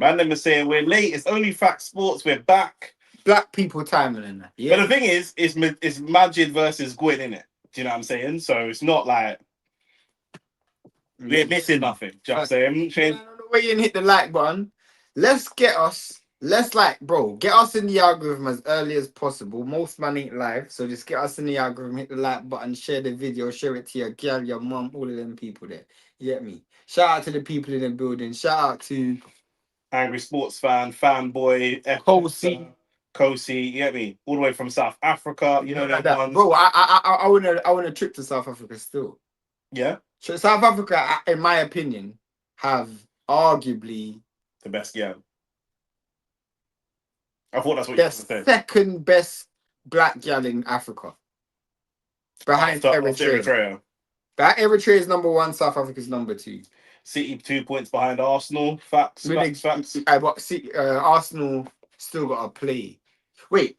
Man, them are saying we're late. It's OnlyFacts Sports. We're back. Black people timing in that. Yeah. But the thing is, it's Majid versus Gwyn, innit? Do you know what I'm saying? So it's not like we're missing nothing. Do you know what I'm saying? On the way in, hit the like button. Let's get us in the algorithm as early as possible. Most man ain't live, so just get us in the algorithm, hit the like button, share the video, share it to your girl, your mum, all of them people there. You get me? Shout out to the people in the building. Shout out to Angry Sports Fan, Fanboy, Kosi, you get me? All the way from South Africa, you know that ones. Bro, I want a trip to South Africa still. Yeah. So South Africa, in my opinion, have arguably the best. Yeah. I thought that's what you were saying. Second best black gal in Africa. Behind Eritrea. That Eritrea is number 1, South Africa is number 2. City 2 points behind Arsenal. Facts. Arsenal still got to play. Wait.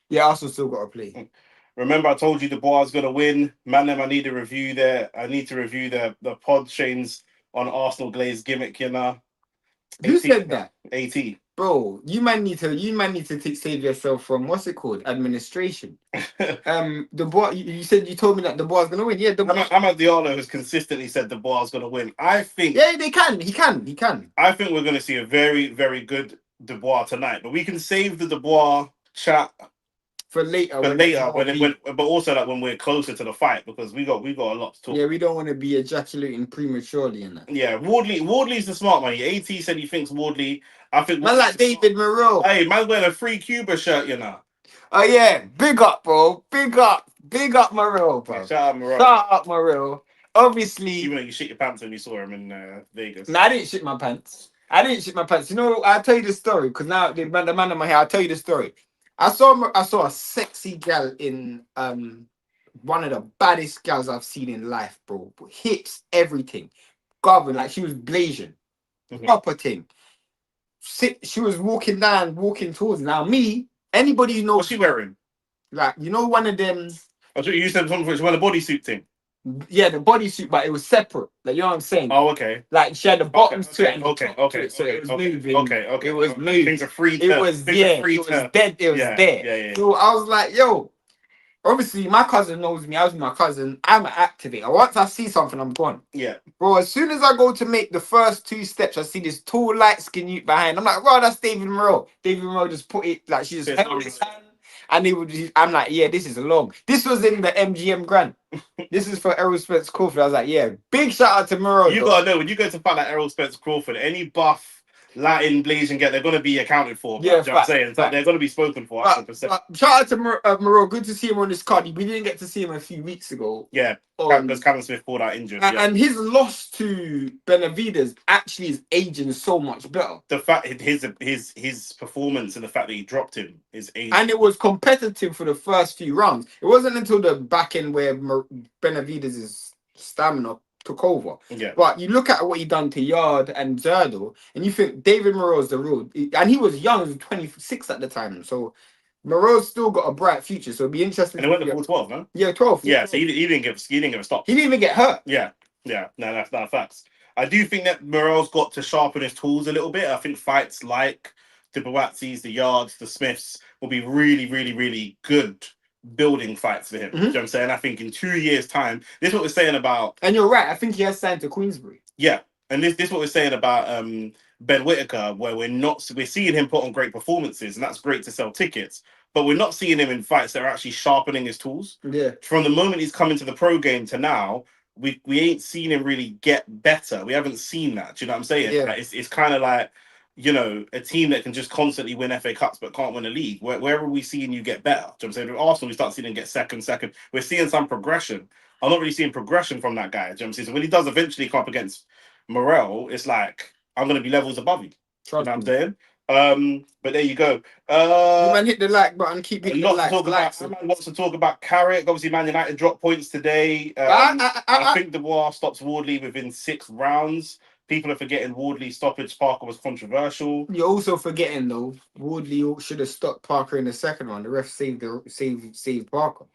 Yeah, Arsenal still got to play. Remember, I told you Dubois is gonna win. Man, I need to review the pod chains on Arsenal Glaze gimmick, you know. Who said that? AT. Bro, you might need to save yourself from what's it called? Administration. Dubois, you told me that Dubois is gonna win. Yeah, Ahmad Diallo has consistently said Dubois is gonna win. I think. Yeah, they can. He can. I think we're gonna see a very, very good Dubois tonight, but we can save the Dubois chat for later. But also that when we're closer to the fight, because we got a lot to talk. Yeah, we don't want to be ejaculating prematurely in that. Yeah, Wardley's the smart money. AT said he thinks Wardley. I think man like David Morell. Hey, man's wearing a free Cuba shirt, you know. Oh yeah, big up, bro. Big up Morell, bro. Yeah, shout out Morell. Obviously, even though you shit your pants when you saw him in Vegas. No, I didn't shit my pants. You know, I'll tell you the story because now the man in my hair. I'll tell you the story. I saw a sexy gal in one of the baddest gals I've seen in life, bro. Hips, everything. Govern, like she was blazing. Proper thing. She was walking towards. Now me, anybody who knows what's she wearing? Like, you know, one of them. I thought you said something for she wearing a bodysuit thing. Yeah, the bodysuit, but it was separate. Like, you know what I'm saying? Oh, okay. Like she had the bottoms to it and so it was moving. Okay. It was moving. Things are free. It was dead. It was there. Yeah. So I was like, yo. Obviously, my cousin knows me. I was with my cousin. I'm an activator. Once I see something, I'm gone. Yeah. Bro, as soon as I go to make the first 2 steps, I see this tall, light-skinned youth behind. I'm like, bro, that's David Morell. David Morell just put it, like, she just held his hand. And I'm like, yeah, this is long. This was in the MGM Grand. This is for Errol Spence Crawford. I was like, yeah, big shout out to Morell. You gotta know, when you go to fight like Errol Spence Crawford, any buff, Latin, blazing get, they're going to be accounted for. Yeah, you know what I'm saying? They're going to be spoken for. 100%. Shout out to Morell. Good to see him on this card. We didn't get to see him a few weeks ago. Yeah, because Callum Smith pulled out injured. And his loss to Benavidez actually is aging so much better. The fact his performance and the fact that he dropped him is aging. And it was competitive for the first few rounds. It wasn't until the back end where Benavidez's stamina took over. Yeah. But you look at what he done to Yard and Zerdel, and you think David Morell's the real, and he was young, he was 26 at the time. So Morell's still got a bright future. So it'll be interesting. And it went to full 12, man. Yeah, 12. Yeah, so he didn't give a stop. He didn't even get hurt. Yeah. No, that's facts. I do think that Morell's got to sharpen his tools a little bit. I think fights like the Boatsies, the Yards, the Smiths will be really, really, really good building fights for him. You know what I'm saying? I think in 2 years' time, this is what we're saying about. And you're right. I think he has signed to Queensbury. Yeah, and this is what we're saying about Ben Whittaker, where we're seeing him put on great performances, and that's great to sell tickets. But we're not seeing him in fights that are actually sharpening his tools. Yeah. From the moment he's come into the pro game to now, we ain't seen him really get better. We haven't seen that. Do you know what I'm saying? Yeah. Like, it's kind of like, you know, a team that can just constantly win FA Cups but can't win a league. Where are we seeing you get better? Do you know what I'm saying? With Arsenal, we start seeing him get second. We're seeing some progression. I'm not really seeing progression from that guy. Do you know what I'm saying? So when he does eventually come up against Morell, it's like, I'm going to be levels above you. You know what I'm saying? But there you go. You man hit the like button, keep hitting the like. Man wants to talk about Carrick. Obviously, Man United dropped points today. I think Dubois stops Wardley within 6 rounds. People are forgetting Wardley's stoppage Parker was controversial. You're also forgetting though, Wardley should have stopped Parker in the second round. The ref saved Parker.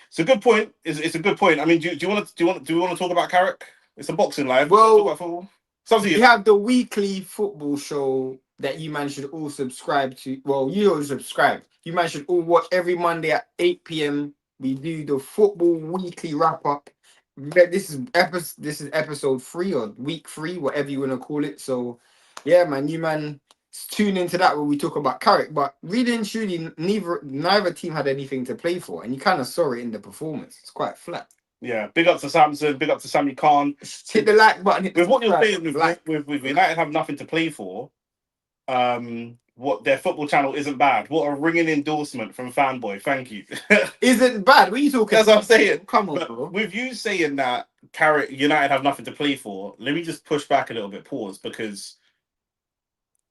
It's a good point. It's a good point. I mean, do you want to talk about Carrick? It's a boxing live. Well, talk about football. It's up to You you. have the weekly football show that you man should all subscribe to. Well, you all subscribe. You man should all watch every Monday at 8 p.m. We do the football weekly wrap up. This is episode 3 or week 3, whatever you want to call it. So yeah, man, you man tune into that where we talk about Carrick. But really and truly, neither team had anything to play for, and you kind of saw it in the performance. It's quite flat. Yeah, big up to Samson, big up to Sammy Khan. Hit the like button. Hit With what you're saying, like. with United have nothing to play for, what their football channel isn't bad. What a ringing endorsement from Fanboy. Thank you. Isn't bad. What are you talking That's what I'm saying. Come on, But bro. with you saying that Carrick United have nothing to play for, let me just push back a little bit, pause, because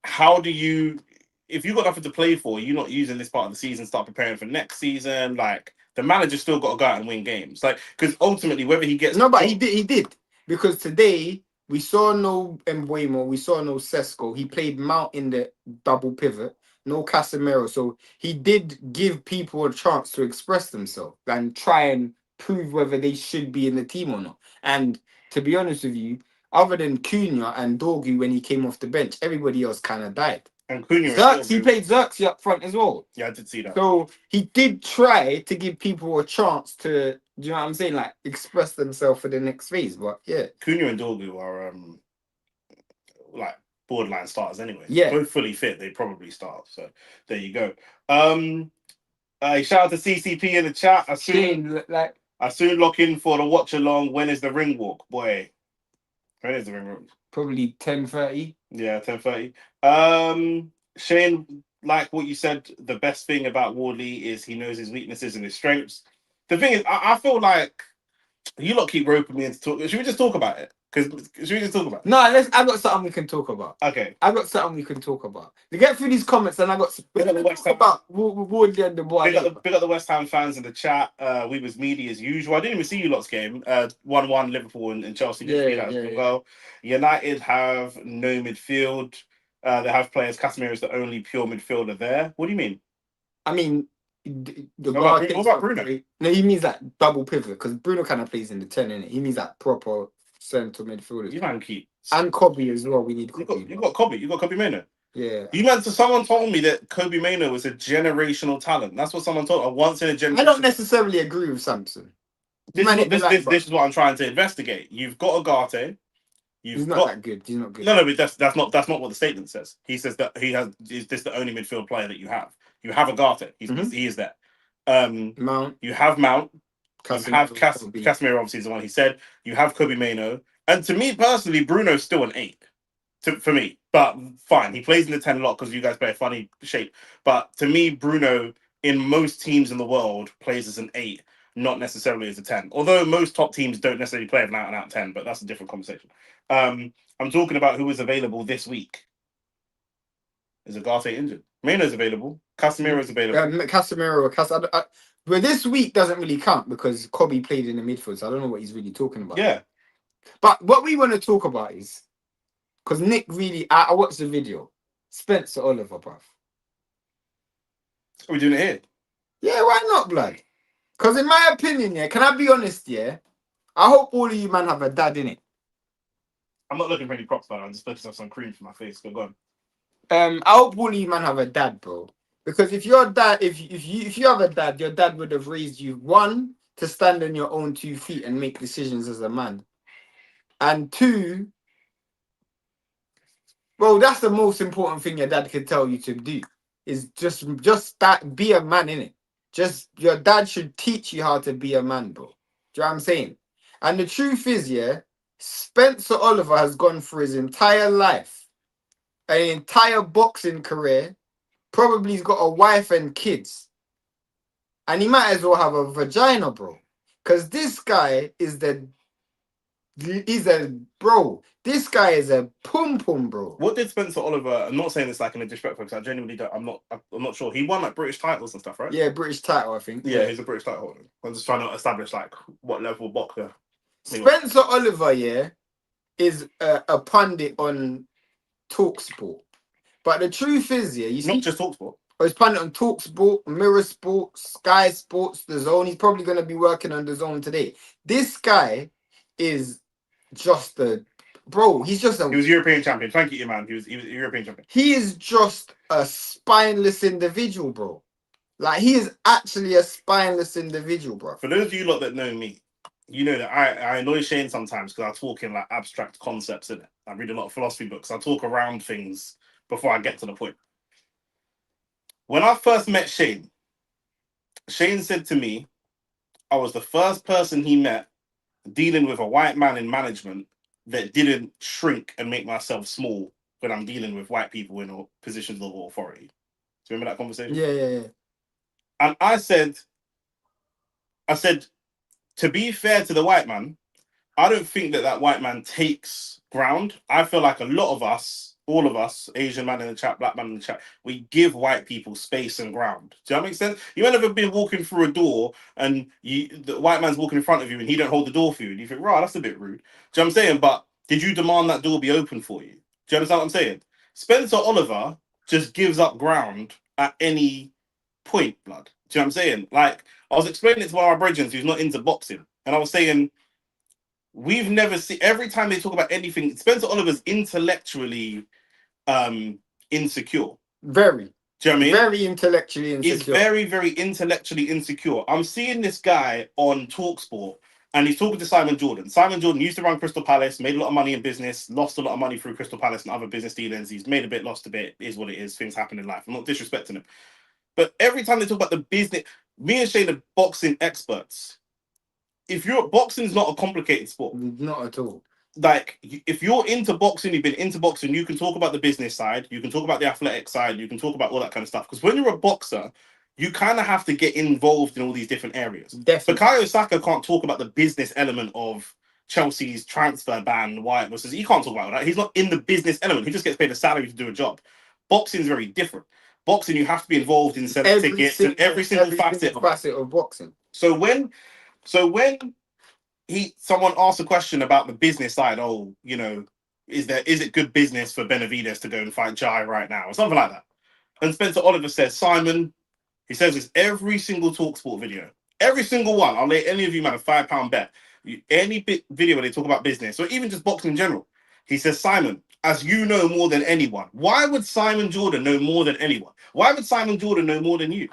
how do you, if you got nothing to play for, you're not using this part of the season, start preparing for next season. Like the manager's still got to go out and win games. Like, because ultimately, whether he gets No, but he did because today we saw no Embuemo, we saw no Sesko. He played Mount in the double pivot, no Casemiro. So he did give people a chance to express themselves and try and prove whether they should be in the team or not. And to be honest with you, other than Cunha and Dorgu when he came off the bench, everybody else kind of died. and Cunha is Xerxes, still he good. played Xerxes up front as well. Yeah, I did see that. So he did try to give people a chance to, do you know what I'm saying? Like express themselves for the next phase. But yeah. Cunha and Dorgu are like borderline starters anyway. Yeah. Both fully fit, they probably start. So there you go. Shout out to CCP in the chat. I soon lock in for the watch along. When is the ring walk? Boy. When is the ring walk? Probably 10:30. Yeah, 10:30. Shane, like what you said, the best thing about Wardley is he knows his weaknesses and his strengths. The thing is, I feel like you lot keep roping me into talk. Should we just talk about it? Should we just talk about it? No, I got something we can talk about. Okay. I got something we can talk about. To get through these comments, and I got about Wardley and Dubois. Big up the West Ham fans in the chat. We was meaty as usual. I didn't even see you lot's game. 1-1 Liverpool and Chelsea. Well, United have no midfield. They have players. Casemiro is the only pure midfielder there. What do you mean? I mean, what about Bruno? No, he means that double pivot because Bruno kind of plays in the 10, innit? He means that proper central midfielder. You man keep and Kobe as well. We need Kobe. You got Kobe. You got Kobe Mano. Yeah. Someone told me that Kobe Mano was a generational talent. That's what someone told me. Once in a generation. I don't necessarily agree with Samson. This is what I'm trying to investigate. You've got Agate. He's not that good. He's not good. No, but that's not what the statement says. He says that is this the only midfield player that you have? You have Agate. He is there. Mount. You have Mount. Casemiro, you have Casemiro, obviously, is the one he said. You have Kobe Mano. And to me personally, Bruno's still an 8. For me. But fine. He plays in the 10 a lot because you guys play a funny shape. But to me, Bruno, in most teams in the world, plays as an 8, not necessarily as a 10. Although most top teams don't necessarily play an out-and-out 10, but that's a different conversation. I'm talking about who is available this week. Is Agate injured? Mano's available. Casemiro's available. But this week doesn't really count because Kobe played in the midfield, so I don't know what he's really talking about. Yeah. But what we want to talk about is, because Nick really, I watched the video, Spencer Oliver, bruv. Are we doing it here? Yeah, why not, blood? Because in my opinion, yeah, can I be honest, yeah? I hope all of you man have a dad in it. I'm not looking for any props, man. I'm just looking to have some cream for my face. Go on. I hope all of you man have a dad, bro. Because if your dad, if you have a dad, your dad would have raised you, 1, to stand on your own 2 feet and make decisions as a man. And 2, bro, that's the most important thing your dad can tell you to do. Is just that, be a man, innit? Just, your dad should teach you how to be a man, bro. Do you know what I'm saying? And the truth is, yeah, Spencer Oliver has gone through his entire life, an entire boxing career. Probably he's got a wife and kids. And he might as well have a vagina, bro. Because this guy is bro. This guy is a pum-pum, bro. What did Spencer Oliver, I'm not saying this like in a disrespectful, because I genuinely don't, I'm not sure. He won like British titles and stuff, right? Yeah, British title, I think. Yeah, he's a British title holder. I'm just trying to establish like what level of boxer. Spencer Oliver, yeah, is a pundit on TalkSport. But the truth is, yeah, not just TalkSport. He's pundit on TalkSport, Mirror Sports, Sky Sports, The Zone. He's probably going to be working on The Zone today. This guy is just bro, he's just He was European champion. Thank you, man. He was European champion. He is just a spineless individual, bro. Like, he is actually a spineless individual, bro. For those of you lot that know me, you know that I annoy Shane sometimes because I talk in like abstract concepts in it. I read a lot of philosophy books. I talk around things before I get to the point. When I first met Shane said to me, I was the first person he met dealing with a white man in management that didn't shrink and make myself small when I'm dealing with white people in positions of authority. Do you remember that conversation? Yeah. And I said, to be fair to the white man, I don't think that white man takes ground. I feel like a lot of us, all of us, Asian man in the chat, black man in the chat, we give white people space and ground. Do that make sense? You ever been walking through a door and the white man's walking in front of you and he don't hold the door for you, and you think, right, that's a bit rude. Do you know what I'm saying? But did you demand that door be open for you? Do you understand what I'm saying? Spencer Oliver just gives up ground at any point, blood. Do you know what I'm saying? Like, I was explaining it to one of our brethren who's not into boxing, and I was saying, we've never seen, every time they talk about anything, Spencer Oliver's intellectually insecure. Very. Do you know what I mean? Very intellectually insecure. He's very, very intellectually insecure. I'm seeing this guy on TalkSport and he's talking to Simon Jordan. Simon Jordan used to run Crystal Palace, made a lot of money in business, lost a lot of money through Crystal Palace and other business dealings. He's made a bit, lost a bit, is what it is. Things happen in life. I'm not disrespecting him. But every time they talk about the business, me and Shane are boxing experts. If boxing's not a complicated sport. Not at all. Like, if you're into boxing, you've been into boxing, you can talk about the business side, you can talk about the athletic side, you can talk about all that kind of stuff. Because when you're a boxer, you kind of have to get involved in all these different areas. Definitely. Bukayo Saka can't talk about the business element of Chelsea's transfer ban, why it was. He can't talk about that. He's not in the business element. He just gets paid a salary to do a job. Boxing is very different. Boxing, you have to be involved in selling tickets and every single facet of boxing. So when someone asked a question about the business side, is it good business for Benavidez to go and fight Jai right now or something like that? And Spencer Oliver says, Simon, he says this every single TalkSport video, every single one. I'll lay any of you man a £5 bet. Any video where they talk about business or even just boxing in general. He says, Simon, as you know more than anyone, why would Simon Jordan know more than anyone? Why would Simon Jordan know more than you?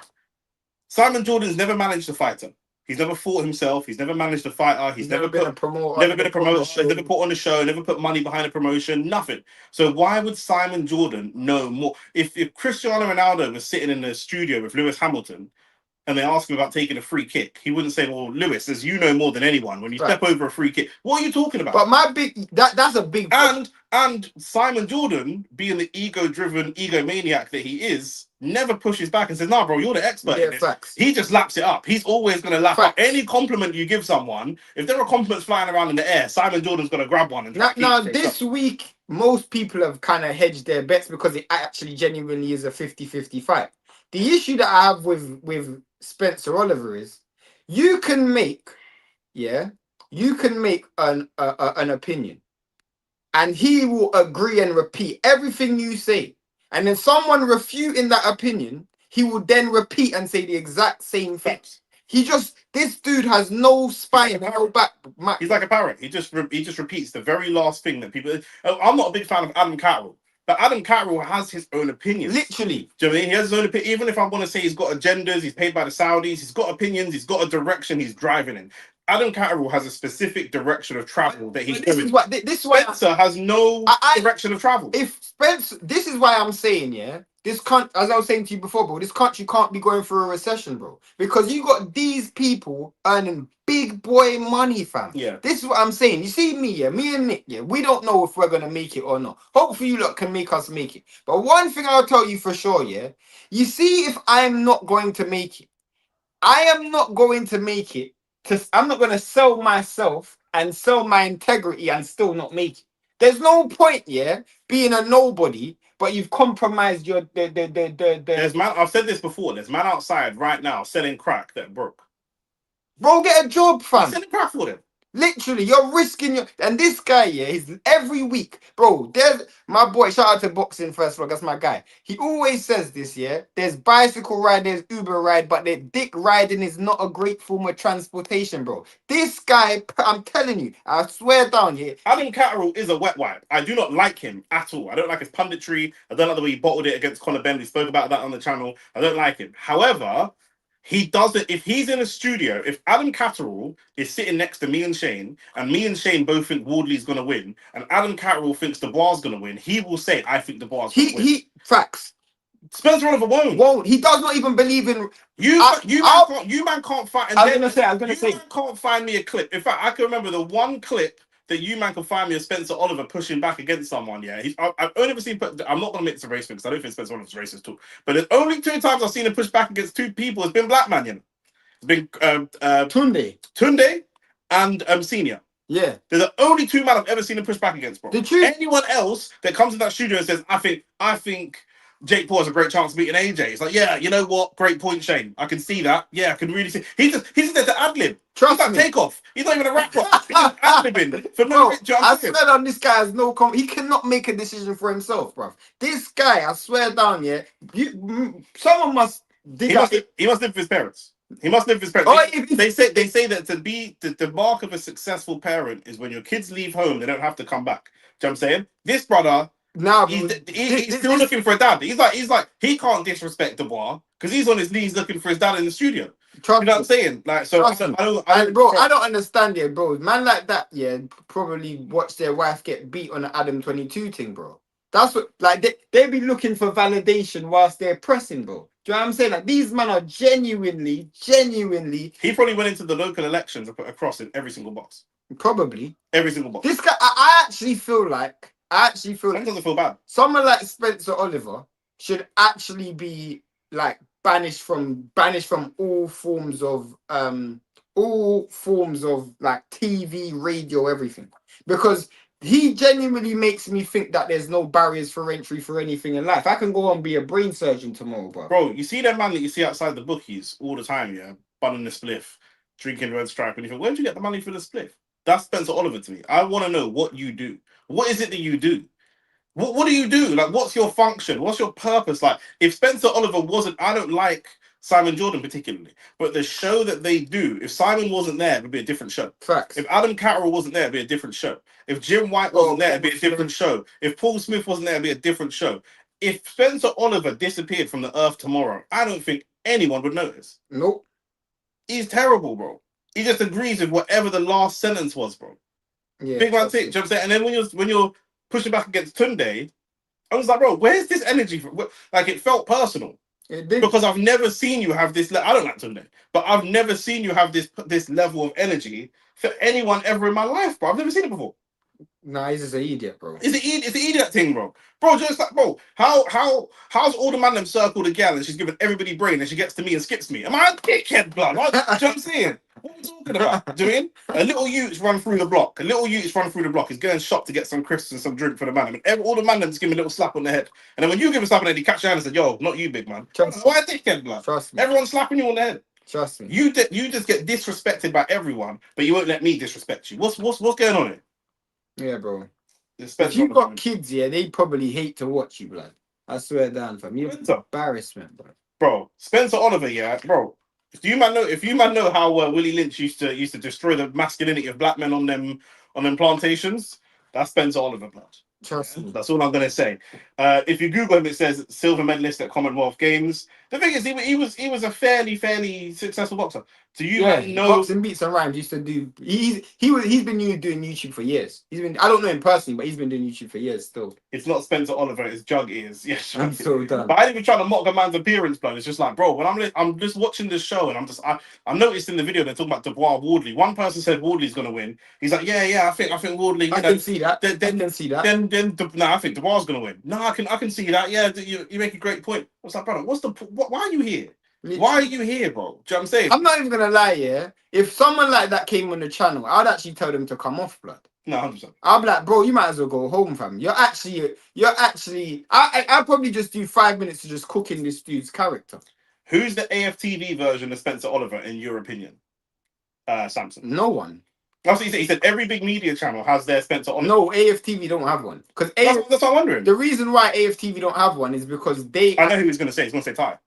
Simon Jordan's never managed a fighter. He's never fought himself. He's never managed a fighter. He's never been a promoter. Never been a promoter. He's never put on a show. Never put money behind a promotion. Nothing. So why would Simon Jordan know more? If Cristiano Ronaldo was sitting in the studio with Lewis Hamilton and they asked him about taking a free kick, he wouldn't say, "Well, Lewis, as you know more than anyone, when you step over a free kick, what are you talking about?" But that's a big and Simon Jordan, being the ego-driven egomaniac that he is, never pushes back and says, "Nah, bro, you're the expert in this." Facts. He just laps it up. He's always going to lap up any compliment you give someone. If there are compliments flying around in the air, Simon Jordan's going to grab one. And now this week, most people have kind of hedged their bets because it actually genuinely is a 50-50 fight. The issue that I have with Spencer Oliver is you can make an opinion and he will agree and repeat everything you say. And then someone refuting that opinion, he will then repeat and say the exact same thing. This dude has no spine held back. He's like a parrot. He just repeats the very last thing that people. I'm not a big fan of Adam Carroll. But Adam Carroll has his own opinions. Literally. Do you know what I mean? He has his own opinion. Even if I want to say he's got agendas, he's paid by the Saudis, he's got opinions, he's got a direction he's driving in. Adam Carroll has a specific direction of travel that he's doing. Spencer has no direction of travel. This is why I'm saying, this can't, as I was saying to you before, bro, this country can't be going through a recession, bro. Because you got these people earning big boy money, fam. Yeah. This is what I'm saying. You see me, me and Nick, we don't know if we're gonna make it or not. Hopefully you lot can make us make it. But one thing I'll tell you for sure, you see, if I'm not going to make it, I am not going to make it. I'm not going to sell myself and sell my integrity and still not make it. There's no point, being a nobody, but you've compromised your There's man. I've said this before. There's man outside right now selling crack that broke. Bro, get a job, fam. Selling crack for them. Literally, you're risking your. And this guy, yeah, he's every week, bro. There's my boy. Shout out to Boxing First Vlog. That's my guy. He always says this, yeah. There's bicycle ride, there's Uber ride, but the dick riding is not a great form of transportation, bro. This guy, I'm telling you, I swear down, yeah. Adam Catterall is a wet wipe. I do not like him at all. I don't like his punditry. I don't like the way he bottled it against Conor Benn. We spoke about that on the channel. I don't like him. However, he does it. If he's in a studio, if Adam Catterall is sitting next to me and me and Shane both think Wardley's going to win, and Adam Catterall thinks Dubois is going to win, he will say, I think Dubois is going to win. Facts. Spencer Oliver won't. Won't. He does not even believe in you man can't find. And I was gonna say. Man can't find me a clip. In fact, I can remember the one clip that you man can find me of Spencer Oliver pushing back against someone. Yeah, I've only ever seen. I'm not gonna make this a race because I don't think Spencer Oliver's racist too. But the only 2 times I've seen him push back against 2 people has been black man. You know, it's been Tunde and Senior. Yeah, they're the only 2 men I've ever seen him push back against, bro. The truth. Anyone else that comes in that studio and says, I think Jake Paul has a great chance of beating AJ. It's like, yeah, you know what? Great point, Shane. I can see that. Yeah, I can really see. He's there to ad-lib. Trust me. Takeoff. He's not even a rapper. He's just ad-libbing for no. I swear on this guy has no he cannot make a decision for himself, bro. This guy, I swear down, yeah. Someone must he must live with his parents. He must live with his parents. They say that to be the mark of a successful parent is when your kids leave home, they don't have to come back. Do you know what I'm saying? This brother. Now he's still looking for a dad. He's like he can't disrespect Dubois because he's on his knees looking for his dad in the studio. You know what I'm saying? Like, so I don't understand it, bro. Man like that, yeah, probably watch their wife get beat on the Adam 22 thing, bro. That's what, like, they be looking for validation whilst they're pressing, bro. Do you know what I'm saying? Like, these men are genuinely. He probably went into the local elections and put a cross in every single box. Probably every single box. This guy, I actually feel like. Doesn't feel bad. Someone like Spencer Oliver should actually be like banished from all forms of like TV, radio, everything, because he genuinely makes me think that there's no barriers for entry for anything in life. I can go and be a brain surgeon tomorrow, bro. You see that man that you see outside the bookies all the time, yeah, bunning the spliff, drinking Red Stripe, and you think, where'd you get the money for the spliff? That's Spencer Oliver to me. I want to know what you do. What is it that you do? What do you do? Like, what's your function? What's your purpose? Like, if Spencer Oliver wasn't, I don't like Simon Jordan particularly, but the show that they do, if Simon wasn't there, it would be a different show. Facts. If Adam Catterall wasn't there, it'd be a different show. If Jim White wasn't there, it'd be a different show. If Paul Smith wasn't there, it'd be a different show. If Spencer Oliver disappeared from the earth tomorrow, I don't think anyone would notice. Nope. He's terrible, bro. He just agrees with whatever the last sentence was, bro. Yeah, big man thing. You know what I'm saying? And then when you're pushing back against Tunde, I was like, bro, where's this energy from? Like, it felt personal. Because I've never seen you have this. I don't like Tunde, but I've never seen you have this level of energy for anyone ever in my life, bro. I've never seen it before. Nah, he's just an idiot, bro. It's the idiot thing, bro. Bro, just like, bro, how's all the man them circle the gal and she's giving everybody brain and she gets to me and skips me? Am I a dickhead, blood? What? Do you know what I'm saying? What are we talking about? Do you mean? A little youth's run through the block. He's going shop to get some crisps and some drink for the man. I mean, all the man them just give him a little slap on the head. And then when you give him a slap on the head, he catch your hand and said, yo, not you, big man. Why a dickhead, blood? Trust me. Everyone's slapping you on the head. Trust me. You just get disrespected by everyone, but you won't let me disrespect you. What's going on here? Yeah, bro. If you got kids, yeah, they probably hate to watch you, blood. I swear down, fam. You're embarrassment, bro. Bro, Spencer Oliver, yeah, bro. If you man know how Willie Lynch used to destroy the masculinity of black men on them plantations, that's Spencer Oliver, blood. Trust me. That's all I'm gonna say. If you Google him, it says silver medalist at Commonwealth Games. The thing is, he was a fairly successful boxer. Do you know? Boxing beats and rhymes used to do. He's been doing YouTube for years. I don't know him personally, but he's been doing YouTube for years still. It's not Spencer Oliver, it's Jug Ears. Yes, I'm so done. But I didn't even try to mock a man's appearance, bro. It's just like, bro, when I'm just watching this show and I'm noticed in the video they're talking about Dubois Wardley. One person said Wardley's gonna win. He's like, yeah, I think Wardley. I can see that. I can see that. I think Dubois gonna win. No, I can see that. Yeah, you make a great point. I was like, brother, why are you here? Why are you here, bro? Do you know what I'm saying? I'm not even gonna lie, yeah. If someone like that came on the channel, I'd actually tell them to come off, blood. No, 100%. I'll be like, bro, you might as well go home, fam. You're actually. I'll probably just do 5 minutes to just cook in this dude's character. Who's the AFTV version of Spencer Oliver in your opinion? Samson. No one. That's what he said. He said every big media channel has their Spencer on. No, AFTV don't have one. Because That's what I'm wondering. the reason why AFTV don't have one is because they. I know who he's going to say. He's going to say Ty.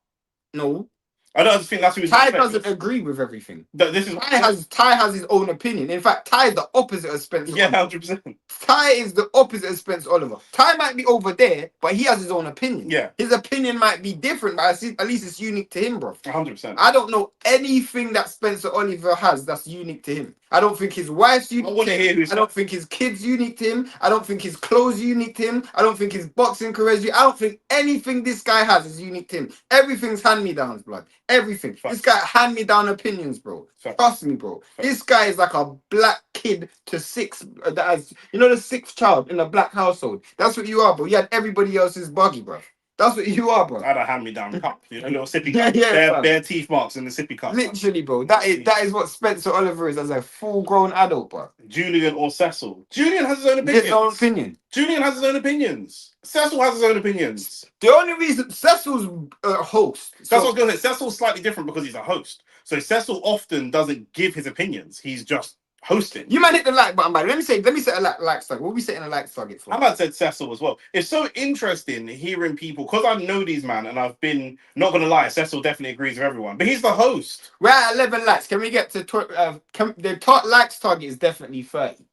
No. I don't think that's who he's Ty going to say. doesn't agree with everything. This is Ty has his own opinion. In fact, Ty is the opposite of Spencer. Yeah, 100%. Ty is the opposite of Spencer Oliver. Ty might be over there, but he has his own opinion. Yeah. His opinion might be different, but at least it's unique to him, bro. 100%. I don't know anything that Spencer Oliver has that's unique to him. I don't think his wife's unique. I don't think his kids unique to him. I don't think his clothes unique to him. I don't think his boxing career is unique. I don't think anything this guy has is unique to him. Everything's hand-me-downs, blood. Everything. Fact. This guy hand-me-down opinions, bro. Fact. Trust me, bro. Fact. This guy is like a black kid to six. That has, you know, the sixth child in a black household. That's what you are, bro. You had everybody else's buggy, bro. That's what you are, bro. I had a hand-me-down cup, a little sippy cup. Bare teeth marks in the sippy cup. Literally, bro. That is what Spencer Oliver is as a full-grown adult, bro. Julian or Cecil. Julian has his own opinions. His own opinion. Julian has his own opinions. Cecil has his own opinions. The only reason Cecil's a host. That's what I was going to say. Cecil's slightly different because he's a host. So Cecil often doesn't give his opinions. He's just hosting. You might hit the like button, buddy. Let me set a like target. What are we setting a like target for? I might have said Cecil as well. It's so interesting hearing people, because I know these man and I've been, not going to lie, Cecil definitely agrees with everyone, but he's the host. We're at 11 likes. Can we get to the top likes target is definitely 30.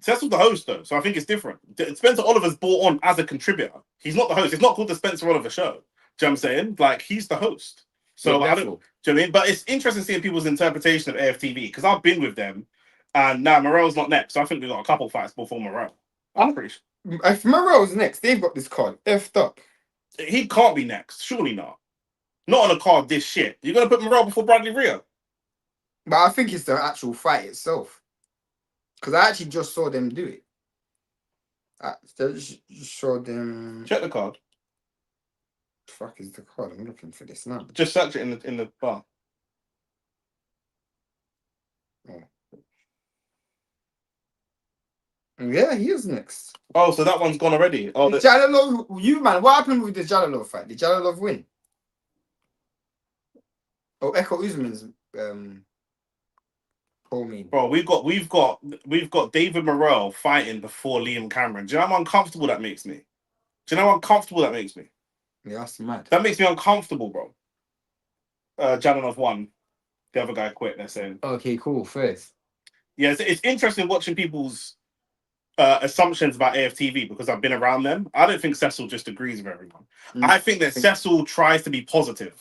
Cecil's the host though, so I think it's different. Spencer Oliver's brought on as a contributor. He's not the host. It's not called the Spencer Oliver Show. Do you know what I'm saying? Like, he's the host. So I don't, do you know what I mean? But it's interesting seeing people's interpretation of AFTV because I've been with them. And now Morell's not next, so I think we've got a couple fights before Morell. I'm pretty sure. If Morell's next, they've got this card effed up. He can't be next, surely not. Not on a card this shit. You're gonna put Morell before Bradley Rio. But I think it's the actual fight itself. Because I actually just saw them do it. I just showed them. Check the card. The fuck is the card? I'm looking for this now. Just search it in the bar. Oh. Yeah, he is next. Oh, so that one's gone already. Oh, Jalilov, you man, what happened with the Jalilov fight? Did Jalilov win? Oh, Echo Usman's Bro, we've got David Morell fighting before Liam Cameron. Do you know how uncomfortable that makes me? Do you know how uncomfortable that makes me? Yeah, that's mad. That makes me uncomfortable, bro. Jalilov won. The other guy quit. They're saying. Okay, cool. First. Yeah, it's interesting watching people's assumptions about AFTV because I've been around them. I don't think Cecil just agrees with everyone. I think that Cecil tries to be positive.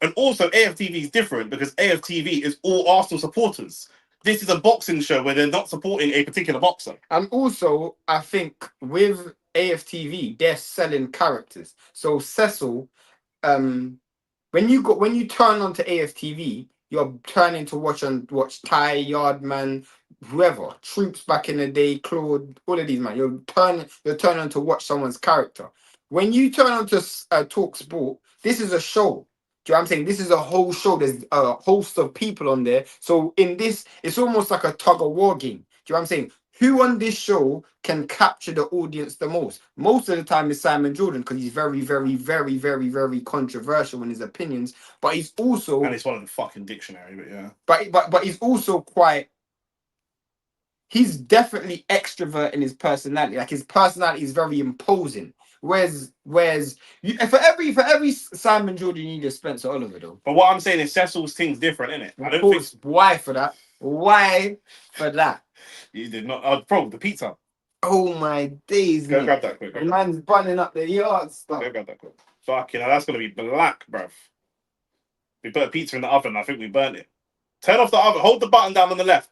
And also AFTV is different because AFTV is all Arsenal supporters. This is a boxing show where they're not supporting a particular boxer. And also, I think with AFTV, they're selling characters. So Cecil, when you turn on to AFTV, you're turning to watch Ty, Yardman, whoever, Troops back in the day, Claude, all of these, man. You're turning on to watch someone's character. When you turn on to Talk Sport, this is a show. Do you know what I'm saying? This is a whole show. There's a host of people on there. So in this, it's almost like a tug of war game. Do you know what I'm saying? Who on this show can capture the audience the most? Most of the time is Simon Jordan because he's very, very, very, very, very controversial in his opinions. But he's also, and it's one of the fucking dictionary, but yeah. But he's also quite. He's definitely extrovert in his personality. Like his personality is very imposing. Whereas for every Simon Jordan, you need a Spencer Oliver though. But what I'm saying is Cecil's thing's different, isn't it? I don't think. Why for that? Why for that? You did not. Bro, the pizza. Oh my days! Go grab that quick. The man's bunning up the yard stuff. Go grab that quick. Fuck, that's gonna be black, bruv. We put a pizza in the oven. I think we burnt it. Turn off the oven. Hold the button down on the left.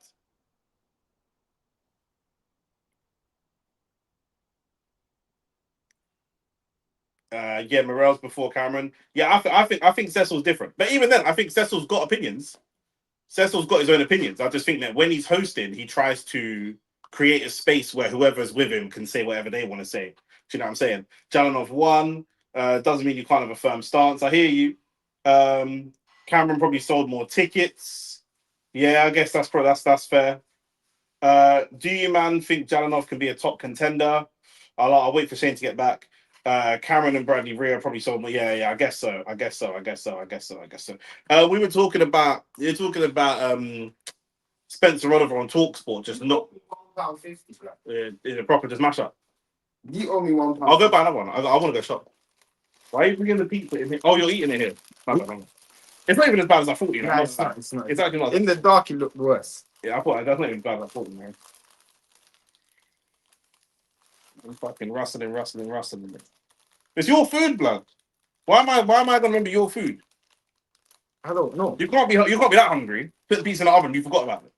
Yeah, Morell's before Cameron. Yeah, I think Cecil's different. But even then, I think Cecil's got opinions. Cecil's got his own opinions. I just think that when he's hosting, he tries to create a space where whoever's with him can say whatever they want to say. Do you know what I'm saying? Jalilov won. Doesn't mean you can't have a firm stance. I hear you. Cameron probably sold more tickets. Yeah, I guess that's fair. Do you, man, think Jalilov can be a top contender? I'll wait for Shane to get back. Cameron and Bradley Rio probably sold more. Yeah, I guess so. We were talking about Spencer Oliver on TalkSport just not £1.50, bro. in a proper just mash up. You owe me £1. I'll go buy another one. I want to go shop. Why are you bringing the pizza in here? Oh, you're eating it here. No. It's not even as bad as I thought. You know, Nah, it's not. It's not. It's actually not. In the dark, it looked worse. Yeah, I thought that's not even as bad as I thought, man. I'm fucking rustling. It's your food, blood. Why am I gonna remember your food? I don't know. You can't be that hungry. Put the pizza in the oven. You forgot about it.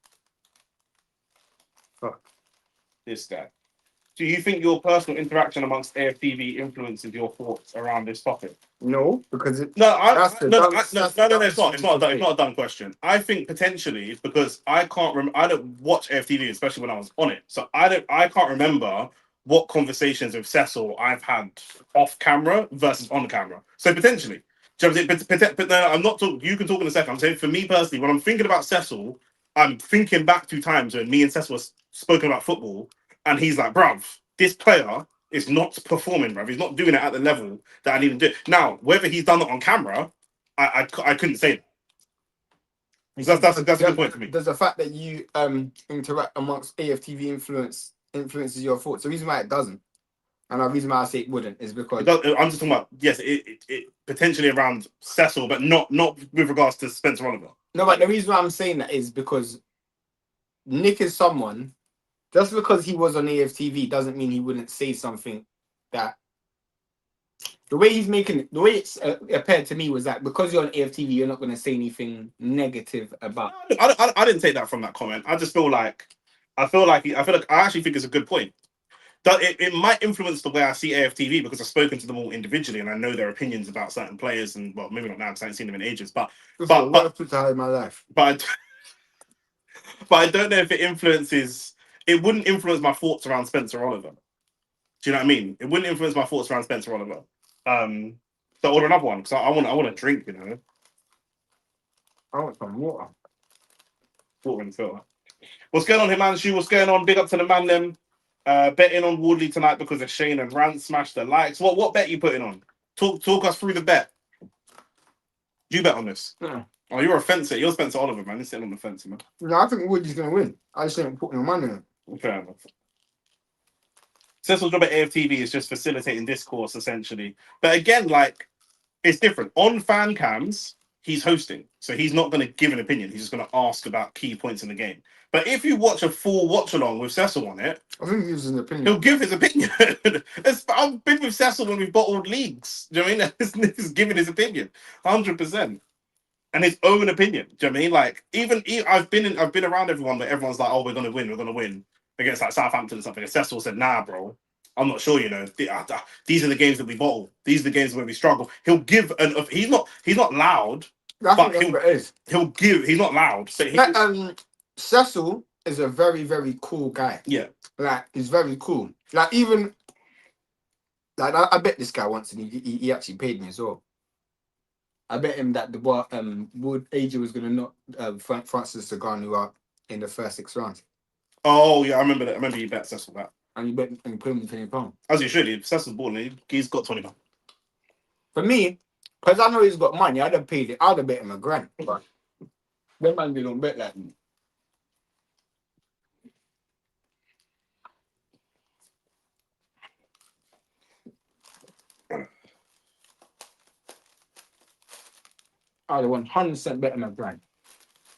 Fuck. This guy. Do you think your personal interaction amongst AFTV influences your thoughts around this topic? No, because it. No, It's not a dumb question. I think potentially it's because I can't I don't watch AFTV, especially when I was on it. So I can't remember what conversations with Cecil I've had off camera versus on camera. So potentially. Do you know what I'm saying? But no, I'm not talking. You can talk in a second. I'm saying for me personally, when I'm thinking about Cecil, I'm thinking back to times when me and Cecil was spoken about football, and he's like, "Bruv, this player is not performing, bruv. He's not doing it at the level that I need to do." Now, whether he's done it on camera, I couldn't say that. So that's a good point for me. There's the fact that you interact amongst AFTV influences your thoughts. The reason why it doesn't, and the reason why I say it wouldn't, is because I'm just talking about it potentially around Cecil, but not with regards to Spencer Oliver. No, but the reason why I'm saying that is because Nick is someone. Just because he was on AFTV doesn't mean he wouldn't say something that. The way he's making it, the way it's appeared to me was that because you're on AFTV, you're not going to say anything negative about. I didn't take that from that comment. I just feel like I actually think it's a good point. That it might influence the way I see AFTV because I've spoken to them all individually and I know their opinions about certain players and well, maybe not now because I haven't seen them in ages. But in my life. But I don't know if it influences. It wouldn't influence my thoughts around Spencer Oliver. Do you know what I mean? It wouldn't influence my thoughts around Spencer Oliver. So order another one because I want a drink. You know, I want some water. Water in the filter. What's going on, Himanshu? What's going on? Big up to the man them. Betting on Wardley tonight because of Shane and Rant smashed the likes. What bet you putting on? Talk us through the bet. You bet on this? Yeah. Oh, you're a fencer. You're Spencer Oliver, man. You're sitting on the fence, man. No, I think Woody's going to win. I just ain't putting no money in it. Fair enough. Cecil's job at AFTV is just facilitating discourse, essentially. But again, like, it's different. On fan cams, he's hosting. So he's not going to give an opinion. He's just going to ask about key points in the game. But if you watch a full watch-along with Cecil on it... I think he gives an opinion. He'll give his opinion. I've been with Cecil when we've bottled leagues. Do you know what I mean? He's giving his opinion. 100%. And his own opinion. Do you know what I mean? Like, even I've been around everyone where everyone's like, "Oh, we're gonna win against like Southampton or something." And Cecil said, "Nah, bro, I'm not sure. You know, these are the games that we bottle. These are the games where we struggle." He'll give he's not loud, but he'll give. He's not loud. So Cecil is a very, very cool guy. Yeah, like he's very cool. Like even like I bet this guy once, and he actually paid me as well. I bet him that Dubois AJ was going to knock Francis Ngannou out in the first 6 rounds. Oh yeah, I remember that. I remember you bet Cecil that. And you put him in £20. As you should. If Cecil's balling, he's got £20. For me, because I know he's got money, I'd have paid it. I'd have bet him £1,000. But that man they don't bet like me. I'd have 100% bet him £1,000.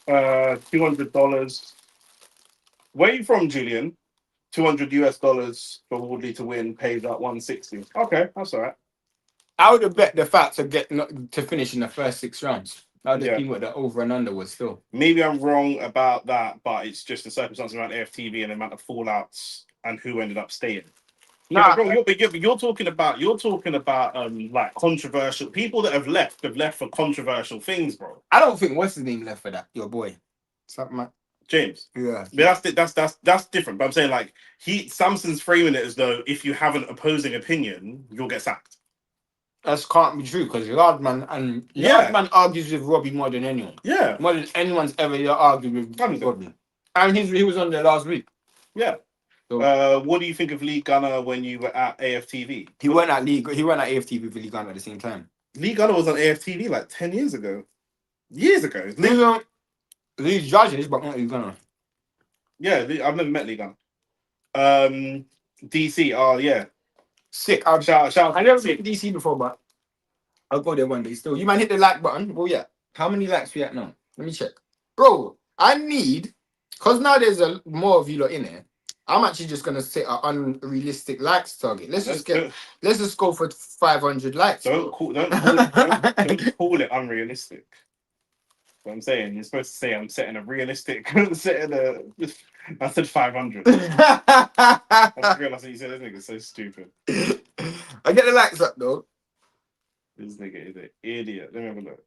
$200. Where are you from, Julian? $200 for Wardley to win, pays out 160. Okay, that's all right. I would have bet the fact to finish in the first 6 rounds. I would have seen what the over and under was still. Maybe I'm wrong about that, but it's just the circumstances around AFTV and the amount of fallouts and who ended up staying. No, you're talking about like controversial people that have left for controversial things, bro. I don't think what's his name left for that. Your boy, something like James. Yeah, but that's different. But I'm saying like Samson's framing it as though if you have an opposing opinion, you'll get sacked. That can't be true because Yardman argues with Robbie more than anyone. Yeah, more than anyone's ever argued with Robbie. And he was on there last week. Yeah. So, what do you think of Lee Gunner when you were at AFTV? He went at AFTV with Lee Gunner at the same time. Lee Gunner was on AFTV like 10 years ago. Years ago. These judges, but not Lee Gunner. Yeah, I've never met Lee Gunn. DC. Oh yeah. Sick. Shout. I never been to DC before, but I'll go there one day still. You man hit the like button. Well, yeah. How many likes we at now? Let me check. Bro, I need, because now there's more of you lot in here. I'm actually just gonna set an unrealistic likes target. Let's just go for 500 likes. Don't call it unrealistic. What I'm saying, you're supposed to say I'm setting a realistic. I said 500. I just realized you said this nigga's so stupid. I get the likes up though. This nigga is an idiot. Let me have a look.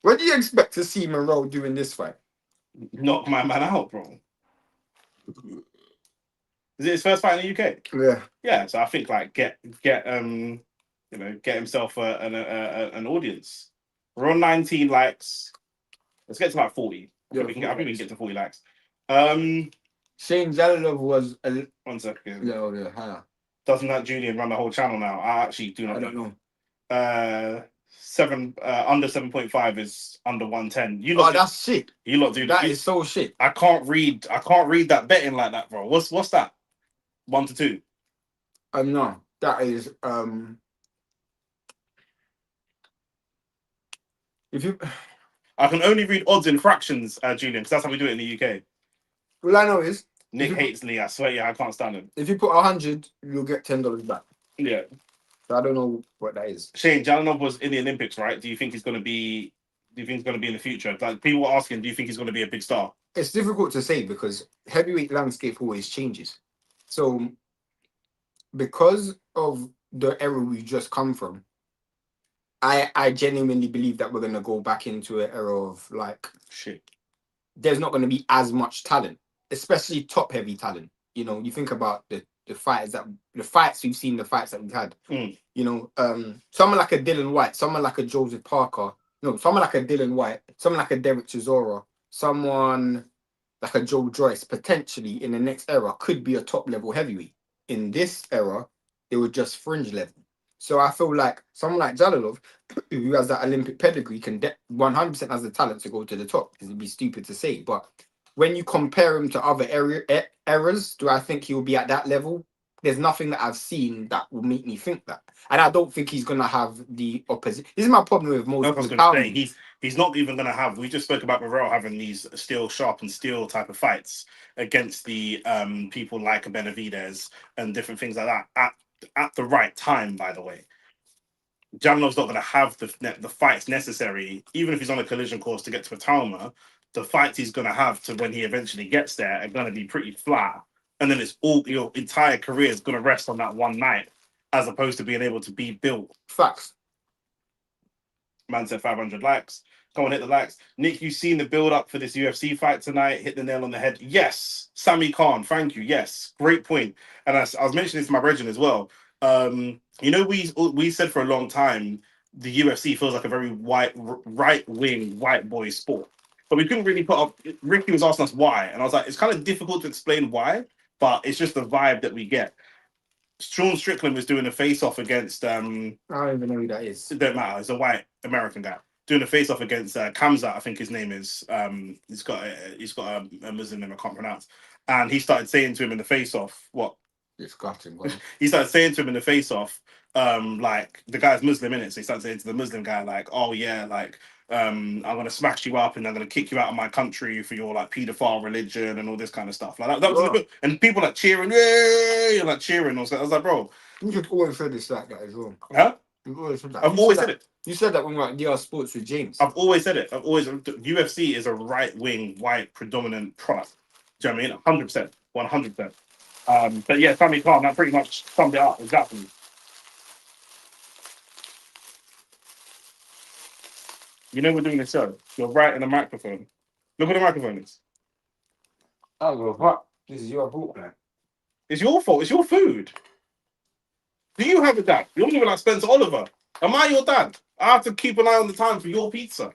What do you expect to see Morell doing this fight? Knock my man out, bro. Is it his first fight in the UK? Yeah. Yeah. So I think like get himself an audience. We're on 19 likes. Let's get to like 40. I think we can get to 40 likes. Shane Jalalov was 1 second. Yeah, higher. Doesn't that Julian run the whole channel now? I actually do not. I don't know. Under 7.5 is under 110. That's shit. You lot do that. Is so shit. I can't read that betting like that, bro. What's that? 1 to 2. No, that is if you. I can only read odds in fractions, Julian, because that's how we do it in the UK. All I know is Nick hates Lee. I swear, I can't stand him. If you put 100, you'll get $10 back. Yeah. So I don't know what that is. Shane Jalanov was in the Olympics, right? Do you think he's going to be? Do you think he's going to be in the future? Like people were asking, do you think he's going to be a big star? It's difficult to say because heavyweight landscape always changes. So because of the era we've just come from, I genuinely believe that we're going to go back into an era of like shit. There's not going to be as much talent, especially top heavy talent. You know, you think about the fights we've seen, the fights that we've had. You know, someone like a Dylan White, someone like a Joseph Parker, someone like a Dylan White, someone like a Derek Chisora, someone like a Joe Joyce, potentially in the next era could be a top level heavyweight. In this era, they were just fringe level. So I feel like someone like Jalalov, who has that Olympic pedigree, can 100% has the talent to go to the top. It'd be stupid to say, but when you compare him to other eras, do I think he will be at that level? There's nothing that I've seen that will make me think that, and I don't think he's gonna have the opposite. This is my problem with most. I was going to say he's not even going to have. We just spoke about Morell having these steel sharp and steel type of fights against the people like Benavidez and different things like that at the right time. By the way, Jalanov's not going to have the fights necessary, even if he's on a collision course to get to a Talma. The fights he's going to have to when he eventually gets there are going to be pretty flat. And then it's all your entire career is going to rest on that one night as opposed to being able to be built. Facts. Man said 500 likes. Go on, hit the likes. Nick, you've seen the build up for this UFC fight tonight. Hit the nail on the head. Yes. Sami Khan, thank you. Yes. Great point. And I was mentioning this to my brethren as well. We said for a long time the UFC feels like a very right-wing white boy sport. But we couldn't really put up. Ricky was asking us why, and I was like, it's kind of difficult to explain why, but it's just the vibe that we get. Sean Strickland was doing a face-off against. I don't even know who that is. It don't matter. It's a white American guy doing a face-off against Kamzat. I think his name is. He's got a Muslim name I can't pronounce, and he started saying to him in the face-off, "What?" Disgusting. He started saying to him in the face-off, like the guy's Muslim in it, so he started saying to the Muslim guy, like, "Oh yeah, like." I'm gonna smash you up and I'm gonna kick you out of my country for your like paedophile religion and all this kind of stuff. Like that was and people like cheering, yay, like cheering. I was like, bro, you've always said this that is wrong. Huh? You've always said that. I've always said it. You said that when we were at DR Sports with James. I've always said it. UFC is a right-wing, white predominant product. Do you know what I mean? 100%, 100%. But yeah, Sami Khan, that pretty much summed it up exactly. You know we're doing a show. You're right in the microphone. Look what the microphone is. Oh, what? This is your fault, man. It's your fault. It's your food. Do you have a dad? You're not even like Spencer Oliver. Am I your dad? I have to keep an eye on the time for your pizza.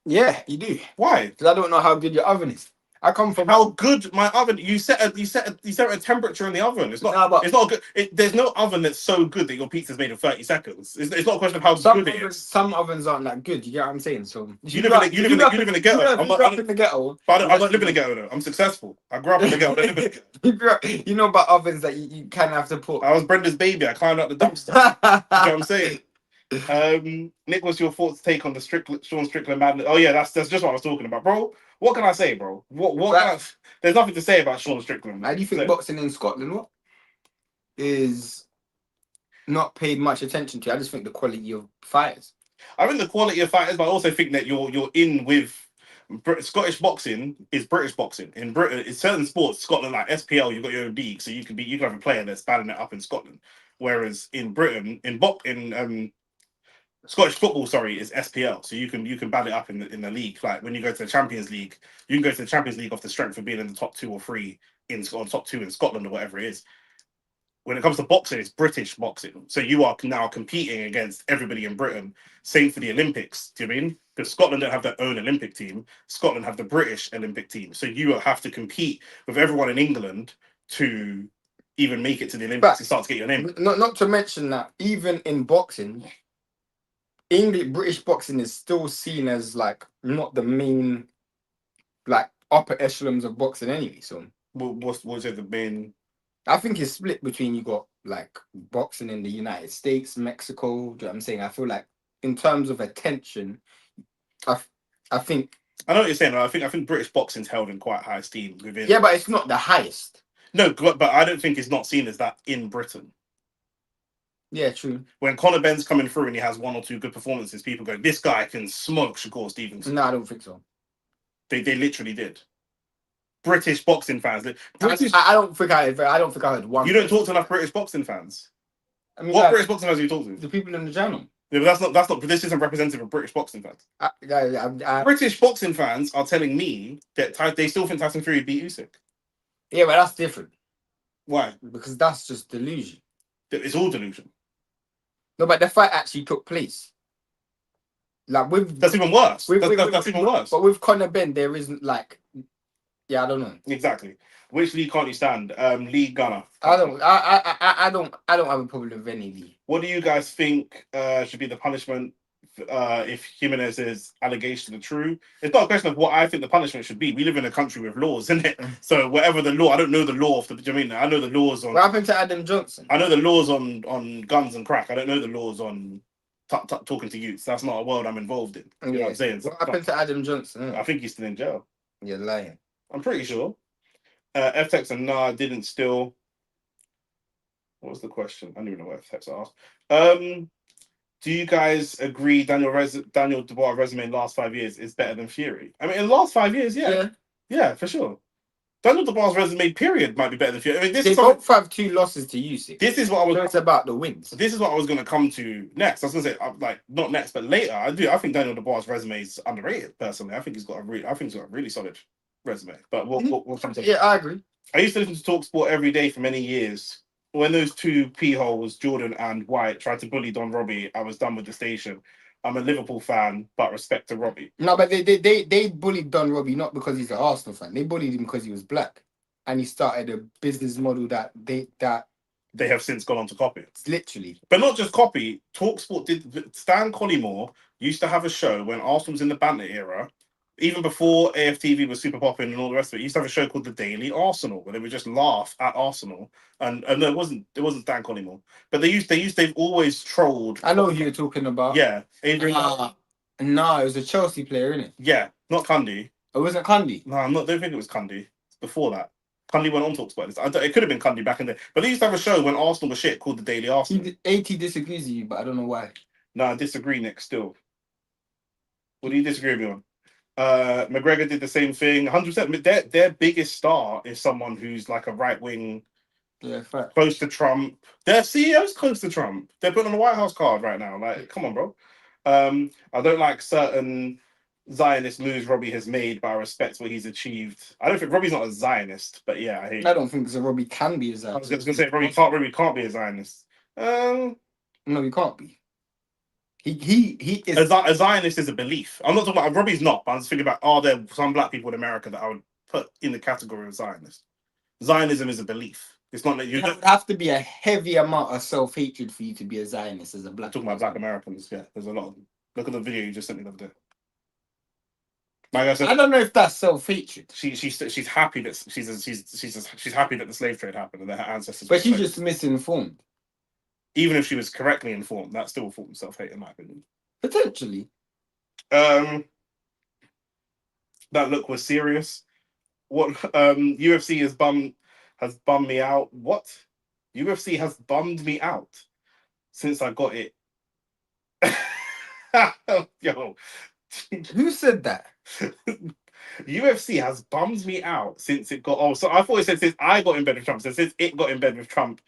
Yeah, you do. Why? Because I don't know how good your oven is. I come from How good my oven? You set a temperature in the oven. It's not. No, but It's not good. There's no oven that's so good that your pizza's made in 30 seconds. It's not a question of how some good it ovens, is. some ovens aren't that good. You get what I'm saying? So You live in a, you live in a ghetto. if you grew up in the ghetto. But I'm not living in a ghetto though. I'm successful. I grew up in the ghetto. I don't live in a ghetto. You know about ovens that you kind of have to put. I was Brenda's baby. I climbed up the dumpster. You know what I'm saying? Nick, what's your thoughts take on the Sean Strickland madness? Oh yeah, that's just what I was talking about, bro. What can I say, bro? What can I, there's nothing to say about Sean Strickland. How do you think boxing in Scotland is not paid much attention to? I just think the quality of fighters. I think the quality of fighters, but I also think that you're in with Scottish boxing is British boxing. In Britain, in certain sports, Scotland like SPL, you've got your own league, so you can have a player that's batting it up in Scotland. Whereas in Britain, in Scottish football, sorry, is SPL, so you can bat it up in the league. Like when you go to the Champions League, you can go to the Champions League off the strength of being in the top 2 or 3 or top 2 in Scotland or whatever it is. When it comes to boxing, it's British boxing. So you are now competing against everybody in Britain. Same for the Olympics. Do you mean? Because Scotland don't have their own Olympic team. Scotland have the British Olympic team. So you have to compete with everyone in England to even make it to the Olympics and start to get your name. Not to mention that even in boxing, British boxing is still seen as like not the main, like upper echelons of boxing anyway. So what's it the main? I think it's split between you got like boxing in the United States, Mexico. Do you know what I'm saying? I feel like in terms of attention, I think I know what you're saying. I think British boxing's held in quite high esteem within. Yeah, but it's not the highest. No, but I don't think it's not seen as that in Britain. Yeah, true. When Conor Benn's coming through and he has 1 or 2 good performances, people go, "This guy can smoke Shakur Stevenson." No, I don't think so. They literally did. British boxing fans. I don't think I heard one. You don't talk to enough British boxing fans. I mean, what British boxing fans do you talk to? The people in the channel. Yeah, but that's not. This isn't representative of British boxing fans. British boxing fans are telling me that they still think Tyson Fury beat Usyk. Yeah, but that's different. Why? Because that's just delusion. It's all delusion. No, but the fight actually took place. Like that's even worse. That's even worse. But with Conor Benn, there isn't like. Yeah, I don't know. Exactly. Which league can't you stand? League Gunner. I don't have a problem with any league. What do you guys think should be the punishment if Jimenez's allegations are true? It's not a question of what I think the punishment should be. We live in a country with laws, isn't it? So whatever the law, I don't know the law of the. Do you mean I know the laws on? What happened to Adam Johnson? I know the laws on guns and crack. I don't know the laws on talking to youths. That's not a world I'm involved in. You know what I'm saying? What happened to Adam Johnson? I think he's still in jail. You're lying. I'm pretty sure. F-Tex and I didn't steal. What was the question? I don't even know what F-Tex asked. Do you guys agree Daniel Dubois' resume in the last 5 years is better than Fury? I mean, in the last 5 years, yeah, for sure. Daniel Dubois' resume, period, might be better than Fury. I mean, they both have 2 losses to Usyk. This is what I was. So it's about the wins. This is what I was going to come to next. I was going to say, like, not next, but later. I think Daniel Dubois' resume is underrated. Personally, I think he's got a really solid resume. But we'll come to. Yeah, I agree. I used to listen to TalkSport every day for many years. When those 2 p-holes, Jordan and White, tried to bully Don Robbie, I was done with the station. I'm a Liverpool fan, but respect to Robbie. No, but they bullied Don Robbie not because he's an Arsenal fan. They bullied him because he was black, and he started a business model that they have since gone on to copy. Literally, but not just copy. TalkSport did. Stan Collymore used to have a show when Arsenal was in the banter era. Even before AFTV was super popping and all the rest of it, he used to have a show called The Daily Arsenal, where they would just laugh at Arsenal. And no, it wasn't Stan Collymore, but they've always trolled. I know who you're talking about. Yeah, Adrian. No, it was a Chelsea player, innit? Yeah, not Cundy. It wasn't Cundy. No, don't think it was Cundy. Before that, Cundy went on TalkSport. It could have been Cundy back in the day, but they used to have a show when Arsenal was shit called The Daily Arsenal. AT disagrees with you, but I don't know why. No, I disagree, Nick. Still, what do you disagree with me on? McGregor did the same thing. 100%. Their biggest star is someone who's like a right wing, close to Trump. Their CEO's close to Trump. They're putting on a White House card right now. Like, come on, bro. I don't like certain Zionist moves Robbie has made, but I respect what he's achieved. I don't think Robbie's not a Zionist, but yeah, I don't think so. Robbie can be a Zionist. I was going to say Robbie can't be a Zionist. No, he can't be. He is a Zionist is a belief. I'm not talking about Robbie's not, but I'm just thinking about are there some black people in America that I would put in the category of Zionist. Zionism is a belief. It's not that you It don't would have to be a heavy amount of self-hatred for you to be a Zionist as a black talking about person. Black Americans. Yeah, there's a lot of them. Look at the video you just sent me the other day. Like I said, I don't know if that's self-hatred, she's happy that she's happy that the slave trade happened and that her ancestors. but were she's slaves. just misinformed. Even if she was correctly informed, that's still a form of self-hate, in my opinion. Potentially. That look was serious. What UFC has bummed me out. What? UFC has bummed me out since I got it. Yo, Who said that? UFC has bummed me out since it got. Oh, so I thought it said since I got in bed with Trump. So since it got in bed with Trump,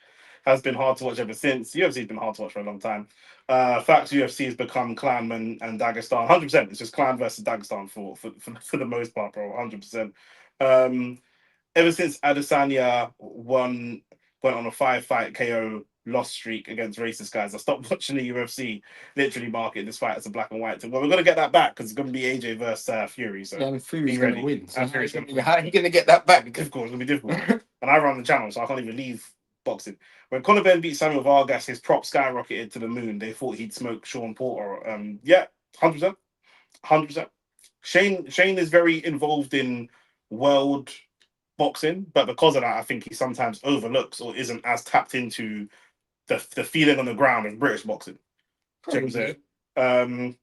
has been hard to watch ever since. UFC's been hard to watch for a long time. Facts UFC has become Clanman and Dagestan. 100%. It's just Clan versus Dagestan for the most part, bro. 100%. Ever since Adesanya went on a 5-fight KO loss streak against racist guys, I stopped watching the UFC. Literally market this fight as a black and white thing. Well, we're gonna get that back because it's gonna be AJ versus Fury. So And Fury's be going to ready. win. So And how Fury's gonna win. are you going to get that back? Difficult. It's gonna be difficult. And I run the channel, so I can't even leave boxing. When Conor Ben beat Samuel Vargas, his prop skyrocketed to the moon. They thought he'd smoke Sean Porter. Yeah, 100%, 100%. Shane is very involved in world boxing, but because of that, I think he sometimes overlooks or isn't as tapped into the feeling on the ground of British boxing. Do you know what I'm saying?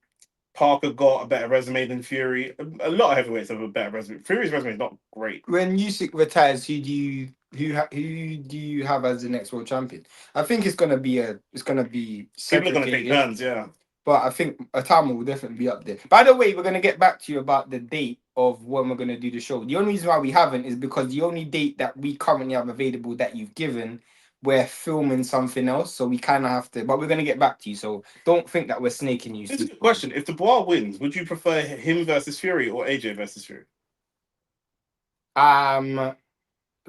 Parker got a better resume than Fury. A lot of heavyweights have a better resume. Fury's resume is not great. When Usyk retires, who do you have as the next world champion? I think it's gonna be People are going to take segregated, turns, yeah. but I think Atama will definitely be up there. By the way, we're gonna get back to you about the date of when we're gonna do the show. The only reason why we haven't is because the only date that we currently have available that you've given, we're filming something else, so we kind of have to. But we're gonna get back to you, so don't think that we're snaking you. This is a good question. If Dubois wins, would you prefer him versus Fury or AJ versus Fury?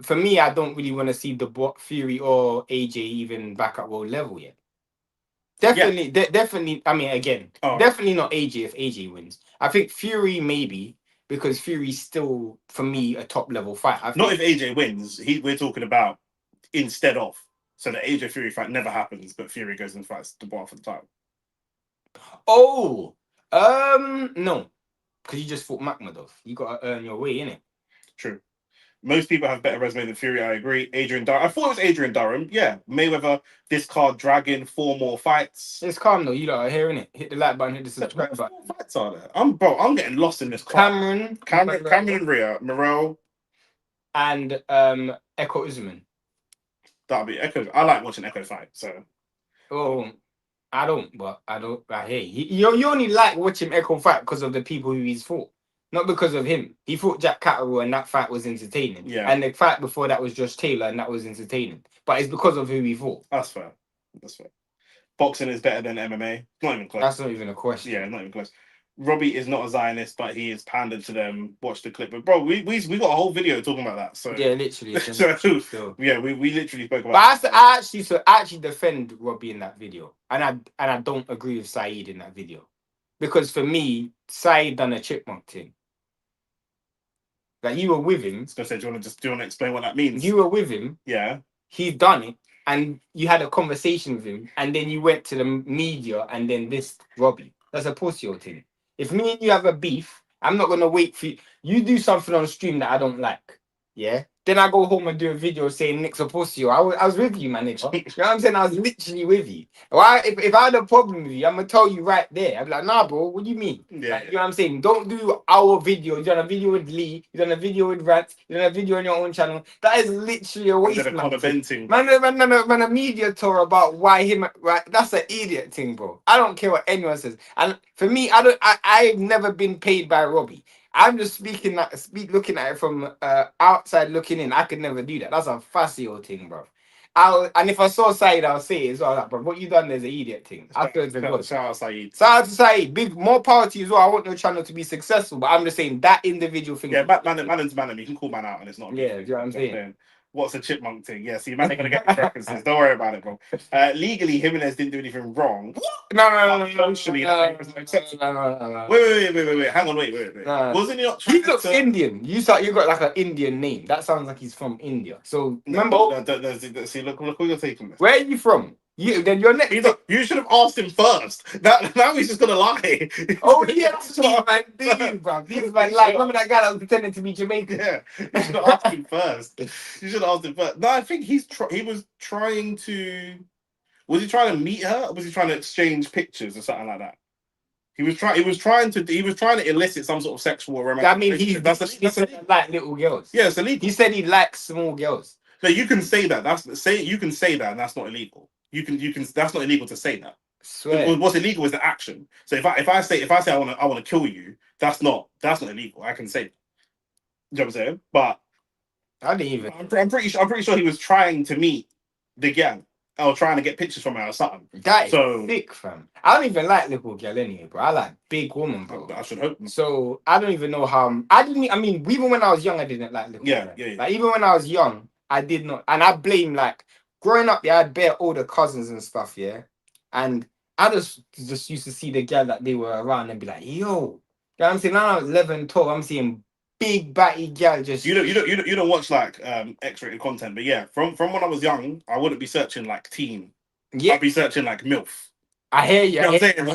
For me, I don't really want to see the Fury or AJ even back at world level yet. Definitely, definitely. I mean, again, definitely not AJ if AJ wins. I think Fury maybe because Fury's still for me a top level fight. Not if AJ wins. We're talking about instead of. So the AJ Fury fight never happens, but Fury goes and fights Dubois for the title. Oh, no, because you just fought Makhmudov. You got to earn your way, innit? True. Most people have better resume than Fury. I agree. Adrian Durham. I thought it was Adrian Durham. Yeah. Mayweather, this card, Dragon, 4 more fights. It's calm though. You lot are hearing it. Hit the like button. Hit the subscribe button. What fights are there? I'm getting lost in this card. Cameron and Rhea, Morell, and Echo Usman. That'll be Echo. I like watching Echo fight. So. Oh. I don't. I hear you only like watching Echo fight because of the people who he's fought, not because of him. He fought Jack Catterall and that fight was entertaining. Yeah. And the fight before that was Josh Taylor and that was entertaining. But it's because of who he fought. That's fair. Boxing is better than MMA. Not even close. That's not even a question. Yeah, not even close. Robbie is not a Zionist, but he is pandered to them. Watch the clip. But bro, we got a whole video talking about that. So yeah, literally. yeah, we literally spoke about. But I actually defend Robbie in that video, and I don't agree with Saeed in that video, because for me, Saeed done a chipmunk thing. Like you were with him. I was gonna say, do you want to explain what that means? You were with him. Yeah. He done it, and you had a conversation with him, and then you went to the media, and then this Robbie. That's a pussy thing. If me and you have a beef, I'm not gonna wait for you. You do something on stream that I don't like, yeah. Then I go home and do a video saying Nick's a pussy. I was with you, man, nigga. You know what I'm saying? I was literally with you. Why? If I had a problem with you, I'm gonna tell you right there. I'm like, nah, bro. What do you mean? Yeah. Like, you know what I'm saying? Don't do our video. You done a video with Lee. You done a video with Rats. You done a video on your own channel. That is literally a waste, man. A media tour about why him. Right? That's an idiot thing, bro. I don't care what anyone says. And for me, I've never been paid by Robbie. I'm just looking at it from outside looking in. I could never do that. That's a fussy old thing, bro. And if I saw Saeed, I'll say it as well. Like, bro, what you done there's an idiot thing. Shout out Saeed. Shout out to Saeed. Big more power to you as well. I want your channel to be successful, but I'm just saying that individual thing. Yeah, man to man. You can call man out, and it's not. Yeah, do you know what I'm saying? What's a chipmunk thing? Yeah, see, man, they're gonna get these references. Don't worry about it, bro. Legally, Jimenez didn't do anything wrong. No. Socially, No. Wait. Hang on, wait. No. Wasn't he not He trying looks to? Indian. You got like an Indian name. That sounds like he's from India. So remember, See, look who you're taking this. where are you from? Then your next. You should have asked him first. Now he's just gonna lie. Oh yeah, these man, bro. These man, like, remember that guy that was pretending to be Jamaican? Yeah, you should have asked him first. You should have asked him first. No, I think he was trying to. Was he trying to meet her? Or was he trying to exchange pictures or something like that? He was trying to elicit some sort of sexual or romantic. I mean, he like little girls. Yeah, it's illegal. He said he likes small girls. No, you can say that. You can say that, and that's not illegal. You can. That's not illegal to say that. Swear. What's illegal is the action. So if I say I want to kill you, that's not illegal. I can say that. You know what I'm saying? But I didn't even. I'm pretty sure he was trying to meet the gang or trying to get pictures from her or something. That is thick, fam. I don't even like little girl anyway, bro. I like big woman, bro. I should hope. So I don't even know how. I mean, even when I was young, I didn't like little girl. Yeah. Like even when I was young, I did not, and I blame like growing up. Yeah, I had bare older cousins and stuff. Yeah, and I just used to see the girl that they were around and be like, yo, you know what I'm saying? Now I'm 11, 12, I'm seeing big batty girl just. You don't watch like X-rated content, but yeah, from when I was young, I wouldn't be searching like teen. Yeah, I'd be searching like MILF. I hear you. You know what I'm saying?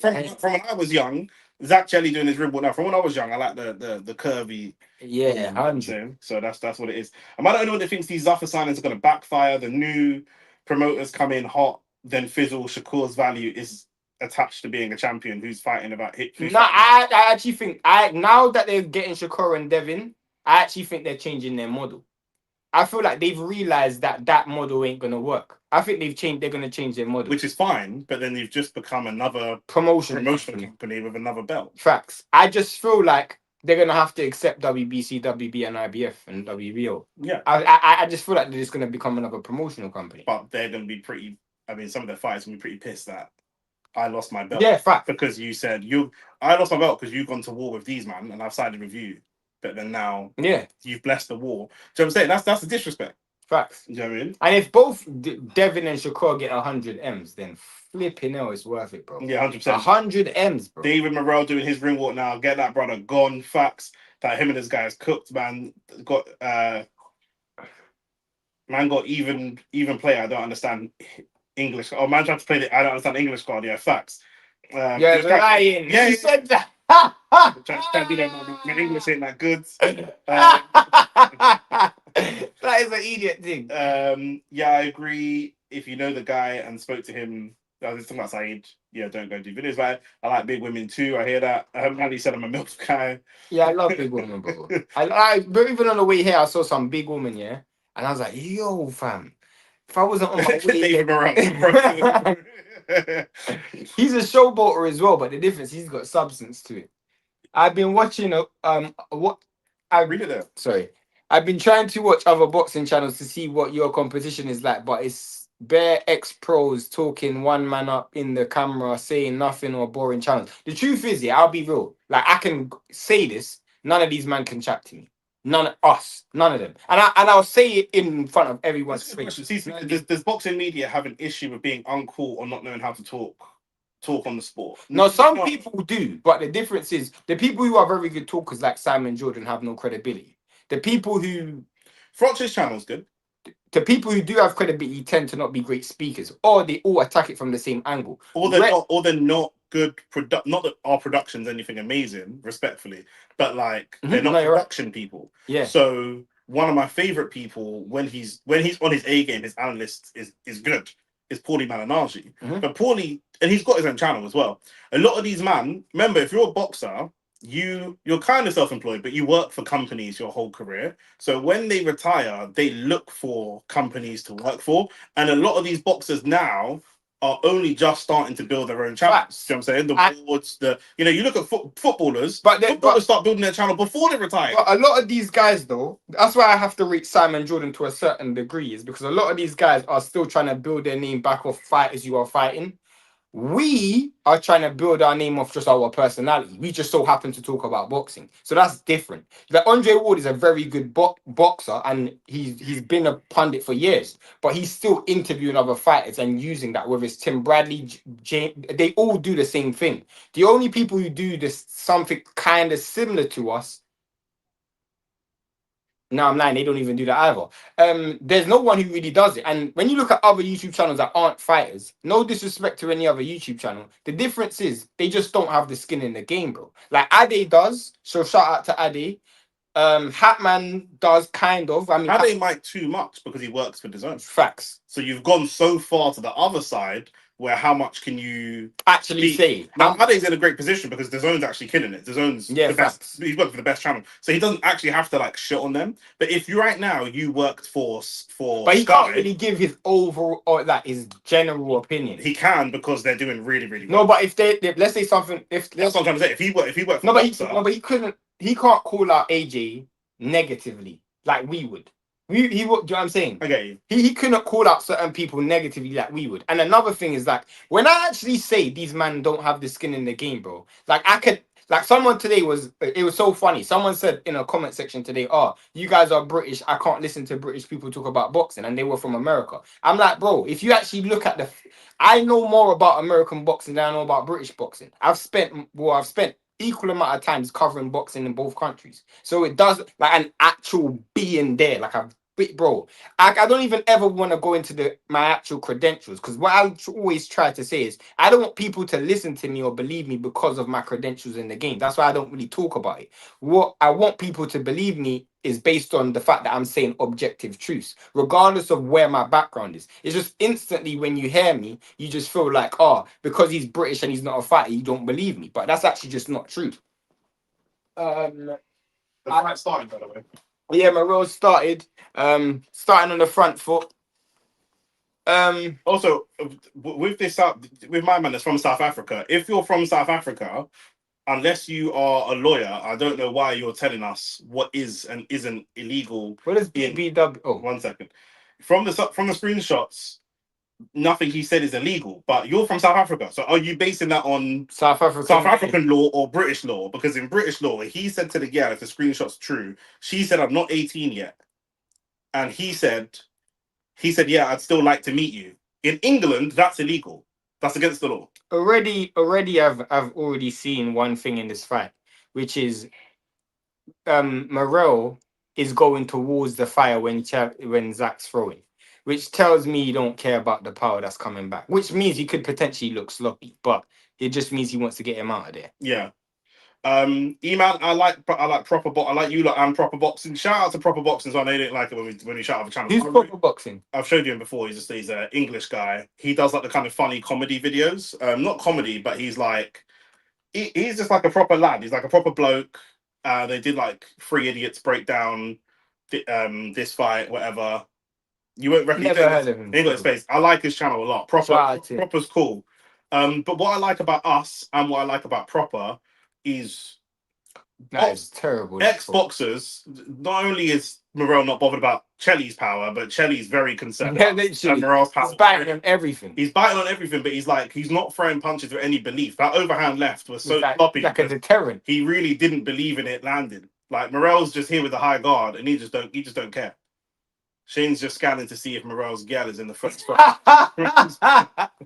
Like, from when I was young, Zach Chelli doing his ribble. Now, from when I was young, I like the curvy. Yeah, I'm saying. So that's what it is. Am I the only one that thinks these Zuffer signings are going to backfire? The new promoters come in hot, then fizzle. Shakur's value is attached to being a champion who's fighting about hit. No, I actually think now that they're getting Shakur and Devin, I actually think they're changing their model. I feel like they've realized that model ain't gonna work. I think they're gonna change their model. Which is fine, but then you've just become another promotion company with another belt. Facts. I just feel like they're gonna have to accept WBC, WB, and IBF and WBO. Yeah. I just feel like they're just gonna become another promotional company. But they're gonna be pretty. I mean, some of their fighters will be pretty pissed that I lost my belt. Yeah, fact. Because you said I lost my belt because you've gone to war with these man, and I've sided with you. But then now, you've blessed the war. Do you know what I'm saying? That's the disrespect. Facts. Do you know what I mean? And if both Devin and Shakur get 100 M's, then flipping hell, it's worth it, bro. Yeah, 100%. 100 M's, bro. David Morell doing his ring walk now. Get that brother gone. Facts. That him and his guys cooked, man. Got even play. I don't understand English. Oh, man tried to play I don't understand English card. Yeah, facts. Yeah, lying. Yeah, he said that. Trying to be there, my English ain't that good. That is an idiot thing. Yeah, I agree. If you know the guy and spoke to him, I was talking about Saeed. Yeah, don't go do videos. But I like big women too. I hear that. Andy said I'm a MILF guy. Yeah, I love big women, bro. But even on the way here, I saw some big woman, yeah, and I was like, yo, fam. If I wasn't on my way, he's a showboater as well, but the difference, he's got substance to it. I've been watching I've been trying to watch other boxing channels to see what your competition is like, but it's bare ex-pros talking one man up in the camera, saying nothing or boring channels. The truth is, yeah, I'll be real. Like, I can say this, none of these men can chat to me. None of them. And I'll say it in front of everyone's face. Does boxing media have an issue with being uncool or not knowing how to talk on the sport? No, some people do, but the difference is the people who are very good talkers like Simon Jordan have no credibility. The people who Froch's channel's good. The people who do have credibility tend to not be great speakers, or they all attack it from the same angle. Or they're not good not that our production's anything amazing, respectfully, but like they're not production people. Yeah. So one of my favorite people when he's on his A game, his analyst is good. Is Paulie Malignaggi. But Paulie, and he's got his own channel as well. A lot of these man, remember, if you're a boxer, you're kind of self-employed, but you work for companies your whole career. So when they retire, they look for companies to work for. And a lot of these boxers now are only just starting to build their own channels. You know what I'm saying? The boards, you look at footballers, footballers start building their channel before they retire. But a lot of these guys, though, that's why I have to rate Simon Jordan to a certain degree, is because a lot of these guys are still trying to build their name back off fighters you are fighting. We are trying to build our name off just our personality. We just so happen to talk about boxing, so that's different. Like Andre Ward is a very good boxer, and he's been a pundit for years, but he's still interviewing other fighters and using that. Whether it's Tim Bradley, they all do the same thing. The only people who do this something kind of similar to us. No, I'm lying. They don't even do that either. There's no one who really does it. And when you look at other YouTube channels that aren't fighters, no disrespect to any other YouTube channel, the difference is they just don't have the skin in the game, bro. Like Ade does. So shout out to Ade. Hatman does kind of. I mean, Ade might too much because he works for DAZN. Facts. So you've gone so far to the other side where how much can you Actually say? Now Ade's in a great position because DAZN's actually killing it. DAZN's the best. He's working for the best channel, so he doesn't actually have to like shit on them. But if you right now you worked for but he Sky, can't really give his overall or like his general opinion. He can because they're doing really really well. No, but if they let's say something, if that's what I'm trying to say. If he worked for no, but Boxer, but he couldn't. He can't call out AJ negatively like we would. He would. Do you know what I'm saying? Okay. He couldn't call out certain people negatively like we would. And another thing is like when I actually say these men don't have the skin in the game, bro. Like I could. Like someone today it was so funny. Someone said in a comment section today, "Oh, you guys are British. I can't listen to British people talk about boxing," and they were from America. I'm like, bro, if you actually look at I know more about American boxing than I know about British boxing. I've spent equal amount of times covering boxing in both countries, so it does like an actual being there, like a bit, bro. I don't even ever want to go into my actual credentials because what I always try to say is I don't want people to listen to me or believe me because of my credentials in the game. That's why I don't really talk about it. What I want people to believe me is based on the fact that I'm saying objective truths, regardless of where my background is. It's just instantly when you hear me, you just feel like, oh, because he's British and he's not a fighter, you don't believe me. But that's actually just not true. The fight started, by the way. Yeah, Morell started. Starting on the front foot. Also, with my man that's from South Africa, if you're from South Africa, unless you are a lawyer, I don't know why you're telling us what is and isn't illegal. What is BBW? Oh, 1 second. From the screenshots, nothing he said is illegal. But you're from South Africa, so are you basing that on South African law or British law? Because in British law, he said to the girl, if the screenshot's true, she said, "I'm not 18 yet," and he said, "Yeah, I'd still like to meet you." In England, that's illegal. That's against the law. Already, I've already seen one thing in this fight, which is Morell is going towards the fire when Zach's throwing, which tells me he don't care about the power that's coming back, which means he could potentially look sloppy, but it just means he wants to get him out of there. Yeah. E-Man, I like proper I like you lot and proper boxing. Shout out to proper boxing. So I know you didn't like it when we shout out the channel. Who's proper boxing? I've showed you him before. He's an English guy. He does like the kind of funny comedy videos. Not comedy, but he's like he's just like a proper lad. He's like a proper bloke. They did like 3 idiots break down this fight, whatever. You won't recognize. Never heard of him. He got his face. I like his channel a lot. Proper's cool. But what I like about us and what I like about Proper is that is terrible. Ex-boxers, not only is Morell not bothered about Chelli's power, but Chelli's very concerned about Morell's power. He's biting on everything. He's biting on everything, but he's not throwing punches with any belief. That overhand left was so sloppy. Like a deterrent. He really didn't believe in it landing. Like Morell's just here with a high guard, and he just don't care. Shane's just scanning to see if Morell's gal is in the first spot. I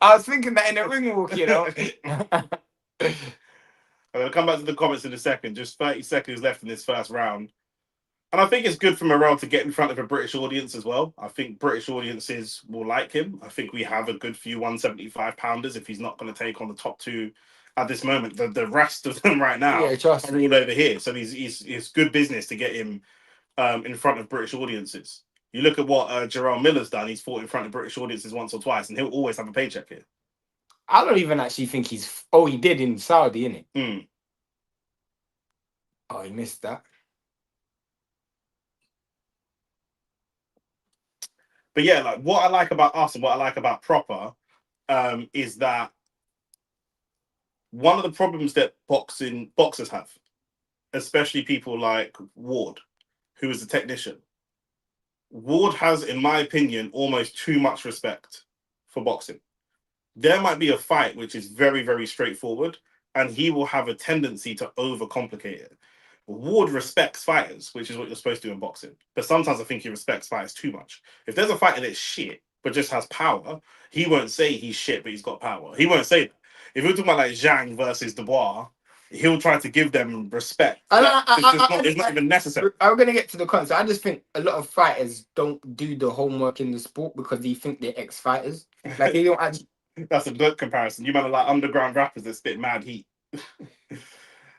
was thinking that in the ring walk, you know. I'm going to come back to the comments in a second. Just 30 seconds left in this first round. And I think it's good for Morell to get in front of a British audience as well. I think British audiences will like him. I think we have a good few 175-pounders if he's not going to take on the top 2 at this moment. The rest of them right now are all over here. So it's good business to get him in front of British audiences. You look at what Jarrell Miller's done. He's fought in front of British audiences once or twice, and he'll always have a paycheck here. I don't even actually think he's... Oh, he did in Saudi, innit? Oh, he missed that. But yeah, like what I like about us and what I like about Proper is that one of the problems that boxers have, especially people like Ward, who is a technician, Ward has, in my opinion, almost too much respect for boxing. there might be a fight which is very, very straightforward, and he will have a tendency to overcomplicate it. Ward respects fighters, which is what you're supposed to do in boxing. But sometimes I think he respects fighters too much. If there's a fighter that's shit but just has power, he won't say he's shit but he's got power. He won't say that. If we're talking about like Zhang versus Dubois, he'll try to give them respect. It's not even necessary. I'm gonna get to the concept. I just think a lot of fighters don't do the homework in the sport because they think they're ex-fighters. Like they don't actually. That's a good comparison. You might have like underground rappers that spit mad heat.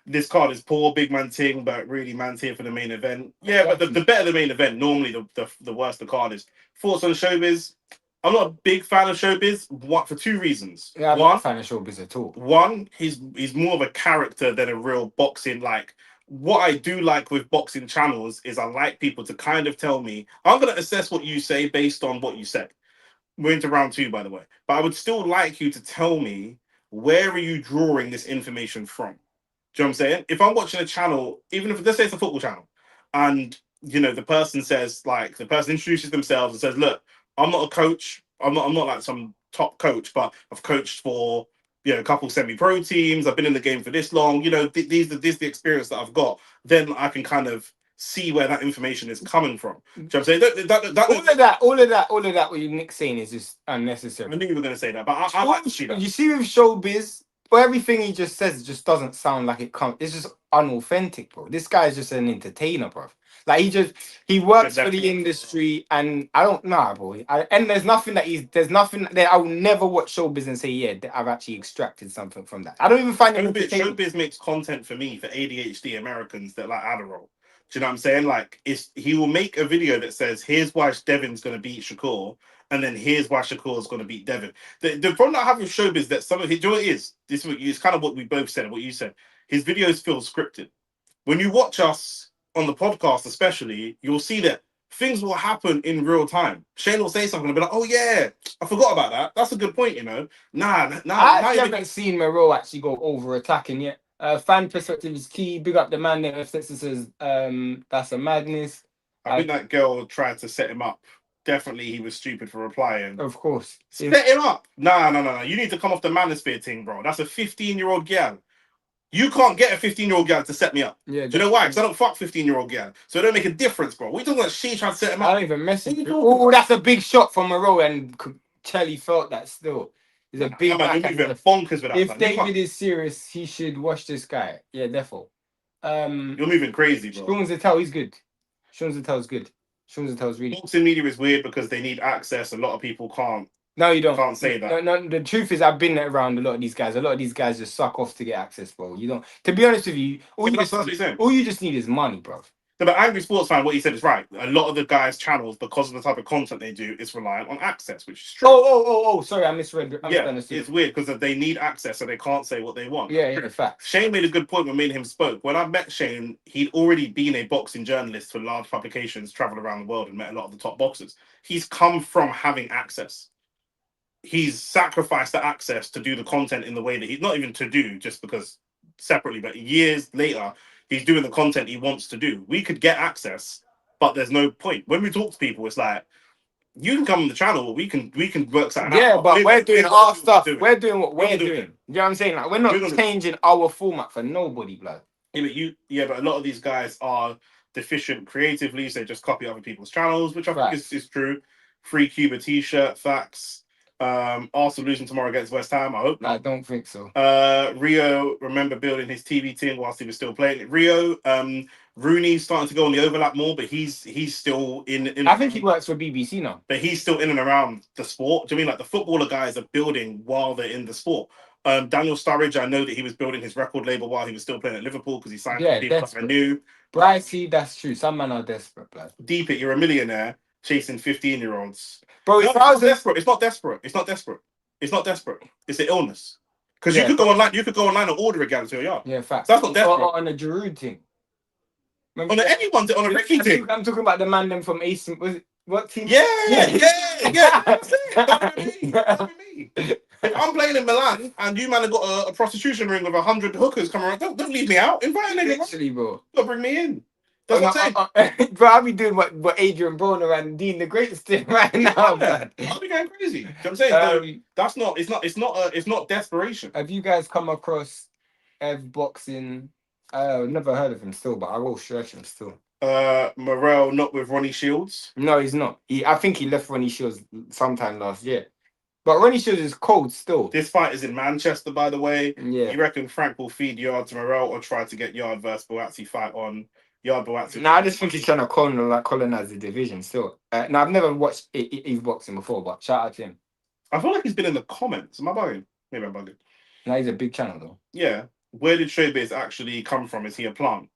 This card is poor, big man ting, but really man's here for the main event. Yeah, but the better the main event, normally the worse the card is. Thoughts on showbiz? I'm not a big fan of showbiz. What for two reasons? Yeah, I'm not a fan of showbiz at all. One, he's more of a character than a real boxing. Like what I do like with boxing channels is I like people to kind of tell me. I'm gonna assess what you say based on what you said. We're into round 2, by the way. But I would still like you to tell me where are you drawing this information from? Do you know what I'm saying? If I'm watching a channel, even if let's say it's a football channel, and you know the person says like the person introduces themselves and says, "Look, I'm not a coach. I'm not like some top coach, but I've coached for a couple semi-pro teams. I've been in the game for this long. You know, this is the experience that I've got." Then I can kind of see where that information is coming from. Do you know what I'm saying? All of that, what Nick's saying is just unnecessary. I knew you were going to say that, but I like to see that. You see with showbiz, but everything he just says just doesn't sound like it comes. It's just unauthentic, bro. This guy's just an entertainer, bro. Like he works for the industry, and I don't know, bro. And there's nothing that I will never watch showbiz and say, yeah, I've actually extracted something from that. I don't even find it. Showbiz makes content for me for ADHD Americans that like Adderall. Do you know what I'm saying? Like, he will make a video that says, "Here's why Devin's going to beat Shakur," and then "Here's why Shakur's going to beat Devin." The problem that I have with showbiz that some of his, you know what it is? This is kind of what we both said, what you said. His videos feel scripted. When you watch us on the podcast, especially, you'll see that things will happen in real time. Shane will say something and be like, "Oh yeah, I forgot about that. That's a good point, you know." I haven't seen Morell actually go over attacking yet. Fan perspective is key. Big up the man that says that's a madness. I think that girl tried to set him up. Definitely he was stupid for replying. Of course. Set him up. No. You need to come off the manosphere thing, bro. That's a 15-year-old girl. You can't get a 15-year-old girl to set me up. Yeah, do you know why? Because I don't fuck 15-year-old girl. So it don't make a difference, bro. What are you talking about? She tried to set him up. I don't even mess it. Oh, that's a big shot from Morell, and Chelli felt that still. He's a big bonkers with that. If David is serious, he should watch this guy. Yeah, therefore. You're moving crazy, bro. Sean Zettel, he's good. Sean Zettel's good. Sean Zettel's really. Boxing media is weird because they need access. A lot of people can't. No, you don't. Can't say that. No, the truth is, I've been around a lot of these guys. A lot of these guys just suck off to get access, bro. You don't. To be honest with you, all you just need is money, bro. No, but Angry Sports Fan, what he said is right. A lot of the guys' channels, because of the type of content they do, is reliant on access, which is true. Oh, sorry, I misread. It's weird because they need access, so they can't say what they want. Yeah, in fact. Shane made a good point when me and him spoke. When I met Shane, he'd already been a boxing journalist for large publications, traveled around the world and met a lot of the top boxers. He's come from having access. He's sacrificed the access to do the content in the way that he's not even to do just because separately, but years later, he's doing the content he wants to do. We could get access, but there's no point. When we talk to people, it's like, you can come on the channel, but we can work something out. Yeah, but we're doing our stuff. We're doing what we're doing. You know what I'm saying? Like, we're not changing our format for nobody, blood. Yeah, but a lot of these guys are deficient creatively, so they just copy other people's channels, which I think is true. Free Cuba t-shirt, facts. Arsenal losing tomorrow against West Ham. I hope not. I don't think so. Rio, remember building his TV team whilst he was still playing it. Rio, Rooney's starting to go on the overlap more, but he's still in. I think he works for BBC now. But he's still in and around the sport. Do you mean like the footballer guys are building while they're in the sport? Daniel Sturridge, I know that he was building his record label while he was still playing at Liverpool because he signed for people I knew. Bricey, that's true. Some men are desperate, blood. Deep it, you're a millionaire chasing 15-year-olds. Bro, it's not desperate. It's not desperate. It's an illness. Because you could go online. You could go online and order a gal to your yard. Yeah, fact. So that's not desperate. Or on a Giroud thing. On a Ricky thing. I'm talking about the man them from AC. What team? Yeah. That's it. Don't be me. If I'm playing in Milan and you man have got a prostitution ring with 100 hookers coming around, don't leave me out. Invite a nigga. Literally, bro. Don't bring me in. That's what I'm saying. Bro, I'll be doing what Adrian Broner and Dean the Great's doing right now, man. I'll be going crazy. You know what I'm saying? That's not. It's not desperation. Have you guys come across Ev Boxing? Never heard of him still, but I will stretch him still. Morell not with Ronnie Shields. No, he's not. I think he left Ronnie Shields sometime last year. But Ronnie Shields is cold still. This fight is in Manchester, by the way. Yeah. You reckon Frank will feed Yard to Morell or try to get Yard versus Boazzi fight on Yard Boazzi? No, I just think he's trying to colonize the division still. Now, I've never watched Eve Boxing before, but shout out to him. I feel like he's been in the comments. Am I bugging? Maybe I'm bugging. Now, he's a big channel, though. Yeah. Where did Showbiz actually come from? Is he a plant?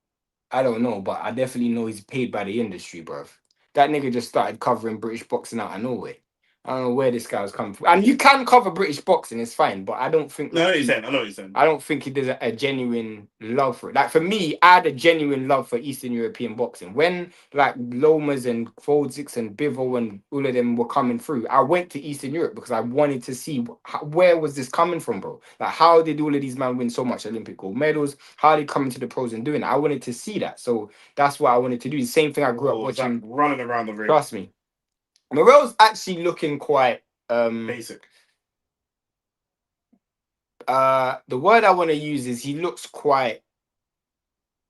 I don't know, but I definitely know he's paid by the industry, bruv. That nigga just started covering British boxing out of nowhere. I don't know where this guy was coming from. And you can cover British boxing, it's fine, but I don't think... No, I know what you're saying. I know what you're saying. I don't think he does a genuine love for it. Like, for me, I had a genuine love for Eastern European boxing. When, like, Lomas and Foldzix and Bivol and all of them were coming through, I went to Eastern Europe because I wanted to see where was this coming from, bro? Like, how did all of these men win so much Olympic gold medals? How did they come into the pros and doing it? I wanted to see that. So that's what I wanted to do. The same thing I grew up watching. Like running around the ring. Trust me. Morell's actually looking quite... basic. The word I want to use is he looks quite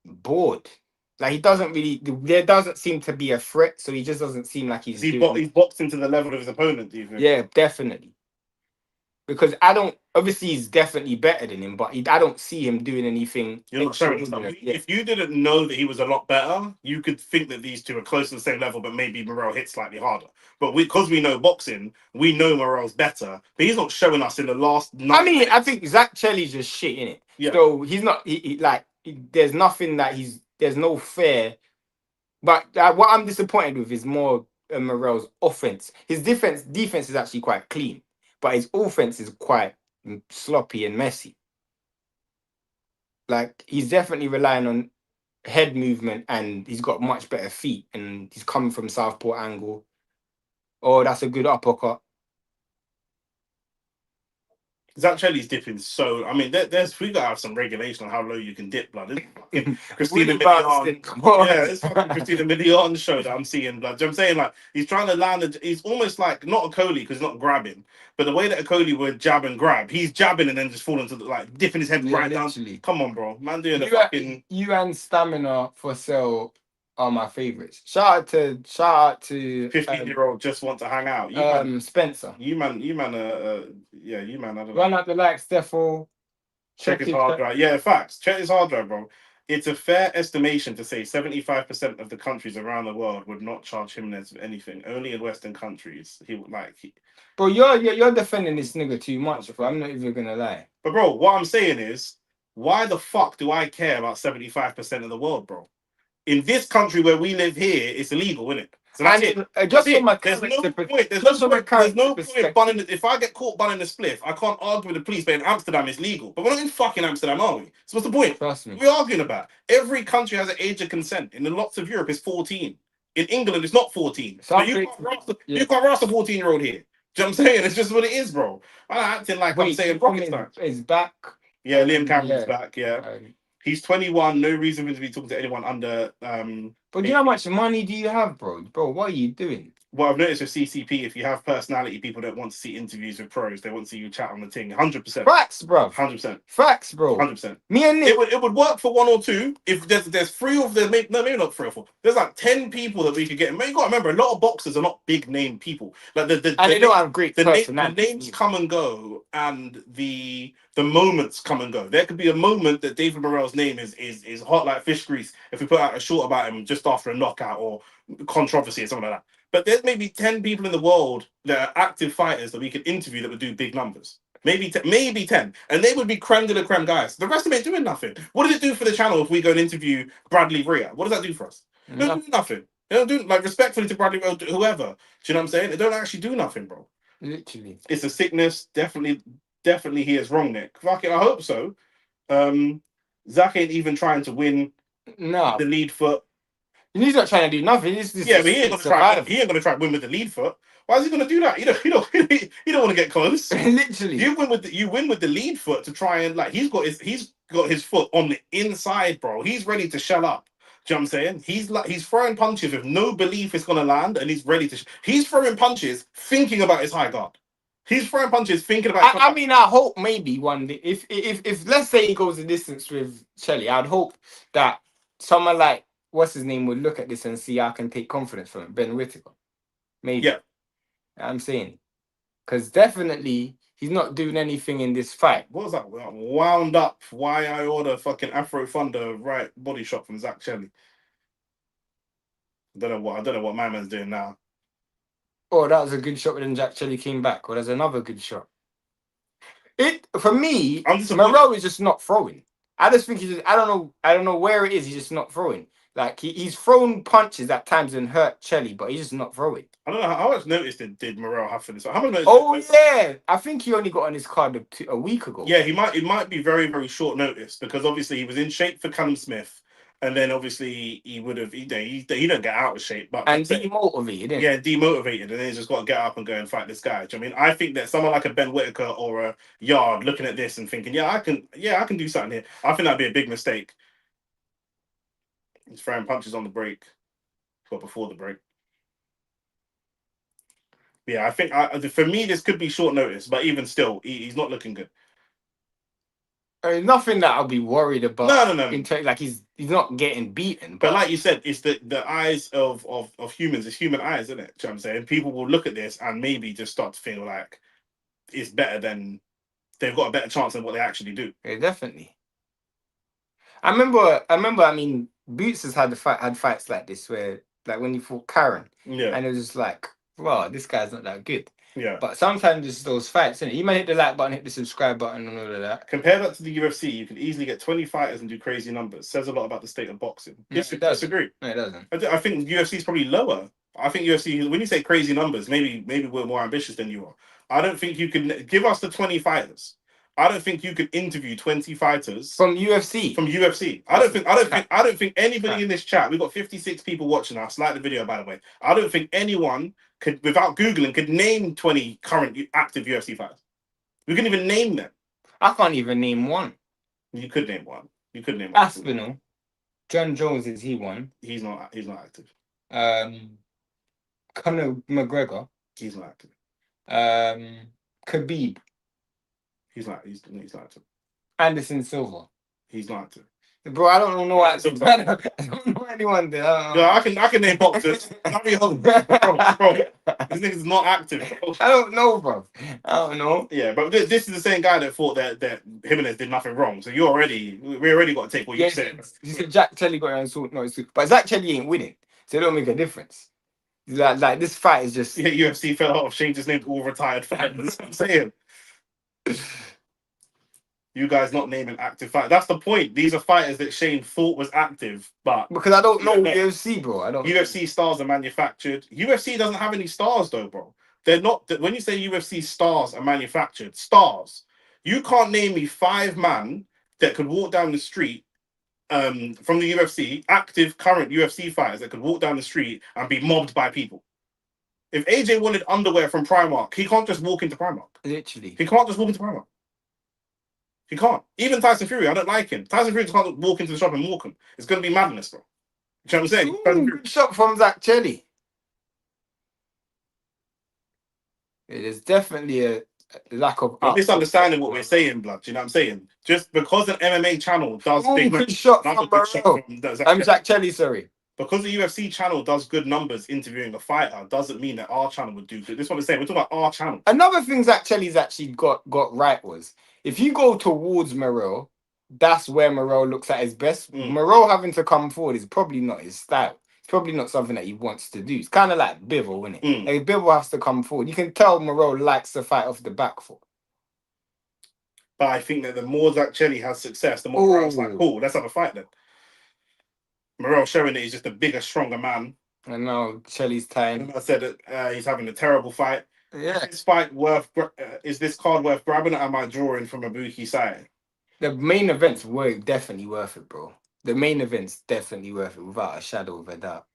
bored. Like, he doesn't really... There doesn't seem to be a threat, so he just doesn't seem like he's... He's boxed into the level of his opponent, do you think? Yeah, definitely. Because I don't... Obviously, he's definitely better than him, but I don't see him doing anything... You're not showing stuff. If you didn't know that he was a lot better, you could think that these two are close to the same level, but maybe Morell hits slightly harder. But because we know boxing, we know Morell's better, but he's not showing us in the last... I think Zach Chelli's just shit, innit? Yeah. So he's not... there's nothing that he's... There's no fair... But what I'm disappointed with is more Morell's offense. His defense is actually quite clean, but his offense is quite sloppy and messy. Like, he's definitely relying on head movement, and he's got much better feet, and he's coming from southpaw angle. Oh, that's a good uppercut. Zach Chelli's dipping so... I mean, we got to have some regulation on how low you can dip, blood. Christina Milian. Yeah, it's fucking Christina Milian show that I'm seeing, blood. Do you know what I'm saying? Like, he's trying to land... He's almost like, not a Chelli, because he's not grabbing, but the way that a Chelli would jab and grab, he's jabbing and then just falling to like, dipping his head right literally down. Come on, bro. Man doing You and Stamina for sale are my favorites. Shout out to 15-year-old just want to hang out. Spencer. You man, I don't know. Run out the likes, Defo. Check his hard drive. Yeah, facts. Check his hard drive, bro. It's a fair estimation to say 75% of the countries around the world would not charge Jimenez with anything. Only in Western countries he would Bro, you're defending this nigga too much, bro. I'm not even gonna lie. But bro, what I'm saying is, why the fuck do I care about 75% of the world, bro? In this country where we live here, it's illegal, isn't it? So that's it. Just from my There's no point. There's no point bunning. If I get caught bunning a spliff, I can't argue with the police. But in Amsterdam, it's legal. But we're not in fucking Amsterdam, are we? So what's the point? Trust me. What are we arguing about? Every country has an age of consent. In lots of Europe, it's 14. In England, it's not 14. So you can't arrest a 14-year-old here. Do you know what I'm saying? It's just what it is, bro. I'm acting like I'm saying rocket science. Is back. Yeah, Liam Cameron's back. Yeah. He's 21. No reason for him to be talking to anyone under. But do you know how much money do you have, bro? Bro, what are you doing? What I've noticed with CCP, if you have personality, people don't want to see interviews with pros. They want to see you chat on the thing. 100%. Facts, bro. 100%. Facts, bro. 100%. Me and Nick. It would work for one or two. If there's three of them, maybe not 3 or 4. There's like 10 people that we could get. You got to remember, a lot of boxers are not big name people. Like and they don't have great personality. The names come and go, and the moments come and go. There could be a moment that David Morell's name is hot like fish grease if we put out a short about him just after a knockout or controversy or something like that. But there's maybe 10 people in the world that are active fighters that we could interview that would do big numbers. Maybe 10. And they would be creme de la creme guys. The rest of them ain't doing nothing. What does it do for the channel if we go and interview Bradley Rea? What does that do for us? They don't do nothing. They don't do, like, respectfully to Bradley Rea, whoever. Do you know what I'm saying? They don't actually do nothing, bro. Literally. It's a sickness. Definitely he is wrong, Nick. Fuck it, I hope so. Zach ain't even trying to win the lead foot. He's not trying to do nothing. But he ain't gonna try. He ain't gonna try to win with the lead foot. Why is he gonna do that? You don't want to get close. Literally, you win with the lead foot to try and, like, he's got his foot on the inside, bro. He's ready to shell up. Do you know what I'm saying? He's throwing punches with no belief it's gonna land, and he's ready to. He's throwing punches thinking about his high guard. He's throwing punches thinking about. I mean, I hope maybe one day, if let's say he goes the distance with Chelli, I'd hope that someone like what's his name would look at this and see I can take confidence from it. Ben Whittaker, maybe. Yeah, I'm saying, because definitely he's not doing anything in this fight. what was that? Wound up. Why I order fucking Afro Thunder right body shot from Zach Chelli. I don't know what my man's doing now. Oh, that was a good shot, but then Jack Chelli came back. Or there's another good shot. It for me, Morell is just not throwing. I just think I don't know where it is. He's just not throwing. Like he's thrown punches at times and hurt Chelli, but he's just not throwing. I don't know how much notice did Morell have for this. How much notice? Oh yeah, I think he only got on his card a week ago. Yeah, it might be very, very short notice because obviously he was in shape for Callum Smith, and then obviously he would have he don't get out of shape, but demotivated. Yeah, demotivated, and then he's just got to get up and go and fight this guy. Do you know what I mean? I think that someone like a Ben Whittaker or a Yard looking at this and thinking, I can do something here. I think that'd be a big mistake. He's throwing punches on the break, or before the break. Yeah, I think for me this could be short notice, but even still, he's not looking good. Nothing that I'll be worried about. No. Like he's not getting beaten. But like you said, it's the eyes of humans. It's human eyes, isn't it? Do you know what I'm saying? People will look at this and maybe just start to feel like it's better than they've got a better chance than what they actually do. Yeah, definitely. I remember. I mean, Boots has had fights like this where, like when he fought Karen, and it was just like, wow, this guy's not that good. Yeah. But sometimes it's those fights, and you might hit the like button, hit the subscribe button, and all of that. Compare that to the UFC, you can easily get 20 fighters and do crazy numbers. Says a lot about the state of boxing. Disagree. No, it doesn't. I think UFC is probably lower. I think UFC, when you say crazy numbers, maybe we're more ambitious than you are. I don't think you can give us the 20 fighters. I don't think you could interview 20 fighters from UFC. I don't think anybody in this chat. We've got 56 people watching us. Like the video, by the way. I don't think anyone could, without googling, could name 20 current active UFC fighters. We couldn't even name them. I can't even name one. You could name one. Aspinall. John Jones, is he one? He's not active. Conor McGregor. He's not active. Khabib. He's not active. Anderson Silva. He's not active. Bro, I don't know what I don't know anyone there. I can name boxers. bro, this nigga's not active. Bro. I don't know, bro. I don't know. Yeah, but this is the same guy that thought that Jimenez did nothing wrong. So we already got to take what you said. You said Jack Chelli got an assault, but Zach Chelli ain't winning, so it don't make a difference. Like this fight is just UFC fell out of changed his name to all retired fighters. That's what I'm saying. You guys not naming active fighters. That's the point. These are fighters that Shane thought was active, but because I don't know UFC, bro. I don't. UFC stars are manufactured. UFC doesn't have any stars though, bro. They're not. When you say UFC stars are manufactured, stars. You can't name me 5 man that could walk down the street from the UFC, active current UFC fighters that could walk down the street and be mobbed by people. If AJ wanted underwear from Primark, he can't just walk into Primark. Literally. He can't just walk into Primark. He can't. Even Tyson Fury, I don't like him. Tyson Fury can't walk into the shop and walk him. It's going to be madness, bro. You know what I'm saying? Good shot from Zach Chelli. It is definitely a lack of misunderstanding what we're saying, blood. Do you know what I'm saying? Just because an MMA channel does big good shot from Zach Chelli, sorry. Because the UFC channel does good numbers interviewing a fighter doesn't mean that our channel would do good. This is what we're saying. We're talking about our channel. Another thing Zach Chelli's actually got right was if you go towards Morell, that's where Morell looks at his best. Morell having to come forward is probably not his style. It's probably not something that he wants to do. It's kind of like Bivol, isn't it? Like Bivol has to come forward. You can tell Morell likes to fight off the back foot. But I think that the more Zach Chelli has success, the more Morell's like, cool, let's have a fight then. Morell showing that he's just a bigger, stronger man. And now Chelli's time. I said that he's having a terrible fight. Yeah. Is this card worth grabbing, or am I drawing from a Ibuki side? The main events were definitely worth it, bro. The main event's definitely worth it, without a shadow of a doubt.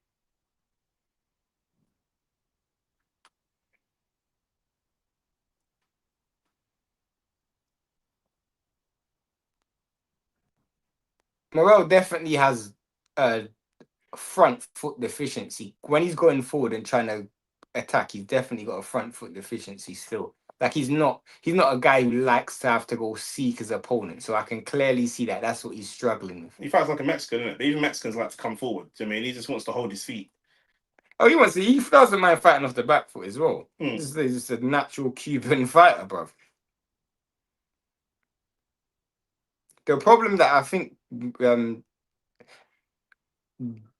Morell definitely has front foot deficiency. When he's going forward and trying to attack, he's definitely got a front foot deficiency still. Like he's not a guy who likes to have to go seek his opponent. So I can clearly see that that's what he's struggling with. He fights like a Mexican, isn't it? But even Mexicans like to come forward. Do you know what I mean? He just wants to hold his feet. Oh, he doesn't mind fighting off the back foot as well. Hmm. He's just a natural Cuban fighter, bro. The problem that I think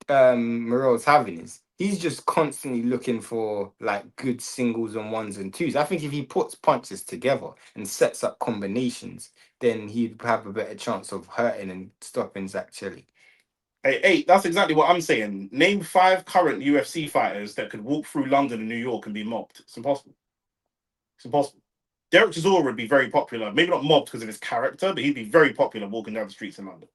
Morell's having is he's just constantly looking for like good singles and ones and twos. I think if he puts punches together and sets up combinations, then he'd have a better chance of hurting and stopping Zach Chelli. Hey, that's exactly what I'm saying. Name 5 current UFC fighters that could walk through London and New York and be mobbed. It's impossible. It's impossible. Derek Chisora would be very popular. Maybe not mobbed because of his character, but he'd be very popular walking down the streets in London.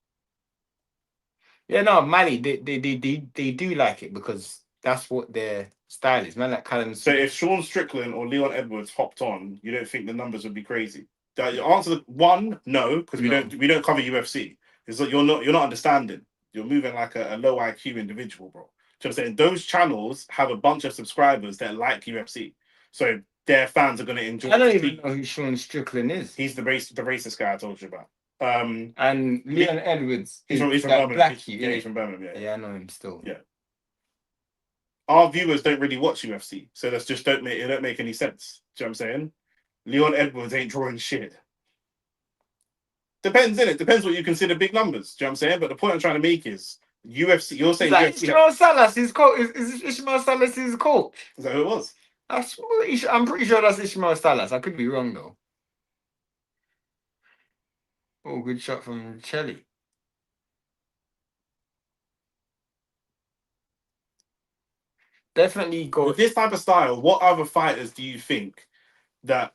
Yeah, no, Mali, they do like it because that's what their style is, man. Like Callum. So if Sean Strickland or Leon Edwards hopped on, you don't think the numbers would be crazy? Answer one, no, because we don't cover UFC. It's like you're not understanding. You're moving like a low IQ individual, bro. So I'm saying those channels have a bunch of subscribers that like UFC, so their fans are going to enjoy. I don't even know who Sean Strickland is. He's the racist guy I told you about. And Leon Edwards, he's from Birmingham. He's from Birmingham. Yeah, I know him still. Yeah. Our viewers don't really watch UFC, so that's just don't make any sense. Do you know what I'm saying? Leon Edwards ain't drawing shit. Depends, innit? Depends what you consider big numbers. Do you know what I'm saying? But the point I'm trying to make is UFC. You're saying like UFC. Ishmael Salas is coach. Is Ishmael Salas his coach? Is that who it was? I'm pretty sure that's Ishmael Salas. I could be wrong though. Oh, good shot from Chelli. Definitely go. With this type of style, what other fighters do you think that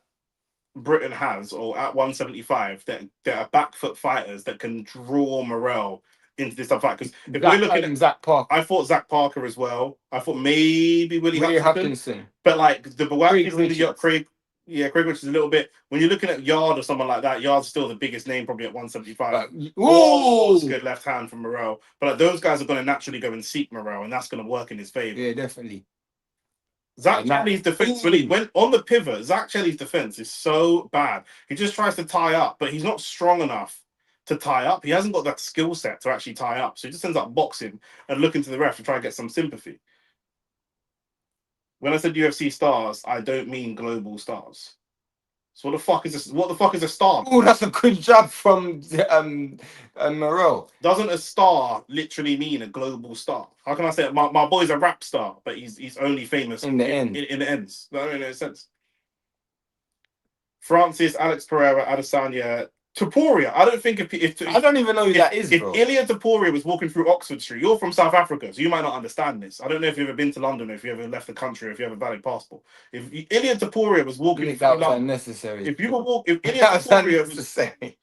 Britain has, or at 175, that are back foot fighters that can draw Morell into this type of fight? Because if we're looking at Zach Parker, I thought Zach Parker as well. I thought maybe Willie Hutchinson. But like the Craig Craig Richards a little bit. When you're looking at Yard or someone like that, Yard's still the biggest name probably at 175. It's good left hand from Morell. But like, those guys are going to naturally go and seek Morell, and that's going to work in his favor. Yeah, definitely. Zach Chelli's defense, when he went on the pivot, Zach Chelli's defense is so bad. He just tries to tie up, but he's not strong enough to tie up. He hasn't got that skill set to actually tie up. So he just ends up boxing and looking to the ref to try and get some sympathy. When I said UFC stars, I don't mean global stars. So what the fuck is this? What the fuck is a star? Oh, that's a good job from Morell. Doesn't a star literally mean a global star? How can I say it? My boy's a rap star, but he's only famous in the end. In the ends. That don't make no sense. Francis, Alex Pereira, Adesanya, Topuria. I don't think if I don't even know who that is, bro. If Ilya Topuria was walking through Oxford Street, you're from South Africa, so you might not understand this. I don't know if you've ever been to London, or if you ever left the country, or if you have a valid passport. If Ilya Topuria was walking through London, unnecessary. If Ilya Topuria was unnecessary.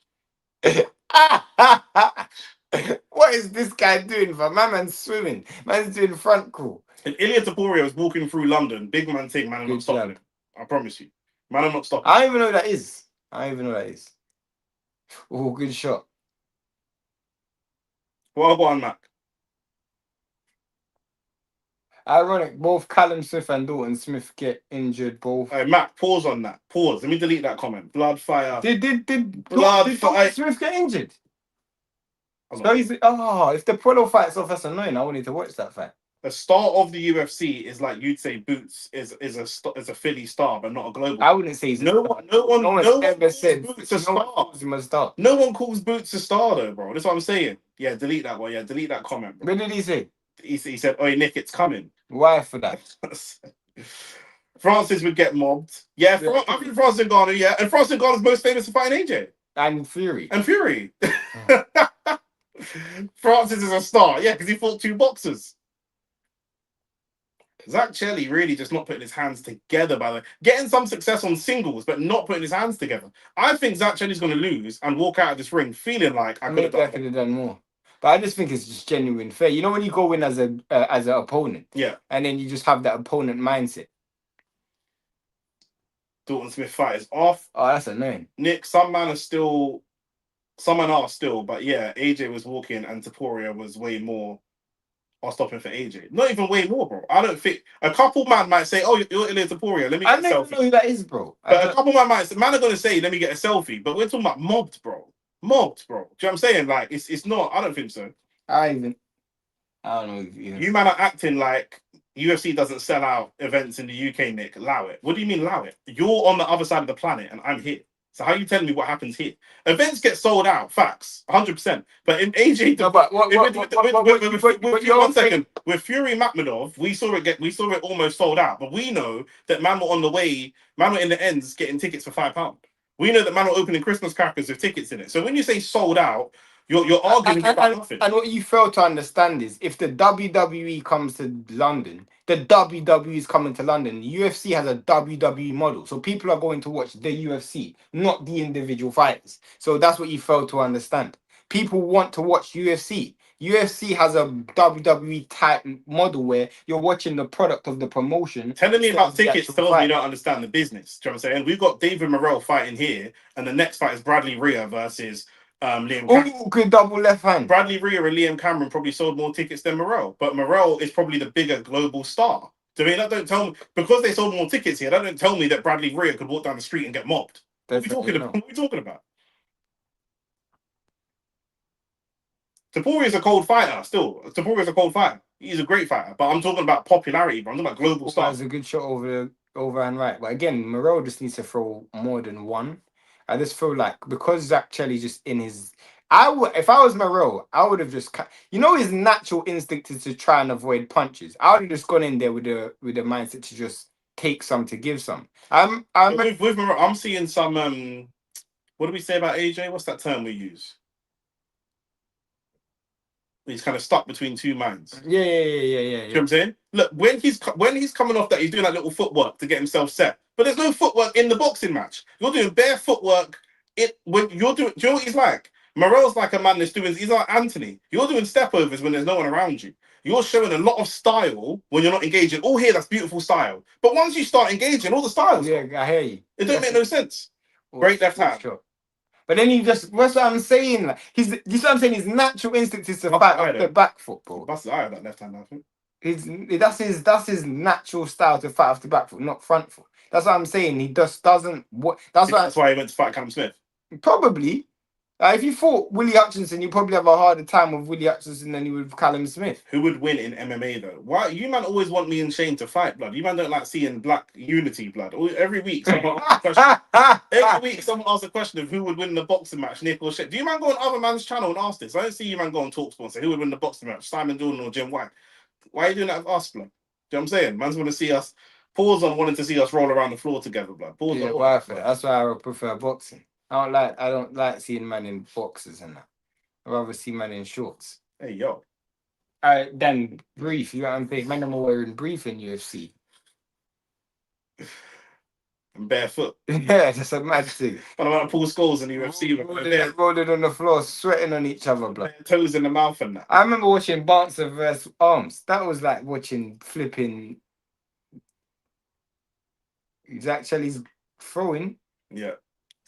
What is this guy doing? For my man's swimming, man's doing front crawl. If Ilya Topuria was walking through London, big man thing, man, I'm not stopping him. I promise you, man, I'm not stopping. I don't even know who that is. Oh, good shot. Well done, Mac. Ironic, both Callum Smith and Dalton Smith get injured. Both. Hey, Mac, pause on that. Pause. Let me delete that comment. Blood fire. Did Dalton Smith get injured? So he's if the Puello fight's off, that's annoying. I wanted to watch that fight. The star of the UFC is like you'd say Boots is a Philly star, but not a global. I wouldn't say he's no one ever said Boots a star. No one calls Boots a star though, bro. That's what I'm saying. Yeah, delete that one. Yeah, delete that comment. Bro. What did he say? He said, "Oi, Nick, it's coming." Why for that? Francis would get mobbed. Yeah, I think Francis Ngannou. Yeah, and Francis Ngannou's most famous for fighting AJ and Fury. Francis is a star. Yeah, because he fought 2 boxers. Zach Chelli really just not putting his hands together, by the way. Getting some success on singles, but not putting his hands together. I think Zach Chelli's going to lose and walk out of this ring feeling like I could have done more. But I just think it's just genuine fair. You know when you go in as an opponent, yeah, and then you just have that opponent mindset. Dalton Smith fight is off. Oh, that's annoying. Nick, some men are still, but yeah, AJ was walking and Topuria was way more are stopping for AJ. Not even way more, bro. I don't think a couple man might say, "Oh, you're Ilya Taporia. Let me I get a don't even know selfie." who that is, bro. But a couple man might man are gonna say, "Let me get a selfie." But we're talking about mobbed, bro. Mobbed, bro. Do you know what I'm saying? Like it's not. I don't think so. I don't know. You man are acting like UFC doesn't sell out events in the UK, Nick. Allow it. What do you mean allow it? You're on the other side of the planet and I'm here. So how are you telling me what happens here? Events get sold out, facts, 100%. But in AJ, No, but one second, with Fury Makhmadov, we saw it almost sold out. But we know that man were on the way, man were in the ends getting tickets for £5. We know that man were opening Christmas crackers with tickets in it. So when you say sold out, you're arguing about nothing. And what you fail to understand is if the WWE comes to London, the WWE is coming to London. The UFC has a WWE model. So people are going to watch the UFC, not the individual fighters. So that's what you fail to understand. People want to watch UFC. UFC has a WWE type model where you're watching the product of the promotion. Telling me about tickets tells me you fight. don't understand the business. Do you know what I'm saying? We've got David Morell fighting here, and the next fight is Bradley Rhea versus Liam Cameron. Oh, good double left hand. Bradley Rhea and Liam Cameron probably sold more tickets than Morell, but Morell is probably the bigger global star. Do you mean that don't tell me because they sold more tickets here? That don't tell me that Bradley Rhea could walk down the street and get mobbed. What are we talking about? Taporia is a cold fighter. Still, Taporia is a cold fighter. He's a great fighter, but I'm talking about popularity. But I'm talking about global stars. That's a good shot over and right. But again, Morell just needs to throw more than one. I just feel like because Zach Chelli just in his, if I was Morell, I would have just, his natural instinct is to try and avoid punches. I would have just gone in there with the mindset to just take some to give some. With Morell, I'm seeing some. What do we say about AJ? What's that term we use? He's kind of stuck between two minds. Yeah. You know what I'm saying? Look, when he's coming off that, he's doing that little footwork to get himself set. But there's no footwork in the boxing match. You're doing bare footwork. When you're doing, do you know what he's like? Morell's like a man that's doing. He's like Anthony. You're doing step overs when there's no one around you. You're showing a lot of style when you're not engaging. Oh, here, that's beautiful style. But once you start engaging, all the styles. Yeah, I hear you. It don't make no sense. Great left hand. Sure. But then that's what I'm saying. Like, you see what I'm saying? His natural instinct is to fight off the back foot, bro. That's the eye of that left hand, I think. That's his natural style to fight off the back foot, not front foot. That's what I'm saying. He just doesn't. That's why he went to fight Callum Smith. Probably. If you fought Willie Hutchinson, you probably have a harder time with Willie Hutchinson than you would with Callum Smith. Who would win in MMA though? Why you man always want me and Shane to fight, blood? You man don't like seeing black unity, blood. Every week, someone asks a question of who would win the boxing match, Nick or Shane. Do you man go on other man's channel and ask this? I don't see you man go on TalkSport and say who would win the boxing match, Simon Jordan or Jim White. Why are you doing that with us, blood? Do you know what I'm saying? Man's want to see us. Pause on wanting to see us roll around the floor together, blood. Pause on. Why? That's why I prefer boxing. I don't like seeing man in boxers and that. I'd rather see man in shorts. Hey yo. Then brief, you know what I'm saying? Man, I'm wearing brief in UFC. And barefoot. Yeah, that's a mad thing. But I'm about to pull skulls in the UFC. Rolling on the floor, sweating on each other, blood. Toes in the mouth and that. I remember watching Bouncer vs. Arms. That was like watching flipping. Zach Chelli's throwing. Yeah.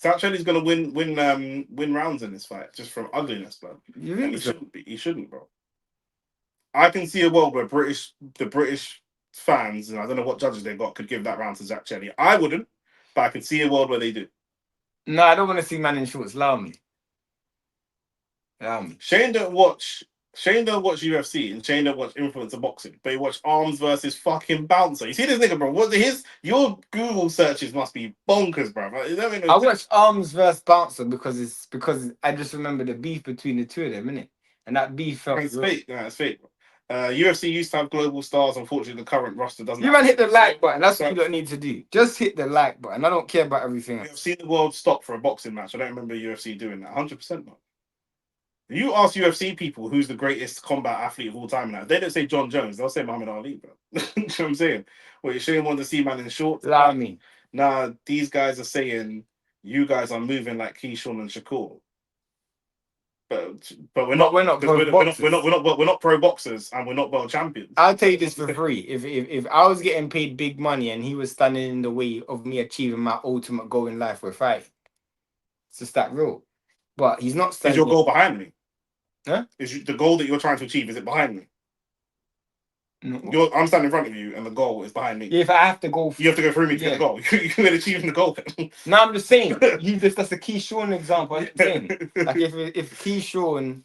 Zach Chelli's gonna win rounds in this fight just from ugliness, bro. You think he shouldn't be. He shouldn't, bro. I can see a world where the British fans, and I don't know what judges they got, could give that round to Zach Chelli. I wouldn't, but I could see a world where they do. No, I don't want to see man in shorts. Allow me. Shane don't watch UFC and Shane don't watch influencer boxing, but he watch Arms versus fucking Bouncer. You see this nigga, bro? Your Google searches must be bonkers, bro. I watched Arms versus Bouncer because I just remember the beef between the two of them, innit? And that beef felt fake. No, it's fake, bro. UFC used to have global stars. Unfortunately, the current roster doesn't. You man hit the like button. That's what you don't need to do. Just hit the like button. I don't care about everything else. I've seen the world stop for a boxing match. I don't remember UFC doing that. 100%, man. You ask UFC people who's the greatest combat athlete of all time now. They don't say John Jones. They'll say Muhammad Ali, bro. You know what I'm saying? Well, you shouldn't want to see man in shorts. Allow me. Nah, these guys are saying you guys are moving like Keyshawn and Shakur. But we're not pro boxers and we're not world champions. I'll tell you this for free. If I was getting paid big money and he was standing in the way of me achieving my ultimate goal in life, we're fighting. It's just that real. But he's not standing. Is your goal behind me? Huh? Is the goal that you're trying to achieve, is it behind me? No. I'm standing in front of you, and the goal is behind me. Yeah, if I have to go, You have to go through me to get yeah. the goal. You ain't achieving the goal. No, I'm just saying. That's a Keyshawn example. I'm saying, like, if Keyshawn,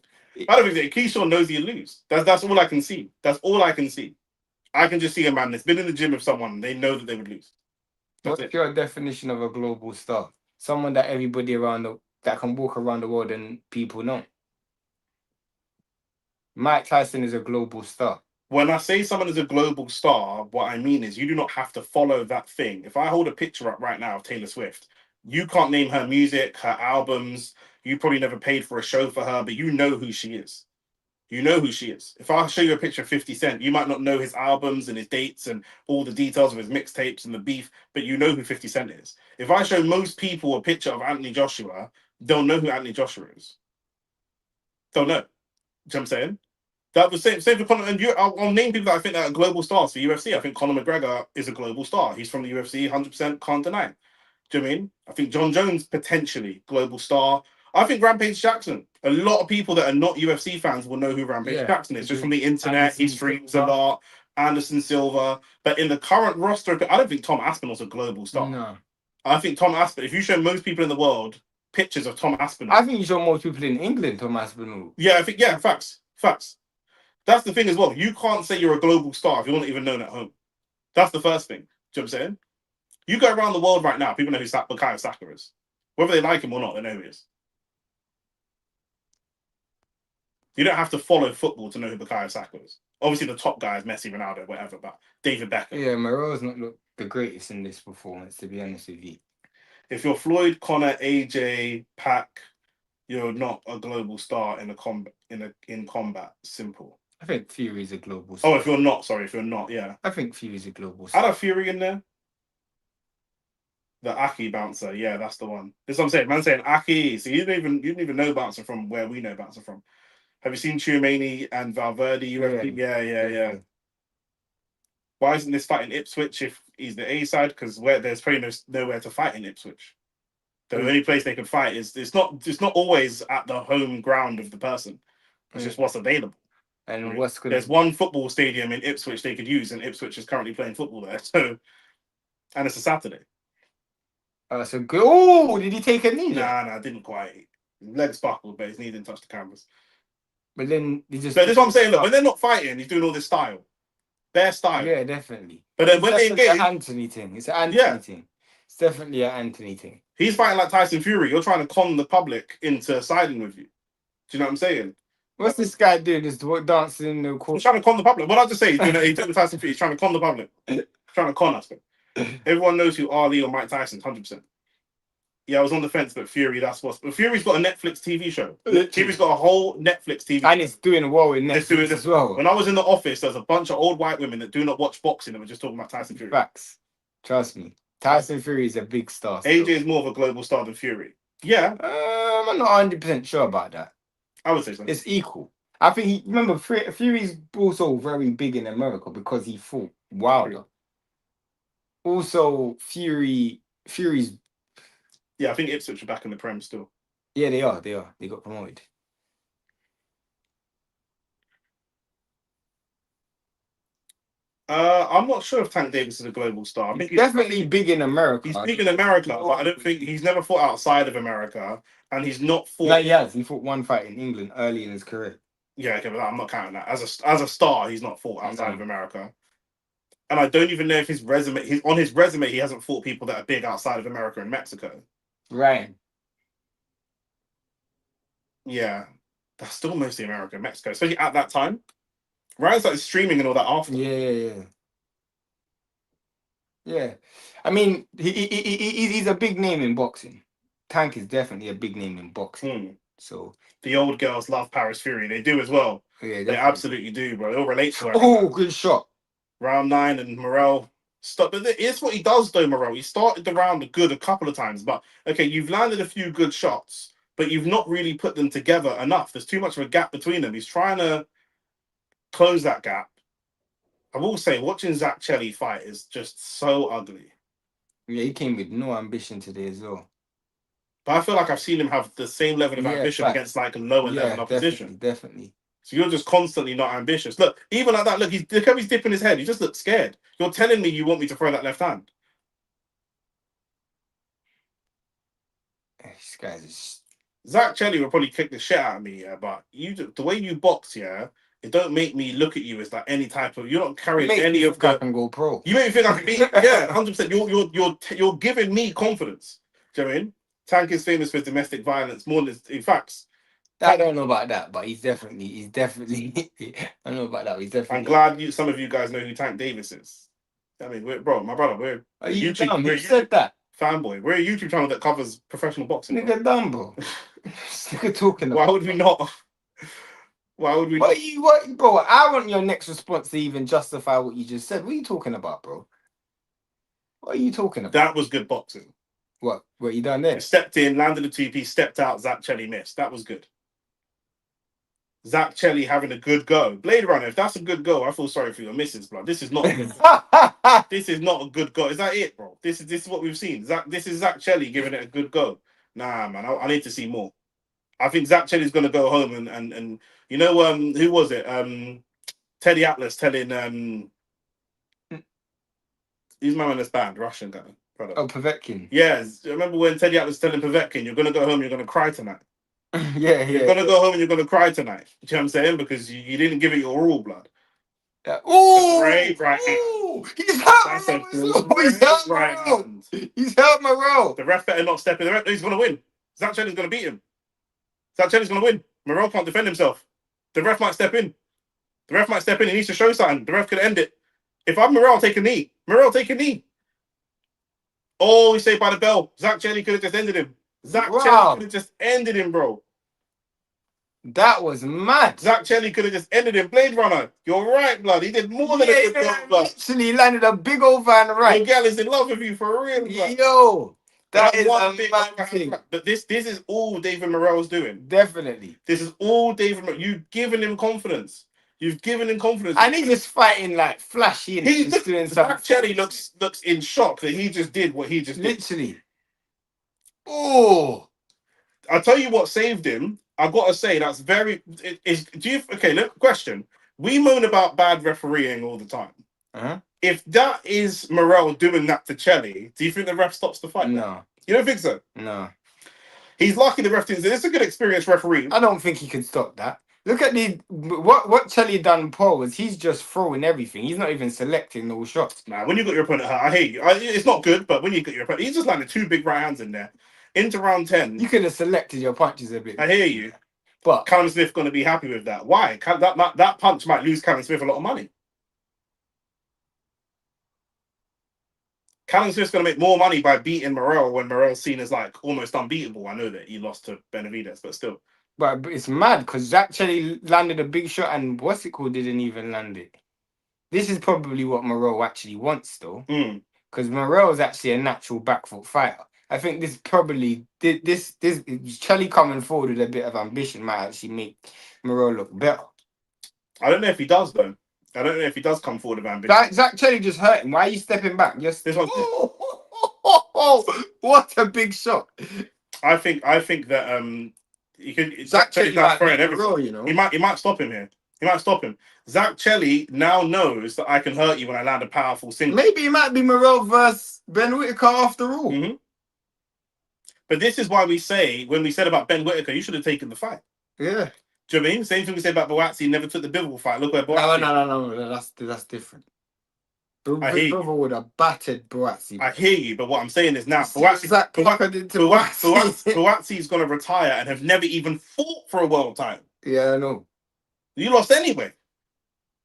I don't think that Keyshawn knows he'll lose. That's all I can see. That's all I can see. I can just see a man that's been in the gym with someone. They know that they would lose. That's what's it. your definition of a global star? Someone that everybody that can walk around the world and people know. Mike Tyson is a global star. When I say someone is a global star, what I mean is you do not have to follow that thing. If I hold a picture up right now of Taylor Swift, you can't name her music, her albums. You probably never paid for a show for her, but you know who she is. You know who she is. If I show you a picture of 50 Cent, you might not know his albums and his dates and all the details of his mixtapes and the beef, but you know who 50 Cent is. If I show most people a picture of Anthony Joshua, they'll know who Anthony Joshua is. They'll know. Do you know what I'm saying? That was same for Conor. And I'll name people that I think that are global stars for UFC. I think Conor McGregor is a global star. He's from the UFC, 100%, can't deny. Do you know what I mean? I think John Jones, potentially, global star. I think Rampage Jackson. A lot of people that are not UFC fans will know who Rampage Jackson is. Just from the internet, he streams a lot. Anderson Silva. But in the current roster, I don't think Tom Aspinall's a global star. No. I think Tom Aspinall, if you show most people in the world pictures of Tom Aspinall. I think you show most people in England Tom Aspinall. Yeah, I think, facts. That's the thing as well. You can't say you're a global star if you're not even known at home. That's the first thing. Do you know what I'm saying? You go around the world right now, people know who Bukayo Saka is. Whether they like him or not, they know who he is. You don't have to follow football to know who Bukayo Saka is. Obviously, the top guy is Messi, Ronaldo, whatever, but David Beckham. Yeah, Morell's not looked the greatest in this performance, to be honest with you. If you're Floyd, Connor, AJ, Pac, you're not a global star in combat. Simple. I think Fury's a global star. Oh, if you're not, yeah. I think Fury's a global star. Add a Fury in there. The Aki bouncer, yeah, that's the one. That's what I'm saying. Man saying Aki. So you didn't even know bouncer from where we know bouncer from. Have you seen Tchouameni and Valverde? Yeah. Why isn't this fight in Ipswich if he's the A side? Because there's probably nowhere to fight in Ipswich. The only place they can fight is it's not always at the home ground of the person. It's just what's available. And there's one football stadium in Ipswich they could use, and Ipswich is currently playing football there. So, and it's a Saturday. So good. Oh, did he take a knee? Nah, didn't quite. His legs buckled, but his knee didn't touch the canvas. But then he just. So this is what I'm saying. Look, when they're not fighting, he's doing all this style. Their style. Yeah, definitely. But then when they engage, it's an Anthony thing. It's an Anthony thing. It's definitely an Anthony thing. He's fighting like Tyson Fury. You're trying to con the public into siding with you. Do you know what I'm saying? What's this guy doing? Just dancing in the court. He's trying to con the public. What I just say? He's doing Tyson Fury. He's trying to con the public. Trying to con us. Everyone knows who Ali or Mike Tyson. 100%. Yeah, I was on the fence, but Fury, but Fury's got a Netflix TV show. Fury's got a whole Netflix TV show. And it's doing well in Netflix as well. When I was in the office, there's a bunch of old white women that do not watch boxing and were just talking about Tyson Fury. Facts. Trust me. Tyson Fury is a big star. AJ is more of a global star than Fury. Yeah. I'm not 100% sure about that. I would say so. It's equal. I think remember, Fury's also very big in America because he fought Wilder. Also, Fury's. Yeah, I think Ipswich are back in the Prem still. Yeah, they are. They got promoted. I'm not sure if Tank Davis is a global star. I think he's definitely big in America. He's big in America, but I don't think he's never fought outside of America, and he's not fought. No, he has. He fought one fight in England early in his career. Yeah, okay, but I'm not counting that as a star. He's not fought outside of America, and I don't even know if his resume. On his resume, he hasn't fought people that are big outside of America and Mexico. Right. Yeah, that's still mostly America and Mexico, especially at that time. Ryan started streaming and all that after. Yeah. I mean, he's a big name in boxing. Tank is definitely a big name in boxing. So the old girls love Paris Fury. They do as well. Yeah, definitely. They absolutely do, bro. They'll relate to her. Oh, good shot. Round 9 and Morell. Stop. But it's what he does though, Morell. He started the round good a couple of times, but okay, you've landed a few good shots, but you've not really put them together enough. There's too much of a gap between them. He's trying to close that gap. I will say, watching Zach Chelli fight is just so ugly. Yeah, he came with no ambition today as well. But I feel like I've seen him have the same level of ambition against like a lower level opposition. Definitely. So you're just constantly not ambitious. Look, even like that, look how he's dipping his head. He just looks scared. You're telling me you want me to throw that left hand. This guy's just... Zach Chelli will probably kick the shit out of me, yeah, but the way you box, yeah, it don't make me look at you as like any type of, you're not carrying any of the... I can go pro. You make me think I can beat, yeah, 100%. You're giving me confidence. Do you know what I mean? Tank is famous for domestic violence more than, in fact. I don't know about that, but he's definitely, I don't know about that, but he's definitely... I'm glad some of you guys know who Tank Davis is. I mean, my brother, we're Are you YouTube, dumb? Who said that? Fanboy. We're a YouTube channel that covers professional boxing. Nigga dumb, bro. Nigga talking about... Why would we not? Why would we not? What, bro, I want your next response to even justify what you just said. What are you talking about, bro? What are you talking about? That was good boxing. What you done there? Stepped in, landed a 2-piece, stepped out, Zach Chelli missed. That was good. Zach Chelli having a good go. Blade Runner, if that's a good go, I feel sorry for your missus, blood. This is not a good this is not a good go. Is that it, bro? This is what we've seen. This is Zach Chelli giving it a good go. Nah, man, I need to see more. I think Zach Chelli's gonna go home and you know who was it? Teddy Atlas telling he's my man in this band, Russian guy. Brother. Oh, Povetkin. Yes. I remember when Teddy Atlas telling Povetkin, you're gonna go home, you're gonna cry tonight. Yeah. You're gonna go home and you're gonna cry tonight. You know what I'm saying? Because you didn't give it your all, blood. Oh, right. He's hurt Morell. The ref better not step in. The ref, he's gonna win. Zach Chelli's gonna beat him. Zach Chelli's gonna win. Morell can't defend himself. The ref might step in. He needs to show something. The ref could end it. If I'm Morell, take a knee. Oh, he saved by the bell. Zach Chelli could have just ended him. Chelli could have just ended him, bro. That was mad. Zach Chelli could have just ended him. Blade Runner, you're right, blood. He did more than a good goal, blood. Literally landed a big old van right. Your gal is in love with you for real, blood. Yo, that is one big thing. But this is all David Morell's doing. Definitely. This is all David Morell. You've given him confidence. And he's just fighting like flashy and he's just doing Zach Chelli looks in shock that he just did what he just did. Literally. Oh. I'll tell you what saved him. I gotta say that's very. Look, question. We moan about bad refereeing all the time. Uh-huh. If that is Morell doing that to Chelli, do you think the ref stops the fight? No. You don't think so? No. He's lucky the ref didn't. It's a good experienced referee. I don't think he can stop that. Look at what Chelli done. Paul was he's just throwing everything. He's not even selecting those shots. Nah, when you got your opponent hurt, I hate you. It's not good, but when you got your opponent, he's just landed 2 big right hands in there. Into round 10. You could have selected your punches a bit. I hear you. But Callum Smith going to be happy with that. Why? That punch might lose Callum Smith a lot of money. Callum Smith's going to make more money by beating Morell when Morell's seen as like almost unbeatable. I know that he lost to Benavidez, but still. But it's mad because Zach Chelli landed a big shot and what's it called didn't even land it. This is probably what Morell actually wants though. Because Morell is actually a natural back foot fighter. I think this probably this Chelli coming forward with a bit of ambition might actually make Morell look better. I don't know if he does though. I don't know if he does come forward with ambition. Zach Chelli just hurt him. Why are you stepping back? Just this one. What a big shot! I think that you can Zach Chelli might throwing everything. Roll, you know. He might stop him here. He might stop him. Zach Chelli now knows that I can hurt you when I land a powerful single. Maybe it might be Morell versus Ben Whittaker after all. Mm-hmm. But this is why we say, when we said about Ben Whittaker, you should have taken the fight. Yeah. Do you know what I mean? Same thing we said about Boatsi, never took the Bivol fight. Look where Boatsi... No. That's different. Bivol would have battered Boatsi. I hear you, but what I'm saying is now, Boatsi's going to retire and have never even fought for a world title. Yeah, I know. You lost anyway.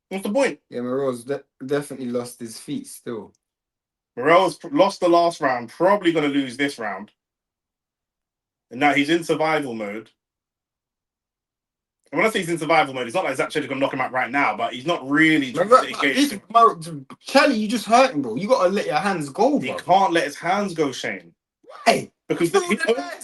What's the point? Yeah, Morell's definitely lost his feet still. Morell's lost the last round, probably going to lose this round. And now he's in survival mode. And when I say he's in survival mode, it's not like Zach Chelli's going to knock him out right now, but he's not really engaged. Chelli, you just hurt him, bro. You got to let your hands go, bro. He can't let his hands go, Shane. Why? Because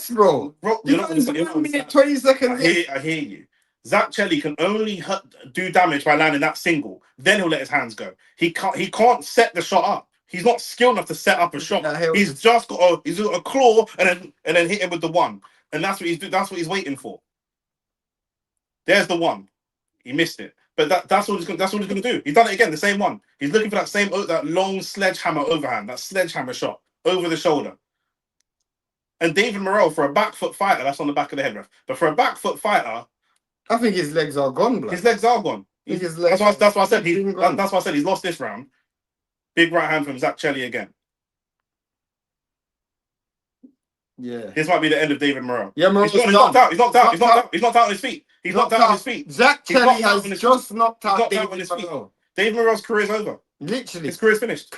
bro. You're not 1 minute, 20 seconds. I hear you. Zach Chelli can only do damage by landing that single. Then he'll let his hands go. He can't set the shot up. He's not skilled enough to set up a shot. He's just got a claw and then hit him with the one. And that's what he's waiting for. There's the one. He missed it. But that's all he's gonna do. He's done it again, the same one. He's looking for that long sledgehammer overhand, that sledgehammer shot over the shoulder. And David Morell, for a back foot fighter, that's on the back of the head, ref. But for a back foot fighter, I think his legs are gone, blood. His legs are gone. That's why I said he's lost this round. Big right hand from Zach Chelli again. Yeah. This might be the end of David Morell. Yeah, He's knocked out. He's knocked out on his feet. He's knocked out on his feet. Zach Chelli has just knocked out David Morell. David Morell's career is over. Literally. His career is finished.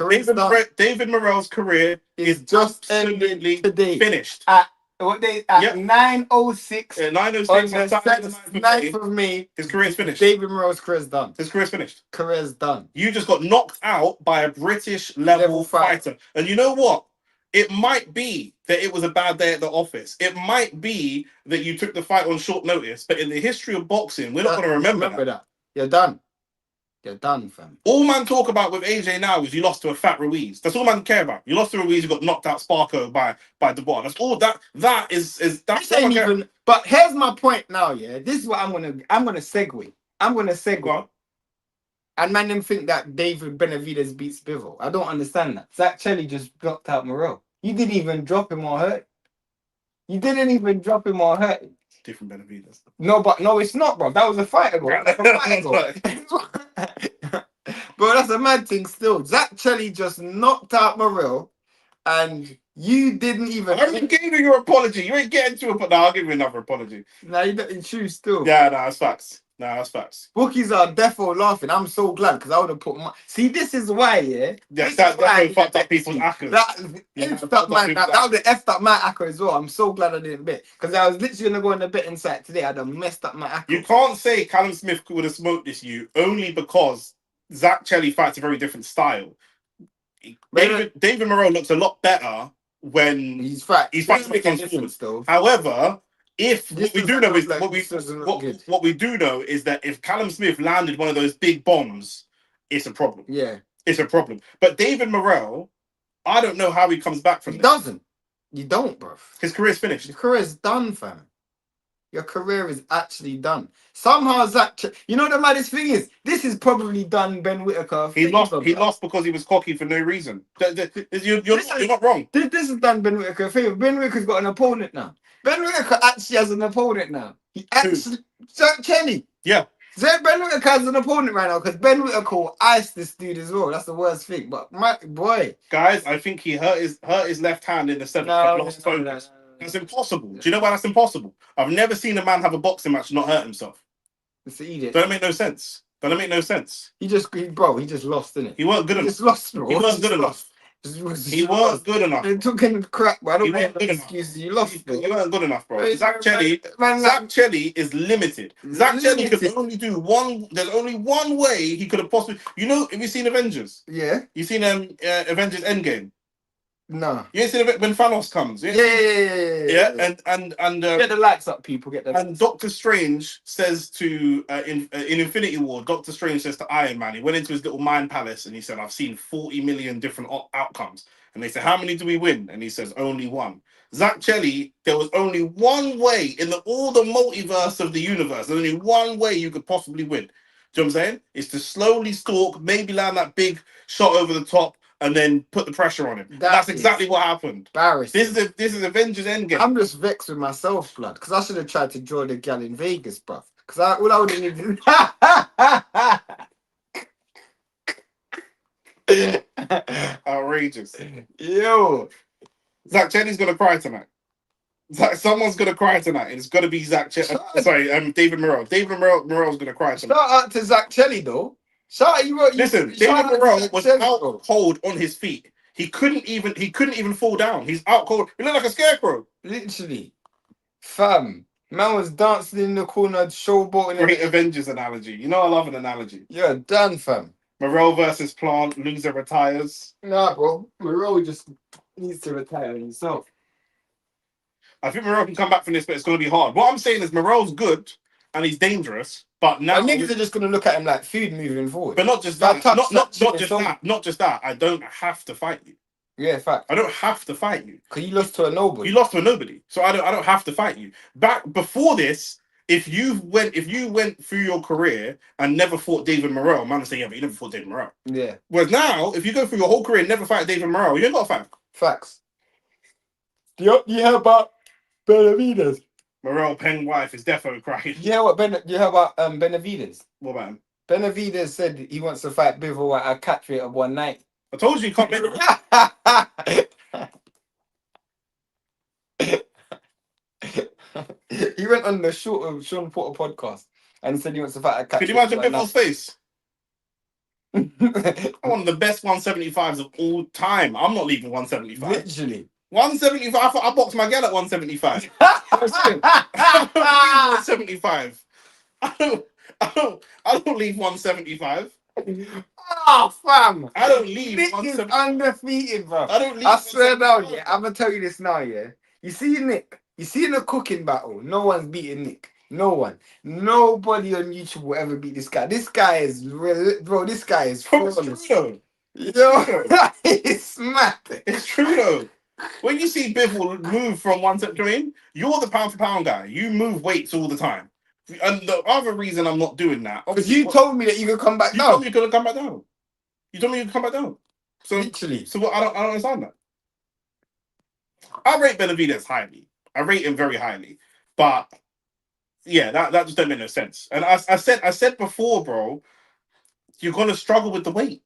David Morell's career is just absolutely today. Finished. At 9:06. 9:06 on the 9th of May. His career is finished. David Morell's career is done. His career is finished. Career is done. You just got knocked out by a British level fighter. And you know what? It might be that it was a bad day at the office. It might be that you took the fight on short notice. But in the history of boxing, we're not going to remember that. You're done. You're done, fam. All man talk about with AJ now is you lost to a fat Ruiz. That's all man care about. You lost to Ruiz, you got knocked out Sparko by Dubois. That's all that is that's ain't even. But here's my point now, yeah. This is what I'm gonna segue. I'm gonna segue. What? And man them think that David Benavidez beats Bivol. I don't understand that. Zach Chelli just knocked out Morell. You didn't even drop him or hurt. You didn't even drop him or hurt. Different Benavidez. No, it's not, bro. That was a fighter goal. That's a fighter goal. Bro, that's a mad thing still. Zach Chelli just knocked out Morell and you didn't even... I haven't given you your apology. You ain't getting to it, but I'll give you another apology. Nah, you don't choose still. Yeah, that's facts. That's facts. Bookies are defo laughing. I'm so glad because I would have put my... See, this is why, yeah? Yeah, that fucked up people's accolades. That would have effed up my acco as well. I'm so glad I didn't bet. Because I was literally going to go on the betting site today. I'd have messed up my acco. You can't say Callum Smith would have smoked this you only because Zach Chelli fights a very different style. David Morell looks a lot better when he's fighting forward. Still. However, what we do know is that if Callum Smith landed one of those big bombs, it's a problem. Yeah, it's a problem. But David Morell, I don't know how he comes back from. He doesn't. You don't, bro. His career's finished. Your career's done, fam. Your career is actually done. Somehow, Zach, you know the maddest thing is, this is probably done Ben Whittaker. He lost because he was cocky for no reason. You're not wrong. This is done Ben Whittaker a favor. Ben Whittaker's got an opponent now. Ben Whittaker actually has an opponent now. He actually... Zach Chelli. Yeah. Ben Whittaker has an opponent right now because Ben Whittaker iced this dude as well. That's the worst thing. But my boy, guys, I think he hurt his left hand in the seventh. No. That's impossible. Do you know why that's impossible? I've never seen a man have a boxing match and not hurt himself. It's an idiot. Don't make no sense. He just lost, didn't it? He weren't good enough. He just lost, bro. He wasn't good enough. He weren't good enough. They're talking crap, but I don't know excuses. You lost, bro. You weren't good enough, bro. Zach Chelli is limited. Zach Chelli could only do one. There's only one way he could have possibly. You know, have you seen Avengers? Yeah. You seen Avengers Endgame? No. You ain't seen it when Thanos comes? Yeah. And get the lights up, people. Get the. And Doctor Strange says to in Infinity War, Doctor Strange says to Iron Man, he went into his little mind palace and he said, "I've seen 40 million different outcomes." And they said, "How many do we win?" And he says, "Only one." Zach Chelli, there was only one way in all the multiverse of the universe. There's only one way you could possibly win. Do you know what I'm saying? It's to slowly stalk, maybe land that big shot over the top, and then put the pressure on him. That's exactly what happened. Embarrassing. This is Avengers Endgame. I'm just vexed with myself, blood, because I should have tried to draw the gal in Vegas, bruv. Because all I would have needed. Outrageous. Yo. Zach Chelli's gonna cry tonight. Someone's gonna cry tonight. It's gonna be Zach Chelli. David Morell. David Morell's gonna cry tonight. Shout out to Zach Chelli though. Listen, David Morell was out cold on his feet. He couldn't even fall down. He's out cold. He looked like a scarecrow. Literally. Fam. Man was dancing in the corner, showboating. Great Avengers analogy. You know I love an analogy. Yeah, done, fam. Morell versus Plant. Loser retires. Nah, bro. Morell just needs to retire himself. I think Morell can come back from this, but it's going to be hard. What I'm saying is Morell's good and he's dangerous. But now niggas are just gonna look at him like food moving forward. But not just that. Not just that. I don't have to fight you. Yeah, fact. I don't have to fight you. Because you lost to a nobody. You lost to a nobody. So I don't have to fight you. Back before this, if you went through your career and never fought David Morell, man would say, yeah, but you never fought David Morell. Yeah. Whereas now, if you go through your whole career and never fight David Morell, you ain't got to fight. Facts. Do you hear about Benavides? Morell Peng wife is defo crying. You hear about Benavides? What about him? Benavides said he wants to fight Bivol at a catch rate of 190. I told you can't bet. He went on the Sean Porter podcast and said he wants to fight a catch. Could you imagine Bivol's face? One of the best 175s of all time. I'm not leaving 175. Literally. 175. I boxed my girl at 175. 175. I don't leave 175. Oh, fam. I don't leave. Nick is undefeated, bro. I don't leave. I swear down, yeah. I'm gonna tell you this now, yeah. You see Nick. You see in the cooking battle, no one's beating Nick. No one. Nobody on YouTube will ever beat this guy. This guy is real, bro. This guy is flawless. Yo, it's mad. It's true though. When you see Bivol move from one to, I mean, you're the pound for pound guy. You move weights all the time. And the other reason I'm not doing that, because you told me that you could come back down. You told me you could come back down. You told me you could come back down. So literally. So what, I don't understand that. I rate Benavides highly. I rate him very highly. But yeah, that just don't make no sense. And I said before, bro, you're gonna struggle with the weight.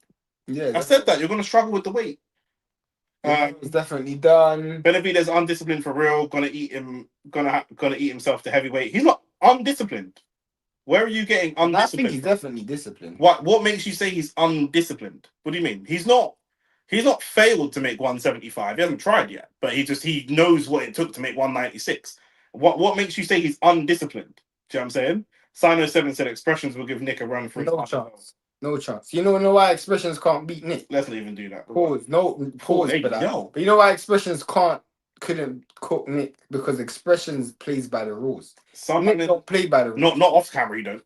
Yeah, I said that you're gonna struggle with the weight. It's definitely done. Benavides undisciplined for real. Gonna eat himself to heavyweight. He's not undisciplined. Where are you getting undisciplined? I think he's definitely disciplined. What makes you say he's undisciplined? What do you mean? He's not failed to make 175. He hasn't tried yet, but he knows what it took to make 196. What makes you say he's undisciplined? Do you know what I'm saying? Sino7 said expressions will give Nick a run for no chance. No chance. You know why expressions can't beat Nick? Let's not even do that. Pause. No pause for that. But you know why expressions couldn't cook Nick? Because expressions plays by the rules. Nick don't play by the rules. Not off camera, you don't.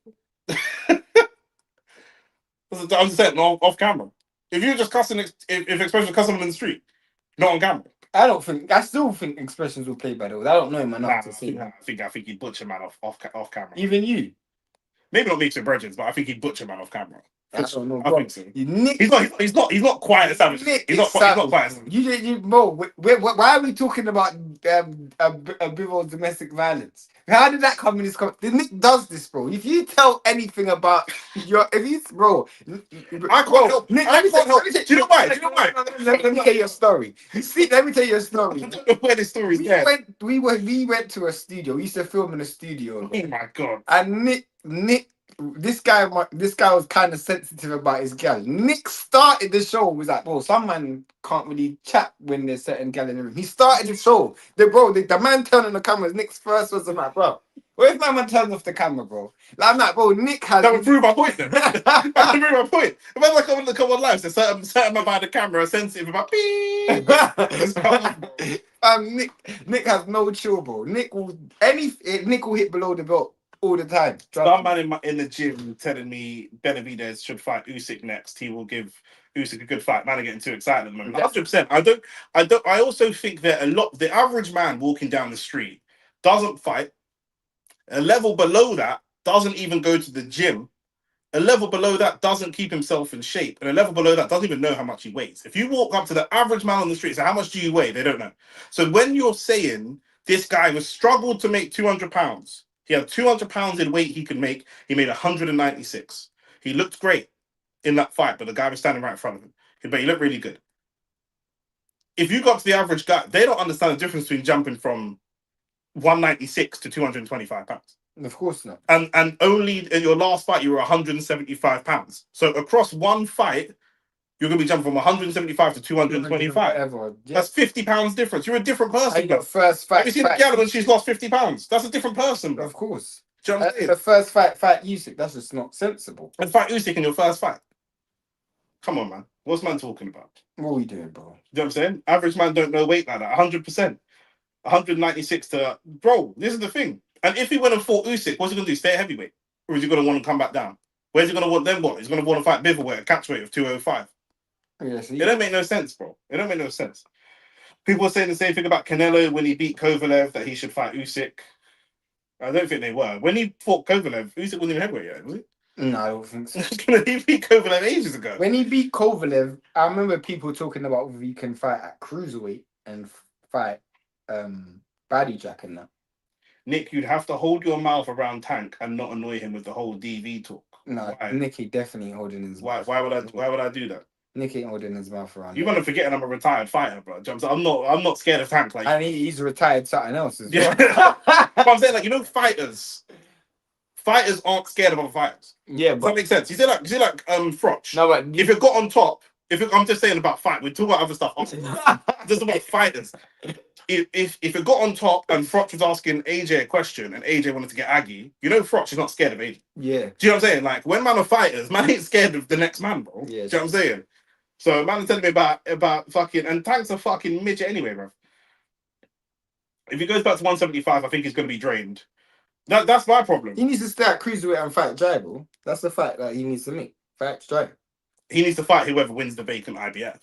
I'm saying off camera. If you're just cussing, if expressions cussing in the street, not on camera. I still think expressions will play by the rules. I don't know him enough to see. I think he'd butcher man off camera. Even you. Maybe not Meeks and Bridges, but I think he'd butcher man off camera. I don't know. I think so. Nick, he's not quite a savage. He's not quite a savage. You Mo, why are we talking about a bit of domestic violence? How did that come in this? Nick does this, bro. If you tell anything about bro, I can't help. Nick, I can't help. Do you know why? Let me tell you a story. Let me tell you a story. I don't know where this story's going. We went to a studio. We used to film in a studio. Oh my god. And Nick. This guy was kind of sensitive about his gal. Nick started the show. Was like, bro, some man can't really chat when there's certain gal in the room. He started the show. The man turned on the cameras. Nick's first was like, bro, what if my man turns off the camera, bro? Like, I'm like, bro, Nick has. That would prove my point then. That would prove my point. If I like on the come on live, so certain man behind the camera sensitive about beep. Nick has no chill, bro. Nick will hit below the belt. All the time. Some man in the gym telling me Benavides should fight Usyk next. He will give Usyk a good fight. Man, are getting too excited at the moment. 100%. I also think that the average man walking down the street doesn't fight. A level below that doesn't even go to the gym. A level below that doesn't keep himself in shape. And a level below that doesn't even know how much he weighs. If you walk up to the average man on the street and say, how much do you weigh? They don't know. So when you're saying this guy was struggled to make 200 pounds, he had 200 pounds in weight he could make. He made 196. He looked great in that fight, but the guy was standing right in front of him. But he looked really good. If you got to the average guy, they don't understand the difference between jumping from 196 to 225 pounds. Of course not. And only in your last fight, you were 175 pounds. So across one fight, you're going to be jumping from 175 to 225. That's 50 pounds difference. You're a different person. First fight. Have you seen the gal when she's lost 50 pounds? That's a different person. Of course. Do you know what I'm saying? The first fight Usyk. That's just not sensible. And fight Usyk in your first fight. Come on, man. What's man talking about? What are we doing, bro? You know what I'm saying? Average man don't know weight like that. 100%. 196 to... Bro, this is the thing. And if he went and fought Usyk, what's he going to do? Stay at heavyweight? Or is he going to want to come back down? Where's he going to want them? What? He's going to want to fight Bivol at a catch weight of 205. Yes, it don't make no sense, bro. It don't make no sense. People are saying the same thing about Canelo when he beat Kovalev, that he should fight Usyk. I don't think they were. When he fought Kovalev, Usyk wasn't even heavyweight yet, was it? No, I don't think so. He beat Kovalev ages ago. When he beat Kovalev, I remember people talking about whether he can fight at cruiserweight and fight Baddy Jack and that. Nick, you'd have to hold your mouth around Tank and not annoy him with the whole DV talk. No, Why? Nicky definitely holding his mouth. Why would I do that? Nicky ain't holding his mouth around. You want to forget I'm a retired fighter, bro. I'm not scared of Tank. Like, and he's retired something else as yeah. well. But I'm saying, like, you know, fighters aren't scared of other fighters. Yeah, Does that make sense? You see like Froch. No, but if it got on top, I'm just saying about fight. We talk about other stuff. Just about fighters. If it got on top and Froch was asking AJ a question and AJ wanted to get Aggie, you know Froch is not scared of AJ. Yeah. Do you know what I'm saying? Like, when man are fighters, man ain't scared of the next man, bro. Yeah. Do you know what I'm saying? So man is telling me about fucking, and Tank's a fucking midget anyway, bro. If he goes back to 175, I think he's going to be drained. That's my problem. He needs to stay at cruiserweight and fight Jai, bro. That's the fight that he needs to make. Fight Jai. He needs to fight whoever wins the vacant IBF.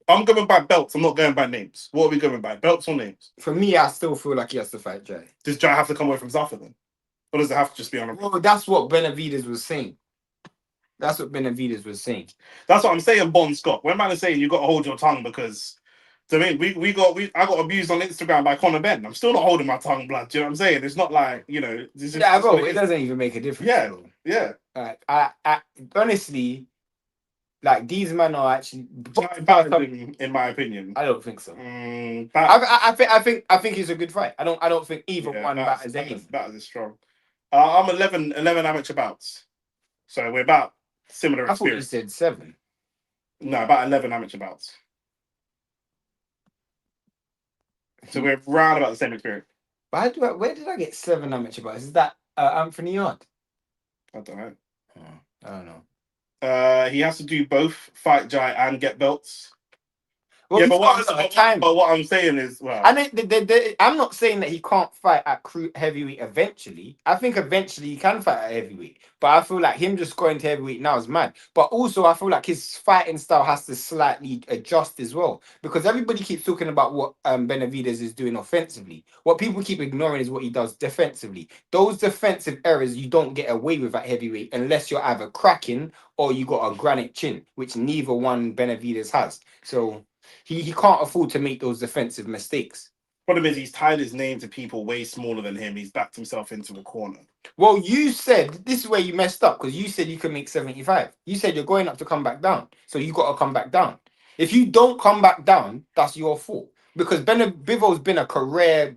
I'm going by belts. I'm not going by names. What are we going by? Belts or names? For me, I still feel like he has to fight Jai. Does Jai have to come away from Zafar then? Or does it have to just be on a... Well, that's what Benavidez was saying. That's what Benavidez was saying. That's what I'm saying, Bon Scott. When man is saying you got to hold your tongue because... I mean, I got abused on Instagram by Conor Benn. I'm still not holding my tongue, blood. Do you know what I'm saying? It's not like, you know... Yeah, bro, it doesn't even make a difference. Yeah, bro. yeah. I honestly... Like, these men are actually... In my opinion. I don't think so. I think it's a good fight. I don't think either one batters anything. Batters is strong. I'm 11 amateur bouts. So we're about similar experience. I thought you said 7. No, about 11 amateur bouts. So we're round about the same experience. But where did I get 7 amateur bouts? Is that Anthony Yard? I don't know. I don't know. He has to do both fight Jai and get belts. Well, yeah, but what I'm saying is, well, I'm not saying that he can't fight at heavyweight eventually. I think eventually he can fight at heavyweight, but I feel like him just going to heavyweight now is mad. But also, I feel like his fighting style has to slightly adjust as well, because everybody keeps talking about what Benavidez is doing offensively. What people keep ignoring is what he does defensively. Those defensive errors you don't get away with at heavyweight unless you're either cracking or you got a granite chin, which neither one Benavidez has. So he can't afford to make those defensive mistakes. Problem is, he's tied his name to people way smaller than him. He's backed himself into a corner. Well, you said this is where you messed up, because you said you can make 75. You said you're going up to come back down, so you got to come back down. If you don't come back down, that's your fault, because Bivol's been a career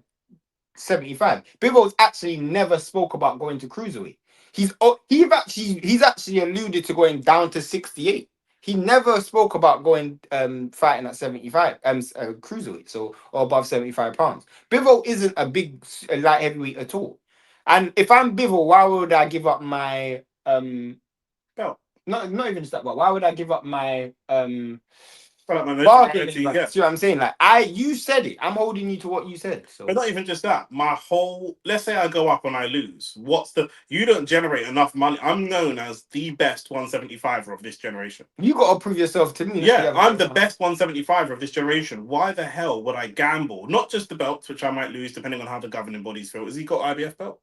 75. Bivol's actually never spoke about going to cruiserweight. He's actually alluded to going down to 68. He never spoke about going fighting at 75 cruiserweight, so or above 75 pounds. Bivol isn't a big light heavyweight at all. And if I'm Bivol, why would I give up my belt? Not even just that, but why would I give up my bargaining? See what I'm saying? Like, you said it. I'm holding you to what you said. So. But not even just that. Let's say I go up and I lose. You don't generate enough money. I'm known as the best 175er of this generation. You got to prove yourself to me. Yeah, I'm the best 175er of this generation. Why the hell would I gamble? Not just the belts, which I might lose depending on how the governing bodies feel. Has he got IBF belt?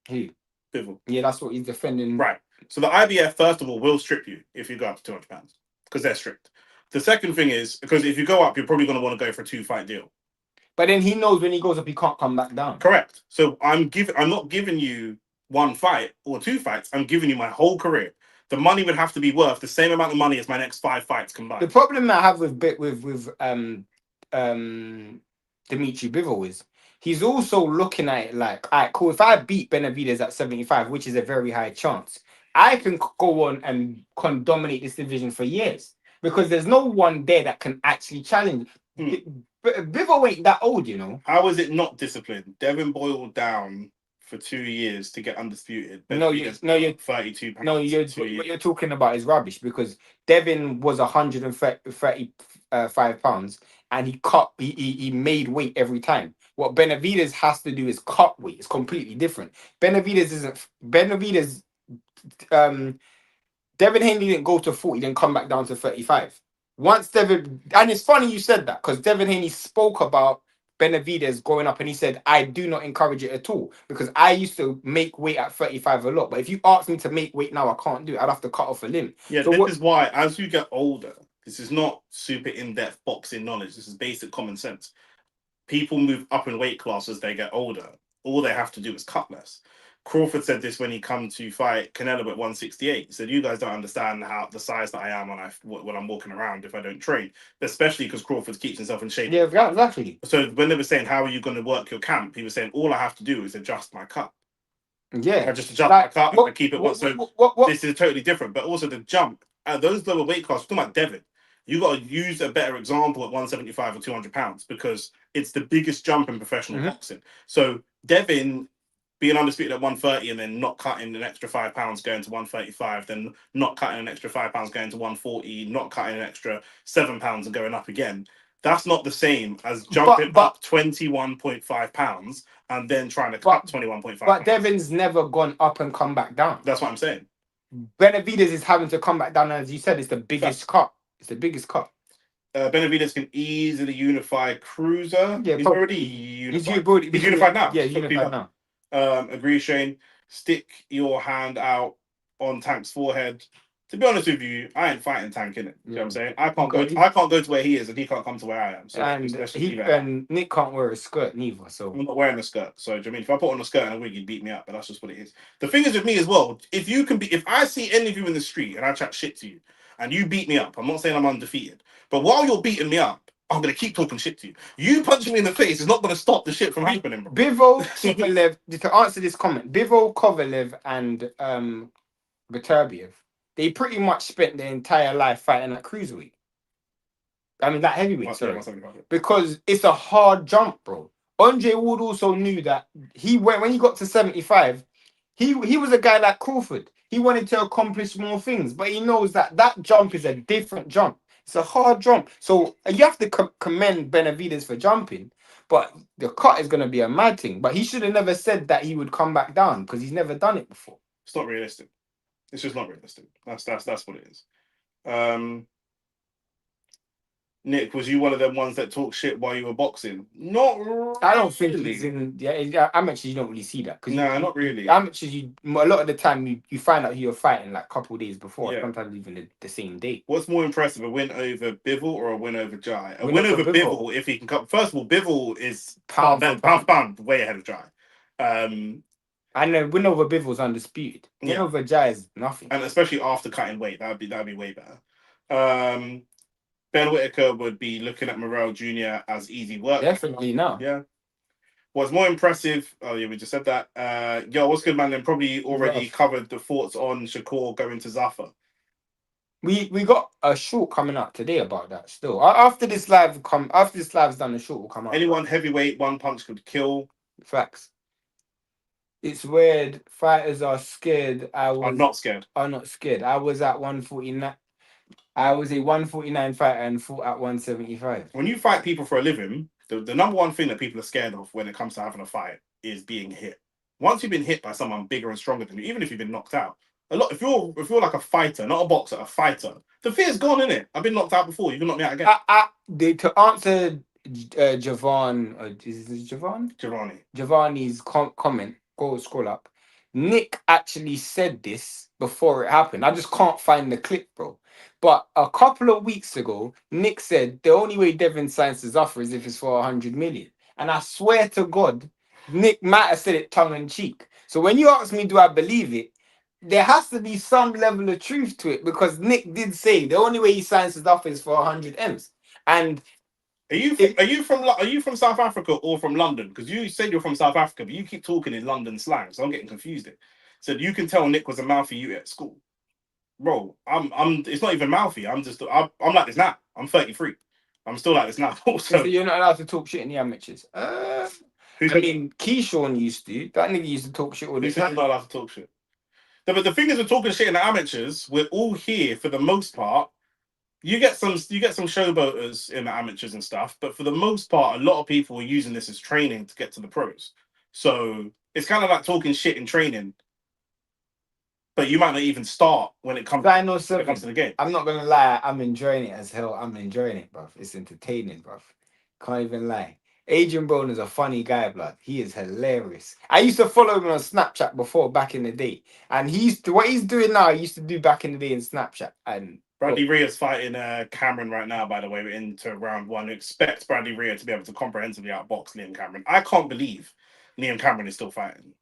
Who? Bivol. Yeah, that's what he's defending. Right. So the IBF, first of all, will strip you if you go up to 200 pounds, because they're strict. The second thing is, because if you go up, you're probably going to want to go for a 2-fight deal. But then he knows when he goes up, he can't come back down. Correct. So I'm not giving you 1 fight or 2 fights. I'm giving you my whole career. The money would have to be worth the same amount of money as my next 5 fights combined. The problem I have with Dimitri Bivol is he's also looking at it like, all right, cool. If I beat Benavidez at 75, which is a very high chance, I can go on and dominate this division for years. Because there's no one there that can actually challenge. Bivol ain't that old, you know. How is it not disciplined? Devin boiled down for 2 years to get undisputed. You're 32 pounds. No, what you're talking about is rubbish, because Devin was 135 pounds and he made weight every time. What Benavidez has to do is cut weight. It's completely different. Devin Haney didn't go to 40, then come back down to 35. And it's funny you said that, because Devin Haney spoke about Benavidez going up, and he said, I do not encourage it at all because I used to make weight at 35 a lot. But if you ask me to make weight now, I can't do it. I'd have to cut off a limb. Yeah, So this what? is why as you get older, this is not super in-depth boxing knowledge. This is basic common sense. People move up in weight class as they get older. All they have to do is cut less. Crawford said this when he come to fight Canelo at 168. He said, "You guys don't understand how the size that I am when I'm walking around if I don't train, especially because Crawford keeps himself in shape." Yeah, exactly. So when they were saying, "How are you going to work your camp?" he was saying, "All I have to do is adjust my cut. Yeah, I just adjust my cut and I keep it what, so what? this is totally different." But also the jump at those lower weight classes, talking about Devin, you got to use a better example at 175 or 200 pounds because it's the biggest jump in professional boxing. So Devin being undisputed at 130 and then not cutting an extra £5 going to 135, then not cutting an extra £5 going to 140, not cutting an extra £7 and going up again. That's not the same as jumping up 21.5 pounds and then trying to cut 21.5. But Devin's never gone up and come back down. That's what I'm saying. Benavidez is having to come back down, and as you said, it's the biggest cut. It's the biggest cut. Benavidez can easily unify Cruiser. Yeah, he's already unified. He's unified now. Yeah, unified now. Agree, Shane. Stick your hand out on Tank's forehead. To be honest with you, I ain't fighting Tank, innit? You know what I'm saying? I can't go to where he is and he can't come to where I am. So and Nick can't wear a skirt neither. So I'm not wearing a skirt. So do you know what I mean? If I put on a skirt and a wig, you'd beat me up, but that's just what it is. The thing is with me as well, if I see any of you in the street and I chat shit to you and you beat me up, I'm not saying I'm undefeated, but while you're beating me up, I'm gonna keep talking shit to you. You punching me in the face is not gonna stop the shit from happening, bro. Bivo Kovalev, to answer this comment, Bivo Kovalev and Beterbiev, they pretty much spent their entire life fighting at cruiserweight. I mean, that heavyweight, sorry. Because it's a hard jump, bro. Andre Ward also knew that when he got to 75, he was a guy like Crawford. He wanted to accomplish more things, but he knows that jump is a different jump. It's a hard jump. So you have to commend Benavidez for jumping, but the cut is going to be a mad thing. But he should have never said that he would come back down because he's never done it before. It's not realistic. It's just not realistic. That's what it is. Nick, was you one of them ones that talk shit while you were boxing? Not really. I don't think he's in. Yeah, amateurs, you don't really see that. No, not really. Amateurs, a lot of the time you find out who you're fighting like a couple of days before, sometimes even the same day. What's more impressive, a win over Bivol or a win over Jai? A win over Bivol, if he can come. First of all, Bivol is pound for pound way ahead of Jai. And then win over Bivol's undisputed. Win over Jai is nothing. And especially after cutting weight, that'd be way better. Ben Whitaker would be looking at Morell Jr. as easy work. Definitely no. Yeah. What's more impressive? Oh yeah, we just said that. Yo, what's good, man? Then probably already covered the thoughts on Shakur going to Zafar. We got a short coming out today about that. Still, after this live's done, the short will come out. Anyone heavyweight, one punch could kill. Facts. It's weird. Fighters are scared. I'm not scared. I'm not scared. I was at 149. I was a 149 fighter and fought at 175. When you fight people for a living, the number one thing that people are scared of when it comes to having a fight is being hit. Once you've been hit by someone bigger and stronger than you, even if you've been knocked out, if you're like a fighter, not a boxer, a fighter, the fear's gone, innit? I've been knocked out before. You can knock me out again. To answer Javon, is it Javon? Giovanni's comment. Go scroll up. Nick actually said this before it happened. I just can't find the clip, bro. But a couple of weeks ago, Nick said the only way Devin signs his offer is if it's for 100 million. And I swear to God, Nick might have said it tongue in cheek. So when you ask me, do I believe it? There has to be some level of truth to it because Nick did say the only way he signs his offer is for 100 M's. And are you from South Africa or from London? Because you said you're from South Africa, but you keep talking in London slang, so I'm getting confused. So you can tell Nick was a mouthy you at school, bro. I'm. It's not even mouthy. I'm like this now. I'm 33. I'm still like this now. So you're not allowed to talk shit in the amateurs. I mean, Keyshawn used to. That nigga used to talk shit all the time. I'm not allowed to talk shit. But the thing is, we're talking shit in the amateurs. We're all here for the most part. You get some showboaters in the amateurs and stuff, but for the most part, a lot of people are using this as training to get to the pros. So it's kind of like talking shit in training, but you might not even start when it comes to the game. I'm not gonna lie, I'm enjoying it as hell. I'm enjoying it, bruv. It's entertaining, bruv. Can't even lie. Adrian Brown is a funny guy, blood. He is hilarious. I used to follow him on Snapchat before, back in the day, and he used to what he's doing now. He used to do back in the day in Snapchat. And Bradley Rhea's fighting Cameron right now, by the way. We're into round one. Expect Bradley Rhea to be able to comprehensively outbox Liam Cameron. I can't believe Liam Cameron is still fighting.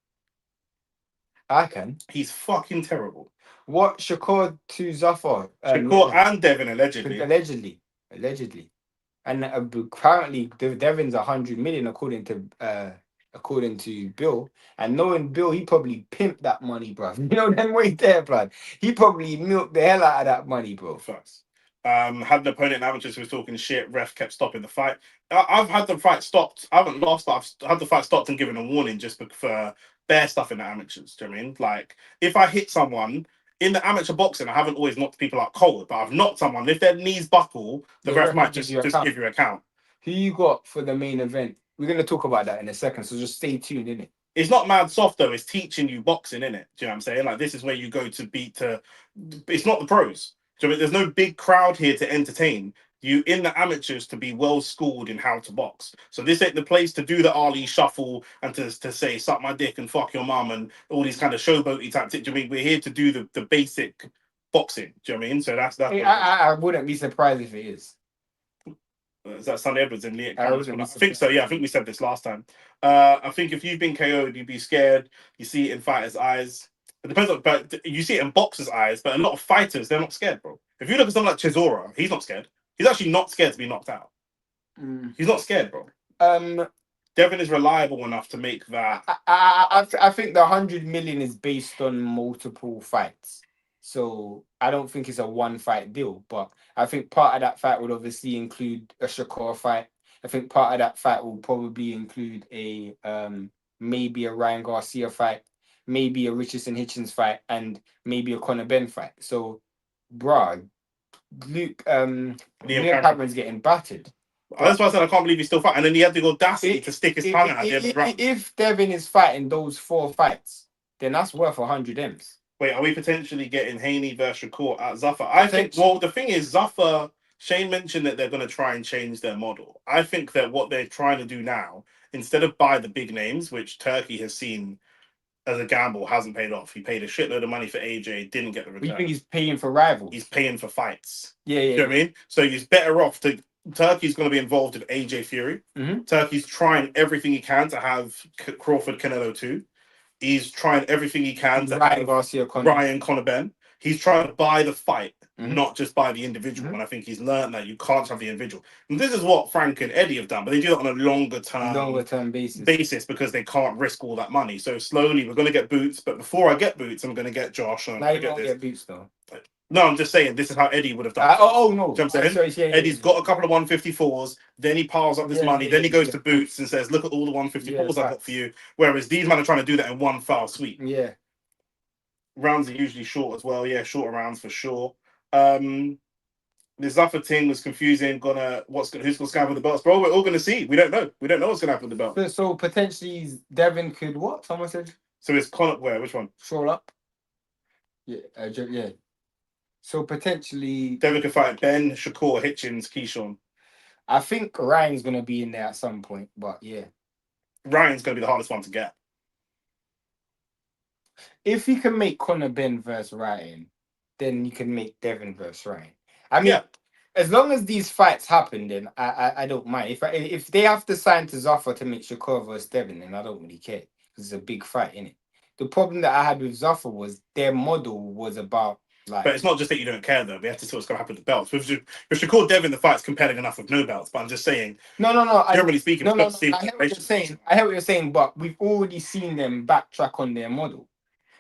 I can. He's fucking terrible. What Shakur to Zafar? Shakur and Devin allegedly. Allegedly. And apparently Devon's 100 million according to Bill. And knowing Bill, he probably pimped that money, bro. You know them way there, blood. He probably milked the hell out of that money, bro. First. Had an opponent in amateurs who was talking shit. Ref kept stopping the fight. I've had the fight stopped. I haven't lost, but I've had the fight stopped and given a warning just for bare stuff in the amateurs. Do you know what I mean? Like, if I hit someone in the amateur boxing, I haven't always knocked people out cold, but I've knocked someone. If their knees buckle, the ref might just give you a count. Who you got for the main event? We're going to talk about that in a second, so just stay tuned, innit? It's not mad soft, though. It's teaching you boxing, innit? Do you know what I'm saying? Like, this is where you go to beat to... It's not the pros. So there's no big crowd here to entertain you in the amateurs to be well schooled in how to box. So this ain't the place to do the Ali shuffle and to say suck my dick and fuck your mum and all these kind of showboaty type things. Do you know what I mean? We're here to do the basic boxing. Do you know what I mean? So that's I wouldn't be surprised if it is. Is that Sonny Edwards and Leah? I think so. Yeah, I think we said this last time. I think if you've been KO'd, you'd be scared. You see it in fighters' eyes. It depends on, but you see it in boxers' eyes. But a lot of fighters, they're not scared, bro. If you look at someone like Chisora, he's not scared. He's actually not scared to be knocked out. He's not scared, bro. Devin is reliable enough to make that. I think the 100 million is based on multiple fights. So I don't think it's a one fight deal, but I think part of that fight would obviously include a Shakur fight. I think part of that fight will probably include a maybe a Ryan Garcia fight, maybe a Richardson Hitchens fight, and maybe a Conor Benn fight. So, bruh, Liam Cameron's getting battered. That's why I said I can't believe he's still fighting. And then he had the audacity to stick his tongue out. If Devin is fighting those 4 fights, then that's worth 100 M's. Wait, are we potentially getting Haney versus Shakur at Zuffa? I think, well, the thing is, Zuffa, Shane mentioned that they're going to try and change their model. I think that what they're trying to do now, instead of buy the big names, which Turkey has seen as a gamble, hasn't paid off. He paid a shitload of money for AJ, didn't get the return. You think he's paying for rivals? He's paying for fights. Yeah. You know what I mean? So he's better off to... Turkey's going to be involved with AJ Fury. Mm-hmm. Turkey's trying everything he can to have Crawford Canelo 2. He's trying everything he can to Ryan Garcia, Conor Benn. He's trying to buy the fight, not just buy the individual. And I think he's learned that you can't have the individual. And this is what Frank and Eddie have done, but they do it on a longer term basis because they can't risk all that money. So slowly, we're going to get Boots. But before I get Boots, I'm going to get Josh. And now you don't get Boots, though. No, I'm just saying this is how Eddie would have done. No! You know what I'm saying? Eddie's got a couple of 154s, then he piles up this money, then he goes to Boots and says, "Look at all the 154s I've got for you." Whereas these men are trying to do that in one foul sweep. Yeah. Rounds are usually short as well. Yeah, shorter rounds for sure. The Zuffa thing was confusing. Who's gonna scam with the belts, bro? We're all gonna see. We don't know. We don't know what's gonna happen with the belts. So potentially Devin could what? Someone said. So it's Conor. Where? Which one? Shore up. Yeah. Yeah. So potentially Devin could fight Ben, Shakur, Hitchens, Keyshawn. I think Ryan's gonna be in there at some point, but yeah. Ryan's gonna be the hardest one to get. If you can make Conor Benn versus Ryan, then you can make Devin versus Ryan. I mean, as long as these fights happen, then I don't mind. If they have to sign to Zuffa to make Shakur versus Devin, then I don't really care because it's a big fight, innit? The problem that I had with Zuffa was their model was about. Like, but it's not just that you don't care, though. We have to see what's going to happen with the belts. With Shakur Devin, the fight's compelling enough with no belts. But I'm just saying. No. Generally speaking, I hear what you're saying. I hear what you're saying, but we've already seen them backtrack on their model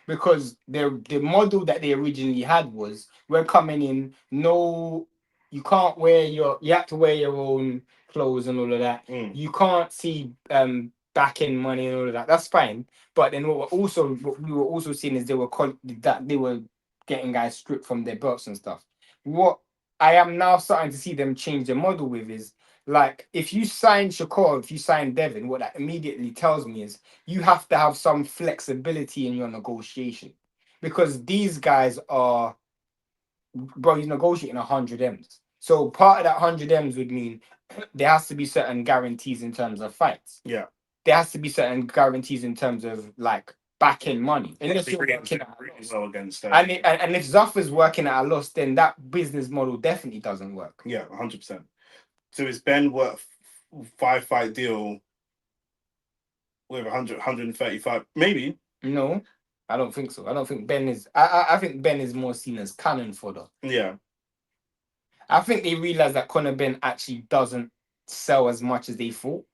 because the model that they originally had was we're coming in. No, you can't wear you have to wear your own clothes and all of that. You can't see back end money and all of that. That's fine. But then what we were also seeing is they were getting guys stripped from their belts and stuff. What I am now starting to see them change the model with is like if you sign Shakur, if you sign Devin, what that immediately tells me is you have to have some flexibility in your negotiation because these guys are, bro, you're negotiating 100 M's. So part of that 100 M's would mean there has to be certain guarantees in terms of fights. Yeah. There has to be certain guarantees in terms of like backing money. Unless you're Really, working at a really loss. well against And if Zuffer's working at a loss, then that business model definitely doesn't work. yeah, 100%. So is Ben worth 5-fight deal with 135? Maybe. No, I don't think so. I don't think Ben is. I think Ben is more seen as cannon fodder. Yeah. I think they realize that Conor Ben actually doesn't sell as much as they thought.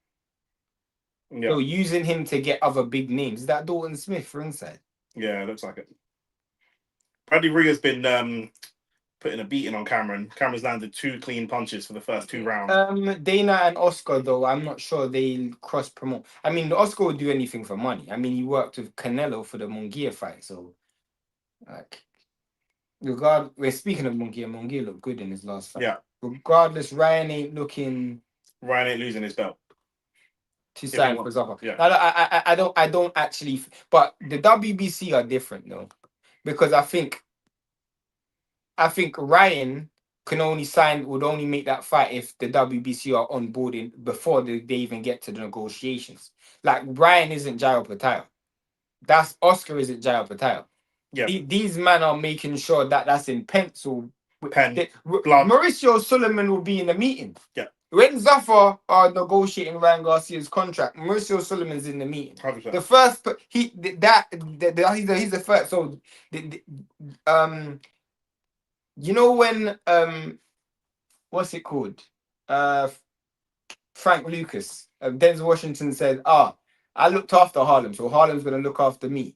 Yeah. So using him to get other big names. Is that Dalton Smith for inside? Yeah, it looks like it. Bradley Rhea's been putting a beating on Cameron. Cameron's landed 2 clean punches for the first 2 rounds. Dana and Oscar, though, I'm not sure they cross promote. I mean, Oscar would do anything for money. I mean, he worked with Canelo for the Munguia fight, so like, we're speaking of Munguia. Munguia looked good in his last fight. Yeah. Regardless, Ryan ain't looking Ryan ain't losing his belt to sign for Zuffer. Yeah. I don't actually, but the WBC are different though, because I think Ryan would only make that fight if the WBC are on board before they even get to the negotiations. Like Ryan isn't Jairo Patayo. That's Oscar isn't Jairo Patayo. Yeah. These men are making sure that that's in pencil. Pen, Mauricio Sullivan will be in the meeting. Yeah. When Zuffer are negotiating Ryan Garcia's contract, Mauricio Sullivan's in the meeting. 100%. The first he's the first. So you know when what's it called? Frank Lucas, Denzel Washington said, I looked after Harlem, so Harlem's gonna look after me.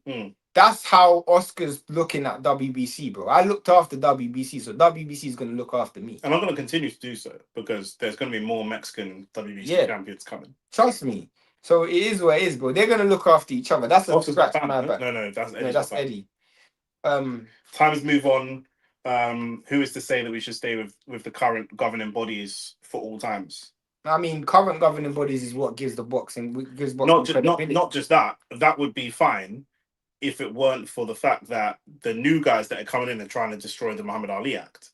That's how Oscar's looking at WBC, bro. I looked after WBC, so WBC is gonna look after me. And I'm gonna continue to do so because there's gonna be more Mexican WBC champions coming. Trust me. So it is what it is, bro. They're gonna look after each other. That's a scratch my back. No, that's Eddie. No, that's Eddie. Times move on. Who is to say that we should stay with the current governing bodies for all times? I mean, current governing bodies is what gives boxing credibility. Not just that. That would be fine if it weren't for the fact that the new guys that are coming in are trying to destroy the Muhammad Ali Act,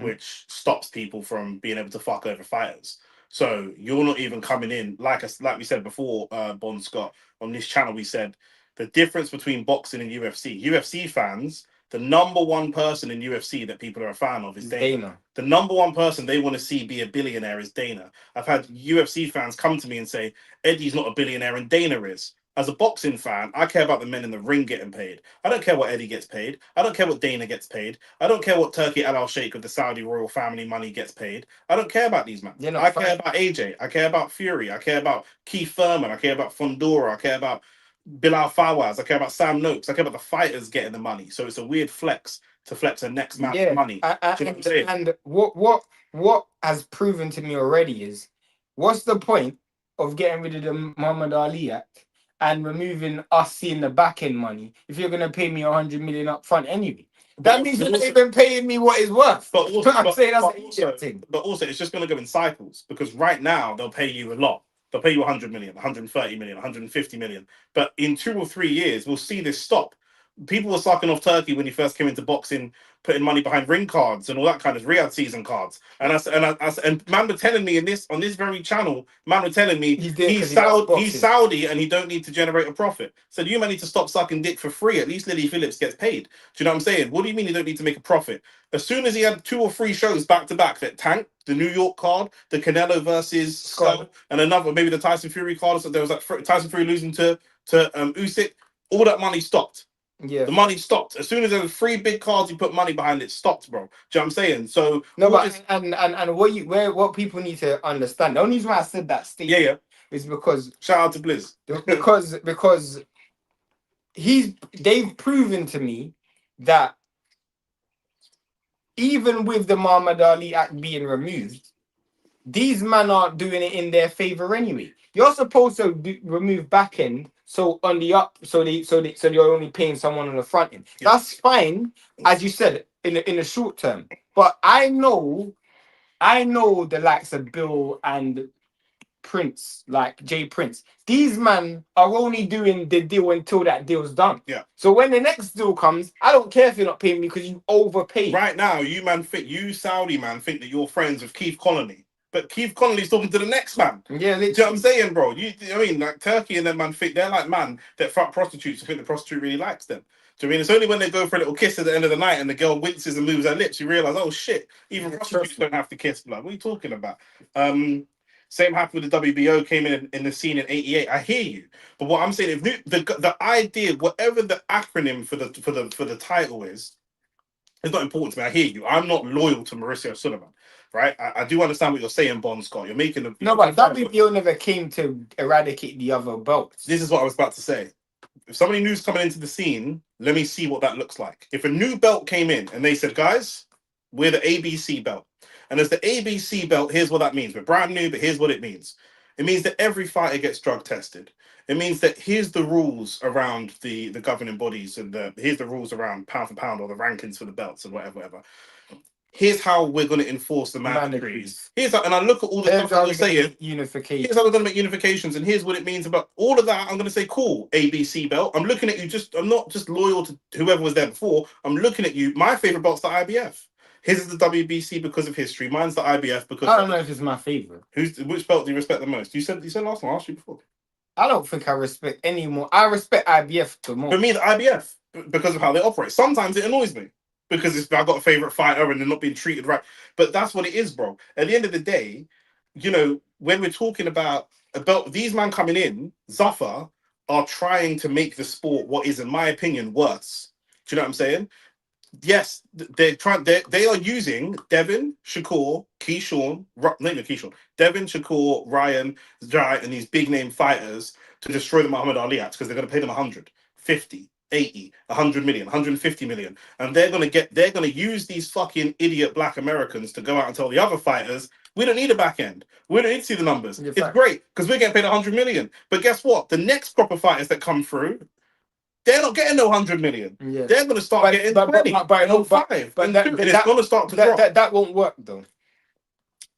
which stops people from being able to fuck over fighters. So you're not even coming in, like we said before, Bon Scott, on this channel, we said the difference between boxing and UFC. UFC fans, the number one person in UFC that people are a fan of is Dana. The number one person they want to see be a billionaire is Dana. I've had UFC fans come to me and say, Eddie's not a billionaire and Dana is. As a boxing fan, I care about the men in the ring getting paid. I don't care what Eddie gets paid. I don't care what Dana gets paid. I don't care what Turki Al Sheikh of the Saudi royal family money gets paid. I don't care about these men. I care about AJ. I care about Fury. I care about Keith Thurman. I care about Fondora. I care about Bilal Fawaz. I care about Sam Noakes. I care about the fighters getting the money. So it's a weird flex to flex a next man's money. And what has proven to me already is, what's the point of getting rid of the Muhammad Ali Act and removing us seeing the back end money if you're gonna pay me 100 million up front anyway? That means you're not even paying me what it's worth. But also, it's just gonna go in cycles, because right now they'll pay you a lot. They'll pay you 100 million, 130 million, 150 million. But in 2 or 3 years, we'll see this stop. People were sucking off Turkey when he first came into boxing, putting money behind ring cards and all that kind of Riyadh season cards. And man were telling me on this very channel, man were telling me he's Saudi and he don't need to generate a profit. So you man need to stop sucking dick for free. At least Lily Phillips gets paid. Do you know what I'm saying? What do you mean you don't need to make a profit? As soon as he had 2 or 3 shows back to back that tanked, the New York card, the Canelo versus Scott, and another, maybe the Tyson Fury card, so there was like Tyson Fury losing to Usyk, all that money stopped. Yeah, the money stopped as soon as there were 3 big cards. You put money behind it, stopped, bro. Do you know what I'm saying? So no, but what people need to understand. The only reason why I said that statement, is because shout out to Blizz, because they've proven to me that even with the Muhammad Ali Act being removed, these men aren't doing it in their favor anyway. You're supposed to remove back end, so on the up, so you're only paying someone on the front end. Yeah. That's fine, as you said, in the short term. But I know the likes of Bill and Prince, like Jay Prince. These men are only doing the deal until that deal's done. Yeah. So when the next deal comes, I don't care if you're not paying me because you overpaid. Right now, you Saudi man think that you're friends with Keith Connolly, but Keith Connolly's talking to the next man. Yeah, Do you know what I'm saying, bro? I mean, like Turkey and them man think they're like man that fuck prostitutes who think the prostitute really likes them. Do you know what I mean? It's only when they go for a little kiss at the end of the night and the girl winces and moves her lips, you realize, oh shit, even prostitutes don't have to kiss. Like, what are you talking about? Same happened with the WBO came in the scene in '88. I hear you, but what I'm saying, if the idea, whatever the acronym for the title is, it's not important to me. I hear you. I'm not loyal to Mauricio Sullivan, right? I do understand what you're saying, Bon Scott. You're making a no, but WBO never came to eradicate the other belts. This is what I was about to say. If somebody new's coming into the scene, let me see what that looks like. If a new belt came in and they said, guys, we're the ABC belt. And as the ABC belt, here's what that means. We're brand new, but here's what it means. It means that every fighter gets drug tested. It means that here's the rules around the governing bodies and here's the rules around pound for pound or the rankings for the belts and whatever. Here's how we're going to enforce the mandatories. Here's how, and I look at all the stuff that you're saying. Unification. Here's how we're going to make unifications, and here's what it means about all of that. I'm going to say, cool, ABC belt. I'm looking at you. I'm not just loyal to whoever was there before. I'm looking at you. My favorite belt's the IBF. His is the WBC because of history. Mine's the IBF because I don't know if it's my favorite. Which belt do you respect the most? You said last time. I asked you before. I don't think I respect any more. I respect IBF the most. For me, the IBF because of how they operate. Sometimes it annoys me because I've got a favorite fighter and they're not being treated right. But that's what it is, bro. At the end of the day, you know, when we're talking about these men coming in, Zuffa are trying to make the sport what is, in my opinion, worse. Do you know what I'm saying? Yes, they're trying. They are using Devin, Shakur, Keyshawn, not even Keyshawn, Devin, Shakur, Ryan, Jai, and these big name fighters to destroy the Muhammad Ali Act because they're going to pay them 100, 50, 80, 100 million, 150 million, and they're going to use these fucking idiot black Americans to go out and tell the other fighters, we don't need a back end. We don't need to see the numbers. It's great because we're getting paid 100 million. But guess what? The next crop of fighters that come through, they're not getting no 100 million. Yeah. They're going to start getting 20, but 5, and it's going to start to drop. That won't work though.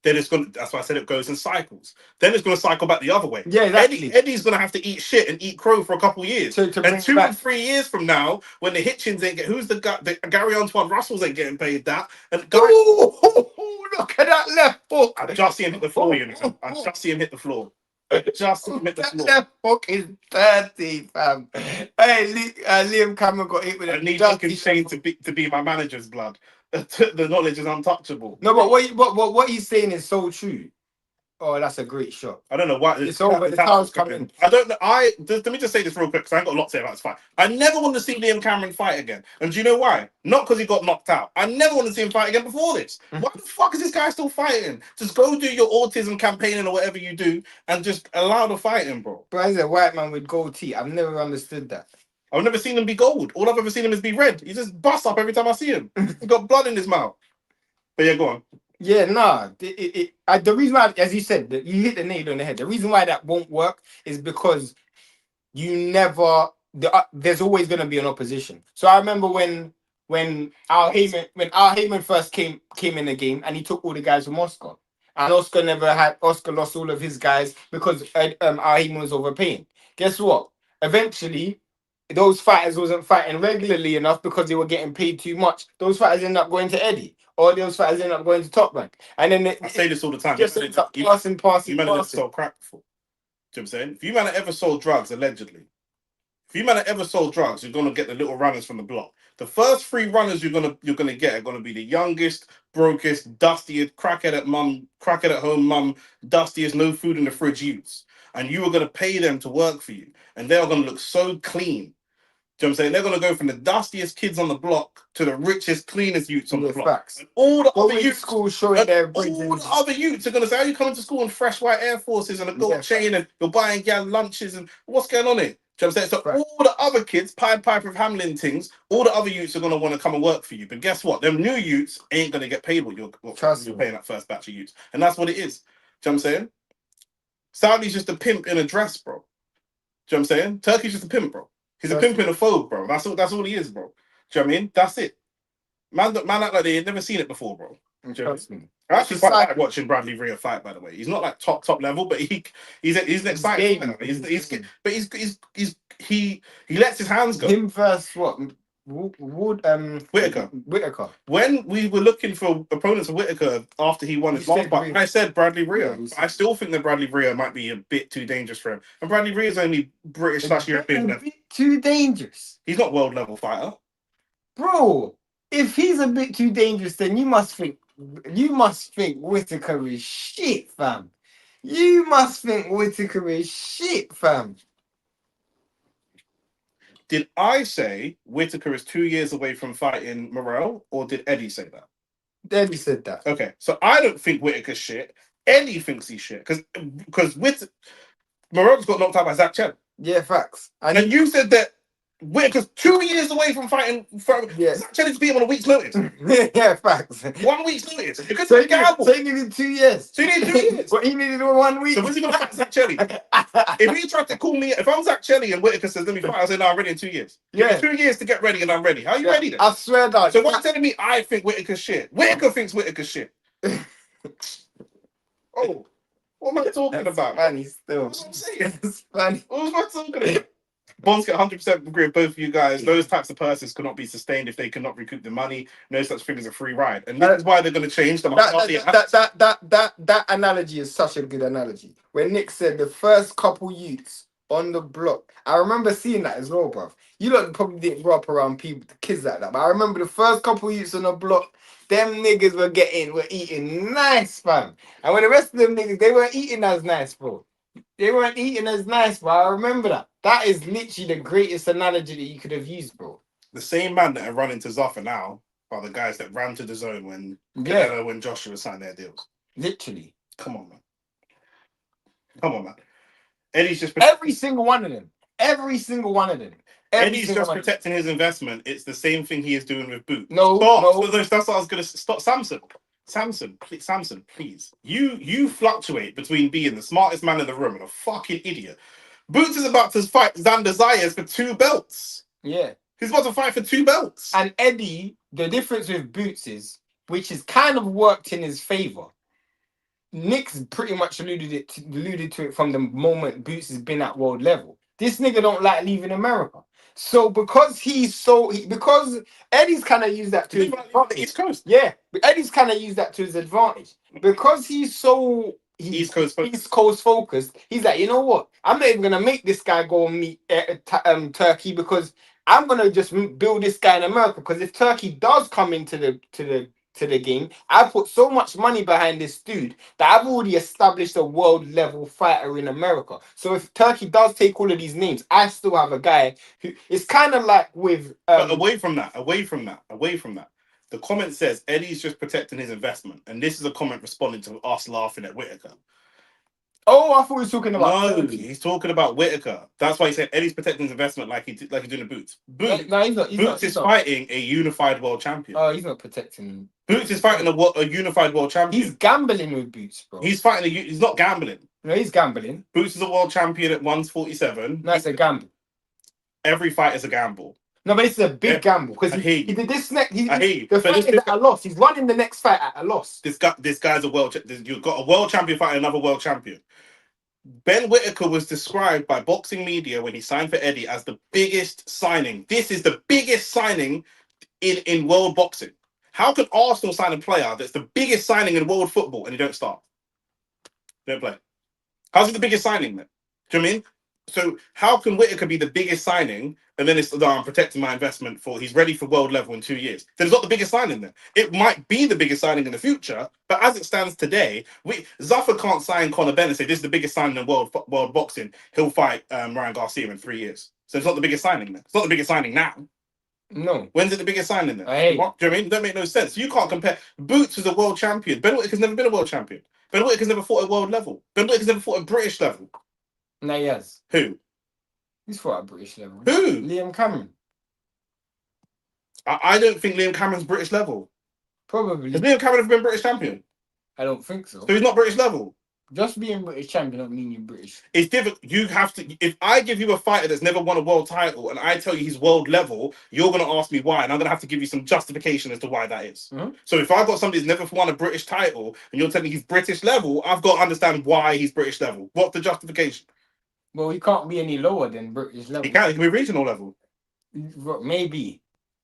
Then it's going. That's why I said it goes in cycles. Then it's going to cycle back the other way. Yeah, exactly. Eddie's going to have to eat shit and eat crow for a couple of years. And 2 and 3 years from now, when the Hitchens ain't get, who's the guy? The Gary Antoine Russells ain't getting paid that. And guys, look at that left hook. I just see him hit the floor. You know, I just see him hit the floor. Just hit the floor. That hook is 30, fam. Hey, Liam Cameron got hit with it. I need fucking Shane to be my manager's blood. The knowledge is untouchable. No, but what he's saying is so true. Oh, that's a great shot. I don't know why it's over. The time's coming. I don't know. Let me just say this real quick because I ain't got a lot to say about this fight. I never want to see Liam Cameron fight again. And do you know why? Not because he got knocked out. I never want to see him fight again before this. Why the fuck is this guy still fighting? Just go do your autism campaigning or whatever you do and just allow the fighting, bro. But as a white man with gold teeth, I've never understood that. I've never seen him be gold. All I've ever seen him is be red. He just busts up every time I see him. He's got blood in his mouth. But yeah, go on. Yeah, nah. The reason why, as you said, that you hit the nail on the head. The reason why that won't work is because there's always going to be an opposition. So I remember when Al Heyman first came in the game and he took all the guys from Oscar. And Oscar lost all of his guys because Al Heyman was overpaying. Guess what? Eventually, those fighters wasn't fighting regularly enough because they were getting paid too much. Those fighters ended up going to Eddie. All those fighters ended up going to Top Rank. And then I say this all the time. Just passing. You might have sold crack before. Do you know what I'm saying? If you might have ever sold drugs, allegedly, if you might have ever sold drugs, you're gonna get the little runners from the block. The first 3 runners you're gonna get are gonna be the youngest, brokest, dustiest, crackhead at home mum, dustiest, no food in the fridge youths. And you are gonna pay them to work for you. And they are gonna look so clean. Do you know what I'm saying? They're going to go from the dustiest kids on the block to the richest, cleanest youths on the block. And all the other youths, all the other youths are going to say, "How are you coming to school in fresh white Air Forces and a gold chain and you're buying gal lunches and what's going on here?" Do you know what I'm saying? So all the other kids, Pied Piper of Hamlin things, all the other youths are going to want to come and work for you. But guess what? Them new youths ain't going to get paid what you're paying that first batch of youths. And that's what it is. Do you know what I'm saying? Saudi's just a pimp in a dress, bro. Do you know what I'm saying? Turkey's just a pimp, bro. He's a pimp in a phobe, bro. That's all he is, bro. Do you know what I mean? That's it. Man act like they ain't never seen it before, bro. Trust me. I actually quite like watching Bradley Rhea fight. By the way, he's not like top level, but he's an exciting fighter. He lets his hands go. Him versus what? Whitaker. Whitaker. When we were looking for opponents of Whitaker after he won his last fight, I said Bradley Rhea. Yeah, I still think that Bradley Rhea might be a bit too dangerous for him. And Bradley Rhea is only British/European level. Too dangerous. He's not world level fighter. Bro, if he's a bit too dangerous, then you must think Whitaker is shit, fam. You must think Whitaker is shit, fam. Did I say Whitaker is 2 years away from fighting Morell, or did Eddie say that? Eddie said that. Okay, so I don't think Whitaker's shit. Eddie thinks he's shit because Morell's got knocked out by Zach Chen. Yeah, facts. And you said that Whitaker's 2 years away from fighting. Zach Chen is beat him on a week's notice. Yeah, facts. 1 week's notice. Because so he needed 2 years. So he needed 2 years. But he needed 1 week. So when's he going to fight Zach Chelli? If he tried to call me, if I'm Zach Chelli and Whitaker says, let me fight, I say, no, I'm ready in 2 years. Give me 2 years to get ready and I'm ready. How are you ready then? I swear that. So why are you telling me I think Whitaker's shit? Whitaker thinks Whitaker's shit. Oh, what am I talking about? Funny still. What am I saying? It's funny. What am I talking about? Bonds get 100% agree with both of you guys. Those types of purses cannot be sustained if they cannot recoup the money. No such thing as a free ride. And that's why they're going to change them. That analogy is such a good analogy. When Nick said the first couple youths on the block, I remember seeing that as well, bruv. You lot probably didn't grow up around kids like that, but I remember the first couple youths on the block, them niggas were eating nice, fam. And when the rest of them niggas, they weren't eating as nice, bro. They weren't eating as nice, bro. I remember that. That is literally the greatest analogy that you could have used, bro. The same man that are running to Zaffa now are the guys that ran to the zone when Joshua signed their deals. Literally. Come on, man. Eddie's just every single one of them. Eddie's just protecting his investment. It's the same thing he is doing with Boot. No. That's what I was going to stop. Samson, please. You fluctuate between being the smartest man in the room and a fucking idiot. Boots is about to fight Xander Zayas for 2 belts. Yeah. He's about to fight for 2 belts. And Eddie, the difference with Boots is, which has kind of worked in his favor. Nick's pretty much alluded to it from the moment Boots has been at world level. This nigga don't like leaving America. So because because Eddie's kind of used that to his advantage. East Coast. Yeah, but Eddie's kind of used that to his advantage. Because he's so East Coast focused, he's like, you know what? I'm not even gonna make this guy go and meet Turkey because I'm gonna just build this guy in America. Because if Turkey does come into the game, I put so much money behind this dude that I've already established a world level fighter in America. So if Turkey does take all of these names, I still have a guy who is kind of like with. But away from that. The comment says Eddie's just protecting his investment, and this is a comment responding to us laughing at Whitaker. Oh, I thought he was talking about. No, he's talking about Whitaker. That's why he said Eddie's protecting his investment like he's doing the Boots. Boots is fighting a unified world champion. Oh, he's not protecting. Boots is fighting a unified world champion. He's gambling with Boots, bro. He's fighting he's not gambling. No, he's gambling. Boots is a world champion at 147. That's a gamble. Every fight is a gamble. No, but it's a big gamble because he did this next. The fight is at a loss. He's running the next fight at a loss. This guy's a world. You've got a world champion fighting another world champion. Ben Whitaker was described by boxing media when he signed for Eddie as the biggest signing. This is the biggest signing in world boxing. How can Arsenal sign a player that's the biggest signing in world football and he don't start? Don't play. How's it the biggest signing then? Do you know what I mean? So how can Whitaker be the biggest signing and then it's I'm protecting my investment for he's ready for world level in 2 years? Then it's not the biggest signing then. It might be the biggest signing in the future, but as it stands today, Zaffa can't sign Conor Benn and say this is the biggest signing in world boxing. He'll fight Ryan Garcia in 3 years. So it's not the biggest signing then. It's not the biggest signing now. No. When's it the biggest signing then? Hey. What? Do you know what I mean? That make no sense. You can't compare. Boots is a world champion. Ben Whitaker's never been a world champion. Ben Whitaker's never fought at world level. Ben Whitaker's never fought at British level. No, he has. Who? He's fought at British level. Who? Liam Cameron. I don't think Liam Cameron's British level. Probably. Has Liam Cameron ever been British champion? I don't think so. So he's not British level. Just being British champion don't mean you're British. It's difficult. You have to. If I give you a fighter that's never won a world title and I tell you he's world level, you're gonna ask me why, and I'm gonna have to give you some justification as to why that is. Mhm. So if I've got somebody who's never won a British title and you're telling me he's British level, I've got to understand why he's British level. What's the justification? Well, he can't be any lower than British He level. can. He can be regional level, Maybe.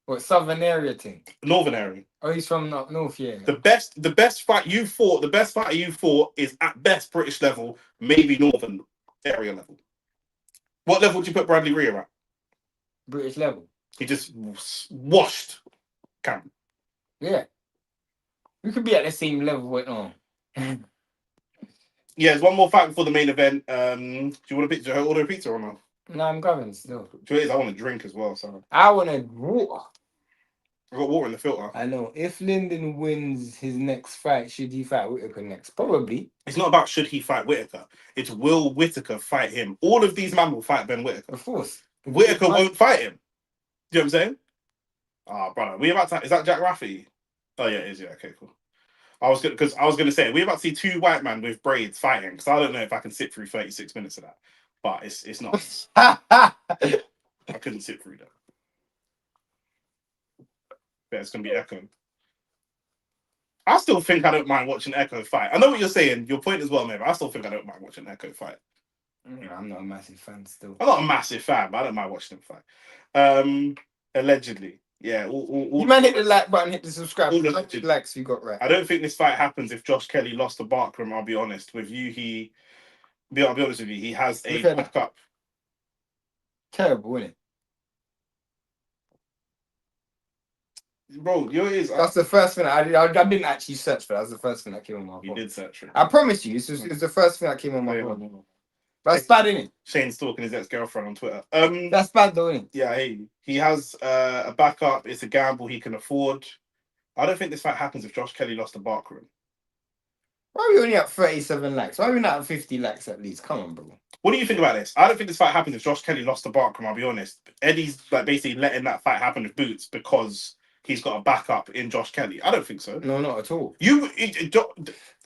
What southern area thing? northern area. Oh, he's from up north, yeah. The best fight you fought, the best fighter you fought is at best British level, maybe northern area level. What level would you put Bradley Rhea at? British level. He just washed Cam. Yeah. We could be at the same level with Yeah, there's one more fight before the main event. Do you want a pizza? Order a pizza or not? No, I'm going still. Do you know what it is? I want a drink as well, so I want to water. I've got water in the filter. I know. If Lyndon wins his next fight, should he fight Whitaker next? Probably. It's not about should he fight Whitaker. It's will Whitaker fight him. All of these men will fight Ben Whitaker. Of course. Whitaker won't fight him. Do you know what I'm saying? Ah, brother, we about to. Is that Jack Rafferty? Oh yeah, it is. Yeah, okay, cool. I was gonna say we're about to see two white men with braids fighting because I don't know if I can sit through 36 minutes of that, but it's not. I couldn't sit through that. Yeah, it's gonna be Echo. I still think I don't mind watching Echo fight. I know what you're saying. Your point as well, mate. But I still think I don't mind watching Echo fight. Yeah, I'm not a massive fan still. I'm not a massive fan, but I don't mind watching him fight. Allegedly, yeah. You man hit the like button, hit the subscribe. All How much likes you got right? I don't think this fight happens if Josh Chelli lost to Barkram. I'll be honest with you. I'll be honest with you. He has a backup. Terrible, isn't it? Bro, that's the first thing I didn't actually search for. That was the first thing that came on my phone. You did search for it. I promise you, it's the first thing that came on my phone. That's bad, isn't it? Shane's stalking his ex-girlfriend on Twitter. That's bad though, isn't it? Yeah, he has a backup. It's a gamble he can afford. I don't think this fight happens if Josh Chelli lost to Barkram. Why are we only at 37 likes? Why are we not at 50 likes at least? Come on, bro. What do you think about this? I don't think this fight happens if Josh Chelli lost to Barkram, I'll be honest. Eddie's like basically letting that fight happen with Boots because he's got a backup in Josh Chelli. I don't think so. No, not at all.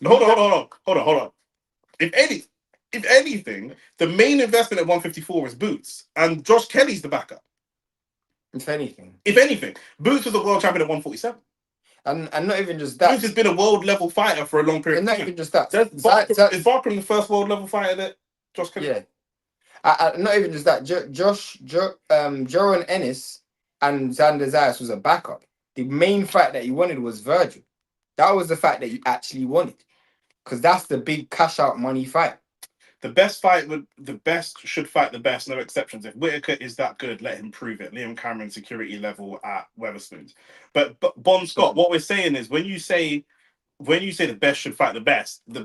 Hold on. If anything, the main investment at 154 is Boots, and Josh Kelly's the backup. If anything, Boots was a world champion at 147. And not even just that. Boots has been a world level fighter for a long period. And not even just that. Is Barkram the first world level fighter that Josh Kelly? Yeah. Not even just that. Joran Ennis and Xander Zayas was a backup. The main fight that you wanted was Virgil. That was the fight that you actually wanted, because that's the big cash out money fight. The best should fight the best, no exceptions. If Whitaker is that good, let him prove it. Liam Cameron security level at Wetherspoons. But Bon Scott, what we're saying is when you say the best should fight the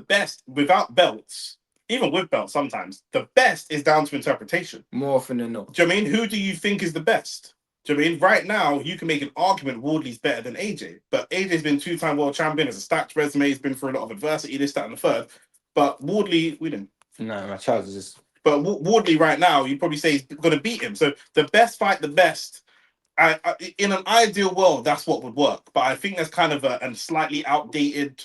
best without belts, even with belts sometimes, the best is down to interpretation. More often than not. Do you know what I mean? Who do you think is the best? Do you know what I mean? Right now, you can make an argument Wardley's better than AJ. But AJ's been 2-time world champion, has a stacked resume, he's been through a lot of adversity, this, that, and the third. But Wardley, we didn't. No, my child is just. But Wardley right now, you'd probably say he's going to beat him. So the best fight, the best. In an ideal world, that's what would work. But I think that's kind of a slightly outdated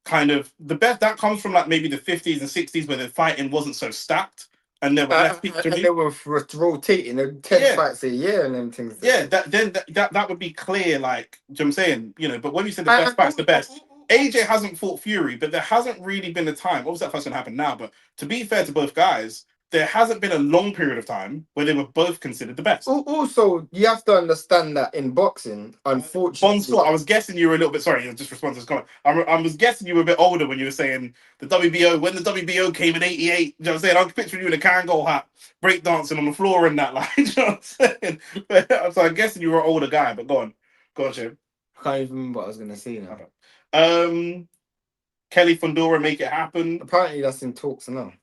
kind of the best that comes from like maybe the 50s and 60s where the fighting wasn't so stacked and there were less people. And they were rotating 10 fights a year and them things. Yeah, that would be clear. Like, do you know what I'm saying? You know, but when you say the best fight's the best. AJ hasn't fought Fury, but there hasn't really been a time. Obviously, that fight's going to happen now, but to be fair to both guys, there hasn't been a long period of time where they were both considered the best. Also, you have to understand that in boxing, unfortunately... Bon Scott, I was guessing you were a little bit... Sorry, just respond to this comment. I was guessing you were a bit older when you were saying the WBO, when the WBO came in 88, you know what I'm saying? I'm picturing you in a Kangol hat, breakdancing on the floor and that, like, you know what I'm saying? So I'm guessing you were an older guy, but go on. Go on, Shane. I can't even remember what I was going to say now. Kelly Fundora make it happen. Apparently that's in talks now.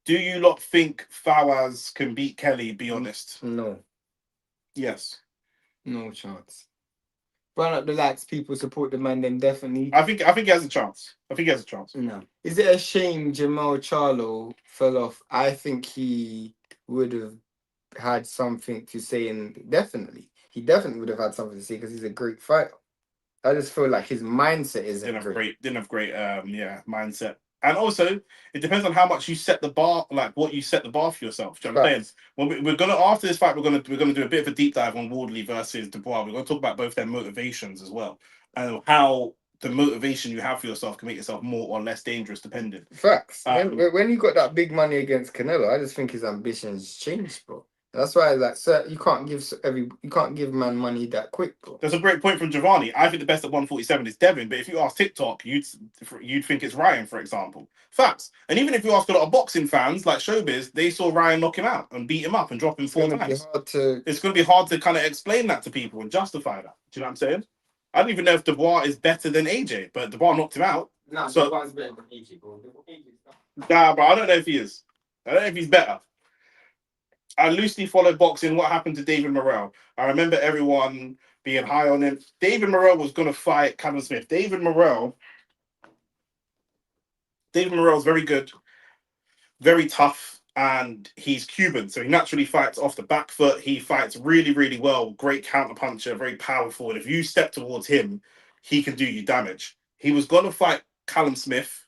Do you lot think Fawaz can beat Kelly? Be honest. No. Yes. No chance. Run up the likes, people support the man. Then definitely. I think he has a chance. No. Is it a shame Jamal Charlo fell off? I think he would have had something to say, and he definitely would have had something to say because he's a great fighter. I just feel like his mindset isn't didn't have great mindset. And also, it depends on how much you set the bar, like what you set the bar for yourself. Do you know what I'm saying? When we're gonna after this fight, we're gonna do a bit of a deep dive on Wardley versus Dubois. We're gonna talk about both their motivations as well, and how the motivation you have for yourself can make yourself more or less dangerous, depending. Facts. Um, When you got that big money against Canelo, I just think his ambitions changed, bro. That's why, like, sir, you can't give man money that quick, bro. There's a great point from Giovanni. I think the best at 147 is Devin, but if you ask TikTok, you'd think it's Ryan, for example. Facts. And even if you ask a lot of boxing fans like Showbiz, they saw Ryan knock him out and beat him up and drop him It's 4 gonna be times. hard to. It's going to be hard to kind of explain that to people and justify that. Do you know what I'm saying? I don't even know if Dubois is better than AJ, but Dubois knocked him out. Nah, So- Dubois better than AJ, bro. Nah, bro, I don't know if he is. I don't know if he's better. I loosely follow boxing. What happened to David Morell? I remember everyone being high on him. David Morell was going to fight Callum Smith. David Morell's very good, very tough, and he's Cuban, so he naturally fights off the back foot. He fights really, really well. Great counter puncher, very powerful. And if you step towards him, he can do you damage. He was going to fight Callum Smith,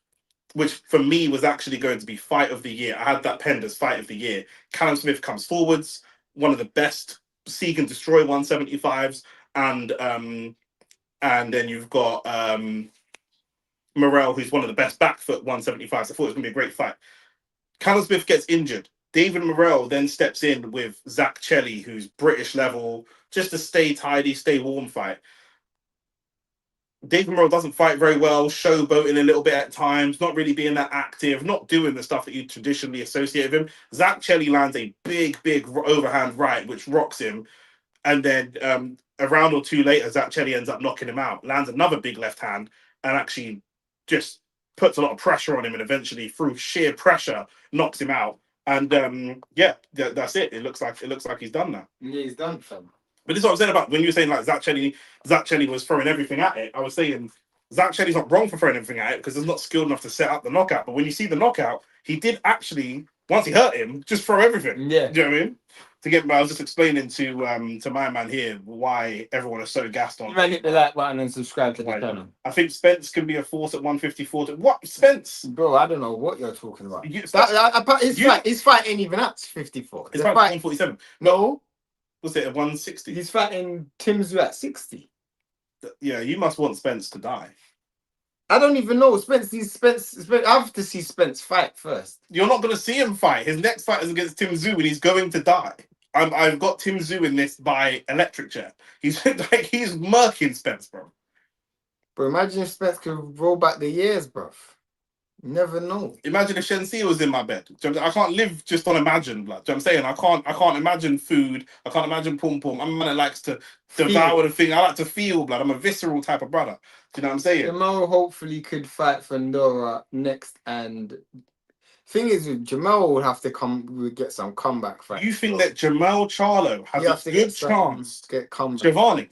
which for me was actually going to be fight of the year. I had that penned as fight of the year. Callum Smith comes forwards, one of the best seek and destroy 175s, and then you've got Morell, who's one of the best back foot 175s. I thought it was going to be a great fight. Callum Smith gets injured. David Morell then steps in with Zach Chelli, who's British level, just to stay tidy, stay warm fight. David Morell doesn't fight very well, showboating a little bit at times, not really being that active, not doing the stuff that you traditionally associate with him. Zach Chelli lands a big overhand right, which rocks him. And then a round or two later, Zach Chelli ends up knocking him out, lands another big left hand, and actually just puts a lot of pressure on him, and eventually, through sheer pressure, knocks him out. And that's it. It looks like he's done now. Yeah, he's done, fam. But this is what I'm saying about when you were saying like Zach Chelli was throwing everything at it. I was saying Zach Chelli's not wrong for throwing everything at it because he's not skilled enough to set up the knockout. But when you see the knockout, he did actually, once he hurt him, just throw everything. Yeah. Do you know what I mean? I was just explaining to my man here why everyone is so gassed on. Man, hit the like button and subscribe to the channel. I think Spence can be a force at 154. What Spence? Bro, I don't know what you're talking about. His fight ain't even at 54. His fight 147. No. Was it at 160? He's fighting Tim Tszyu at 60. Yeah, you must want Spence to die. I don't even know. Spence. I have to see Spence fight first. You're not going to see him fight. His next fight is against Tim Tszyu, and he's going to die. I've got Tim Tszyu in this by electric chair. He's murking Spence, bro. But imagine if Spence could roll back the years, bro. You never know. Imagine if Shensi was in my bed. I can't live just on imagine blood. Do you know what I'm saying? I can't imagine food. I can't imagine pum pum. I'm a man that likes to devour the thing. I like to feel blood. I'm a visceral type of brother. Do you know what I'm saying? Jamal hopefully could fight Fandora next, and thing is, Jamal would have to get some comeback fight. You think that Jamal Charlo has a good chance? Get comeback. Giovanni,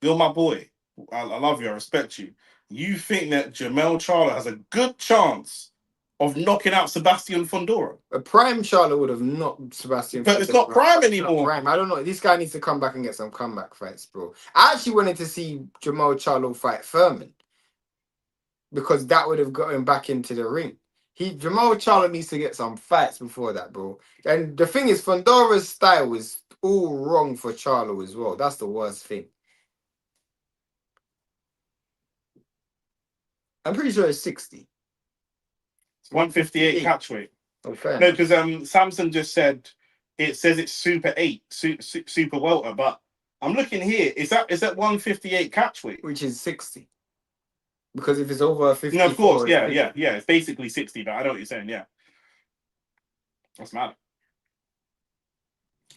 you're my boy. I love you. I respect you. You think that Jamal Charlo has a good chance of knocking out Sebastian Fondora? A prime Charlo would have knocked Sebastian. But it's not prime anymore. Prime. I don't know. This guy needs to come back and get some comeback fights, bro. I actually wanted to see Jamal Charlo fight Furman because that would have got him back into the ring. Jamal Charlo needs to get some fights before that, bro. And the thing is, Fondora's style is all wrong for Charlo as well. That's the worst thing. I'm pretty sure it's 60. It's 158 catch weight. Okay. No, because Samson just said it says it's Super 8, Super Welter, but I'm looking here. Is that 158 catch weight? Which is 60. Because if it's over 50. No, of course, yeah. It's basically 60, but I know what you're saying, yeah. That's mad.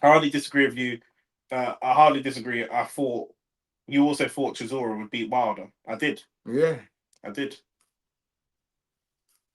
I hardly disagree with you. I hardly disagree. You also thought Chisora would beat Wilder. I did. Yeah. I did.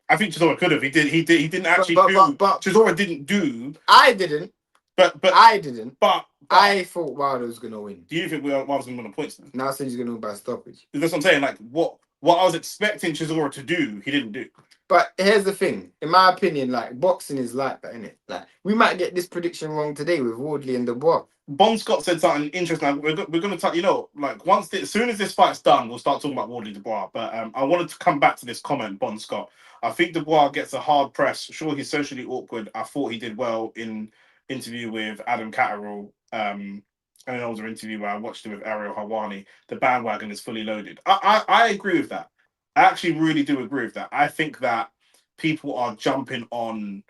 I think Chisora could have. He didn't actually do. But Chisora didn't do. I didn't. But I didn't. But I thought Wilder was gonna win. Do you think Wilder was gonna win on points then? Now I said he's gonna win by stoppage. That's what I'm saying. Like what I was expecting Chisora to do, he didn't do. But here's the thing. In my opinion, like boxing is like that, innit? Like we might get this prediction wrong today with Wardley and Dubois. Bon Scott said something interesting. We're going to talk, like as soon as this fight's done, we'll start talking about Wardley Dubois. But I wanted to come back to this comment, Bon Scott. I think Dubois gets a hard press. Sure, he's socially awkward. I thought he did well in interview with Adam Catterall. And another interview where I watched it with Ariel Hawani. The bandwagon is fully loaded. I agree with that. I actually really do agree with that. I think that people are jumping on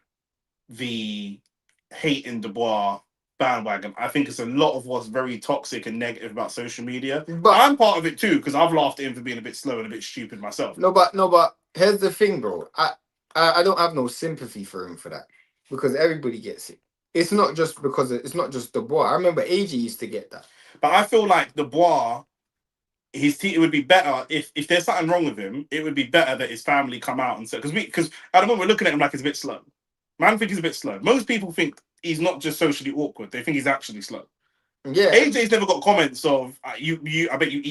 the hate in Dubois bandwagon. I think it's a lot of what's very toxic and negative about social media. But I'm part of it too because I've laughed at him for being a bit slow and a bit stupid myself. no, but here's the thing, bro. I don't have no sympathy for him for that because everybody gets it. It's not just it's not just Dubois. I remember AJ used to get that. But I feel like Dubois, it would be better if there's something wrong with him. It would be better that his family come out and say because at the moment we're looking at him like he's a bit slow. Man, think he's a bit slow. Most people think he's not just socially awkward; they think he's actually slow. Yeah, AJ's never got comments of you. I bet you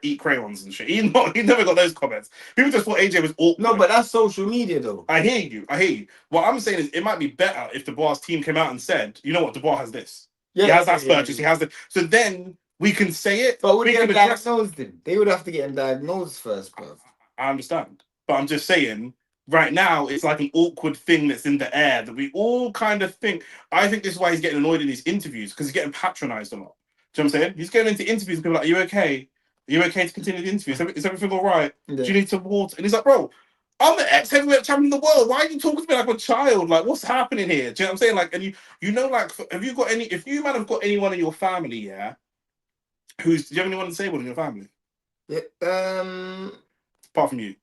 eat crayons and shit. He never got those comments. People just thought AJ was awkward. no, but that's social media though. I hear you. What I'm saying is, it might be better if Dubois' team came out and said, you know what, Dubois has this. Yeah, he has Asperger's. He has the. So then we can say it. But would we they can get address. diagnosed then? They would have to get him diagnosed first, bro. I understand, but I'm just saying. Right now, it's like an awkward thing that's in the air that we all kind of think. I think this is why he's getting annoyed in these interviews because he's getting patronized a lot. Do you know what I'm saying? He's going into interviews and people are like, "Are you okay? Are you okay to continue the interview? Is everything all right? Yeah. Do you need some water?" And he's like, "Bro, I'm the ex-heavyweight champion of the world. Why are you talking to me like a child? Like, what's happening here?" Do you know what I'm saying? Like, and you know, like, have you got any? If you might have got anyone in your family, yeah, do you have anyone disabled in your family? Yeah. Apart from you.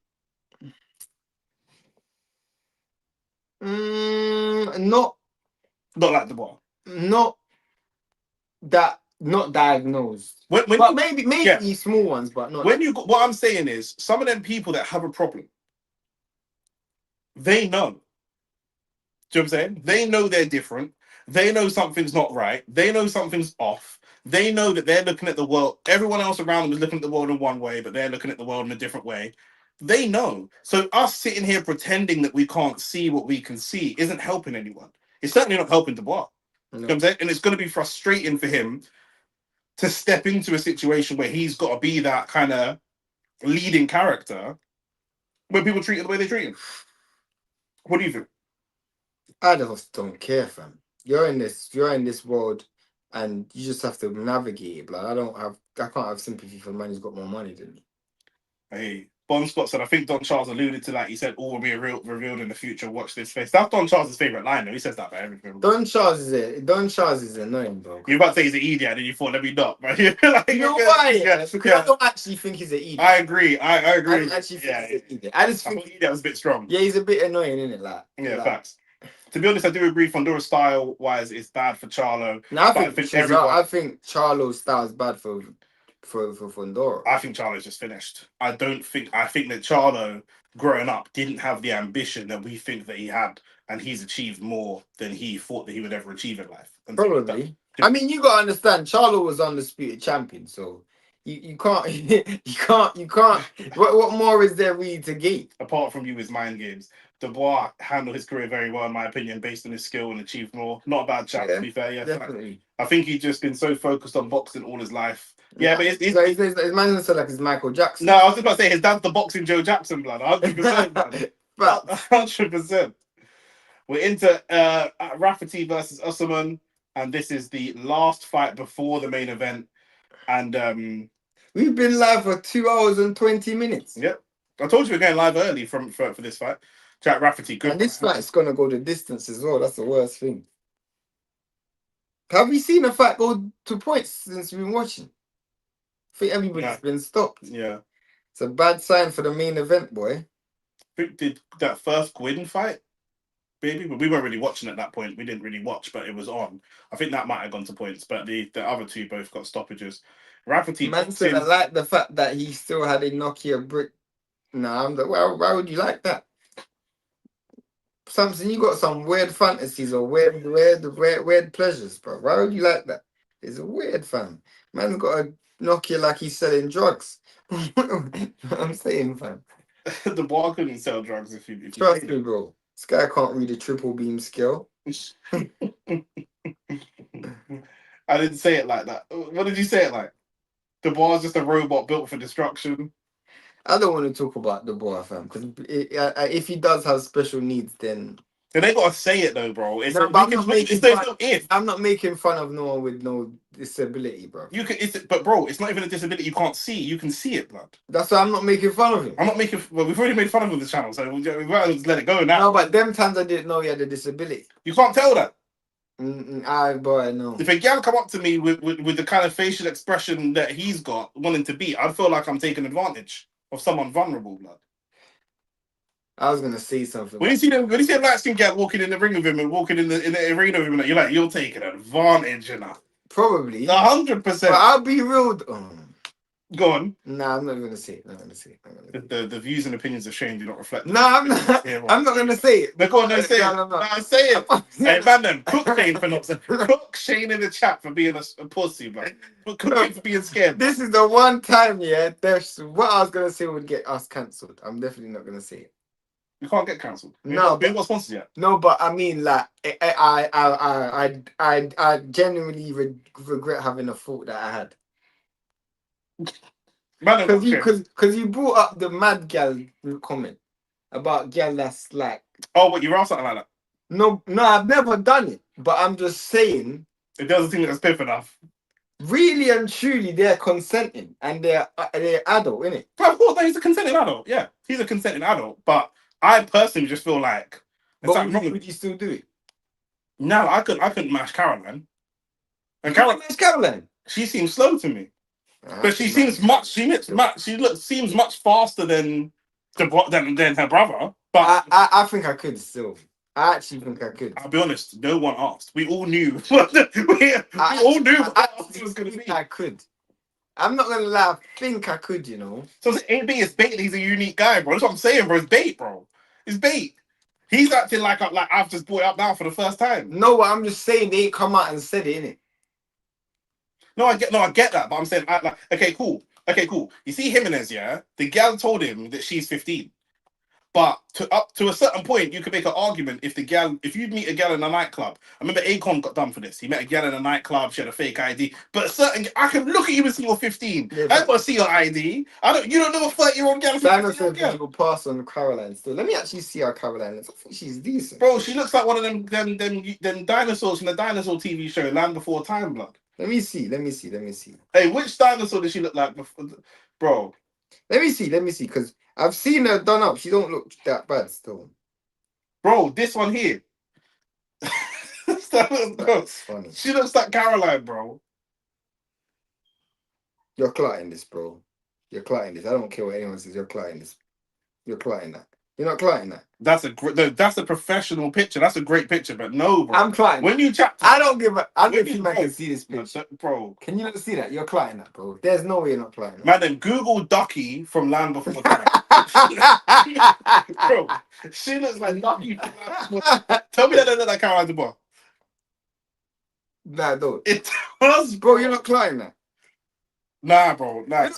Not like the what? Not diagnosed. When but maybe yeah. small ones, but not. When you got, what I'm saying is, some of them people that have a problem, they know. Do you know what I'm saying? They know they're different. They know something's not right. They know something's off. They know that they're looking at the world. Everyone else around them is looking at the world in one way, but they're looking at the world in a different way. They know. So us sitting here pretending that we can't see what we can see isn't helping anyone. It's certainly not helping Dubois. No. You know what I'm saying? And it's going to be frustrating for him to step into a situation where he's got to be that kind of leading character when people treat him the way they treat him. What do you think? I just don't care, fam. You're in this world, and you just have to navigate it. Like I can't have sympathy for the man who's got more money than me. Hey, Bon Scott said, I think Don Charles alluded to that. He said, all will be revealed in the future. Watch this space. That's Don Charles' favourite line, though. He says that for everything. Don Charles is annoying, bro. You're about to say he's an idiot, and then you thought, let me not. But like, you know why? Yeah, because I don't actually think he's an idiot. I agree. I agree. I don't actually think he's an idiot. I just think idiot was a bit strong. Yeah, he's a bit annoying, isn't it? Like, facts. To be honest, I do agree. Fondura style wise, it's bad for Charlo. No, I think Charlo's style is bad for Fondura. I think Charlo's just finished. I think that Charlo, growing up, didn't have the ambition that we think that he had, and he's achieved more than he thought that he would ever achieve in life. And probably. I mean, you gotta understand, Charlo was undisputed champion, so you can't you can't. What more is there really to gain? Apart from you, his mind games. Dubois handled his career very well, in my opinion, based on his skill and achieved more. Not a bad chap, to be fair. Yeah, definitely. I think he's just been so focused on boxing all his life. Yeah, but his man said like it's Michael Jackson. No, I was just about to say his dad's the boxing Joe Jackson blood. 100%. 100%. We're into Rafferty versus Usman, and this is the last fight before the main event. And we've been live for 2 hours and 20 minutes. Yep. I told you we're going live early for this fight. Jack Rafferty, good. And this fight's gonna go the distance as well. That's the worst thing. Have we seen a fight go to points since we've been watching? I think everybody's been stopped. Yeah. It's a bad sign for the main event, boy. I think did that first Gwyn fight, baby, but we weren't really watching at that point. We didn't really watch, but it was on. I think that might have gone to points, but the other two both got stoppages. Rafferty. Man said, I like the fact that he still had a Nokia brick. Nah, I'm like, why would you like that? Something you got some weird fantasies or weird pleasures, bro. Why would you like that? It's a weird, fam. Man's got a Nokia like he's selling drugs. I'm saying, fam. The bar couldn't sell drugs if you trust me, bro. This guy can't read a triple beam skill. I didn't say it like that. What did you say it like? The bar's just a robot built for destruction. I don't want to talk about Dubois, fam, because if he does have special needs, then So they gotta say it though, bro. It's no, a, but we I'm can, not it's, making there's fun. no if. I'm not making fun of no one with no disability, bro. You can, but bro, it's not even a disability you can't see. You can see it, blood. That's why I'm not making fun of him. I'm not making. Well, we've already made fun of him on the channel, so we might as well just let it go now. No, but them times I didn't know he had a disability. You can't tell that. Boy, no. If a gal come up to me with the kind of facial expression that he's got, wanting to beat, I'd feel like I'm taking advantage of someone vulnerable, blood. I was gonna say something. When you see them, when you see a light skinned gal walking in the ring with him and walking in the arena with him, you're like, you're taking advantage, you know. Probably 100%. But I'll be real. Go on. Nah, I'm not gonna say it. The views and opinions of Shane do not reflect. Nah, I'm not. I'm not gonna say it. But go on, no, say it. I'm Nah, not. say it. Hey, man, them cook Shane for not. Cook Shane in the chat for being a pussy, man. Cook him for being scared. This is the one time, yeah. There's what I was gonna say would get us cancelled. I'm definitely not gonna say it. You can't get cancelled. No, we ain't got sponsors yet. No, but I mean, like, I genuinely regret having a thought that I had. Because you brought up the mad gal comment about gal that's like. Oh, but you wrote something like that? No, I've never done it. But I'm just saying. It doesn't think that's piff enough. Really and truly, they're consenting and they're adult, innit? Of course, he's a consenting adult. Yeah, he's a consenting adult. But I personally just feel like. But would you still do it? No, I couldn't match Caroline. And Caroline. She seems slow to me. But she seems much. Seems much faster than her brother. But I think I could still. I actually think I could. I'll be honest. No one asked. We all knew. we all knew what the was going to be. I could. I'm not gonna lie. I think I could. You know. So it's AB is bait. He's a unique guy, bro. That's what I'm saying, bro. It's bait, bro. It's bait. He's acting like I've just brought it up now for the first time. No, but I'm just saying they ain't come out and said it, innit? No, I get that, but I'm saying, okay, cool. You see Jimenez, yeah? The gal told him that she's 15. But up to a certain point, you could make an argument if you meet a gal in a nightclub. I remember Akon got done for this. He met a gal in a nightclub, she had a fake ID. But I can look at you and see you're 15. Yeah, I don't want to see your ID. You don't know a 30-year-old gal. Daniel said you will pass on Caroline still. Let me actually see how Caroline is. I think she's decent. Bro, she looks like one of them dinosaurs from the dinosaur TV show, Land Before Time, blood. Let me see. Hey, which dinosaur does she look like before, bro? Let me see, because I've seen her done up. She don't look that bad still. Bro, this one here. That's funny. She looks like Caroline, bro. You're clotting this, bro. You're clotting this. I don't care what anyone says. You're clotting this. You're clotting that. You're not clotting that. That's a professional picture. That's a great picture, but no, bro. I'm clotting. When you chat, I don't give a. I don't think I can see this picture, bro. Can you not see that? You're clotting that, bro. There's no way you're not clotting that. Man, then Google Ducky from Land Before Time. Bro, she looks like Ducky from Land Before Time. Tell me that doesn't look like Caroline Dubois. Nah, don't. It does, bro. You're not clotting that. Nah, bro. Nah.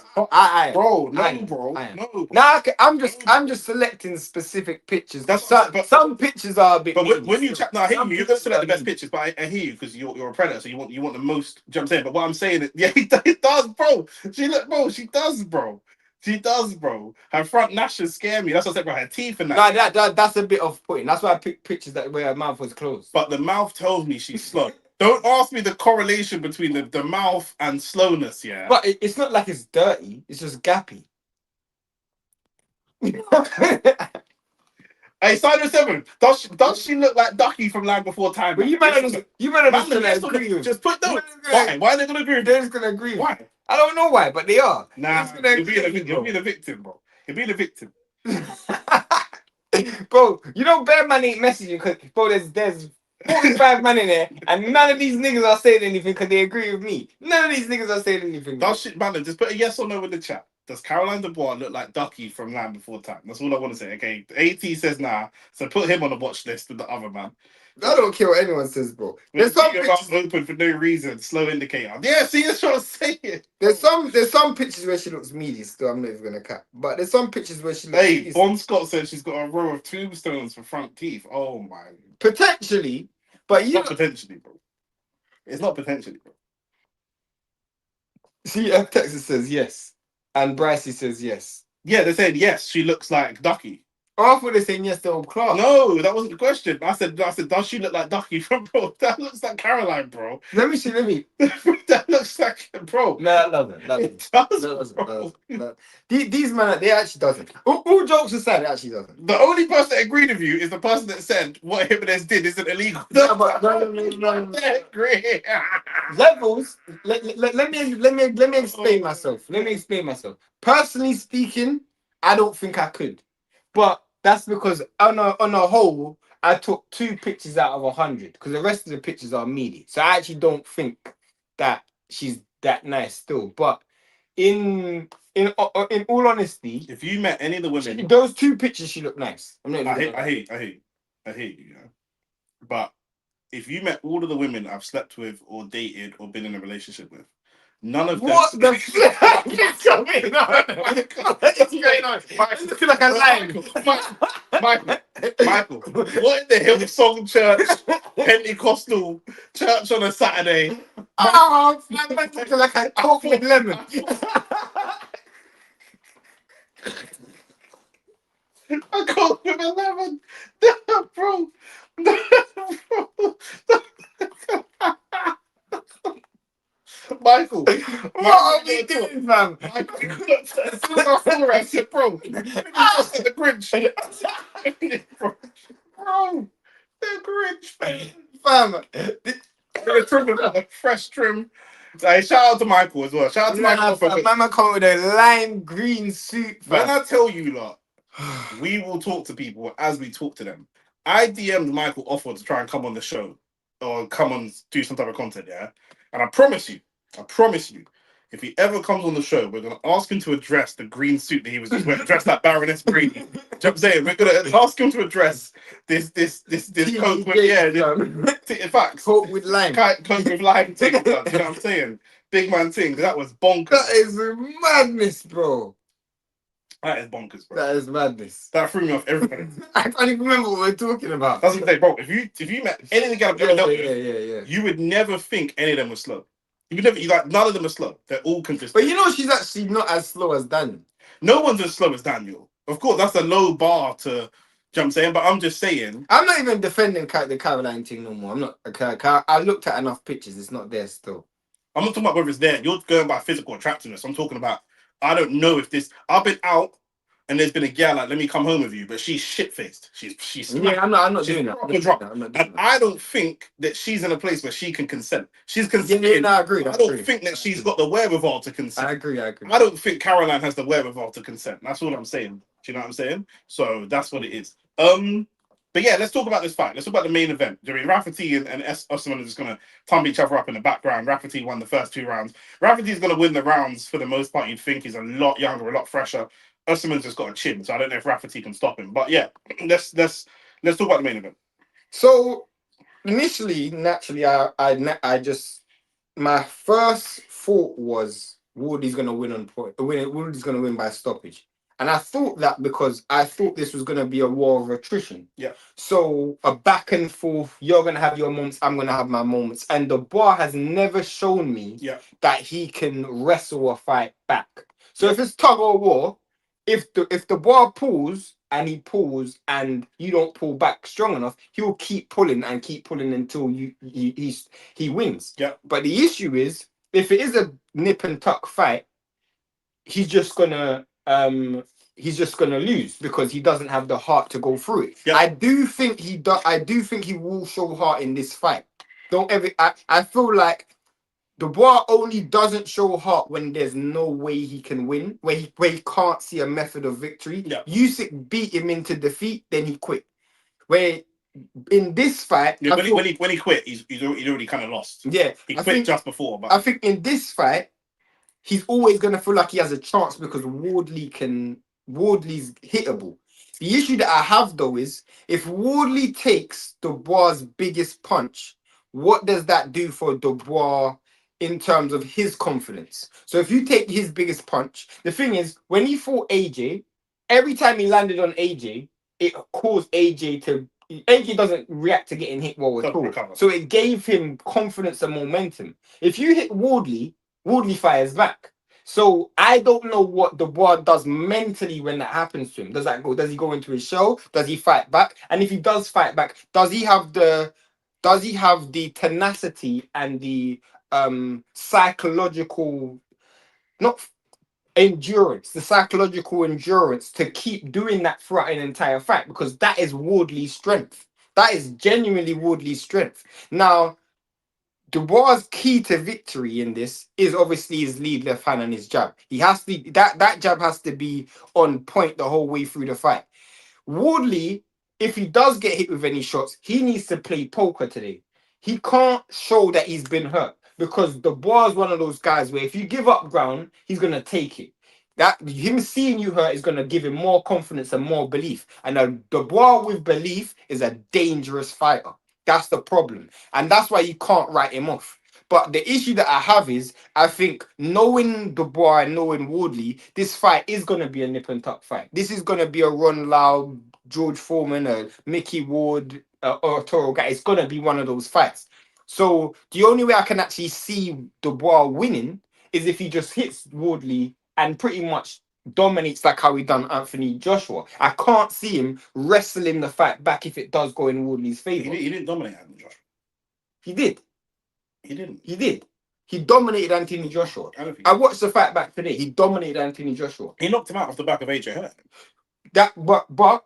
Bro, no. Nah, I'm just selecting specific pictures. Some pictures are a bit. But when you chat, I hear you. You're gonna select the best pictures, but I hear you because you're a predator, so you want the most. Do you know what I'm saying? But what I'm saying is, yeah, it does, bro. She does, bro. She does, bro. Her front lashes scare me. That's what I said, bro. Her teeth and that. Nah, that's a bit off-putting. That's why I picked pictures where her mouth was closed. But the mouth tells me she's slow. Don't ask me the correlation between the mouth and slowness, yeah? But it's not like it's dirty. It's just gappy. Hey, Simon 7, does she look like Ducky from Land Before Time? But you better just agree with. Just put those. Why? Why are they going to agree? They're just going to agree. Why? I don't know why, but they are. Nah, you'll be the victim, bro. You'll be the victim. Bro, you know Bear Man ain't messaging because, bro, there's 45 man in there, and none of these niggas are saying anything because they agree with me. None of these niggas are saying anything. Does shit, man, just put a yes or no in the chat. Does Caroline Dubois look like Ducky from Land Before Time? That's all I want to say. Okay, AT says nah, so put him on the watch list with the other man. I don't care what anyone says, bro. There's some pictures open for no reason. Slow indicator. Yeah, see, that's what I'm saying. There's some pictures where she looks meaty. Still, I'm not even gonna cap. But there's some pictures where she looks. Hey, Bon Scott said she's got a row of tombstones for front teeth. Oh my. Potentially, but it's not potentially, bro. It's not potentially, bro. See, Texas says yes, and Brycey says yes. Yeah, they said yes. She looks like Ducky. Oh, I thought they saying yes to old Clark. No, that wasn't the question. I said, does she look like Ducky? Bro, that looks like Caroline, bro. Let me see. Let me. That looks like, bro. No, that doesn't. It does, That doesn't. bro. These men, they actually doesn't. All jokes aside, it actually doesn't. The only person that agreed with you is the person that said what Jimenez did isn't illegal. No, but no. They agree. Levels. Let me explain myself. Let me explain myself. Personally speaking, I don't think I could, but that's because on a whole, I took 2 pictures out of 100 because the rest of the pictures are meaty. So I actually don't think that she's that nice still. But in all honesty, If you met any of the women, those 2 pictures, she looked nice. I hate you, you know. But if you met all of the women I've slept with or dated or been in a relationship with, none of them. What the fuck is going on? What is going on? It's looking like a line. Michael, what in the Hillsong Church, Pentecostal church on a Saturday? Oh, man, that's looking like a Coke with lemon. I can't with 11. Bro. Michael, What are we doing, fam? As soon as I saw her, I said, bro, the Grinch. Bro, the Grinch, Fam. the trim with a fresh trim. Like, shout out to Michael as well. Shout out to Michael. Mama come with a lime green suit, When fam. I tell you, lot, we will talk to people as we talk to them. I DM'd Michael offer to try and come on the show or come on do some type of content, yeah? And I promise you, if he ever comes on the show, we're gonna ask him to address the green suit that he was just wearing, dressed like Baroness Brady. Do you know what I'm saying? We're gonna ask him to address this coat with in fact, Coke with lime. Coke with lime thing. You know what I'm saying? Big man thing. That was bonkers. That is madness, bro. That is bonkers, bro. That is madness. That threw me off everybody. I can't even remember what we're talking about. That's what I'm saying, bro. If you met any of the guys I've ever dealt with, you would never think any of them were slow. You would never. You like none of them are slow. They're all consistent. But you know, she's actually not as slow as Daniel. No one's as slow as Daniel. Of course, that's a low bar to. Do you know what I'm saying? But I'm just saying. I'm not even defending the Caroline thing no more. I'm not. I looked at enough pictures. It's not there still. I'm not talking about whether it's there. You're going by physical attractiveness. I'm talking about. I don't know if this. I've been out. And there's been a girl like, let me come home with you, but she's shit faced. She's yeah. I'm not doing that. And I don't think that she's in a place where she can consent. She's consenting. Yeah, no, I agree. I don't think that she's got the wherewithal to consent. I agree. I don't think Caroline has the wherewithal to consent. That's all I'm saying. Do you know what I'm saying? So that's what it is. But yeah, let's talk about this fight. Let's talk about the main event. I mean, Rafferty and Usman are just going to thumb each other up in the background. Rafferty won the first 2 rounds. Rafferty's going to win the rounds for the most part. You'd think he's a lot younger, a lot fresher. Usman's just got a chin, so I don't know if Rafferty can stop him. But yeah, let's talk about the main event. So initially, naturally, I just my first thought was Wardley's gonna win on point. Wardley's gonna win by stoppage, and I thought that because I thought this was gonna be a war of attrition. Yeah. So a back and forth. You're gonna have your moments. I'm gonna have my moments. And Dubois has never shown me that he can wrestle a fight back. So if it's tug of war. If the bar pulls and he pulls and you don't pull back strong enough, he'll keep pulling until he wins. Yeah. But the issue is, if it is a nip and tuck fight, he's just gonna lose because he doesn't have the heart to go through it. Yeah. I do think he will show heart in this fight. I feel like Dubois only doesn't show heart when there's no way he can win, where he can't see a method of victory. Yeah. Usyk beat him into defeat, then he quit. Where in this fight, when he quit, he's already kind of lost. Yeah, he quit just before. But I think in this fight, he's always gonna feel like he has a chance because Wardley's hittable. The issue that I have though is if Wardley takes Dubois' biggest punch, what does that do for Dubois? In terms of his confidence. So if you take his biggest punch, the thing is, when he fought AJ, every time he landed on AJ, it caused AJ doesn't react to getting hit well at all. So it gave him confidence and momentum. If you hit Wardley fires back. So I don't know what Dubois does mentally when that happens to him. Does he go into his shell? Does he fight back? And if he does fight back, does he have the tenacity and the psychological, not endurance, the psychological endurance to keep doing that throughout an entire fight? Because that is Wardley's strength. That is genuinely Wardley's strength. Now, Dubois' key to victory in this is obviously his lead left hand and his jab. He has to that jab has to be on point the whole way through the fight. Wardley, if he does get hit with any shots, he needs to play poker today. He can't show that he's been hurt because Dubois is one of those guys where if you give up ground, he's gonna take it. That him seeing you hurt is gonna give him more confidence and more belief. And a Dubois with belief is a dangerous fighter. That's the problem. And that's why you can't write him off. But the issue that I have is, I think knowing Dubois and knowing Wardley, this fight is going to be a nip and tuck fight. This is going to be a Ron Lau, George Foreman, a Mickey Ward, or a Toro guy. It's going to be one of those fights. So the only way I can actually see Dubois winning is if he just hits Wardley and pretty much dominates like how he done Anthony Joshua. I can't see him wrestling the fight back if it does go in Wardley's favor. He didn't dominate Anthony Joshua. He did. He didn't. He did. He dominated Anthony Joshua. I watched the fight back today. He dominated Anthony Joshua. He knocked him out off the back of AJ Hearn. But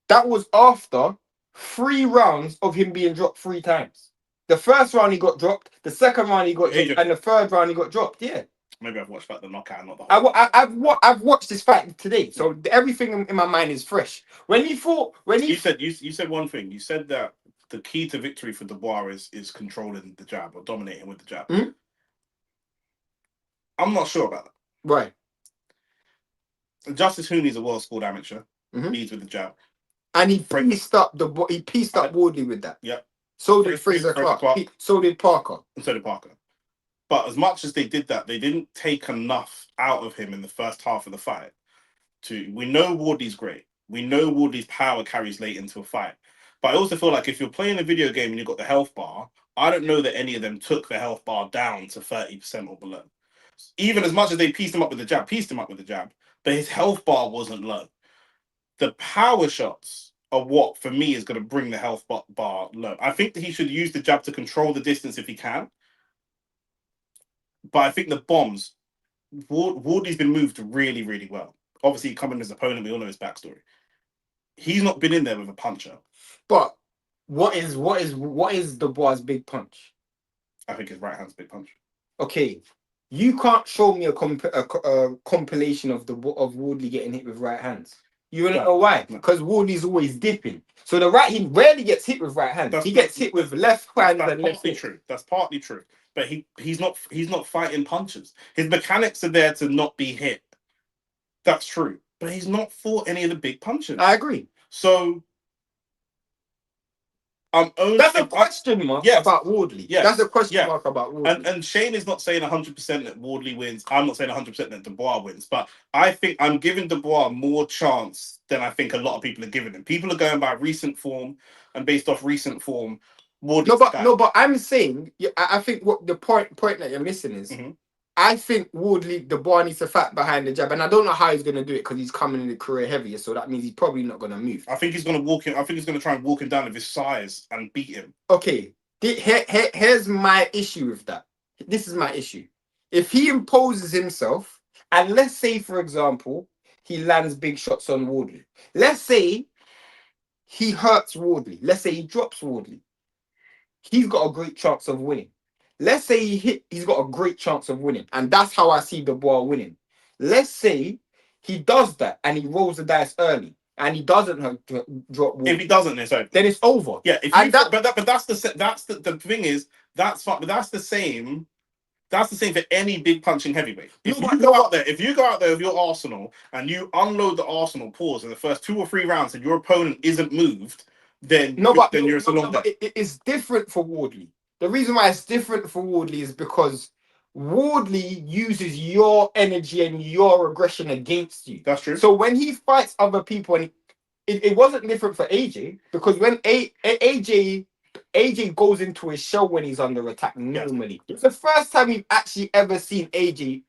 that was after 3 rounds of him being dropped 3 times. The first round he got dropped, the second round he got dropped, and the third round he got dropped. Yeah. Maybe I've watched back the knockout, not the whole. I've watched this fight today, so everything in my mind is fresh. You said one thing. You said that the key to victory for Dubois is controlling the jab or dominating with the jab. Mm-hmm. I'm not sure about that. Right. Justice Hooney's a well-scored amateur. Mm-hmm. Leads with the jab, and he pieced up Wardley with that. Yeah. So did Fraser Clark. So did Parker. And so did Parker. But as much as they did that, they didn't take enough out of him in the first half of the fight. We know Wardley's great. We know Wardley's power carries late into a fight. But I also feel like if you're playing a video game and you've got the health bar, I don't know that any of them took the health bar down to 30% or below. Even as much as they pieced him up with the jab, but his health bar wasn't low. The power shots are what, for me, is going to bring the health bar low. I think that he should use the jab to control the distance if he can. But I think the bombs, Wardley's been moved really, really well. Obviously, coming as opponent, we all know his backstory. He's not been in there with a puncher. But what is Dubois' big punch? I think his right hand's big punch. Okay, you can't show me a compilation of Wardley getting hit with right hands. You wanna know why? Because Wardley's always dipping. So he rarely gets hit with right hands. He gets hit with left hand and left hand. True. That's partly true. But he's not fighting punches. His mechanics are there to not be hit. That's true. But he's not fought any of the big punches. I agree. So that's a question mark about Wardley. Yes. That's a question mark about Wardley. And Shane is not saying 100% that Wardley wins. I'm not saying 100% that Dubois wins. But I think I'm giving Dubois more chance than I think a lot of people are giving him. People are going by recent form, and based off recent form, Wardley's but I'm saying, I think what the point that you're missing is, I think Dubois needs to fight behind the jab, and I don't know how he's going to do it because he's coming in the career heavier, so that means he's probably not going to move. I think he's going to walk in. I think he's going to try and walk him down with his size and beat him. Okay, here's my issue with that. This is my issue. If he imposes himself, and let's say, for example, he lands big shots on Wardley. Let's say he hurts Wardley. Let's say he drops Wardley. He's got a great chance of winning. Let's say he's got a great chance of winning. And that's how I see Dubois winning. Let's say he does that and he rolls the dice early and he doesn't drop Wardley. If he doesn't, then it's over. Yeah, but that's the thing is, that's fine, but that's the same. That's the same for any big punching heavyweight. If you go out there with your arsenal and you unload the arsenal pause in the first 2 or 3 rounds and your opponent isn't moved, then you're a long day. It's different for Wardley. The reason why it's different for Wardley is because Wardley uses your energy and your aggression against you. That's true. So when he fights other people, and it wasn't different for AJ, because when AJ goes into his shell when he's under attack normally. It's the first time we've actually ever seen AJ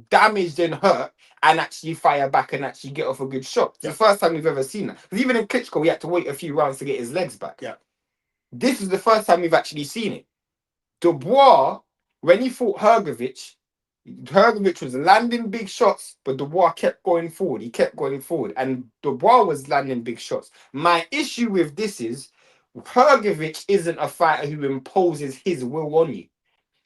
damaged and hurt and actually fire back and actually get off a good shot. It's Yeah. the first time we've ever seen that. Because even in Klitschko, he had to wait a few rounds to get his legs back. Yeah. This is the first time we've actually seen it. Dubois, when he fought Hrgovic was landing big shots, but Dubois kept going forward. He kept going forward, and Dubois was landing big shots. My issue with this is Hrgovic isn't a fighter who imposes his will on you.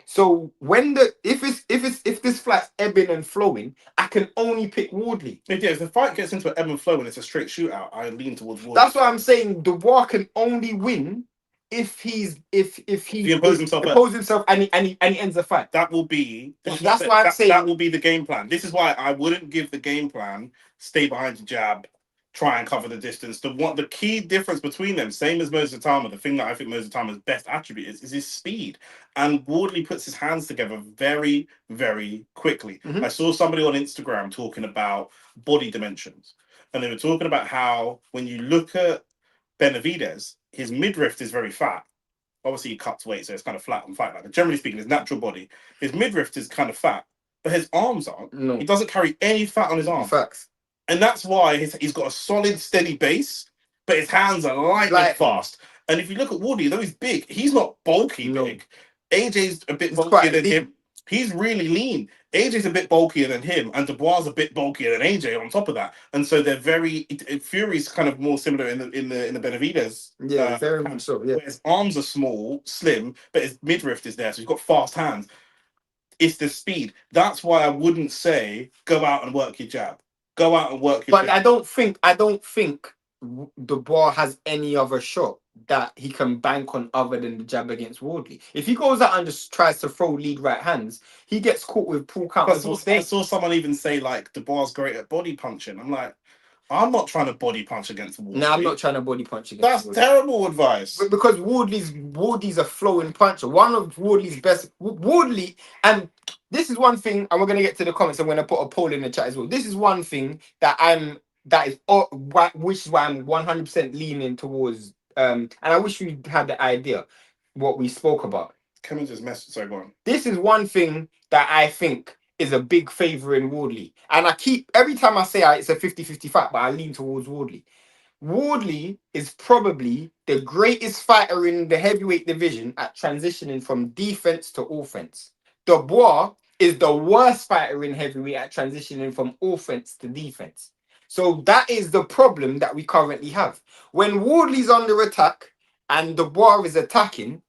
So when if this fight's ebbing and flowing, I can only pick Wardley. Yeah, if the fight gets into an ebb and flow and it's a straight shootout, I lean towards Wardley. That's why I'm saying Dubois can only win if he imposes himself and he ends the fight. That will be That's why I'm saying that will be the game plan. This is why I wouldn't give the game plan, stay behind the jab, try and cover the distance. The key difference between them, same as Mozatama, the thing that I think Mozatama's best attribute is his speed. And Wardley puts his hands together very, very quickly. Mhm. I saw somebody on Instagram talking about body dimensions. And they were talking about how when you look at Benavidez, his midriff is very fat. Obviously, he cuts weight, so it's kind of flat and fight like. But generally speaking, his natural body, his midriff is kind of fat, but his arms aren't. No. He doesn't carry any fat on his arms. Facts. And that's why he's got a solid, steady base, but his hands are light and fast. And if you look at Wardley, though he's big, he's not bulky big. AJ's a bit bulkier than him. He's really lean. AJ's a bit bulkier than him, and Dubois a bit bulkier than AJ on top of that. And so they're very. Fury's kind of more similar in the Benavidez. Yeah, very much so. Yeah, his arms are small, slim, but his midriff is there, so he's got fast hands. It's the speed. That's why I wouldn't say go out and work your jab. Go out and work your. But jab. I don't think Dubois has any other shot that he can bank on other than the jab against Wardley. If he goes out and just tries to throw lead right hands, he gets caught with pull counters. I saw someone even say like Dubois great at body punching. I'm like, I'm not trying to body punch against Wardley. No, I'm not trying to body punch against That's Wardley. Terrible advice. But because Wardley's a flowing puncher. One of Wardley's best Wardley, and this is one thing, and we're gonna get to the comments. I'm gonna put a poll in the chat as well. This is one thing which is why I'm 100% leaning towards. And I wish we had the idea what we spoke about. Can we just mess? Sorry, go on. This is one thing that I think is a big favour in Wardley. And every time I say it's a 50-50 fight, but I lean towards Wardley. Wardley is probably the greatest fighter in the heavyweight division at transitioning from defense to offense. Dubois is the worst fighter in heavyweight at transitioning from offense to defense. So that is the problem that we currently have. When Wardley's under attack and Dubois is attacking,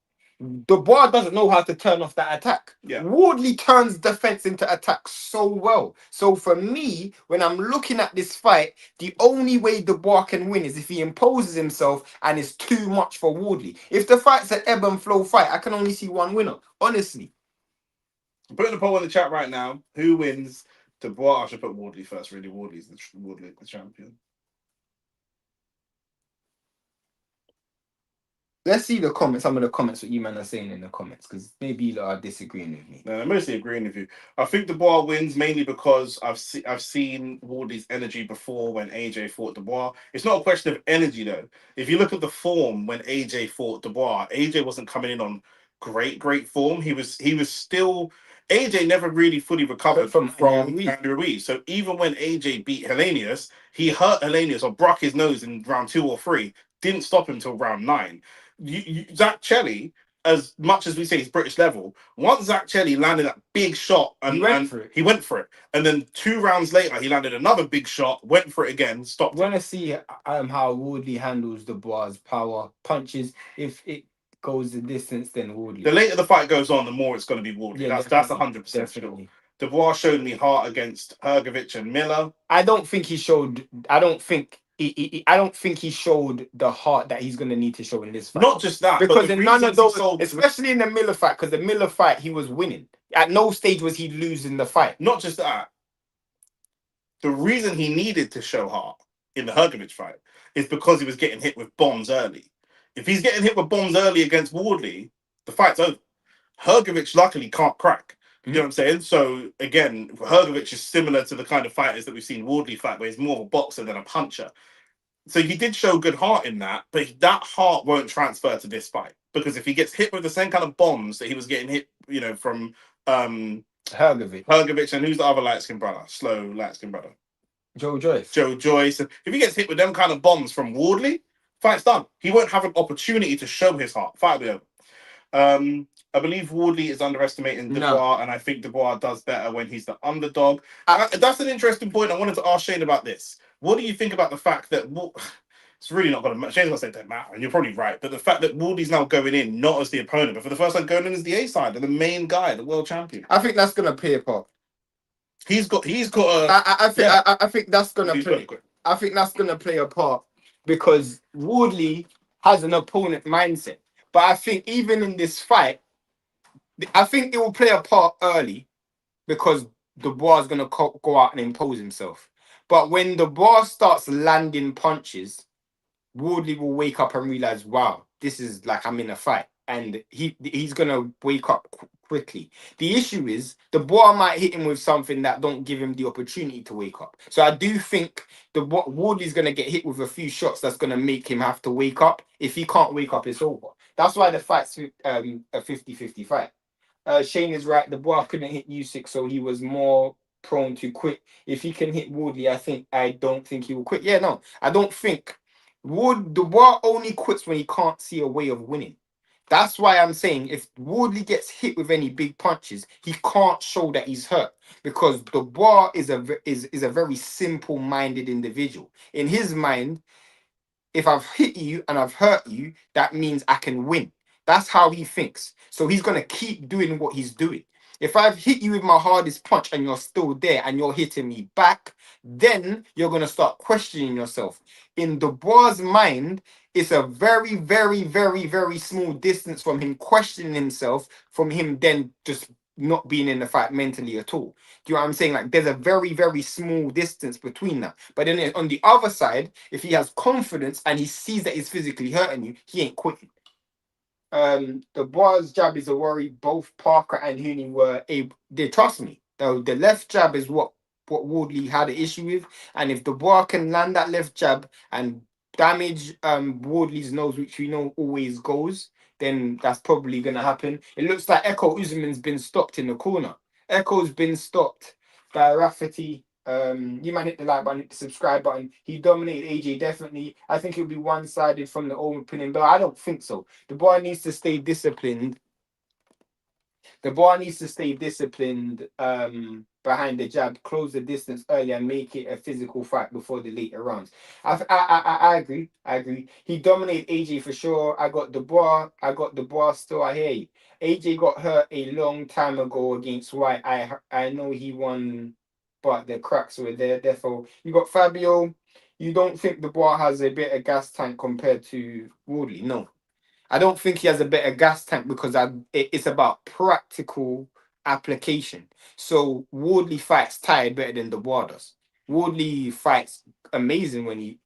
Dubois doesn't know how to turn off that attack. Yeah. Wardley turns defense into attack so well. So for me, when I'm looking at this fight, the only way Dubois can win is if he imposes himself and is too much for Wardley. If the fight's an ebb and flow fight, I can only see one winner, honestly. I'm putting a poll in the chat right now. Who wins? Dubois. I should put Wardley first. Really, Wardley's the champion. Let's see some of the comments what you man are saying in the comments, because maybe you are disagreeing with me. No, I'm mostly agreeing with you. I think Dubois wins mainly because I've seen Wardley's energy before when AJ fought Dubois. It's not a question of energy though. If you look at the form when AJ fought Dubois, AJ wasn't coming in on great form. He was still. AJ never really fully recovered from Andy Ruiz. So even when AJ beat Helenius, he hurt Helenius or broke his nose in round 2 or 3. Didn't stop him until round 9. Zach Chelli, as much as we say he's British level, once Zach Chelli landed that big shot and he went for it. And then 2 rounds later, he landed another big shot, went for it again, stopped. I want to see how Wardley handles Dubois' power punches. If it goes the distance, then Wardley. The later the fight goes on, the more it's going to be Wardley. Yeah, that's 100% sure. Dubois showed me heart against Hrgovic and Miller. I don't think he showed the heart that he's going to need to show in this fight. Not just that, because in none of those, especially in the Miller fight, because the Miller fight he was winning. At no stage was he losing the fight. Not just that. The reason he needed to show heart in the Hrgovic fight is because he was getting hit with bombs early. If he's getting hit with bombs early against Wardley, the fight's over. Hrgovic luckily can't crack. You know what I'm saying? So again, Hrgovic is similar to the kind of fighters that we've seen Wardley fight, where he's more of a boxer than a puncher. So he did show good heart in that, but that heart won't transfer to this fight, because if he gets hit with the same kind of bombs that he was getting hit, from Hergovic. and who's the other light skinned brother? Slow light skinned brother. Joe Joyce. Joe Joyce. If he gets hit with them kind of bombs from Wardley, fight's done. He won't have an opportunity to show his heart. Fight will be over. I believe Wardley is underestimating Dubois, and I think Dubois does better when he's the underdog. That's an interesting point. I wanted to ask Shane about this. What do you think about the fact that it's really not going to matter? Shane's going to say it doesn't matter, and you're probably right. But the fact that Wardley's now going in not as the opponent, but for the first time going in as the A side and the main guy, the world champion. I think that's going to play a part. He's got a. I think that's going to play. I think that's going to play a part because Wardley has an opponent mindset. But I think even in this fight, I think it will play a part early because Dubois is going to go out and impose himself. But when Dubois starts landing punches, Wardley will wake up and realize, wow, this is like I'm in a fight. And he's going to wake up quickly. The issue is Dubois might hit him with something that don't give him the opportunity to wake up. So I do think Wardley's going to get hit with a few shots that's going to make him have to wake up. If he can't wake up, it's over. That's why the fight's a 50-50 fight. Shane is right. Dubois couldn't hit Usyk, so he was more prone to quit. If he can hit Wardley, I don't think he will quit. Yeah, no, I don't think. Dubois only quits when he can't see a way of winning. That's why I'm saying if Wardley gets hit with any big punches, he can't show that he's hurt because Dubois is a very simple-minded individual. In his mind, if I've hit you and I've hurt you, that means I can win. That's how he thinks. So he's going to keep doing what he's doing. If I've hit you with my hardest punch and you're still there and you're hitting me back, then you're going to start questioning yourself. In Dubois' mind, it's a very, very, very, very small distance from him questioning himself, from him then just not being in the fight mentally at all. Do you know what I'm saying? Like there's a very, very small distance between that. But then on the other side, if he has confidence and he sees that he's physically hurting you, he ain't quitting. Dubois' jab is a worry. Both Parker and Hooney were able. They trust me. The left jab is what Wardley had an issue with, and if Dubois can land that left jab and damage Wardley's nose, which we know always goes, then that's probably gonna happen. It looks like Echo Usman's been stopped in the corner. Echo's been stopped by Rafferty. You might hit the like button, hit the subscribe button. He dominated AJ definitely. I think it'll be one-sided from the opening bell. I don't think so. The boy needs to stay disciplined. Behind the jab, close the distance early and make it a physical fight before the later rounds. I agree. He dominated AJ for sure. I got Dubois still. I hear you. AJ got hurt a long time ago against White. I know he won, but the cracks were there. Therefore, you got Fabio. You don't think Dubois has a better gas tank compared to Wardley? No. I don't think he has a better gas tank because it's about practical application. So Wardley fights tired better than Dubois does. Wardley fights amazing when he's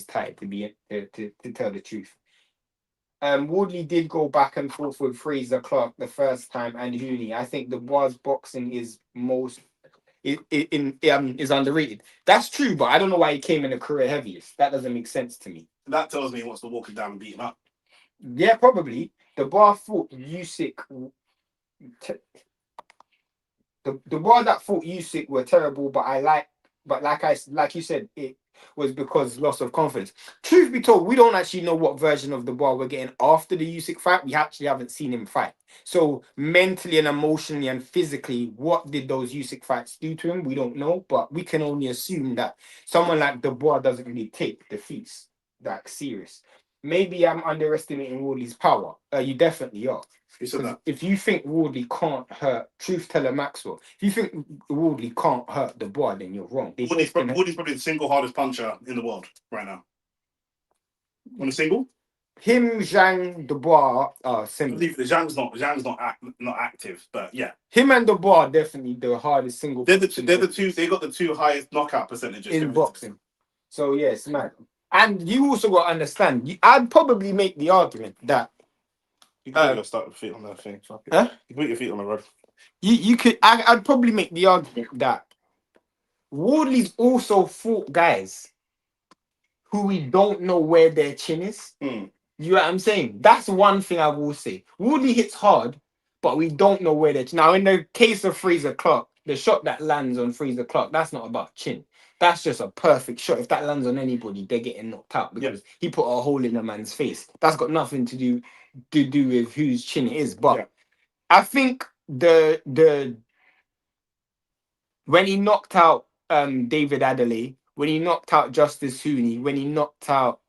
tired, to tell the truth. Woodley did go back and forth with Fraser Clark the first time and Hooney. I think Dubois' boxing is is underrated. That's true, but I don't know why he came in a career heaviest. That doesn't make sense to me. That tells me he wants to walk him down and beat him up. Yeah, probably. Dubois fought Usyk. The boys that fought Usyk were terrible, but like you said, it was because loss of confidence. Truth be told, we don't actually know what version of the ball we're getting after the Usyk fight. We actually haven't seen him fight. So mentally and emotionally and physically, what did those Usyk fights do to him? We don't know, but we can only assume that someone like Dubois doesn't really take defeats that serious. Maybe I'm underestimating Wardley's power. You definitely are. If you think Wardley can't hurt, truth teller Maxwell, if you think Wardley can't hurt Dubois, then you're wrong. Wardley's probably the single hardest puncher in the world right now. On a single? Him, Zhang, Dubois are similar. Zhang's not active, but yeah. Him and Dubois are definitely the hardest single. They're the two. They got the two highest knockout percentages in boxing. So yeah, it's mad. And you also got to understand. I'd probably make the argument that you can start your feet on that thing. Huh? You put your feet on the rod. You could. I'd probably make the argument that Wardley's also fought guys who we don't know where their chin is. You know what I'm saying? That's one thing I will say. Wardley hits hard, but we don't know where they're. Now, in the case of Fraser Clark, the shot that lands on Fraser Clark, that's not about chin. That's just a perfect shot. If that lands on anybody, they're getting knocked out because he put a hole in a man's face. That's got nothing to do with whose chin it is. But I think the when he knocked out David Adderley, when he knocked out Justice Hooney, when he knocked out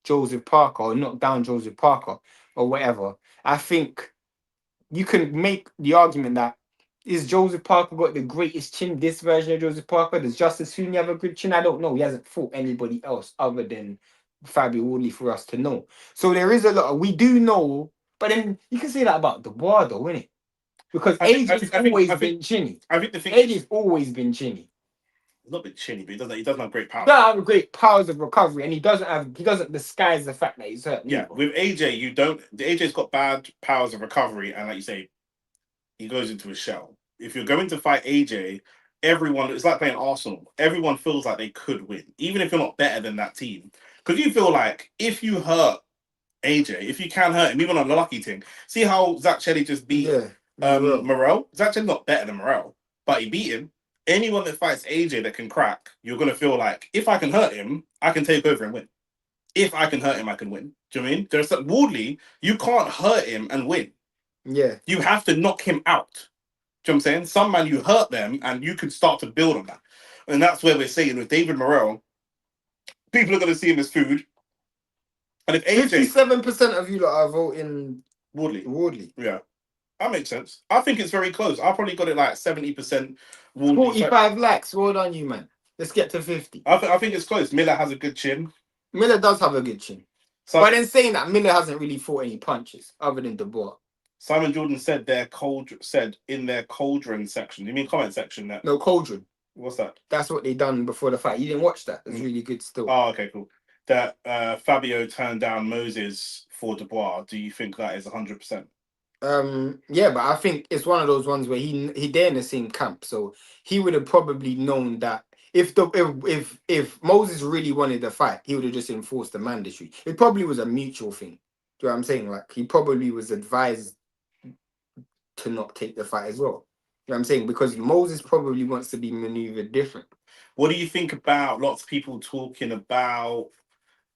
Joseph Parker or knocked down Joseph Parker or whatever, I think you can make the argument that is Joseph Parker got the greatest chin, this version of Joseph Parker? Does Justice Hooney have a good chin? I don't know. He hasn't fought anybody else other than Fabio Wardley for us to know. So there is a lot of, we do know, but then you can say that about Dubois though, innit? Because AJ's always been chinny. I think the thing AJ's always been chinny. He's not been chinny, but he doesn't have great power. He doesn't have great powers of recovery, and he doesn't disguise the fact that he's hurt. Yeah, with AJ, AJ's got bad powers of recovery, and like you say, he goes into a shell. If you're going to fight AJ, it's like playing Arsenal. Everyone feels like they could win, even if you're not better than that team. Because you feel like if you hurt AJ, if you can hurt him, even on a lucky thing, see how Zach Chelli just beat Morell? Zach Chelli's not better than Morell, but he beat him. Anyone that fights AJ that can crack, you're going to feel like, if I can hurt him, I can take over and win. If I can hurt him, I can win. Do you know what I mean? There's Wardley, you can't hurt him and win. Yeah. You have to knock him out. Do you know what I'm saying? Some man, you hurt them and you can start to build on that. And that's where we're saying with David Morell, people are going to see him as food. And if AJ... 57% of you lot are voting Wardley. Yeah. That makes sense. I think it's very close. I probably got it like 70% Wardley. 45 lakhs. Well done, you, man. Let's get to 50. I think it's close. Miller has a good chin. Miller does have a good chin. But in saying that, Miller hasn't really fought any punches other than Dubois. Simon Jordan said in their cauldron section. You mean comment section? That no, cauldron. What's that? That's what they done before the fight. You didn't watch that. It's really good still. Oh, okay, cool. That Fabio turned down Moses for Dubois. Do you think that is 100%? Yeah, but I think it's one of those ones where they're in the same camp, so he would have probably known that if Moses really wanted the fight, he would have just enforced the mandatory. It probably was a mutual thing. Do you know what I'm saying? Like, he probably was advised to not take the fight as well. You know what I'm saying? Because Moses probably wants to be maneuvered different. What do you think about lots of people talking about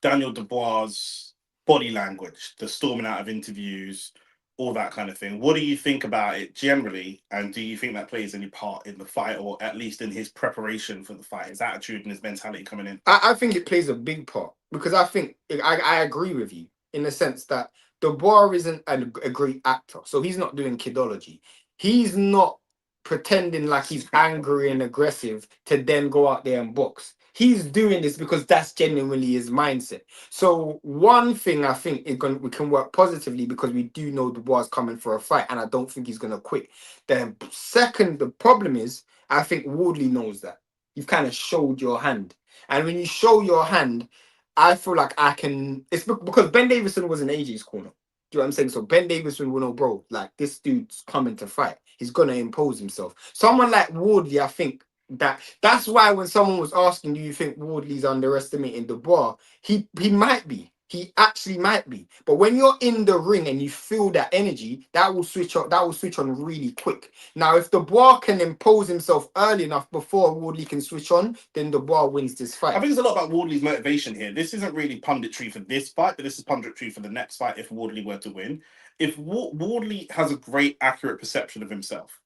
Daniel Dubois' body language, the storming out of interviews, all that kind of thing? What do you think about it generally? And do you think that plays any part in the fight, or at least in his preparation for the fight, his attitude and his mentality coming in? I think it plays a big part, because I think I agree with you in the sense that Dubois isn't a great actor, so he's not doing kidology. He's not pretending like he's angry and aggressive to then go out there and box. He's doing this because that's genuinely his mindset. So one thing I think we can work positively, because we do know Dubois coming for a fight, and I don't think he's going to quit. The problem is, I think Wardley knows that. You've kind of showed your hand. And when you show your hand, I feel like I can... It's because Ben Davison was in AJ's corner. Do you know what I'm saying? So Ben Davison will know, bro, like, this dude's coming to fight. He's going to impose himself. Someone like Wardley, I think, that's why when someone was asking, do you think Wardley's underestimating Dubois? He might be. He actually might be. But when you're in the ring and you feel that energy, that will switch on. That will switch on really quick. Now, if Dubois can impose himself early enough before Wardley can switch on, then Dubois wins this fight. I think it's a lot about Wardley's motivation here. This isn't really punditry for this fight, but this is punditry for the next fight if Wardley were to win. If Wardley has a great, accurate perception of himself,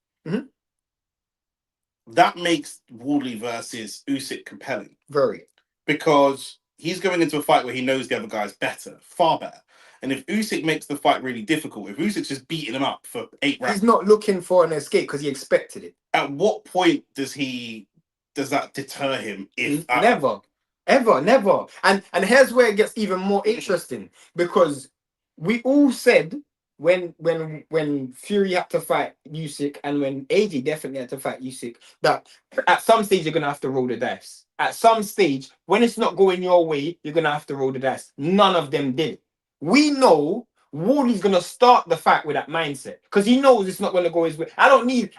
that makes Wardley versus Usyk compelling. Very. Because he's going into a fight where he knows the other guy's better, far better. And if Usyk makes the fight really difficult, if Usyk's just beating him up for 8 rounds... He's not looking for an escape because he expected it. At what point does that deter him? Never. Ever, never. And here's where it gets even more interesting, because we all said when Fury had to fight Usyk, and when AJ definitely had to fight Usyk, that at some stage you're gonna have to roll the dice. At some stage, when it's not going your way, you're gonna have to roll the dice. None of them did. We know Wardley's gonna start the fight with that mindset because he knows it's not gonna go his way. I don't need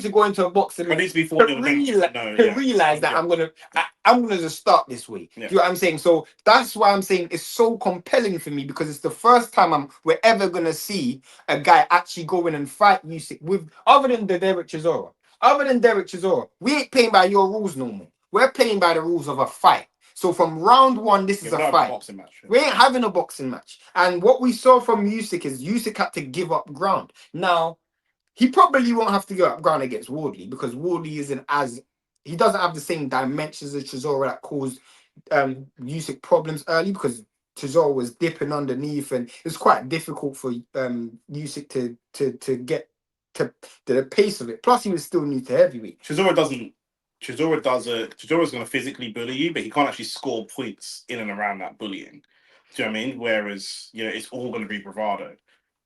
to go into a boxing It needs to be to 4-0 realize that I'm gonna just start this way. Yeah. Do you know what I'm saying? So that's why I'm saying it's so compelling for me because it's the first time we're ever gonna see a guy actually go in and fight Usyk with other than the Derek Chisora. Other than Derek Chisora, we ain't playing by your rules no more. We're playing by the rules of a fight. So from round one, this is a fight. Boxing match. We ain't having a boxing match. And what we saw from Usyk is Usyk had to give up ground. Now, he probably won't have to give up ground against Wardley because Wardley he doesn't have the same dimensions as Chisora that caused Usyk problems early because Chisora was dipping underneath and it's quite difficult for Usyk to get to the pace of it. Plus, he was still new to heavyweight. Chisora's going to physically bully you, but he can't actually score points in and around that bullying. Do you know what I mean? Whereas, it's all going to be bravado.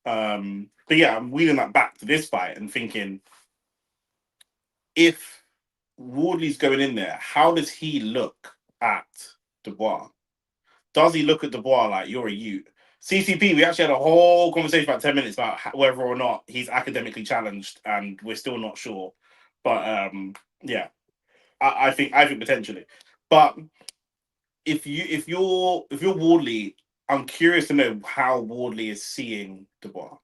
But yeah, I'm wheeling that back to this fight and thinking, if Wardley's going in there, how does he look at Dubois? Does he look at Dubois like, you're a Ute? CCP, we actually had a whole conversation about 10 minutes about whether or not he's academically challenged, and we're still not sure. But yeah. I think potentially, but if you're Wardley, I'm curious to know how Wardley is seeing Dubois.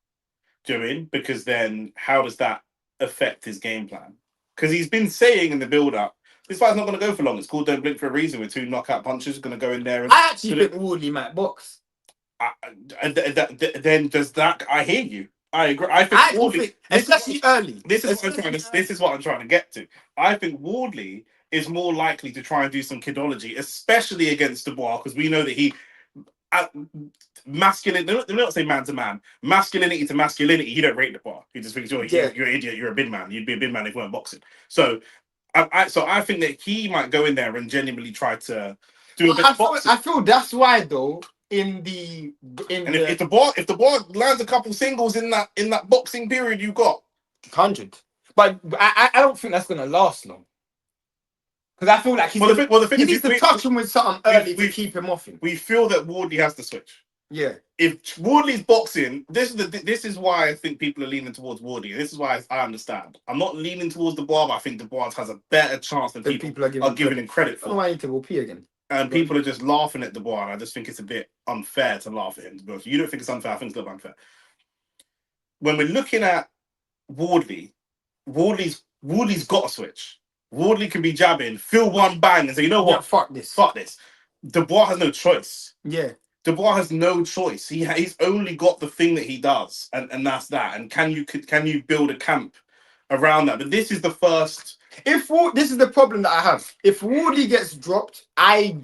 Do you know what I mean? Because then how does that affect his game plan? Because he's been saying in the build up, this fight's not going to go for long. It's called Don't Blink for a reason. With 2 knockout punches, going to go in there. And I actually think Wardley might box. Then does that? I hear you. I agree. I think Wardley, especially early. This is what I'm trying to get to. I think Wardley is more likely to try and do some kidology, especially against Dubois, because we know that he masculine. They don't say man to man, masculinity to masculinity. He don't rate Dubois. He just thinks you're an idiot. You're a big man. You'd be a big man if you weren't boxing. So, I think that he might go in there and genuinely try to do a bit of boxing. I feel that's why though. If the ball lands a couple singles in that boxing period, you got 100. But I don't think that's gonna last long. Because I feel like he needs to touch him with something early to keep him off him. We feel that Wardley has to switch. Yeah. If Wardley's boxing, this is why I think people are leaning towards Wardley. This is why I understand. I'm not leaning towards Dubois, but I think Dubois has a better chance than people are giving him credit for. I don't know why I need to go pee again. And people are just laughing at Dubois, and I just think it's a bit unfair to laugh at him. Because you don't think it's unfair, I think it's a little unfair. When we're looking at Wardley's got a switch. Wardley can be jabbing, feel one bang, and say, you know what? Yeah, fuck this. Dubois has no choice. Yeah. Dubois has no choice. He's only got the thing that he does, and that's that. And can you build a camp around that? But this is the first. This is the problem that I have. If Wardley gets dropped, I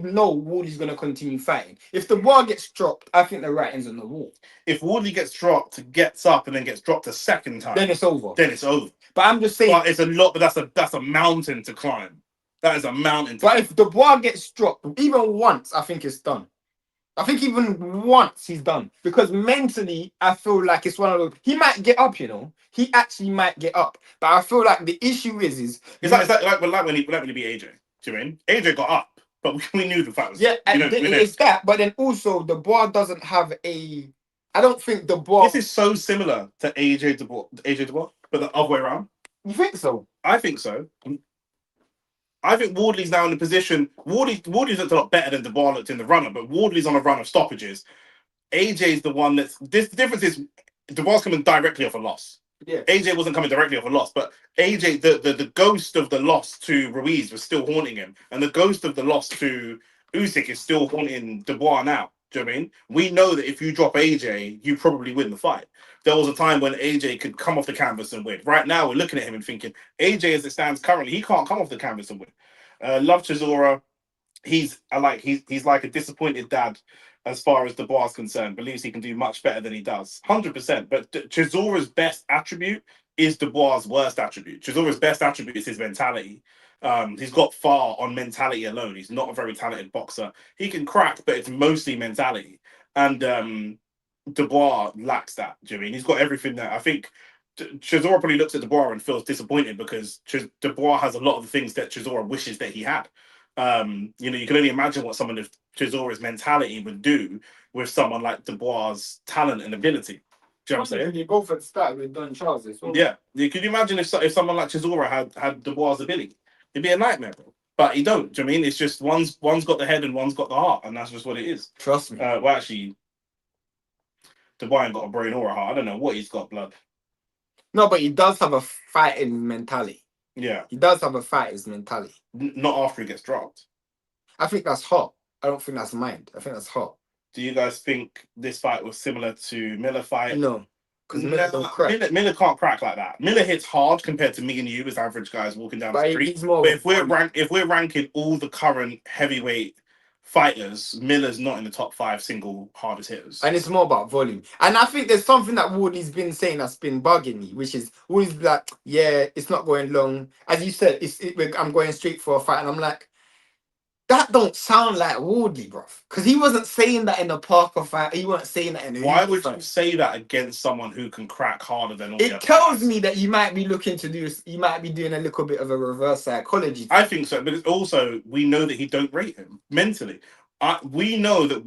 know Wardley's gonna continue fighting. If the ball gets dropped, I think the writing's on the wall. If Wardley gets dropped, gets up, and then gets dropped a second time, then it's over. But I'm just saying, but it's a lot. But that's a mountain to climb. That is a mountain. But if the ball gets dropped even once, I think it's done. I think even once he's done, because mentally I feel like it's one of those. He might get up, He actually might get up, but I feel like the issue is it's like when he beat AJ. Do you mean AJ got up, but we knew the fact was it's that. But then also the bar doesn't have a. I don't think the bar. This is so similar to AJ Dubois, but the other way around. You think so? I think so. I think Wardley's now in the position. Wardley's looked a lot better than Dubois looked in the runner, but Wardley's on a run of stoppages. AJ's the one that's. The difference is Dubois coming directly off a loss. Yeah. AJ wasn't coming directly off a loss, but AJ, the ghost of the loss to Ruiz was still haunting him, and the ghost of the loss to Usyk is still haunting Dubois now. Do you know what I mean? We know that if you drop AJ, you probably win the fight. There was a time when AJ could come off the canvas and win. Right now, we're looking at him and thinking, AJ, as it stands currently, he can't come off the canvas and win. Love Chisora. He's like a disappointed dad as far as Dubois is concerned. Believes he can do much better than he does. 100%. But Chisora's best attribute is Dubois' worst attribute. Chisora's best attribute is his mentality. He's got far on mentality alone. He's not a very talented boxer. He can crack, but it's mostly mentality. And Dubois lacks that. Do you know what I mean? He's got everything that I think Chisora probably looks at Dubois and feels disappointed because Dubois has a lot of the things that Chisora wishes that he had. You know, you can only imagine what someone of Chisora's mentality would do with someone like Dubois' talent and ability. Do you know what I'm saying? You both had started with Don Charles as well. Yeah. Could you imagine if someone like Chisora had Dubois' ability? It'd be a nightmare, bro. But he don't. Do you know what I mean? It's just one's got the head and one's got the heart, and that's just what it is. Trust me. Well, actually, Dubois ain't got a brain or a heart. I don't know what he's got, blood. No, but he does have a fighting mentality. Yeah. He does have a fighter's mentality. Not after he gets dropped. I think that's hot. I don't think that's mind. I think that's hot. Do you guys think this fight was similar to Miller fight? No. Because Miller don't crack. Miller can't crack like that. Miller hits hard compared to me and you as average guys walking down the street. He's more but if we're ranking all the current heavyweight fighters, Miller's not in the top 5 single hardest hitters. And it's more about volume. And I think there's something that Wardley's been saying that's been bugging me, which is Wardley's like, yeah, it's not going long. As you said, I'm going straight for a fight. And I'm like, that don't sound like Wardley, bro. Because he wasn't saying that in the Parker fight. He wasn't saying that in the Why would you say that against someone who can crack harder than all the other It tells guys? me that you might be looking to do, you might be doing a little bit of a reverse psychology. I think so, but it's also, we know that he don't rate him mentally. We know that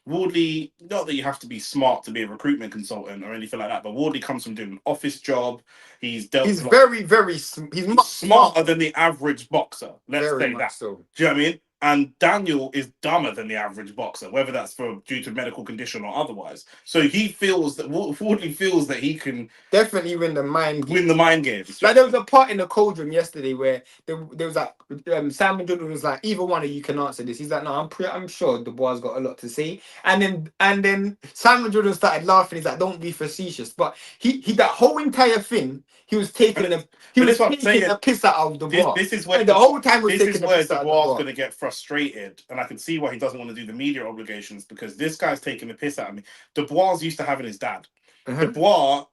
Wardley, not that you have to be smart to be a recruitment consultant or anything like that, but Wardley comes from doing an office job. He's very, he's much smarter than the average boxer. Let's very say much that. so. Do you know what I mean? And Daniel is dumber than the average boxer, whether that's due to medical condition or otherwise. So he feels that Wardley feels that he can definitely win the mind games. Like there was a part in the cold room yesterday where there was like Simon Jordan was like, either one of you can answer this. He's like, no, I'm sure Dubois got a lot to say. And then Simon Jordan started laughing. He's like, don't be facetious. But he that whole entire thing, he was taking the piss out of Dubois. This is where the whole time was this taking is the where piss out of Dubois going to get frustrated, and I can see why he doesn't want to do the media obligations, because this guy's taking the piss out of me. Dubois used to having his dad. Dubois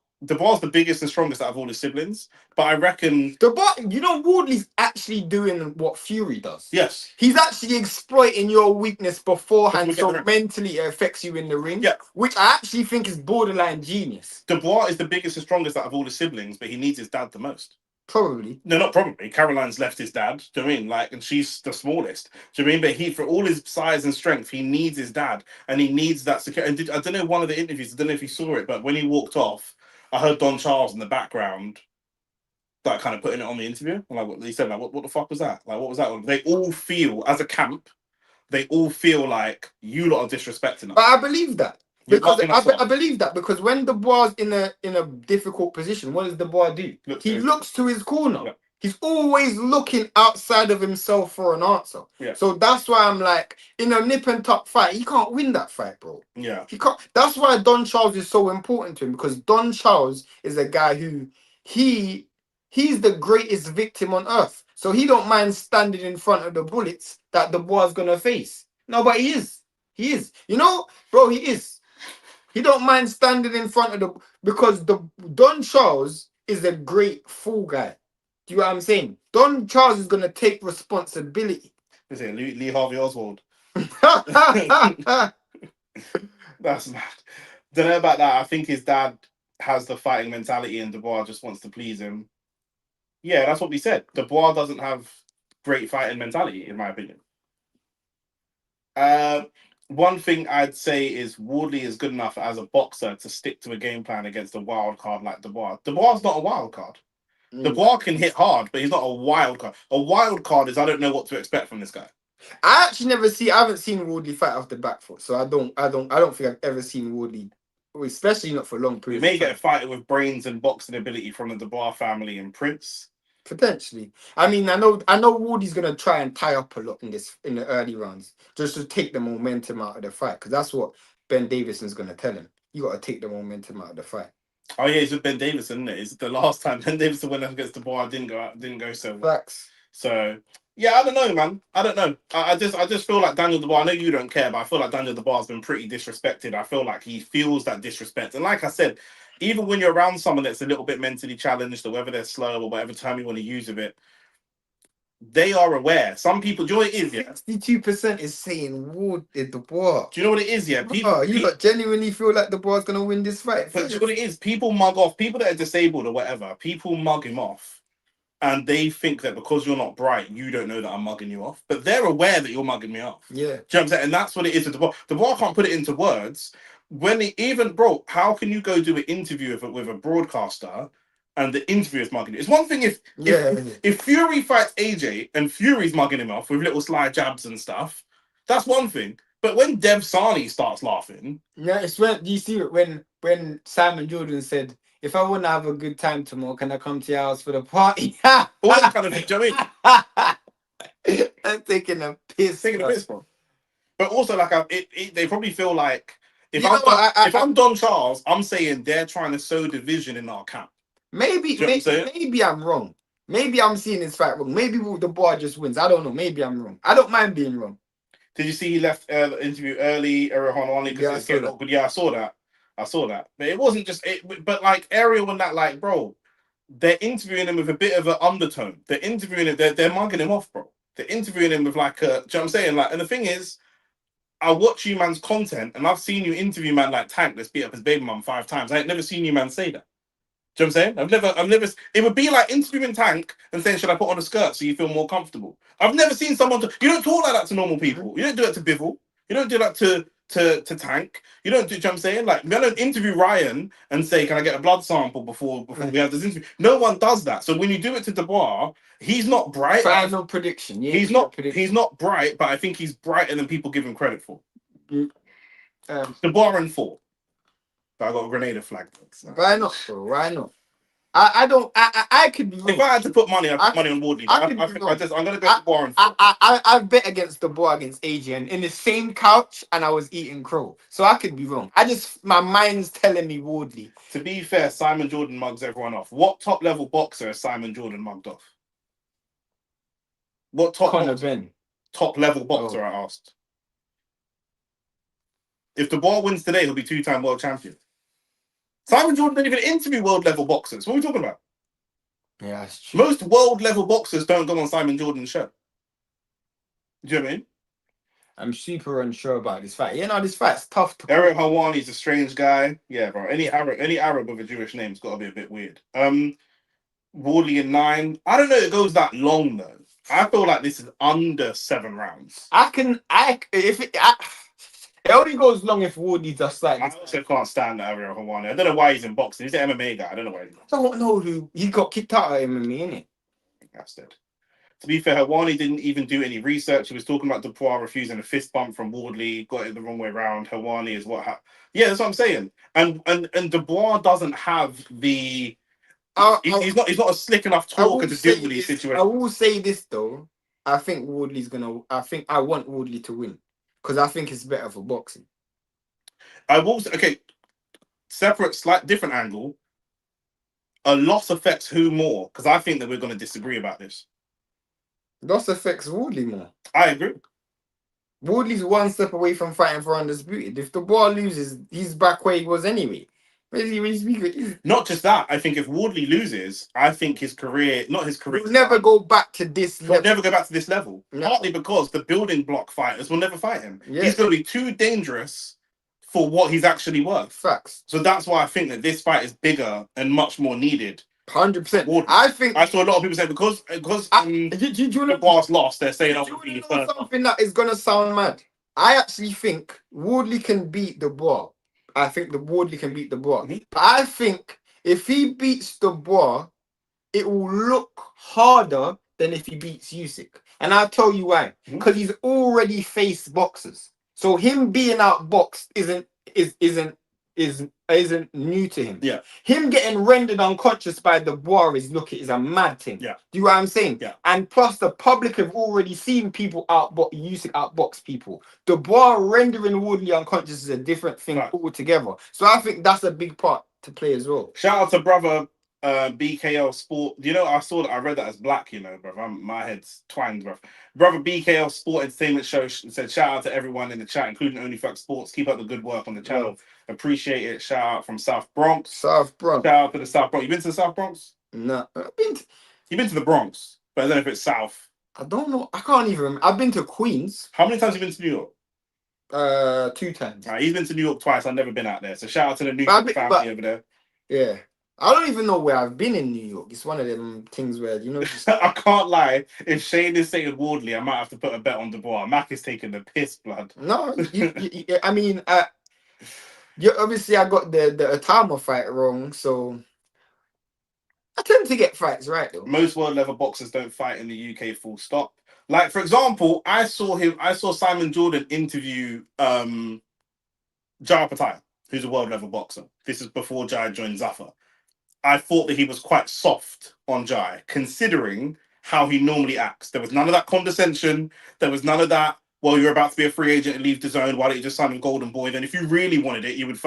the biggest and strongest out of all his siblings, but I reckon Wardley's actually doing what Fury does. Yes, he's actually exploiting your weakness beforehand, so mentally it affects you in the ring. Yeah, which I actually think is borderline genius. Dubois is the biggest and strongest out of all his siblings, but he needs his dad the most. Probably. No, not probably. Caroline's left his dad. Do you know what I mean? Like, and she's the smallest. Do you know what I mean? But for all his size and strength, he needs his dad, and he needs that security. I don't know, one of the interviews, I don't know if you saw it, but when he walked off, I heard Don Charles in the background, like, kind of putting it on the interview. Like, what he said, like, what the fuck was that? Like, what was that? They all feel, as a camp, they all feel like you lot are disrespecting us. But I believe that. Because I believe that, because when Dubois in a difficult position, what does Dubois do? He looks to his corner. Yeah. He's always looking outside of himself for an answer. Yeah. So that's why I'm like, in a nip and tuck fight, he can't win that fight, bro. Yeah. He can't. That's why Don Charles is so important to him, because Don Charles is a guy who he's the greatest victim on earth. So he don't mind standing in front of the bullets that Dubois is gonna face. No, but he is. He is. You know, bro, he is. He don't mind standing in front of because Don Charles is a great fool guy. Do you know what I'm saying? Don Charles is gonna take responsibility. Is it Lee Harvey Oswald? That's mad. Don't know about that. I think his dad has the fighting mentality, and Dubois just wants to please him. Yeah, that's what we said. Dubois doesn't have great fighting mentality, in my opinion. One thing I'd say is Wardley is good enough as a boxer to stick to a game plan against a wild card like Dubois. Dubois is not a wild card. Dubois can hit hard, but he's not a wild card. A wild card is I don't know what to expect from this guy. I haven't seen Wardley fight off the back foot, so I don't think I've ever seen Wardley, especially not for long periods. You may get a fighter with brains and boxing ability from the Dubois family and Prince. Potentially. I mean, I know Wardley's gonna try and tie up a lot in the early rounds, just to take the momentum out of the fight, because that's what Ben Davison's gonna tell him. You gotta take the momentum out of the fight. Oh yeah, it's with Ben Davison, isn't it? It's the last time Ben Davison went up against Dubois, didn't go so well. Facts. So yeah, I don't know, man. I don't know. I just feel like Daniel Dubois, I know you don't care, but I feel like Daniel Dubois has been pretty disrespected. I feel like he feels that disrespect. And like I said, even when you're around someone that's a little bit mentally challenged, or whether they're slow or whatever term you want to use of it, they are aware. Some people, do you know what it is? Yeah, 62% is saying Dubois. Do you know what it is? Yeah, people. You genuinely feel like Dubois is gonna win this fight. But do you know what it is? People mug off people that are disabled or whatever. People mug him off, and they think that because you're not bright, you don't know that I'm mugging you off. But they're aware that you're mugging me off. Yeah. Do you know what I'm saying? And that's what it is with Dubois. Dubois can't put it into words. When it, even, bro, how can you go do an interview with a broadcaster and the interviewer is mugging you? It's one thing if Fury fights AJ and Fury's mugging him off with little sly jabs and stuff, that's one thing. But when Dev Sani starts laughing, yeah, it's when you see it when Simon Jordan said, "If I want to have a good time tomorrow, can I come to your house for the party?" all that kind of thing. Do you know what I mean? I'm taking a piss. Taking a piss, bro. But also, like, they probably feel like if You know what, if I'm Don Charles, I'm saying they're trying to sow division in our camp. Maybe, Do you know what I'm saying? maybe I'm wrong. Maybe I'm seeing this fight wrong. Maybe the boy just wins. I don't know. Maybe I'm wrong. I don't mind being wrong. Did you see he left the interview early, Ariel Honwani, because it's getting awkward? Yeah, I saw that. I saw that. But it wasn't just it. But like Ariel and that, like, bro, they're interviewing him with a bit of an undertone. They're interviewing him. They're mugging him off, bro. They're interviewing him with like a. Do you know what I'm saying? Like, and the thing is, I watch you man's content, and I've seen you interview man like Tank that's beat up his baby mum 5 times. I ain't never seen you man say that. Do you know what I'm saying? I've never. It would be like interviewing Tank and saying, "Should I put on a skirt so you feel more comfortable?" I've never seen someone. You don't talk like that to normal people. You don't do that to Bivol. You don't do that to Tank. You don't do. You know what I'm saying? Like, I don't interview Ryan and say, "Can I get a blood sample before we have this interview?" No one does that. So when you do it to Dubois, he's not bright. Final prediction. Yeah, he's not. He's not bright, but I think he's brighter than people give him credit for. Dubois in 4. But I got a Grenada flag. So. Why not, bro? Why not? I could be wrong. If I had to put money, I'd put money on Wardley. I'm going to go to Warren. I bet against the boy against Adrian in the same couch, and I was eating crow. So I could be wrong. My mind's telling me Wardley. To be fair, Simon Jordan mugs everyone off. What top level boxer has Simon Jordan mugged off? What top level boxer? I asked. If Dubois wins today, he'll be 2-time world champion. Simon Jordan didn't even interview world level boxers. What are we talking about? Yeah, that's true. Most world level boxers don't go on Simon Jordan's show. Do you know what I mean? I'm super unsure about this fight. You know, this fight's tough to. Ariel Hawani's a strange guy. Yeah, bro. Any Arab with a Jewish name's got to be a bit weird. Wardley in 9. I don't know if it goes that long though. I feel like this is under 7 rounds. It only goes long if Wardley just like. I also can't stand Ariel Hawani. I don't know why he's in boxing. He's an MMA guy. I don't know why. I don't know who he got kicked out of MMA, innit? That's dead. To be fair, Hawani didn't even do any research. He was talking about Dubois refusing a fist bump from Wardley. Got it the wrong way around. Hawani is what happened. Yeah, that's what I'm saying. And Dubois doesn't have the. He's not a slick enough talker to deal with these situations. I will say this though. I think Wardley's gonna. I want Wardley to win. Because I think it's better for boxing. I will say, okay, separate, slight different angle. A loss affects who more? Because I think that we're going to disagree about this. Loss affects Wardley more. I agree. Wardley's 1 step away from fighting for undisputed. If the ball loses, he's back where he was anyway. Not just that. I think if Wardley loses, I think his career, not his career, he'll never go back to this level. He'll never go back to this level. No. Partly because the building block fighters will never fight him. Yeah. He's going to be too dangerous for what he's actually worth. Facts. So that's why I think that this fight is bigger and much more needed. 100%. I think I saw a lot of people say because the boss lost, they're saying something that is going to sound mad. I actually think Wardley can beat Dubois. I think the Wardley can beat Dubois. Mm-hmm. But I think if he beats Dubois, it will look harder than if he beats Usyk. And I'll tell you why. Because he's already faced boxers. So him being outboxed isn't new to him. Yeah. Him getting rendered unconscious by Dubois is a mad thing. Yeah. Do you know what I'm saying? Yeah. And plus the public have already seen people Usyk outbox people. Dubois rendering Wardley unconscious is a different thing altogether. So I think that's a big part to play as well. Shout out to brother BKL Sport. You know, I read that as black, you know, bro. My head's twanged, bro. Brother BKL Sport Entertainment Show said shout out to everyone in the chat, including OnlyFacts Sports. Keep up the good work on the channel. Yeah. Appreciate it. Shout out from South Bronx. South Bronx. Shout out to the South Bronx. You been to the South Bronx? No. You've been to the Bronx, but I don't know if it's South. I don't know. I can't even remember. I've been to Queens. How many times have you been to New York? 2 times. He's been to New York twice. I've never been out there. So shout out to the New York family over there. Yeah. I don't even know where I've been in New York. It's one of them things where just I can't lie. If Shane is saying Wardley, I might have to put a bet on Dubois. Mac is taking the piss, blood. no. I mean, obviously I got the Atama fight wrong, so I tend to get fights right though. Most world level boxers don't fight in the UK. Full stop. Like for example, I saw Simon Jordan interview Jai Patai, who's a world level boxer. This is before Jai joined Zafar. I thought that he was quite soft on Jai, considering how he normally acts. There was none of that condescension. There was none of that. Well, you're about to be a free agent and leave the zone. Why don't you just sign a Golden Boy? Then, if you really wanted it, you would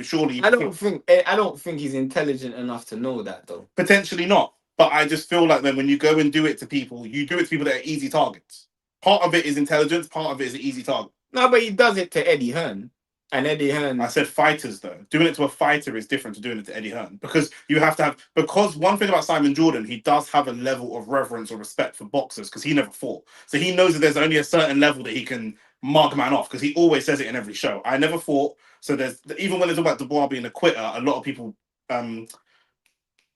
surely. I don't think he's intelligent enough to know that though. Potentially not, but I just feel like then when you go and do it to people, you do it to people that are easy targets. Part of it is intelligence. Part of it is an easy target. No, but he does it to Eddie Hearn. And Eddie Hearn. I said fighters though. Doing it to a fighter is different to doing it to Eddie Hearn because you have to have because one thing about Simon Jordan, he does have a level of reverence or respect for boxers because he never fought. So he knows that there's only a certain level that he can mug man off because he always says it in every show. I never fought. So there's even when they talk about Dubois being a quitter, a lot of people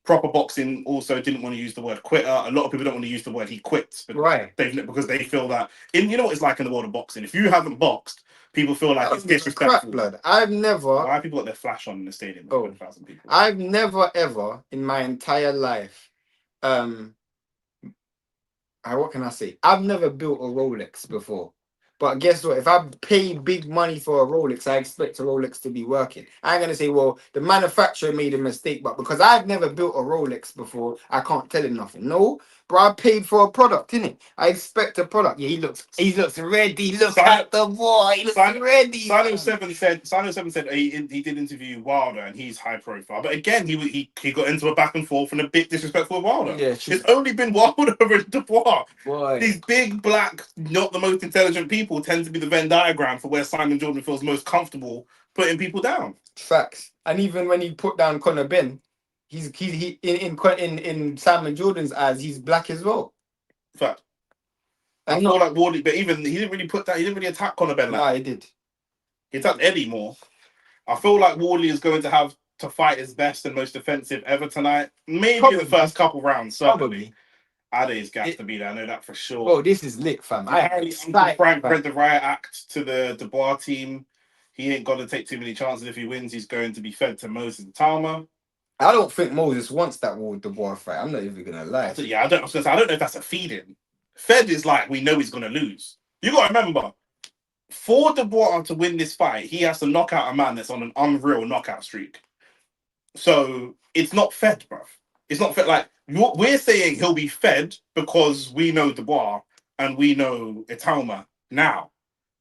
proper boxing also didn't want to use the word quitter. A lot of people don't want to use the word he quits, right? Because they feel that you know what it's like in the world of boxing. If you haven't boxed, people feel like it's disrespectful. Crap, blood. I've never. Why have people got their flash on in the stadium? Oh, I've never ever in my entire life. What can I say? I've never built a Rolex before. But guess what? If I pay big money for a Rolex, I expect a Rolex to be working. I ain't gonna say, well, the manufacturer made a mistake, but because I've never built a Rolex before, I can't tell him nothing. No, but I paid for a product, innit? I expect a product. Yeah, he looks ready. Look at the boy. He looks ready. Sino 7 said he did interview Wilder and he's high profile. But again, he got into a back and forth and a bit disrespectful with Wilder. Yeah, it's only been Wilder and Dubois. Boy. These big, black, not the most intelligent people tend to be the Venn diagram for where Simon Jordan feels most comfortable putting people down. Facts. And even when he put down Conor Ben, he in Simon Jordan's eyes, he's black as well. Fact. I feel like Wardley, but even he didn't really attack Conor Ben. Nah, he did. He attacked Eddie more. I feel like Wardley is going to have to fight his best and most defensive ever tonight. Maybe in the first couple rounds, certainly. Ade's got to be there. I know that for sure. Oh, this is lit, fam. Apparently, Uncle Frank read the riot act to the Dubois team. He ain't got to take too many chances. If he wins, he's going to be fed to Moses and Talma. I don't think Moses wants that Dubois fight. I'm not even gonna lie. I don't know if that's a feed-in. Fed is like we know he's gonna lose. You got to remember, for Dubois to win this fight, he has to knock out a man that's on an unreal knockout streak. So it's not fed, bruv. It's not fed. Like we're saying, he'll be fed because we know Dubois and we know Italma now.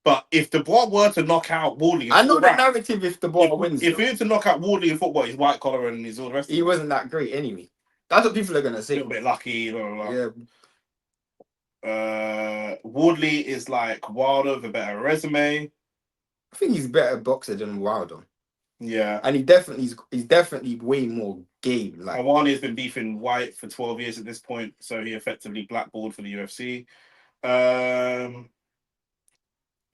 But if Dubois were to knock out Wardley, I know the narrative. If Dubois wins, if he were to knock out Wardley in football, he's white collar and he's all the rest. He wasn't that great anyway. That's what people are gonna say. A little bit lucky, blah, blah, blah. Yeah. Wardley is like Wilder with a better resume. I think he's a better boxer than Wilder. Yeah, and he's definitely way more game. Like Awani has been beefing White for 12 years at this point, so he effectively blackballed for the UFC.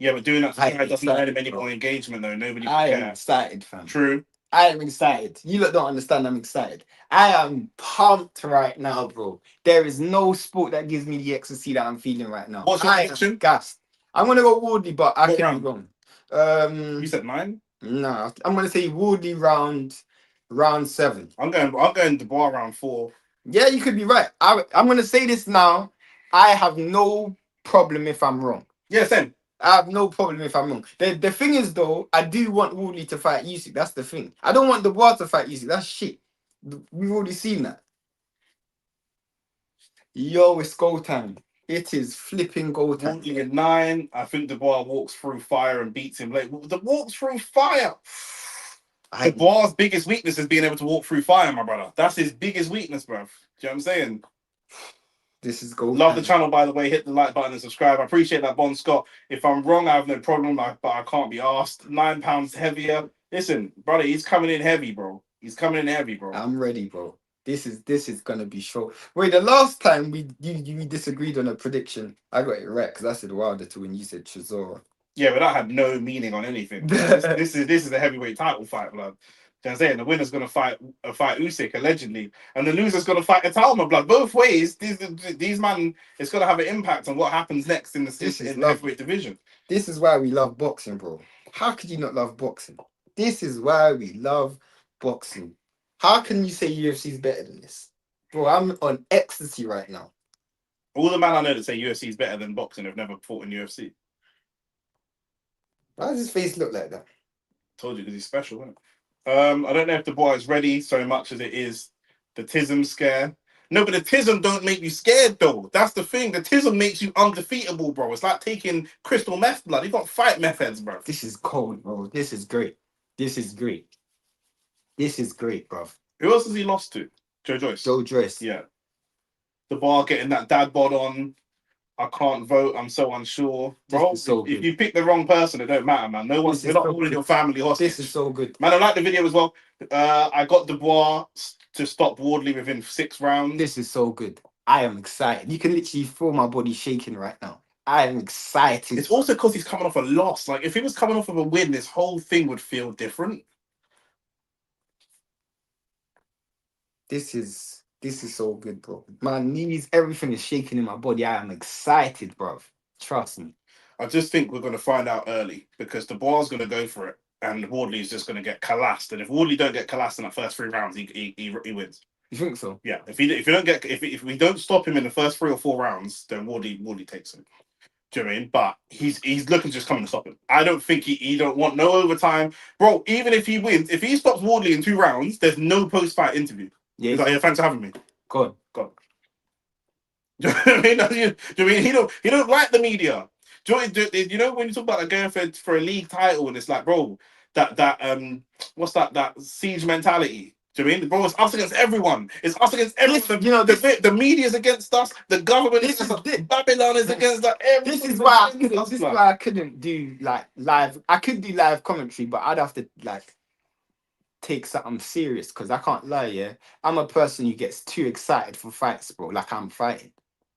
Yeah, but doing that doesn't earn him any more engagement though. Nobody cares. I am excited, fam. True. I am excited. You lot don't understand. I'm excited. I am pumped right now, bro. There is no sport that gives me the ecstasy that I'm feeling right now. What's your prediction? Gassed. I'm gonna go Wardley, but I can be wrong. You said 9? No, I'm gonna say Wardley round 7. I'm going Dubois round 4. Yeah, you could be right. I'm gonna say this now. I have no problem if I'm wrong. Yeah, same. I have no problem if I'm wrong. The thing is, though, I do want Wardley to fight Usyk. That's the thing. I don't want Dubois to fight Usyk. That's shit. We've already seen that. Yo, it's go time. It is flipping go time. Wardley at 9. I think Dubois walks through fire and beats him late. The walks through fire. Dubois' biggest weakness is being able to walk through fire, my brother. That's his biggest weakness, bruv. Do you know what I'm saying? This is gold. Love the channel, by the way. Hit the like button and subscribe. I appreciate that, Bon Scott. If I'm wrong, I have no problem, but I can't be asked. 9 pounds heavier. Listen, brother, he's coming in heavy, bro. He's coming in heavy, bro. I'm ready, bro. This is gonna be short. Wait, the last time we disagreed on a prediction, I got it right because I said Wilder to win. You said Chisora. Yeah, but that had no meaning on anything. This is a heavyweight title fight, blood. I'm saying the winner's gonna fight Usyk allegedly, and the loser's gonna fight Italma. Blood both ways. These man, it's gonna have an impact on what happens next in the heavyweight division. This is why we love boxing, bro. How could you not love boxing? This is why we love boxing. How can you say UFC is better than this, bro? I'm on ecstasy right now. All the man I know that say UFC is better than boxing have never fought in UFC. Why does his face look like that? Told you because he's special, isn't it? I don't know if Dubois is ready so much as it is the Tism scare. No, but the Tism don't make you scared though. That's the thing. The Tism makes you undefeatable, bro. It's like taking crystal meth blood. You got fight meth heads, bro. This is cold, bro. This is great. This is great. This is great, bro. Who else has he lost to? Joe Joyce. Joe Joyce. Yeah. The bar getting that dad bod on. I can't vote. I'm so unsure, bro. So if you pick the wrong person, it don't matter, man. No one's. We're not holding your family hostage. This is so good, man. I like the video as well. I got Dubois to stop Wardley within 6 rounds. This is so good. I am excited. You can literally feel my body shaking right now. I am excited. It's also because he's coming off a loss. Like if he was coming off of a win, this whole thing would feel different. This is so good, bro. My knees, everything is shaking in my body. I am excited, bro. Trust me. I just think we're going to find out early because the bar's going to go for it, and Wardley is just going to get collapsed. And if Wardley don't get collapsed in the first 3 rounds, he wins. You think so? Yeah. If we don't stop him in the first 3 or 4 rounds, then Wardley takes him. Do you know what I mean? But he's looking to just come and stop him. I don't think he don't want no overtime, bro. Even if he wins, if he stops Wardley in 2 rounds, there's no post-fight interview. Yeah. He's like, yeah, thanks for having me. Go on. Do you know what I mean? Do you know what I mean? He don't like the media. Do you know when you talk about like going for a league title and it's like, bro, that what's that siege mentality? Do you know what I mean? Bro, it's us against everyone. It's us against everyone. You know, the media's against us. The government is Babylon is against us. This is why I couldn't do like live. I could do live commentary, but I'd have to like take something serious because I can't lie. Yeah, I'm a person who gets too excited for fights, bro. Like I'm fighting.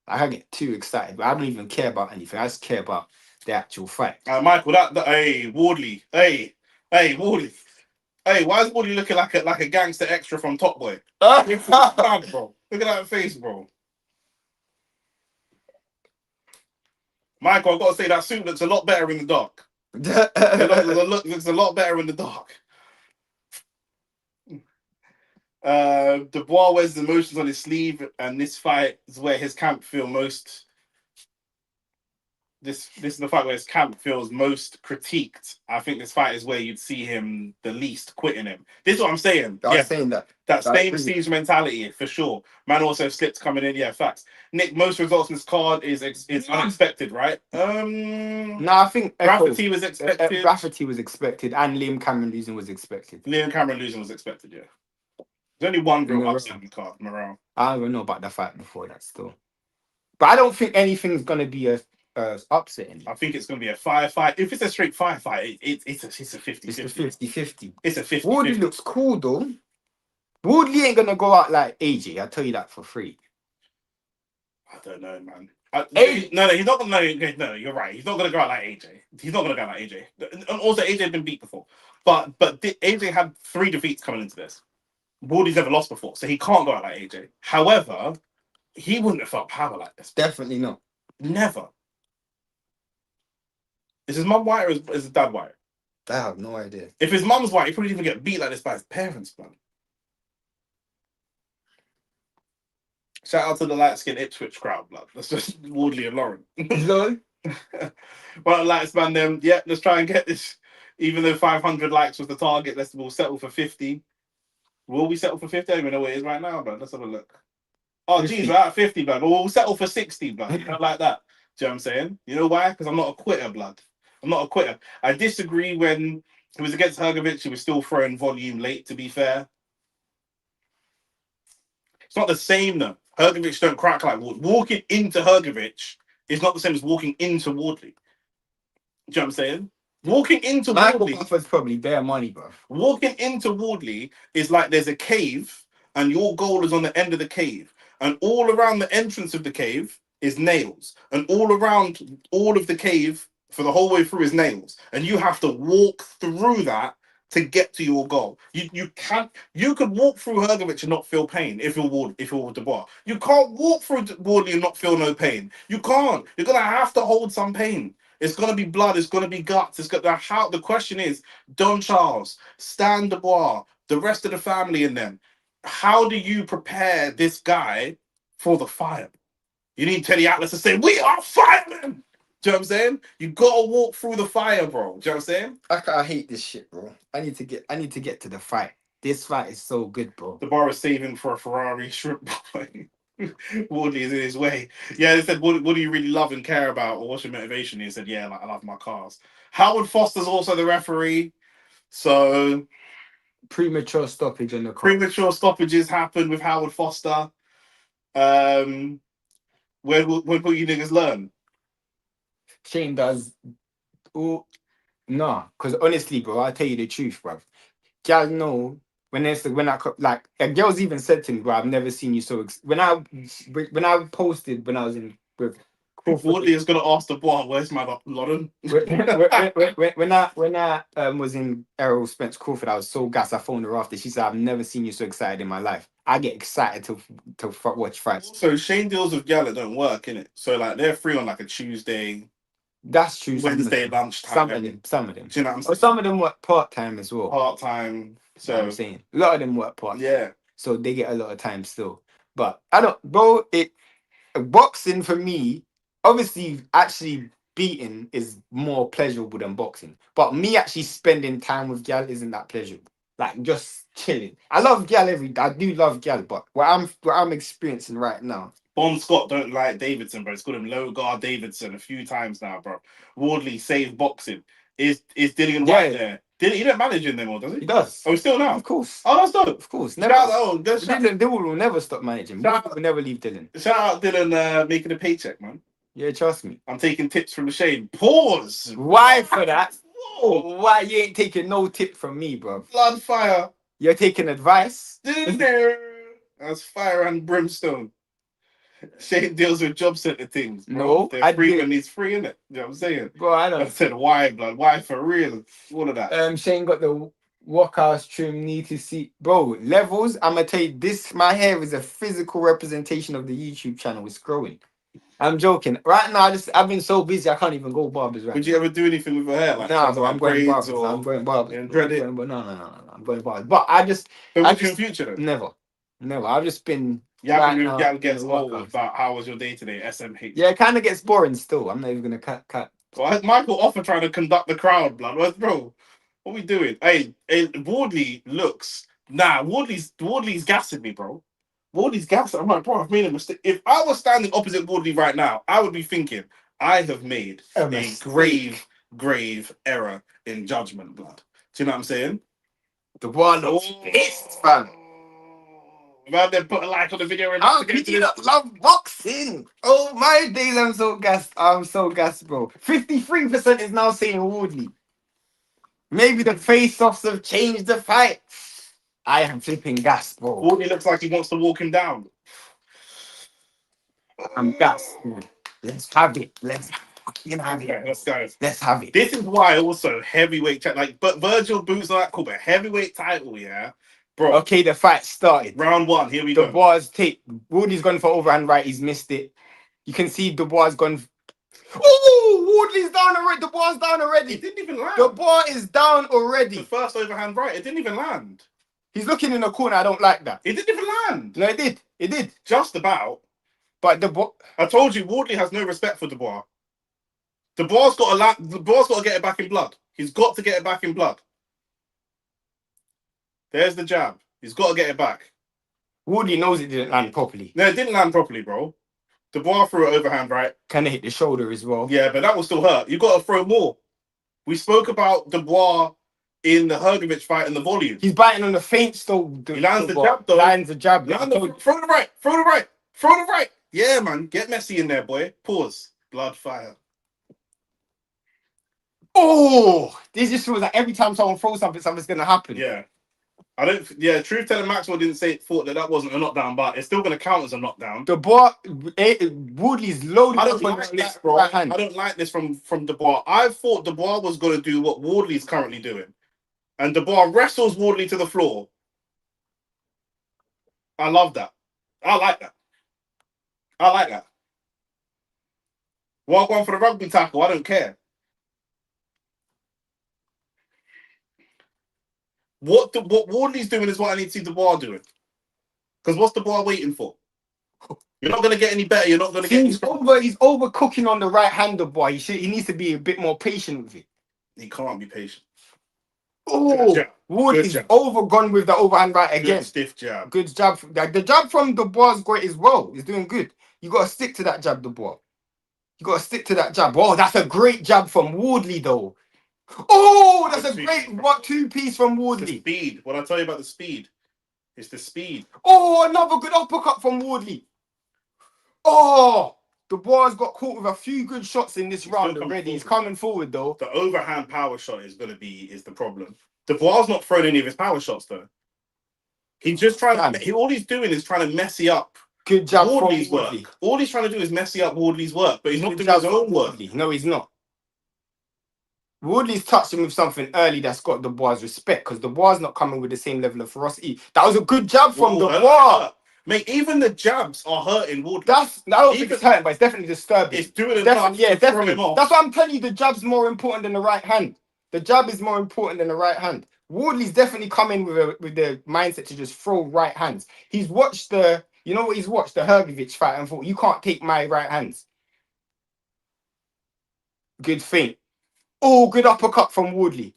Like I get too excited, but I don't even care about anything. I just care about the actual fight. Michael, hey Wardley, hey Wardley. Hey, why is Wardley looking like a gangster extra from Top Boy? Bro. Look at that face, bro. Michael, I've got to say that suit looks a lot better in the dark. Looks a lot better in the dark. Dubois wears the emotions on his sleeve, and this fight is where his camp feel most. This is the fight where his camp feels most critiqued. I think this fight is where you'd see him the least quitting him. This is what I'm saying. I'm saying that same siege mentality for sure. Man also slipped coming in. Yeah, facts. Nick, most results in this card is unexpected, right? No, I think Rafferty was expected. Rafferty was expected, and Liam Cameron losing was expected. Liam Cameron losing was expected. Yeah. There's only one real upset on the card, Morell. I don't know about the fight before that still, but I don't think anything's gonna be a upsetting. I think it's going to be a firefight. If it's a straight firefight, it's a 50-50. It's a 50-50. It's a 50-50. Wardley looks cool though. Wardley ain't gonna go out like AJ. I'll tell you that for free. I don't know, man. No, he's not gonna. No, you're right. He's not gonna go out like AJ. He's not gonna go out like AJ. And also, AJ had been beat before, but AJ had 3 defeats coming into this. Wardley's never lost before, so he can't go out like AJ. However, he wouldn't have felt power like this. Definitely not. Never. Is his mum white or is his dad white? I have no idea. If his mum's white, he probably even get beat like this by his parents, man. Shout out to the light-skinned Ipswich crowd, blood. That's just Wardley and Lauren. No. Well, lights, man, yeah, let's try and get this. Even though 500 likes was the target, we'll settle for 50. Will we settle for 50? I don't even know what it is right now, but let's have a look. Oh, geez, we're at 50, blood. Well, we'll settle for 60, blood. Not like that. Do you know what I'm saying? You know why? Because I'm not a quitter, blood. I'm not a quitter. I disagree when he was against Hrgovic, he was still throwing volume late, to be fair. It's not the same, though. Hrgovic don't crack like Wardley. Walking into Hrgovic is not the same as walking into Wardley. Do you know what I'm saying? Walking into Wardley... Buffer's probably bare money, bro. Walking into Wardley is like there's a cave and your goal is on the end of the cave. And all around the entrance of the cave is nails. And all around all of the cave for the whole way through is nails. And you have to walk through that to get to your goal. You could walk through Hergovich and not feel pain if you're Dubois. You can't walk through Wardley and not feel no pain. You can't. You're gonna have to hold some pain. It's gonna be blood. It's gonna be guts. It's gonna how. The question is, Don Charles, Stan Dubois, the rest of the family in them. How do you prepare this guy for the fire? You need Teddy Atlas to say, "We are firemen." Do you know what I'm saying? You gotta walk through the fire, bro. Do you know what I'm saying? I hate this shit, bro. I need to get to the fight. This fight is so good, bro. The bar is saving for a Ferrari shrimp boy. Wardley is in his way. Yeah, they said, what do you really love and care about? Or what's your motivation? He said, yeah, like, I love my cars. Howard Foster's also the referee. So Premature stoppage on the car. premature stoppages happen with Howard Foster. When will you niggas learn? Shane does. Oh, no, because honestly, bro, I'll tell you the truth, bro. Girl, know when like a girl's even said to me, bro, I've never seen you so. When I posted when I was in with Wardley is gonna ask the bar, where's my London? when I was in Errol Spence Crawford, I was so gassed. I phoned her after. She said, "I've never seen you so excited in my life." I get excited to watch fights. So Shane deals with Gala don't work, innit? So like they're free on like a Tuesday. That's true. Wednesday lunchtime. Some of them. Do you know what I'm saying? Some of them work part time as well. Part time. So You know what I'm saying a lot of them work part. Yeah. So they get a lot of time still. But I don't, bro. Boxing for me, obviously, actually beating is more pleasurable than boxing. But me actually spending time with gal isn't that pleasurable. Like just chilling. I love gal I do love gal, but what I'm experiencing right now. Bon Scott don't like Davidson, bro. It's called him low guard Davidson a few times now, bro. Wardley saved boxing. Is Dillian White there? He don't manage him anymore, does he? He does. Oh, still now? Of course. Oh, that's dope. Of course. Never. Dylan will never stop managing. Will never leave Dylan. Shout out Dylan making a paycheck, man. Yeah, trust me. I'm taking tips from the shade. Pause. Why for that? Whoa. Why you ain't taking no tip from me, bro? Blood fire. You're taking advice. That's fire and brimstone. Shane deals with job centre things. Bro. No, I free when he's free, innit? You know what I'm saying? Bro, I don't. I said, why, blood? Why for real? All of that. Shane got the walkhouse trim. Need to see, bro. Levels. I'm gonna tell you this. My hair is a physical representation of the YouTube channel. It's growing. I'm joking. Right now, I've been so busy. I can't even go barbers. Right. Would you ever do anything with her hair? Like, nah, bro. I'm going barbers. No, I'm going barbers. No. I'm going barbers. But I just. So what's your future then? Never. I've just been. Yeah, right gets old about how was your day today, SMH. Yeah, it kind of gets boring still. I'm not even gonna cut. Well, Michael Offer trying to conduct the crowd, blood. Bro, what are we doing? Hey, Wardley looks. Nah, Wardley's gassing me, bro. Wardley's gassing. I'm like, bro, I've made a mistake. If I was standing opposite Wardley right now, I would be thinking, I have made a grave error in judgment, blood. Do you know what I'm saying? The one looks pissed, fam. Man, then put a like on the video. And how could you not love boxing? Oh my days, I'm so gassed, bro. 53% is now saying Wardley. Maybe the face-offs have changed the fight. I am flipping gassed, bro. Wardley looks like he wants to walk him down. I'm gassed. Let's have it. Let's have it. Let's go. Let's have it. This is why also heavyweight, but Virgil boots are that cool, but heavyweight title, yeah. Bro. Okay, the fight started. Round 1, here we go. Dubois Wardley's gone for overhand right, he's missed it. You can see Dubois gone. Oh, Wardley's down already. Dubois down already. It didn't even land. Dubois is down already. The first overhand right, it didn't even land. He's looking in the corner. I don't like that. It didn't even land. No, it did. It did. Just about. But Dubois. I told you, Wardley has no respect for Dubois. Dubois got to get it back in blood. He's got to get it back in blood. There's the jab. He's got to get it back. Wardley knows it didn't land properly. No, it didn't land properly, bro. Dubois threw it overhand right. Kind of hit the shoulder as well. Yeah, but that will still hurt. You got to throw more. We spoke about Dubois in the Hergovich fight and the volume. He's biting on the feints though. He lands the jab though. Lands the jab. Throw the right. Throw the right. Throw the right. Yeah, man. Get messy in there, boy. Pause. Blood fire. Oh, this just feels like every time someone throws something, something's gonna happen. Yeah. Truth telling, Maxwell didn't thought that wasn't a knockdown, but it's still going to count as a knockdown. Wardley's loaded. I don't like this, bro. I don't like this from Dubois. I thought Dubois was going to do what Wardley's currently doing. and Dubois wrestles Wardley to the floor. I love that. I like that. I like that. Walk on for the rugby tackle. I don't care. What Wardley's doing is what I need to see Dubois doing. Because what's Dubois waiting for? You're not going to get any better. You're not going to get. He's overcooking on the right hand, Dubois. He needs to be a bit more patient with it. He can't be patient. Oh, Wardley's overgone with the overhand right again. Good stiff jab. Good jab. The jab from Dubois is great as well. He's doing good. You got to stick to that jab, Dubois. You got to stick to that jab. Oh, that's a great jab from Wardley, though. Oh, that's a great 2-piece from Wardley. The speed. What I tell you about the speed, it's the speed. Oh, another good uppercut from Wardley. Oh, Dubois got caught with a few good shots in this round already. He's coming forward, though. The overhand power shot is the problem. Dubois not throwing any of his power shots, though. He's just trying all he's doing is trying to messy up good job Wardley's from Wardley. work. All he's trying to do is messy up Wardley's work, but he's not doing his own work. No, he's not. Wardley's touched him with something early that's got Dubois' respect, because Dubois not coming with the same level of ferocity. That was a good jab from Dubois. Mate, even the jabs are hurting Wardley. I don't think it's hurting, but it's definitely disturbing. It's doing enough. Yeah, definitely. That's why I'm telling you, the jab's more important than the right hand. The jab is more important than the right hand. Wardley's definitely coming with the mindset to just throw right hands. He's watched the Hrgovic fight and thought, you can't take my right hands. Good feint. Oh, good uppercut from Wardley.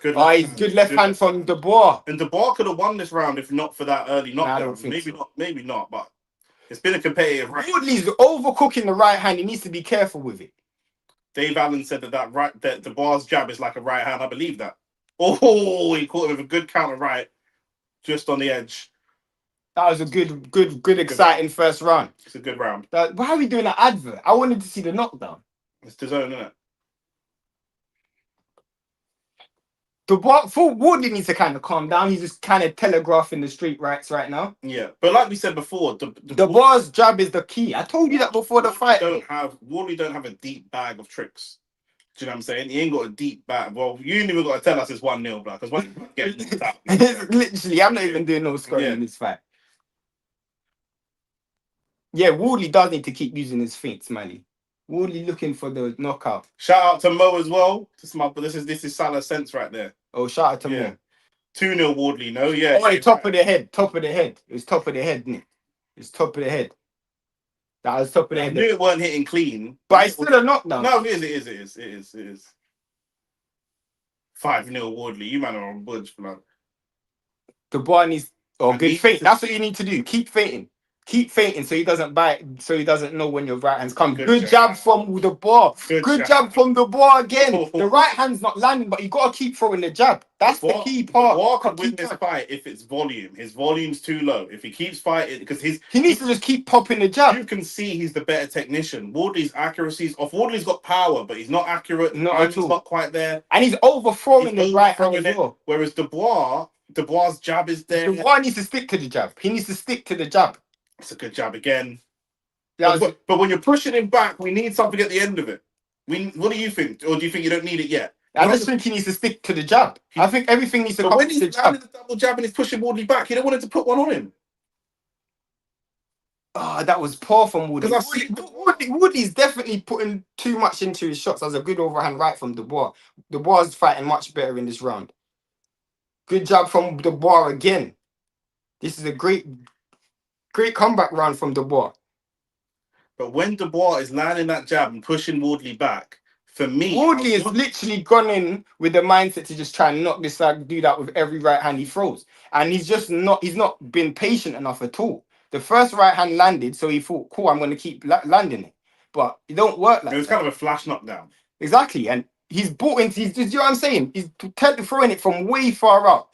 Good left hand from Dubois. And Dubois could have won this round if not for that early knockdown. Maybe not, but it's been a competitive round. Wardley's overcooking the right hand. He needs to be careful with it. Dave Allen said that Dubois' jab is like a right hand. I believe that. Oh, he caught him with a good counter right, just on the edge. That was a good, exciting first round. It's a good round. Why are we doing an advert? I wanted to see the knockdown. It's the zone, isn't it? Wardley needs to kind of calm down. He's just kind of telegraphing the street rights right now. Yeah, but like we said before, Dubois' jab is the key. I told you that before the fight. Wardley don't have a deep bag of tricks. Do you know what I'm saying? He ain't got a deep bag. Well, you ain't even got to tell us it's 1-0, bro. Because once you get literally, I'm not even doing no scoring in this fight. Yeah, Wardley does need to keep using his feints, Manny. Wardley looking for the knockout. Shout out to Mo as well. This is Salah Sense right there. Oh, shout out to Mo. 2-0 Wardley, no? Yeah. Oh, top of the head. Top of the head. It was top of the head, Nick. It's top of the head. That was top of the head. I knew it weren't hitting clean. But it's still a knockdown. No, it is. 5-0 Wardley. You man are on budge, blood. Dubois needs good feint. That's what you need to do. Keep feinting. Keep feinting so he doesn't bite, so he doesn't know when your right hand's coming. Good jab from Dubois. Good jab from Dubois again. The right hand's not landing, but you got to keep throwing the jab. That's the key part. Dubois can win this fight if it's volume. His volume's too low. If he keeps fighting, because he needs to just keep popping the jab. You can see he's the better technician. Wardley's accuracy's off. Wardley's got power, but he's not accurate. Not at all. He's not quite there. And he's overthrowing the right hand as well. Whereas Dubois' jab is there. Dubois needs to stick to the jab. He needs to stick to the jab. It's a good jab again. But when you're pushing him back, we need something at the end of it. What do you think? Or do you think you don't need it yet? I just think he needs to stick to the jab. I think everything needs to come to the jab. When he's landing the double jab and he's pushing Wardley back, he don't want him to put one on him. Oh, that was poor from Wardley. Wardley's definitely putting too much into his shots. That was a good overhand right from Dubois. Dubois is fighting much better in this round. Good jab from Dubois again. This is a great comeback round from Dubois. But when Dubois is landing that jab and pushing Wardley back, for me... Wardley has literally gone in with the mindset to just try and knock this out, do that with every right hand he throws. And he's not been patient enough at all. The first right hand landed, so he thought, cool, I'm going to keep landing it. But it don't work like that. It was kind of a flash knockdown. Exactly. And he's bought into... you know what I'm saying? He's throwing it from way far up.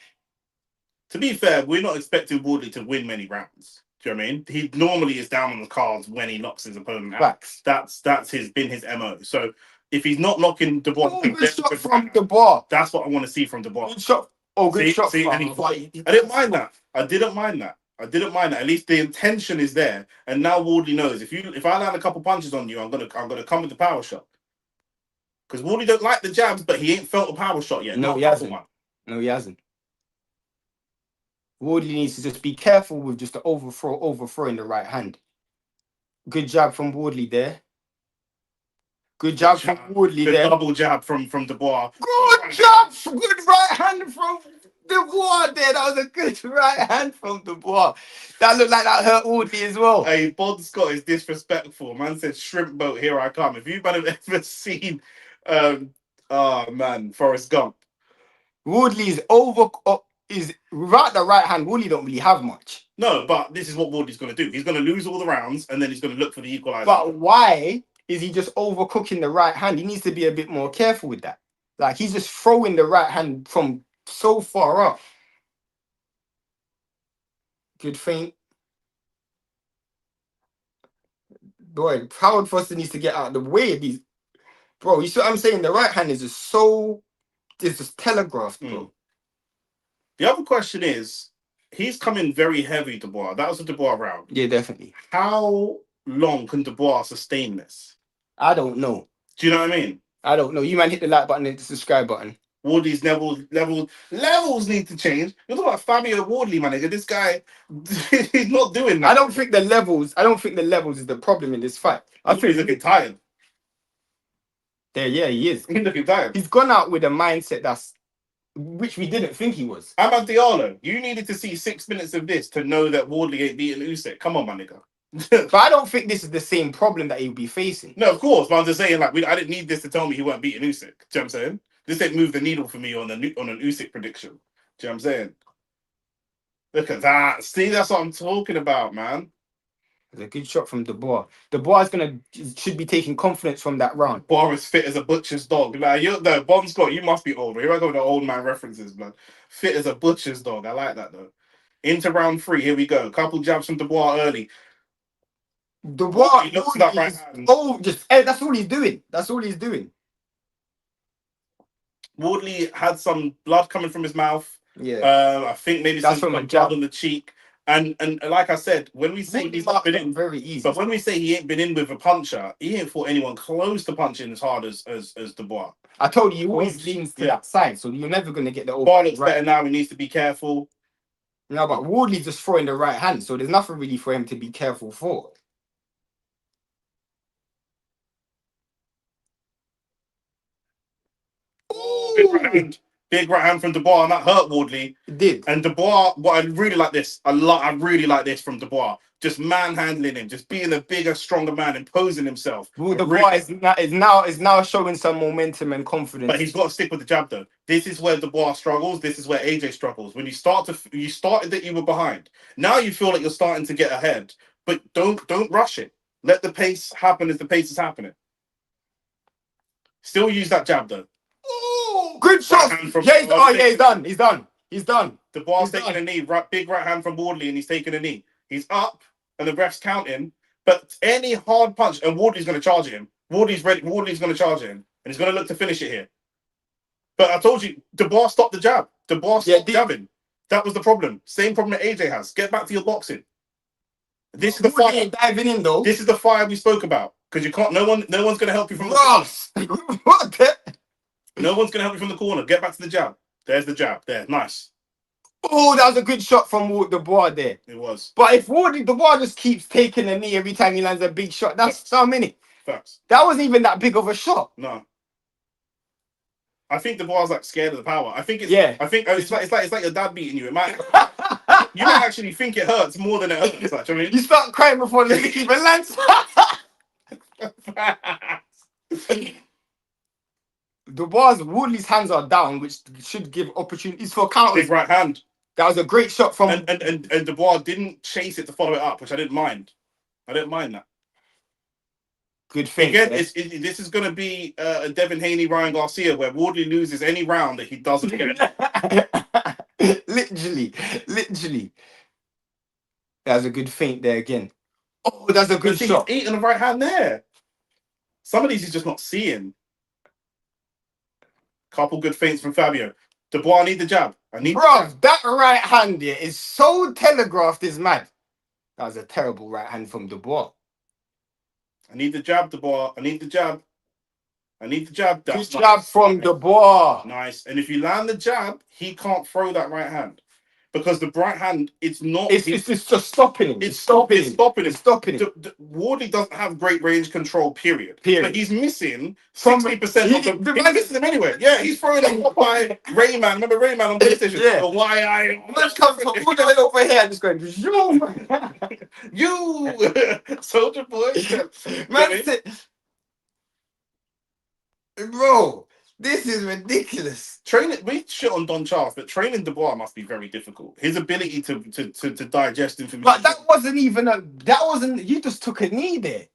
To be fair, we're not expecting Wardley to win many rounds. Do you know what I mean? He normally is down on the cards when he knocks his opponent out. Facts. That's been his MO. So if he's not knocking Dubois, good shot from Dubois. That's what I want to see from Dubois. Good shot. Oh, good shot. I didn't mind that. I didn't mind that. At least the intention is there. And now Wardley knows if I land a couple punches on you, I'm gonna come with the power shot. Because Wardley don't like the jabs, but he ain't felt a power shot yet. No, he hasn't. No, he hasn't. Wardley needs to just be careful with just the overthrowing the right hand. Good jab from Wardley there. Good jab from Wardley The there. double jab from Dubois. Good jab. Good right hand from Dubois there. That was a good right hand from Dubois. That looked like that hurt Wardley as well. Hey, Bon Scott is disrespectful. Man said, "Shrimp boat, here I come." If you man have ever seen, oh man, Forrest Gump. Wardley is without the right hand. Wardley don't really have much. No, but this is what Wardley's going to do. He's going to lose all the rounds, and then he's going to look for the equalizer. But why is he just overcooking the right hand? He needs to be a bit more careful with that. Like, he's just throwing the right hand from so far up. Good feint. Boy, Howard Foster needs to get out of the way of these. Bro, you see what I'm saying? The right hand is just so... It's just telegraphed, bro. The other question is, he's coming very heavy, Dubois. That was a Dubois round. Yeah, definitely. How long can Dubois sustain this? I don't know. Do you know what I mean? I don't know. You man hit the like button and the subscribe button. Wardley's levels need to change. You're talking about Fabio Wardley, man. This guy, he's not doing that. I don't think the levels is the problem in this fight. I think he's looking tired. Yeah, he is. He's looking tired. He's gone out with a mindset which we didn't think he was. Amad Diallo, you needed to see 6 minutes of this to know that Wardley ain't beating Usyk. Come on, my nigga. But I don't think this is the same problem that he'll be facing. No, of course, but I'm just saying, like, I didn't need this to tell me he weren't beating Usyk. Do you know what I'm saying? This didn't move the needle for me on an Usyk prediction. Do you know what I'm saying? Look at that. See, that's what I'm talking about, man. It's a good shot from Dubois. Dubois should be taking confidence from that round. Dubois is fit as a butcher's dog. Like, Bon Scott, you must be older. Here I go with the old man references, man. Fit as a butcher's dog. I like that, though. Into round 3. Here we go. Couple jabs from Dubois early. Dubois, he looks that right hand. That's all he's doing. That's all he's doing. Wardley had some blood coming from his mouth. Yeah. I think maybe that's some from blood on the cheek. And like I said, when we say he's not been in very easy, but when we say he ain't been in with a puncher, he ain't fought anyone close to punching as hard as Dubois. I told you, he always leans to that side, so you're never going to get the over. Dubois looks better now. He needs to be careful. No, but Wardley's just throwing the right hand, so there's nothing really for him to be careful for. Big right hand from Dubois, and that hurt Wardley. It did. And Dubois, I really like this from Dubois. Just manhandling him, just being a bigger, stronger man, imposing himself. Well, Dubois is now showing some momentum and confidence. But he's got to stick with the jab, though. This is where Dubois struggles. This is where AJ struggles. When you started that you were behind. Now you feel like you're starting to get ahead, but don't rush it. Let the pace happen as the pace is happening. Still use that jab, though. Oh, good shot. He's done. He's done. Dubois taking a knee. Big right hand from Wardley, and he's taking a knee. He's up, and the ref's counting. But any hard punch, and Wardley's going to charge him. Wardley's ready. Wardley's going to charge him, and he's going to look to finish it here. But I told you, Dubois stopped the jab. Dubois stopped jabbing. That was the problem. Same problem that AJ has. Get back to your boxing. This is the fire. Diving in though. This is the fire we spoke about. Because you can't. No one's going to help you from the Ross. What? No one's going to help you from the corner. Get back to the jab. There's the jab. There. Nice. Oh, that was a good shot from Dubois there. It was. But if Dubois just keeps taking a knee every time he lands a big shot, that's how many? Facts. That wasn't even that big of a shot. No. I think Dubois like scared of the power. I think it's like your dad beating you. It might you might actually think it hurts more than it hurts. Like, I mean, you start crying before the kick even lands. Wardley's hands are down, which should give opportunities for counters. Big right hand. That was a great shot from and Dubois didn't chase it to follow it up, which I didn't mind. I didn't mind that. Good thing. Again, this is going to be a Devin Haney, Ryan Garcia, where Wardley loses any round that he doesn't get. Literally. That's a good feint there again. Oh, that's a good shot. He's eating the right hand there. Some of these he's just not seeing. Couple good feints from Fabio. Dubois, I need the jab. That right hand here is so telegraphed, is mad. That was a terrible right hand from Dubois. I need the jab, Dubois. I need the jab. I need the jab. Good jab from Dubois. Nice. And if you land the jab, he can't throw that right hand. Because the right hand, it's not. It's just stopping him. It's stopping him. It's stopping him. Wardley doesn't have great range control, period. Period. But he's missing 60% of the. He's missing him anyway. Yeah, he's throwing a Popeye Rayman. Remember Rayman on PlayStation? Yeah. The YI. Man comes from all the way over here and just going, You Soldier Boy. man said, bro, this is ridiculous. Training, we shit on Don Charles, but training Dubois must be very difficult. His ability to digest information. But that wasn't even you just took a knee there.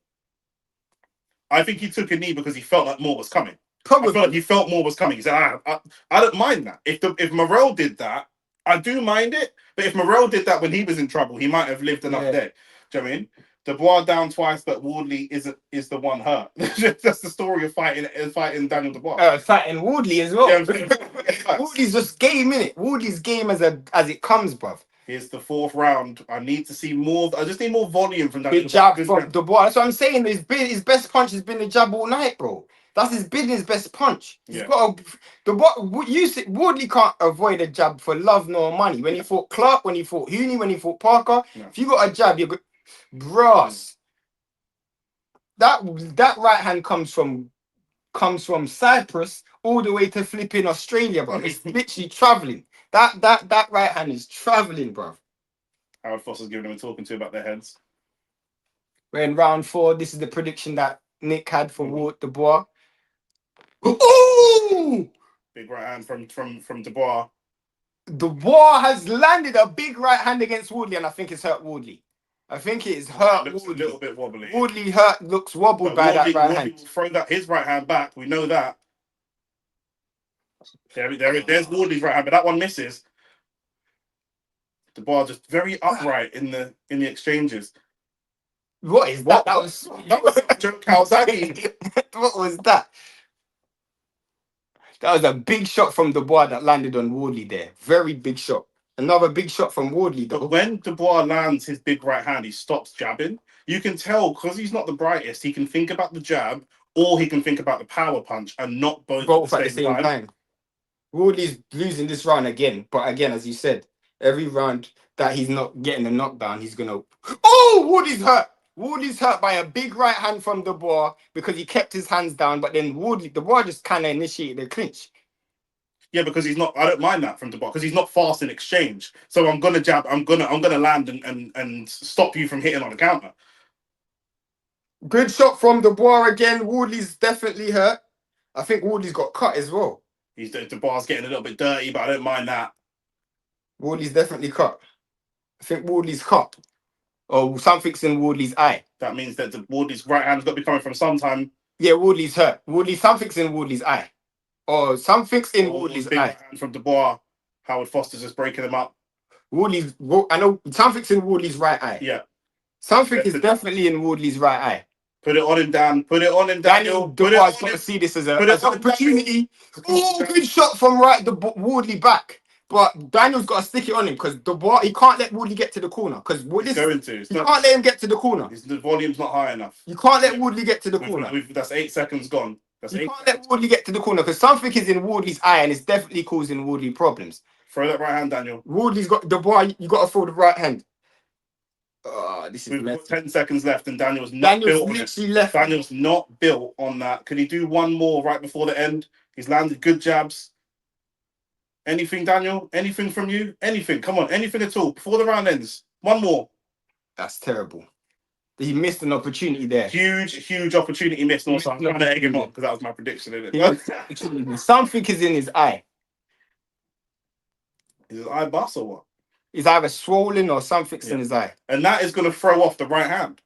I think he took a knee because he felt like more was coming. Probably. I felt like he felt more was coming. He said, I don't mind that. If Morell did that, I do mind it. But if Morell did that when he was in trouble, he might have lived enough there. Do you know what I mean? Dubois down twice, but Wardley is the one hurt. That's the story of fighting Daniel Dubois. Fighting Wardley as well. Yeah, Wardley's just game, innit? Wardley's game as it comes, bruv. Here's the fourth round. I need to see more. I just need more volume from Daniel Big jab from Dubois. That's what I'm saying. His best punch has been the jab all night, bro. That's his best punch. He's got Wardley can't avoid a jab for love nor money. When he fought Clark, when he fought Hooney, when he fought Parker, if you got a jab, you're good. Brass. That right hand comes from Cyprus all the way to flipping Australia, bro. It's literally traveling. That right hand is traveling, bro. Howard Foster's giving him a talking to about their heads. We're in round 4. This is the prediction that Nick had for Dubois. Ooh! Big right hand from Dubois. Dubois has landed a big right hand against Wardley, and I think it's hurt Wardley. I think it is hurt Looks Wardley. a little bit wobbly. Wardley looks wobbled by that right hand. Will throw his right hand back. We know that. There's Wardley's right hand, but that one misses. Dubois just very upright in the exchanges. What is that? That was Joe Calzaghe. What was that? That was a big shot from Dubois that landed on Wardley there. Very big shot. Another big shot from Wardley, though. But when Dubois lands his big right hand, he stops jabbing. You can tell because he's not the brightest. He can think about the jab, or he can think about the power punch, and not both at the same time. Wardley's losing this round again, but again, as you said, every round that he's not getting a knockdown, he's gonna. Oh, Wardley's hurt. Wardley's hurt by a big right hand from Dubois because he kept his hands down, but then Dubois just kind of initiated the clinch. Yeah, because he's not. I don't mind that from Dubois because he's not fast in exchange. So I'm gonna jab. I'm gonna land and stop you from hitting on the counter. Good shot from Dubois again. Wardley's definitely hurt. I think Wardley's got cut as well. Dubois getting a little bit dirty, but I don't mind that. Wardley's definitely cut. I think Wardley's cut. Oh, something's in Wardley's eye. That means that Wardley's right hand's got to be coming from sometime. Yeah, Wardley's hurt. Something's in Wardley's eye. Oh, something's in Wardley's eye. Right hand from Dubois. Howard Foster's just breaking them up. I know something's in Wardley's right eye. Yeah. Something is definitely in Wardley's right eye. Put it on him, Dan. Put it on him, Daniel. Dubois got to see this as an opportunity. Oh, good shot from Wardley back. But Daniel's got to stick it on him because Dubois, he can't let Wardley get to the corner. Because you can't let him get to the corner. The volume's not high enough. You can't let Wardley get to the corner. That's 8 seconds gone. You can't let Wardley get to the corner because something is in Wardley's eye and it's definitely causing Wardley problems. Throw that right hand, Daniel. Wardley's got Dubois. You got to throw the right hand. This is We've got messy. 10 seconds left and Daniel's not built on it. Left. Daniel's not built on that. Can he do one more right before the end? He's landed good jabs. Anything, Daniel? Anything from you? Anything? Come on, anything at all before the round ends. One more. That's terrible. He missed an opportunity there. Huge opportunity missed. Also, I'm trying to egg him on because that was my prediction, isn't it? Something is in his eye. Is his eye bust or what? He's either swollen or something's in his eye. And that is going to throw off the right hand.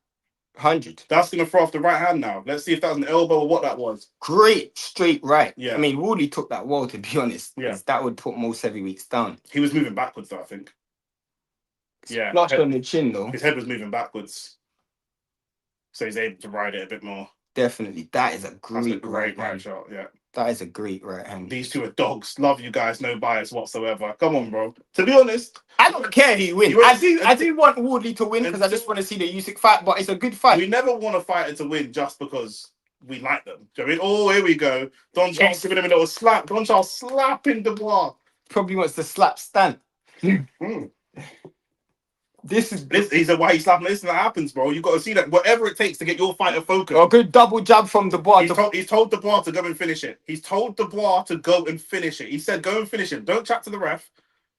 100. That's going to throw off the right hand now. Let's see if that was an elbow or what that was. Great straight right. Yeah. I mean, Wardley took that well, to be honest. Yeah. That would put most heavyweights down. He was moving backwards, though, I think. Yeah. Flush on the chin, though. His head was moving backwards. So he's able to ride it a bit more. Definitely. That is a great right shot, yeah. That is a great right hand. These two are dogs. Love you guys. No bias whatsoever. Come on, bro. To be honest, I don't care who wins. I do want Wardley to win because I just want to see the Usyk fight, but it's a good fight. We never want a fighter to win just because we like them. Do you know what I mean? Oh, here we go. Don Charles giving him a little slap. Don Charles slapping Dubois. Probably wants to slap Stan. Mm. This is He said, why he's slapping? Listen, that happens, bro. You got to see that. Whatever it takes to get your fighter focused. a good double jab from Dubois. He's told Dubois to go and finish it. He's told Dubois to go and finish it. He said, go and finish it. Don't chat to the ref.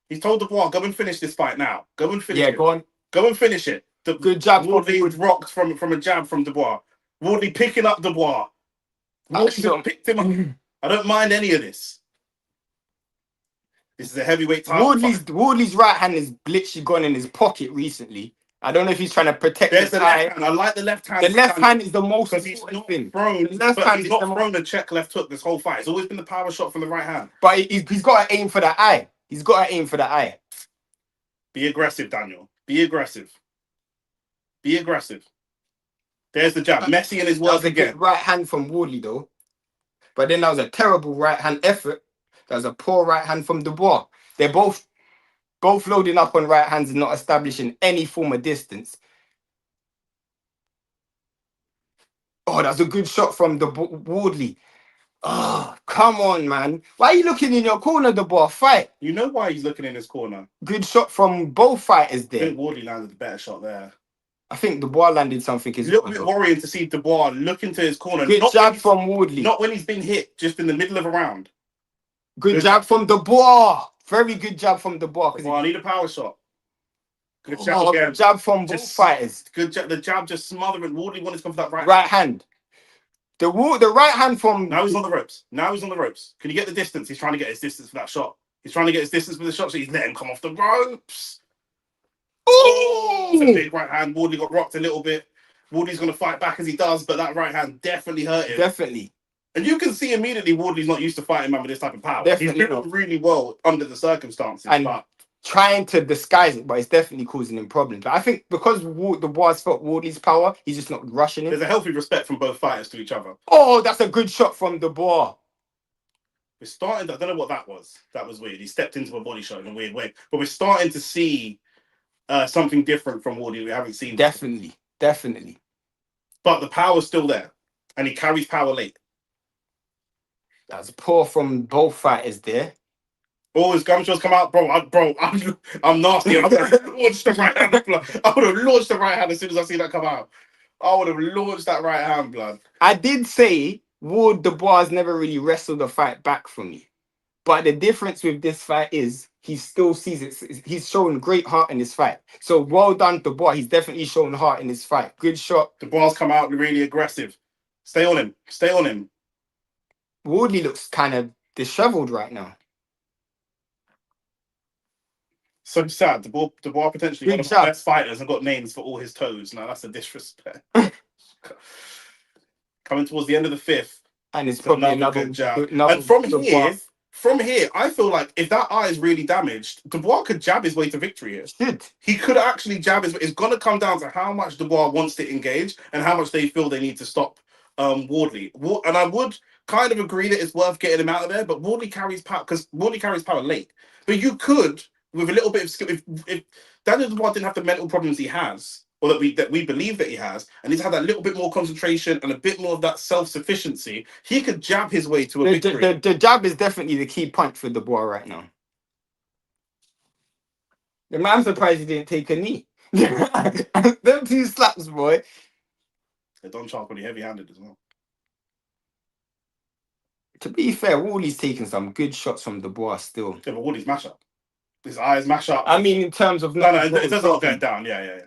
He's told Dubois, go and finish this fight now. Go and finish it. Yeah, go on. Go and finish it. Good jab. Wardley rocked from a jab from Dubois. Wardley picking up Dubois. Wardley picked him up. I don't mind any of this. This is a heavyweight title. Wardley's right hand is literally gone in his pocket recently. I don't know if he's trying to protect There's his the eye. left hand. I like the left hand. The left hand is the most because he's important not thing. thrown. The left But hand he's is not the thrown a check left hook this whole fight. It's always been the power shot from the right hand. But he's got to aim for the eye. He's got to aim for the eye. Be aggressive, Daniel. Be aggressive. Be aggressive. There's the jab. Messi in his That was work a again. good right hand from Wardley though. But then that was a terrible right hand effort. That was a poor right hand from Dubois. They're both loading up on right hands and not establishing any form of distance. Oh, that's a good shot from Wardley. Oh, come on, man. Why are you looking in your corner, Dubois? Fight. You know why he's looking in his corner. Good shot from both fighters I there. think Wardley landed the better shot there. I think Dubois landed something. It's a little bit worrying to see Dubois look into his corner. Good jab from Wardley. Not when he's been hit, just in the middle of a round. Good jab from Dubois. Very good jab from Dubois. I need a power shot. Good jab again. Jab from both fighters. Good jab. The jab just smothering. Wardley wanted to come for that right hand. The right hand from... Now he's on the ropes. Can you get the distance? He's trying to get his distance for that shot. He's trying to get his distance for the shot, so he's letting him come off the ropes. Oh! It's a big right hand. Wardley got rocked a little bit. Wardley's going to fight back as he does, but that right hand definitely hurt him. Definitely. And you can see immediately Wardley's not used to fighting man with this type of power. Definitely He's doing really well under the circumstances. And but trying to disguise it, but it's definitely causing him problems. But I think because Dubois felt Wardley's power, he's just not rushing him. There's a healthy respect from both fighters to each other. Oh, that's a good shot from Dubois. We're starting to, I don't know what that was. That was weird. He stepped into a body shot in a weird way. But we're starting to see something different from Wardley we haven't seen. Definitely. But the power's still there. And he carries power late. That's poor from both fighters there. Oh, his gunshots come out, bro. I'm nasty. I would have launched the right hand, blood. I would have launched the right hand as soon as I see that come out. I would have launched that right hand, blood. I did say Dubois never really wrestled the fight back from me. But the difference with this fight is he still sees it. He's showing great heart in this fight. So well done, Dubois. He's definitely shown heart in this fight. Good shot. Dubois come out really aggressive. Stay on him. Wardley looks kind of disheveled right now. So sad. Dubois potentially one of the best fighters and got names for all his toes. Now that's a disrespect. Coming towards the end of the fifth. And it's probably another good jab. And from here, I feel like if that eye is really damaged, Dubois could jab his way to victory here. He could actually jab his way. It's going to come down to how much Dubois wants to engage and how much they feel they need to stop Wardley. And I would kind of agree that it's worth getting him out of there, but Wardley carries power because Wardley carries power late. But you could, with a little bit of skill, if Daniel Dubois didn't have the mental problems he has, or that we believe that he has, and he's had that little bit more concentration and a bit more of that self-sufficiency, he could jab his way to a victory. The jab is definitely the key punch for Dubois right now. I'm surprised he didn't take a knee. Them two slaps, boy. They're Don Charles pretty heavy-handed as well. To be fair, Wardley's taking some good shots from Dubois still. Yeah, but Wardley's mash up. His eyes mash up. I mean, in terms of... No, it doesn't all go down. Yeah.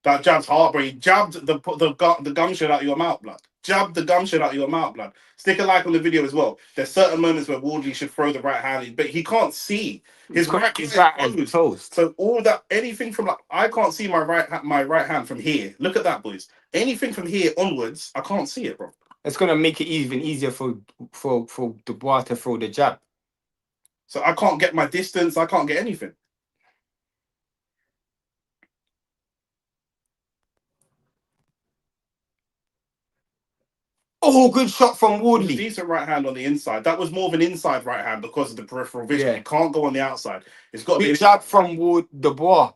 That jab's hard, bro. He jabbed the gum shit out of your mouth, blood. Jabbed the gum shit out of your mouth, blood. Stick a like on the video as well. There's certain moments where Wardley should throw the right hand, but he can't see. His right hand is closed. So all that, anything from like, I can't see my right hand from here. Look at that, boys. Anything from here onwards, I can't see it, bro. It's gonna make it even easier for Dubois to throw the jab. So I can't get my distance. I can't get anything. Oh, good shot from Wardley. Decent right hand on the inside. That was more of an inside right hand because of the peripheral vision. Yeah. It can't go on the outside. It's got to be a jab from Dubois,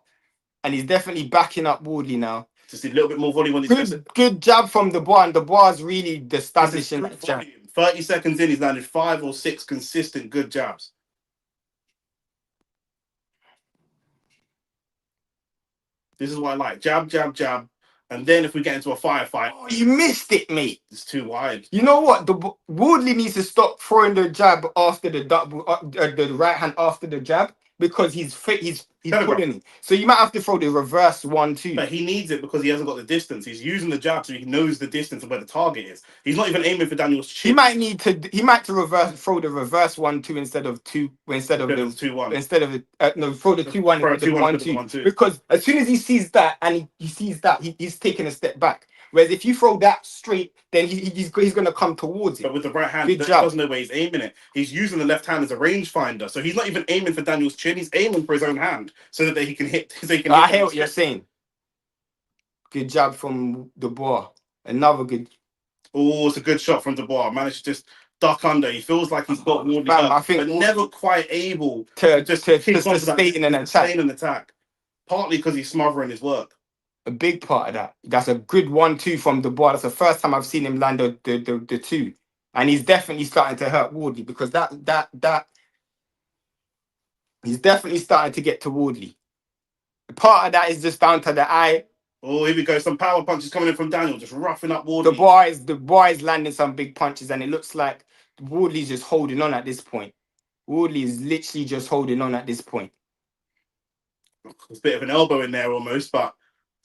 and he's definitely backing up Wardley now. Just a little bit more volume on his Good jab from Dubois, and Dubois is really establishing that jab. 30 seconds in, he's landed 5 or 6 consistent good jabs. This is what I like. Jab, jab, jab. And then if we get into a firefight... Oh, you missed it, mate. It's too wide. You know what? Wardley needs to stop throwing the jab after the right hand after the jab, because he's putting it. So you might have to throw the reverse 1-2. But he needs it because he hasn't got the distance. He's using the jab so he knows the distance of where the target is. He's not even aiming for Daniel's chin. He might throw the reverse 1-2 instead of the 2-1. Instead of throw the 2-1 instead of 1-2. Because as soon as he sees that and he sees that, he's taking a step back. Whereas if you throw that straight, then he's going to come towards it. But with the right hand, he doesn't know where he's aiming it. He's using the left hand as a rangefinder. So he's not even aiming for Daniel's chin. He's aiming for his own hand so that he can hit. I hear what you're saying. Good jab from Dubois. Another good. Oh, it's a good shot from Dubois. Managed to just duck under. He feels like he's got Wardley up, but never quite able to sustain an attack. Partly because he's smothering his work. A big part of that. That's a good 1-2 from Dubois. That's the first time I've seen him land the 2, and he's definitely starting to hurt Wardley, because that he's definitely starting to get to Wardley. Part of that is just down to the eye. Oh, here we go. Some power punches coming in from Daniel, just roughing up Wardley. Dubois is landing some big punches, and it looks like Wardley's just holding on at this point. Wardley is literally just holding on at this point. There's a bit of an elbow in there almost, but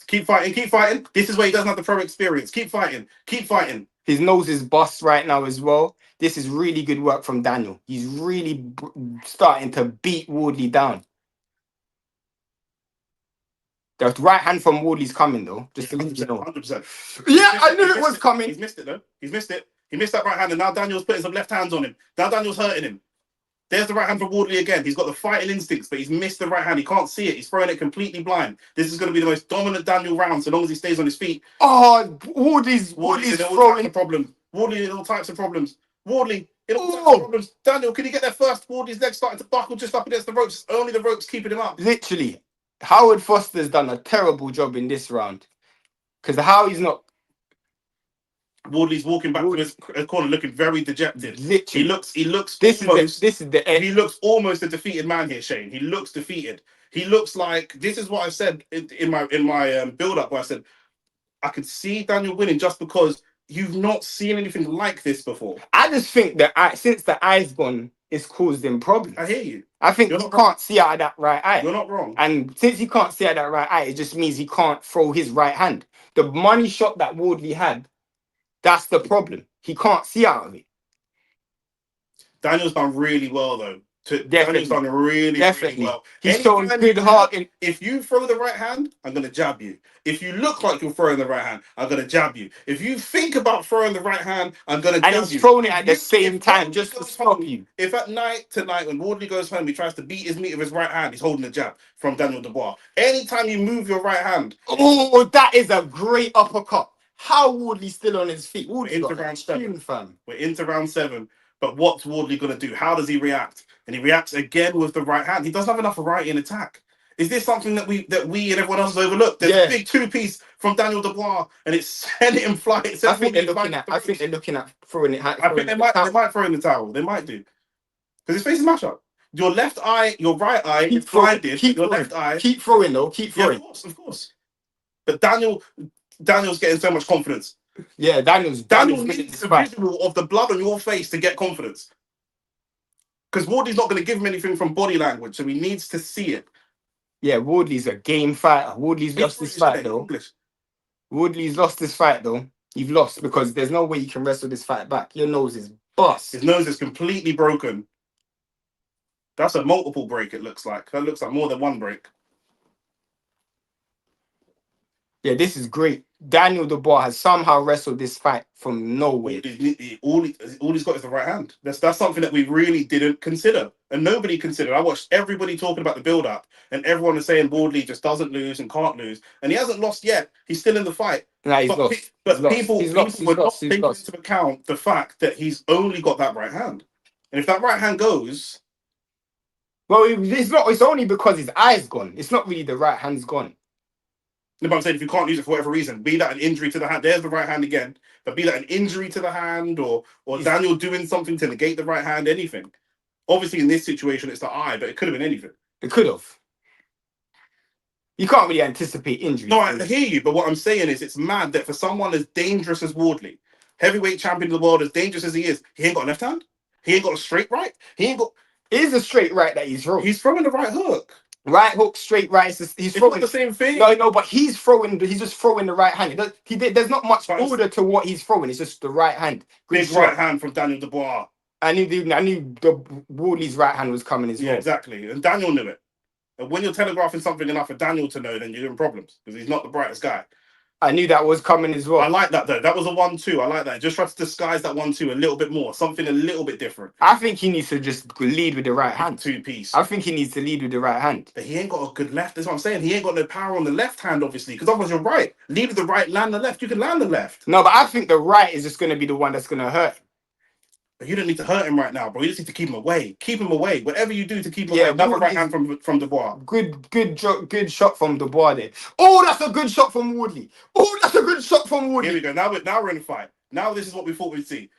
keep fighting, keep fighting. This is where he doesn't have the pro experience. Keep fighting, keep fighting. His nose is bust right now as well. This is really good work from Daniel. He's really starting to beat Wardley down. The right hand from Wardley's coming though. Just to let you know. 100%. Yeah, I knew it was coming. He's missed it though. He's missed it. He missed that right hand, and now Daniel's putting some left hands on him. Now Daniel's hurting him. There's the right hand from Wardley again. He's got the fighting instincts, but he's missed the right hand. He can't see it. He's throwing it completely blind. This is going to be the most dominant Daniel round, so long as he stays on his feet. Oh, Wardley's throwing problems. Wardley in all types of problems. Wardley in all types of problems. Daniel, can he get there first? Wardley's legs starting to buckle just up against the ropes. Only the ropes keeping him up. Literally, Howard Foster's done a terrible job in this round, because how he's not. Wardley's walking back to his corner, looking very dejected. Literally. He looks. This is the end. He looks almost a defeated man here, Shane. He looks defeated. He looks like, this is what I said in my build up, where I said I could see Daniel winning just because you've not seen anything like this before. I just think that since the eye's gone, it's caused him problems. I hear you. I think he can't see out of that right eye. You're not wrong. And since he can't see out of that right eye, it just means he can't throw his right hand. The money shot that Wardley had, that's the problem. He can't see out of it. Daniel's done really well, though. Daniel's done really well. He's showing good heart. If you throw the right hand, I'm going to jab you. If you look like you're throwing the right hand, I'm going to jab you. If you think about throwing the right hand, I'm going to jab you. And he's throwing it at the same time just to stop you. If at night tonight, when Wardley goes home, he tries to beat his meat with his right hand, he's holding a jab from Daniel Dubois. Anytime you move your right hand. Oh, that is a great uppercut. How Wardley's still on his feet? We're into round 7. We're into round 7. But what's Wardley going to do? How does he react? And he reacts again with the right hand. He doesn't have enough variety in attack. Is this something that we and everyone else has overlooked? There's a big 2-piece from Daniel Dubois, and it's sending him flying. I think they're looking at throwing it. I think they might throw in the towel. They might do, because his face is mashed up. Your left eye, your right eye is blinded. Your left eye. Keep throwing though. Keep throwing. Yeah, of course. But Daniel's getting so much confidence. Yeah, Daniel needs a visual of the blood on your face to get confidence. Because Wardley's not going to give him anything from body language, so he needs to see it. Yeah, Wardley's a game fighter. Wardley's lost his fight though. Wardley's lost his fight though. You've lost because there's no way you can wrestle this fight back. Your nose is bust. His nose is completely broken. That's a multiple break, it looks like. That looks like more than one break. Yeah, this is great. Daniel Dubois has somehow wrestled this fight from nowhere. All he's got is the right hand. That's something that we really didn't consider. And nobody considered. I watched everybody talking about the build-up, and everyone is saying Wardley just doesn't lose and can't lose. And he hasn't lost yet. He's still in the fight. Nah, he's lost. But people would not take into account the fact that he's only got that right hand. And if that right hand goes... Well, it's only because his eye's gone. It's not really the right hand's gone. No, but I'm saying if you can't use it for whatever reason, be that an injury to the hand, there's the right hand again, but be that an injury to the hand or Daniel doing something to negate the right hand, anything. Obviously, in this situation, it's the eye, but it could have been anything. It could have. You can't really anticipate injuries. No, I hear you, but what I'm saying is it's mad that for someone as dangerous as Wardley, heavyweight champion of the world, as dangerous as he ain't got a left hand. He ain't got a straight right. He ain't got. It is a straight right that he's throwing. He's throwing the right hook. Right hook, straight right. He's throwing not the same thing. No, but he's throwing. He's just throwing the right hand. There's not much order to what he's throwing. It's just the right hand. Big right hand from Daniel Dubois. I knew the Wardley's right hand was coming as well. Yeah, exactly. And Daniel knew it. And when you're telegraphing something enough for Daniel to know, then you're in problems because he's not the brightest guy. I knew that was coming as well. I like that though. That was a 1-2. I like that. Just try to disguise that 1-2 a little bit more. Something a little bit different. I think he needs to just lead with the right hand. 2-piece. I think he needs to lead with the right hand. But he ain't got a good left. That's what I'm saying. He ain't got no power on the left hand, obviously, because otherwise you're right. Lead with the right, land the left. You can land the left. No, but I think the right is just going to be the one that's going to hurt. But you don't need to hurt him right now, bro. You just need to keep him away. Keep him away. Whatever you do to keep him away. Another right hand from Dubois. Good shot from Dubois there. Oh, that's a good shot from Wardley. Oh, that's a good shot from Wardley. Here we go. Now we're in a fight. Now this is what we thought we'd see.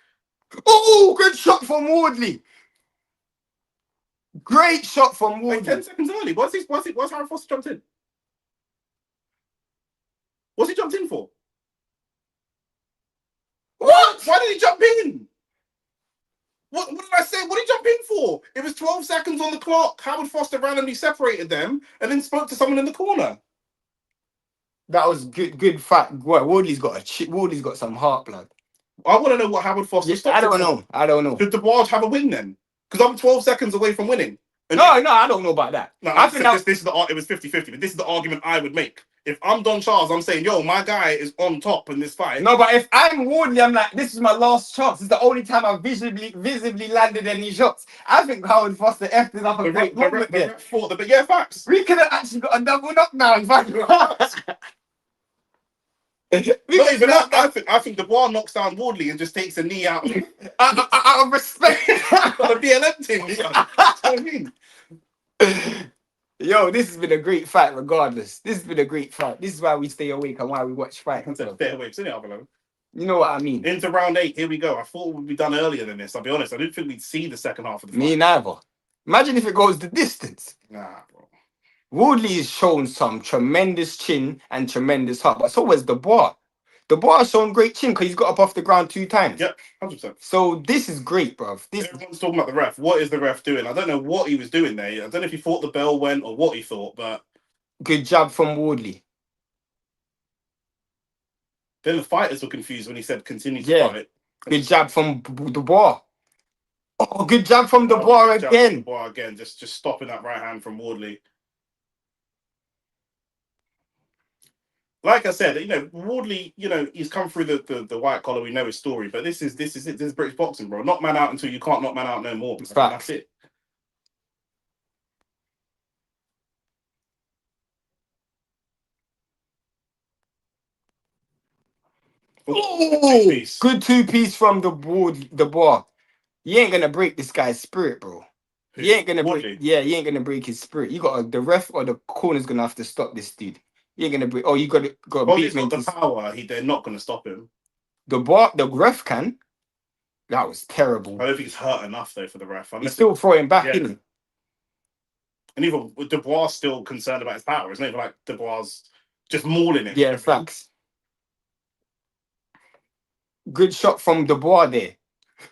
Oh, good shot from Wardley. Great shot from Wardley. Like 10 seconds early. What's Harry Foster jumped in? What's he jumped in for? What? Why did he jump in? What did I say? What did he jump in for? It was 12 seconds on the clock. Howard Foster randomly separated them and then spoke to someone in the corner. That was good fight. Wardley's got some heart, blood. I want to know what Howard Foster stopped. I don't know. Did Dubois have a win then? Because I'm 12 seconds away from winning. No, I don't know about that. No, I think this is it was 50-50, but this is the argument I would make. If I'm Don Charles, I'm saying, yo, my guy is on top in this fight. No, but if I'm Wardley, I'm like, this is my last chance. This is the only time I've visibly landed any shots. I think Howard Foster effed it up a great moment there. But yeah, facts. We could have actually got a double knockdown. Not even that. I think Dubois knocks down Wardley and just takes a knee out. Out of respect. For the BLM team. That's what I mean. Yo, this has been a great fight regardless. This has been a great fight. This is why we stay awake and why we watch fights. You know what I mean? Into round 8, here we go. I thought we'd be done earlier than this, I'll be honest. I didn't think we'd see the second half of the fight. Me neither. Imagine if it goes the distance. Nah, bro. Wardley has shown some tremendous chin and tremendous heart, but so has Dubois. Dubois has shown great chin because he's got up off the ground 2 times. Yep, 100%. So this is great, bruv. Everyone's talking about the ref. What is the ref doing? I don't know what he was doing there. I don't know if he thought the bell went or what he thought, but... Good jab from Wardley. Then the fighters were confused when he said continue to fight. Good jab from Dubois. Oh, good jab from Dubois again. Dubois again, just stopping that right hand from Wardley. Like I said, Wardley, he's come through the white collar. We know his story, but this is it. This is British boxing, bro. Knock man out until you can't knock man out no more. That's it. Oh, good 2-piece from Dubois. You ain't gonna break this guy's spirit, bro. He ain't gonna break. Yeah, he ain't gonna break his spirit. You got the ref or the corner's gonna have to stop this dude. You ain't gonna break. Oh, you got to beat him. The power. They're not gonna stop him. The ref can. That was terrible. I don't think he's hurt enough though for the ref. He's still throwing back, isn't he? And even with Dubois still concerned about his power. It's not even like Dubois just mauling him. Yeah, facts. Good shot from Dubois there.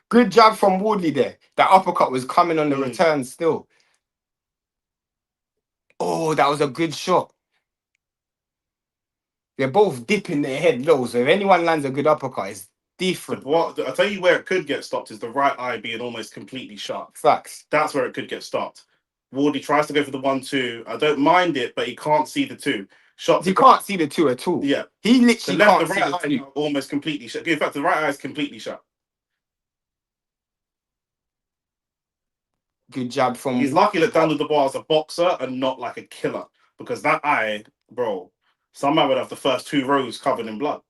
Good jab from Wardley there. That uppercut was coming on the return still. Oh, that was a good shot. They're both dipping their head low, so if anyone lands a good uppercut, it's different. I'll tell you where it could get stopped is the right eye being almost completely shut. Facts. That's where it could get stopped. Wardley tries to go for the 1-2. I don't mind it, but he can't see the 2. He can't see the 2 at all. Yeah. He literally can't see the 2. Almost completely shut. In fact, the right eye is completely shut. Good jab from... He's lucky that Daniel Dubois is a boxer and not like a killer. Because that eye, bro, some man would have the first 2 rows covered in blood.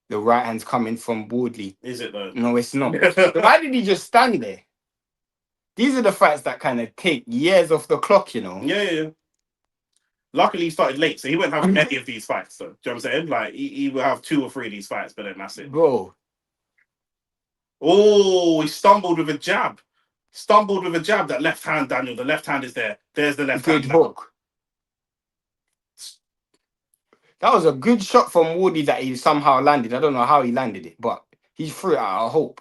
The right hand's coming from Wardley. Is it though? No, it's not. Why did he just stand there? These are the fights that kind of take years off the clock, you know. Yeah. Luckily, he started late, so he won't have any of these fights. So, do you know what I'm saying? Like, he will have 2 or 3 of these fights, but then that's it. Bro. Oh, he stumbled with a jab. That left hand, Daniel. The left hand is there. There's the left Good hand. hook. That was a good shot from Wardley that he somehow landed. I don't know how he landed it, but he threw it out, I hope.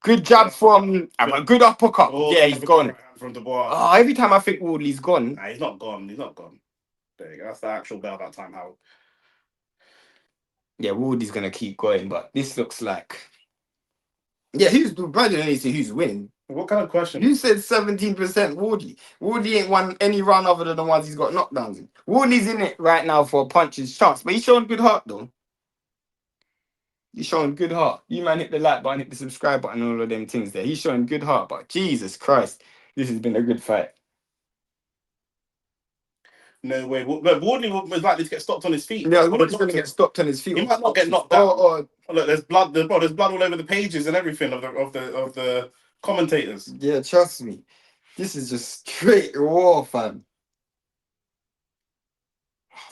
Good jab from... a good uppercut. Oh, yeah, he's gone. Right from Dubois. Oh, every time I think Wardley's gone. Nah, he's not gone. There you go. That's the actual bell that time, Howard. Yeah, Wardley's going to keep going, but this looks like... Yeah, who's winning? What kind of question? You said 17% Wardley. Wardley ain't won any round other than the ones he's got knockdowns in. Wardley's in it right now for a puncher's chance, but he's showing good heart, though. He's showing good heart. You man hit the like button, hit the subscribe button, all of them things there. He's showing good heart, but Jesus Christ, this has been a good fight. No way. Look, Wardley was likely to get stopped on his feet. Yeah, Wardley's going to get stopped on his feet. He might not get knocked out. Oh, look, there's blood. There's blood all over the pages and everything of the commentators. Yeah, trust me. This is just straight raw, fam.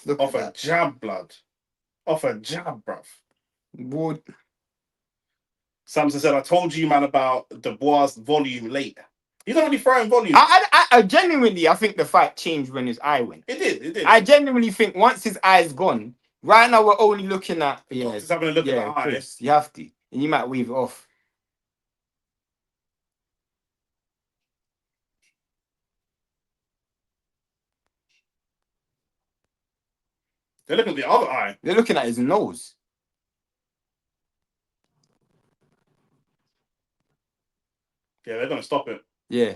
Look Off at a that. jab, blood. Off a jab, bruv. Ward. Samson said, I told you, man, about Dubois' volume late. He's not really throwing volume. I genuinely, I think the fight changed when his eye went. It did. I genuinely think once his eye's gone, right now we're only looking at... Yeah, just having a look at the eye. Chris, you have to. And you might weave it off. They're looking at the other eye. They're looking at his nose. Yeah, they're going to stop it. Yeah.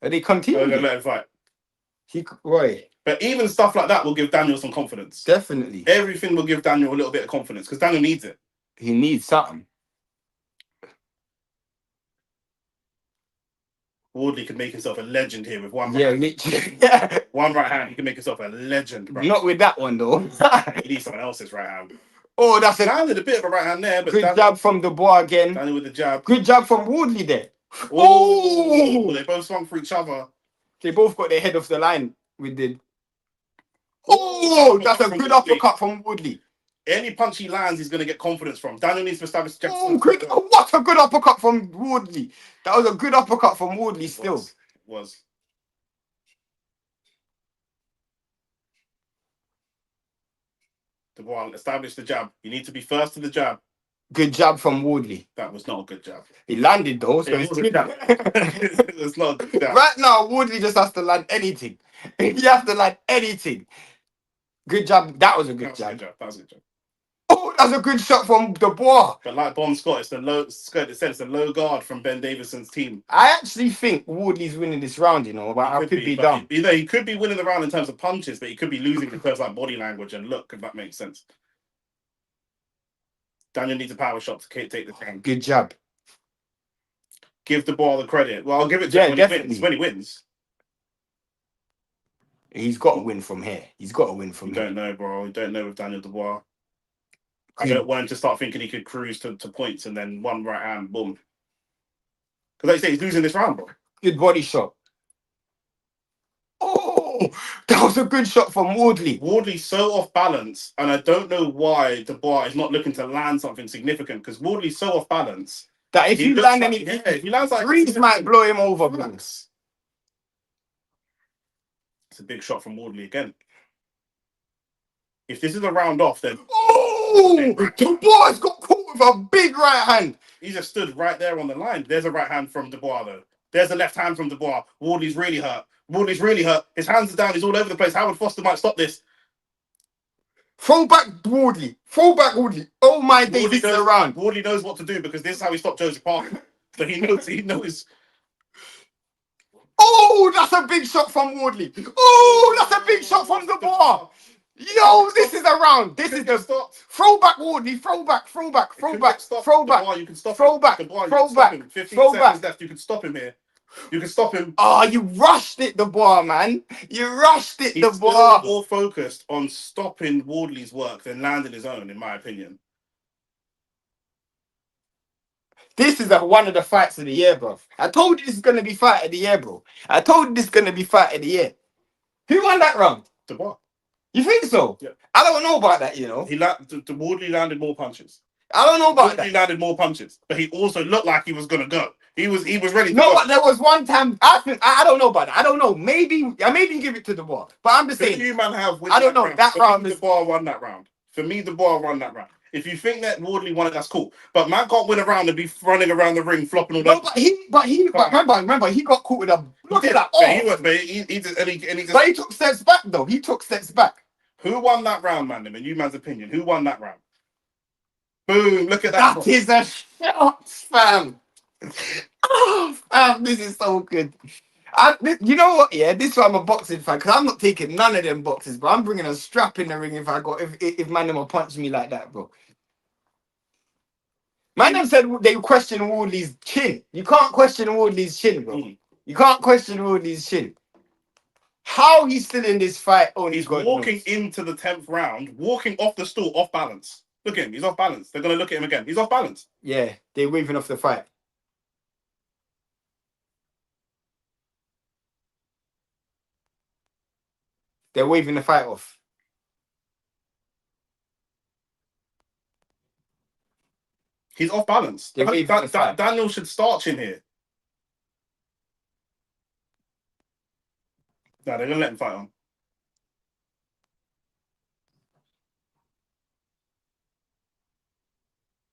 Are they continuing? They're going to let him fight. Right. But even stuff like that will give Daniel some confidence. Definitely. Everything will give Daniel a little bit of confidence because Daniel needs it. He needs something. Wardley could make himself a legend here with one right hand. Literally. Yeah. One right hand, he can make himself a legend, bro. Not with that one, though. He needs someone else's right hand. Oh, that's a... Landed a bit of a right hand there. But good jab from Dubois again. Daniel with the jab. Good jab from Wardley there. Oh! They both swung for each other. They both got their head off the line with the... Oh! That's a good uppercut from Wardley. Any punch he lands, he's going to get confidence from. Daniel needs to establish... What a good uppercut from Wardley. That was a good uppercut from Wardley still. It was. Dubois, establish the jab. You need to be first to the jab. Good jab from Wardley. That was not a good jab. He landed though, so it's good. It's not a good jab. Right now, Wardley just has to land anything. You have to land anything. Good jab. That was a good jab. That was a good jab. Oh, that's a good shot from Dubois. But like Bon Scott, it's the low guard from Ben Davison's team. I actually think Wardley's winning this round, you know, but I could be dumb. You know, he could be winning the round in terms of punches, but he could be losing in terms of like body language and look, if that makes sense. Daniel needs a power shot to take the thing. Good jab. Give Dubois the credit. Well, I'll give it to him when he wins. He's got to win from here. He's got to win from here. Don't know, bro. You don't know with Daniel Dubois. I don't want him to start thinking he could cruise to points and then one right hand, boom. Because like you say, he's losing this round, bro. Good body shot. Oh, that was a good shot from Wardley. Wardley's so off balance, and I don't know why Dubois is not looking to land something significant, because Wardley's so off balance. That if you land anything, if he lands like Reeves might blow him over, bro. It's a big shot from Wardley again. If this is a round off, then... Oh! Dubois got caught with a big right hand. He just stood right there on the line. There's a right hand from Dubois, though. There's a left hand from Dubois. Wardley's really hurt. His hands are down. He's all over the place. Howard Foster might stop this. Throw back Wardley. Oh my days, this is a round. Wardley knows what to do because this is how he stopped Joseph Parker. So he knows. Oh, that's a big shot from Wardley. Oh, that's a big shot from Dubois. Yo, this is a round. This is the stop. Throw back, Wardley. Throw back. You can stop. Throw back. 15 seconds left. You can stop him here. You can stop him. Oh, you rushed it, Dubois, man. You rushed it, Dubois. He's more focused on stopping Wardley's work than landing his own, in my opinion. This is one of the fights of the year, bro. I told you this is gonna be fight of the year, bro. I told you this is gonna be fight of the year. Who won that round? Dubois. You think so? Yeah. I don't know about that, you know. The Wardley landed more punches. I don't know about Wardley that. landed more punches, but he also looked like he was gonna go. He was ready to No, go. but there was one time I don't know about that. I don't know. Maybe you give it to Dubois. But I'm just Who saying. do you man have I don't know. round? That For round me, is Dubois won that round. For me, Dubois won that round. If you think that Wardley won it, that's cool. But man can't win a round and be running around the ring flopping all no, that. but remember he got caught with a look at that. But Oh, he just, and he just, but he took steps back though. He took steps back. who won that round, man? In you man's opinion, who won that round? Boom! Look at that. That is a shot, fam. Oh, fam, this is so good. You know what? Yeah, this is why I'm a boxing fan because I'm not taking none of them boxes, but I'm bringing a strap in the ring if man them will punch me like that, bro. Man them said they question Wardley's chin. You can't question Wardley's chin, bro. You can't question Wardley's chin. How he's still in this fight? Only He's God walking knows. into the 10th round, walking off the stool, off balance. Look at him. He's off balance. They're gonna look at him again. He's off balance. Yeah, they're waving off the fight. They're waving the fight off. He's off balance. Daniel should starch in here. No, they're gonna let him fight on.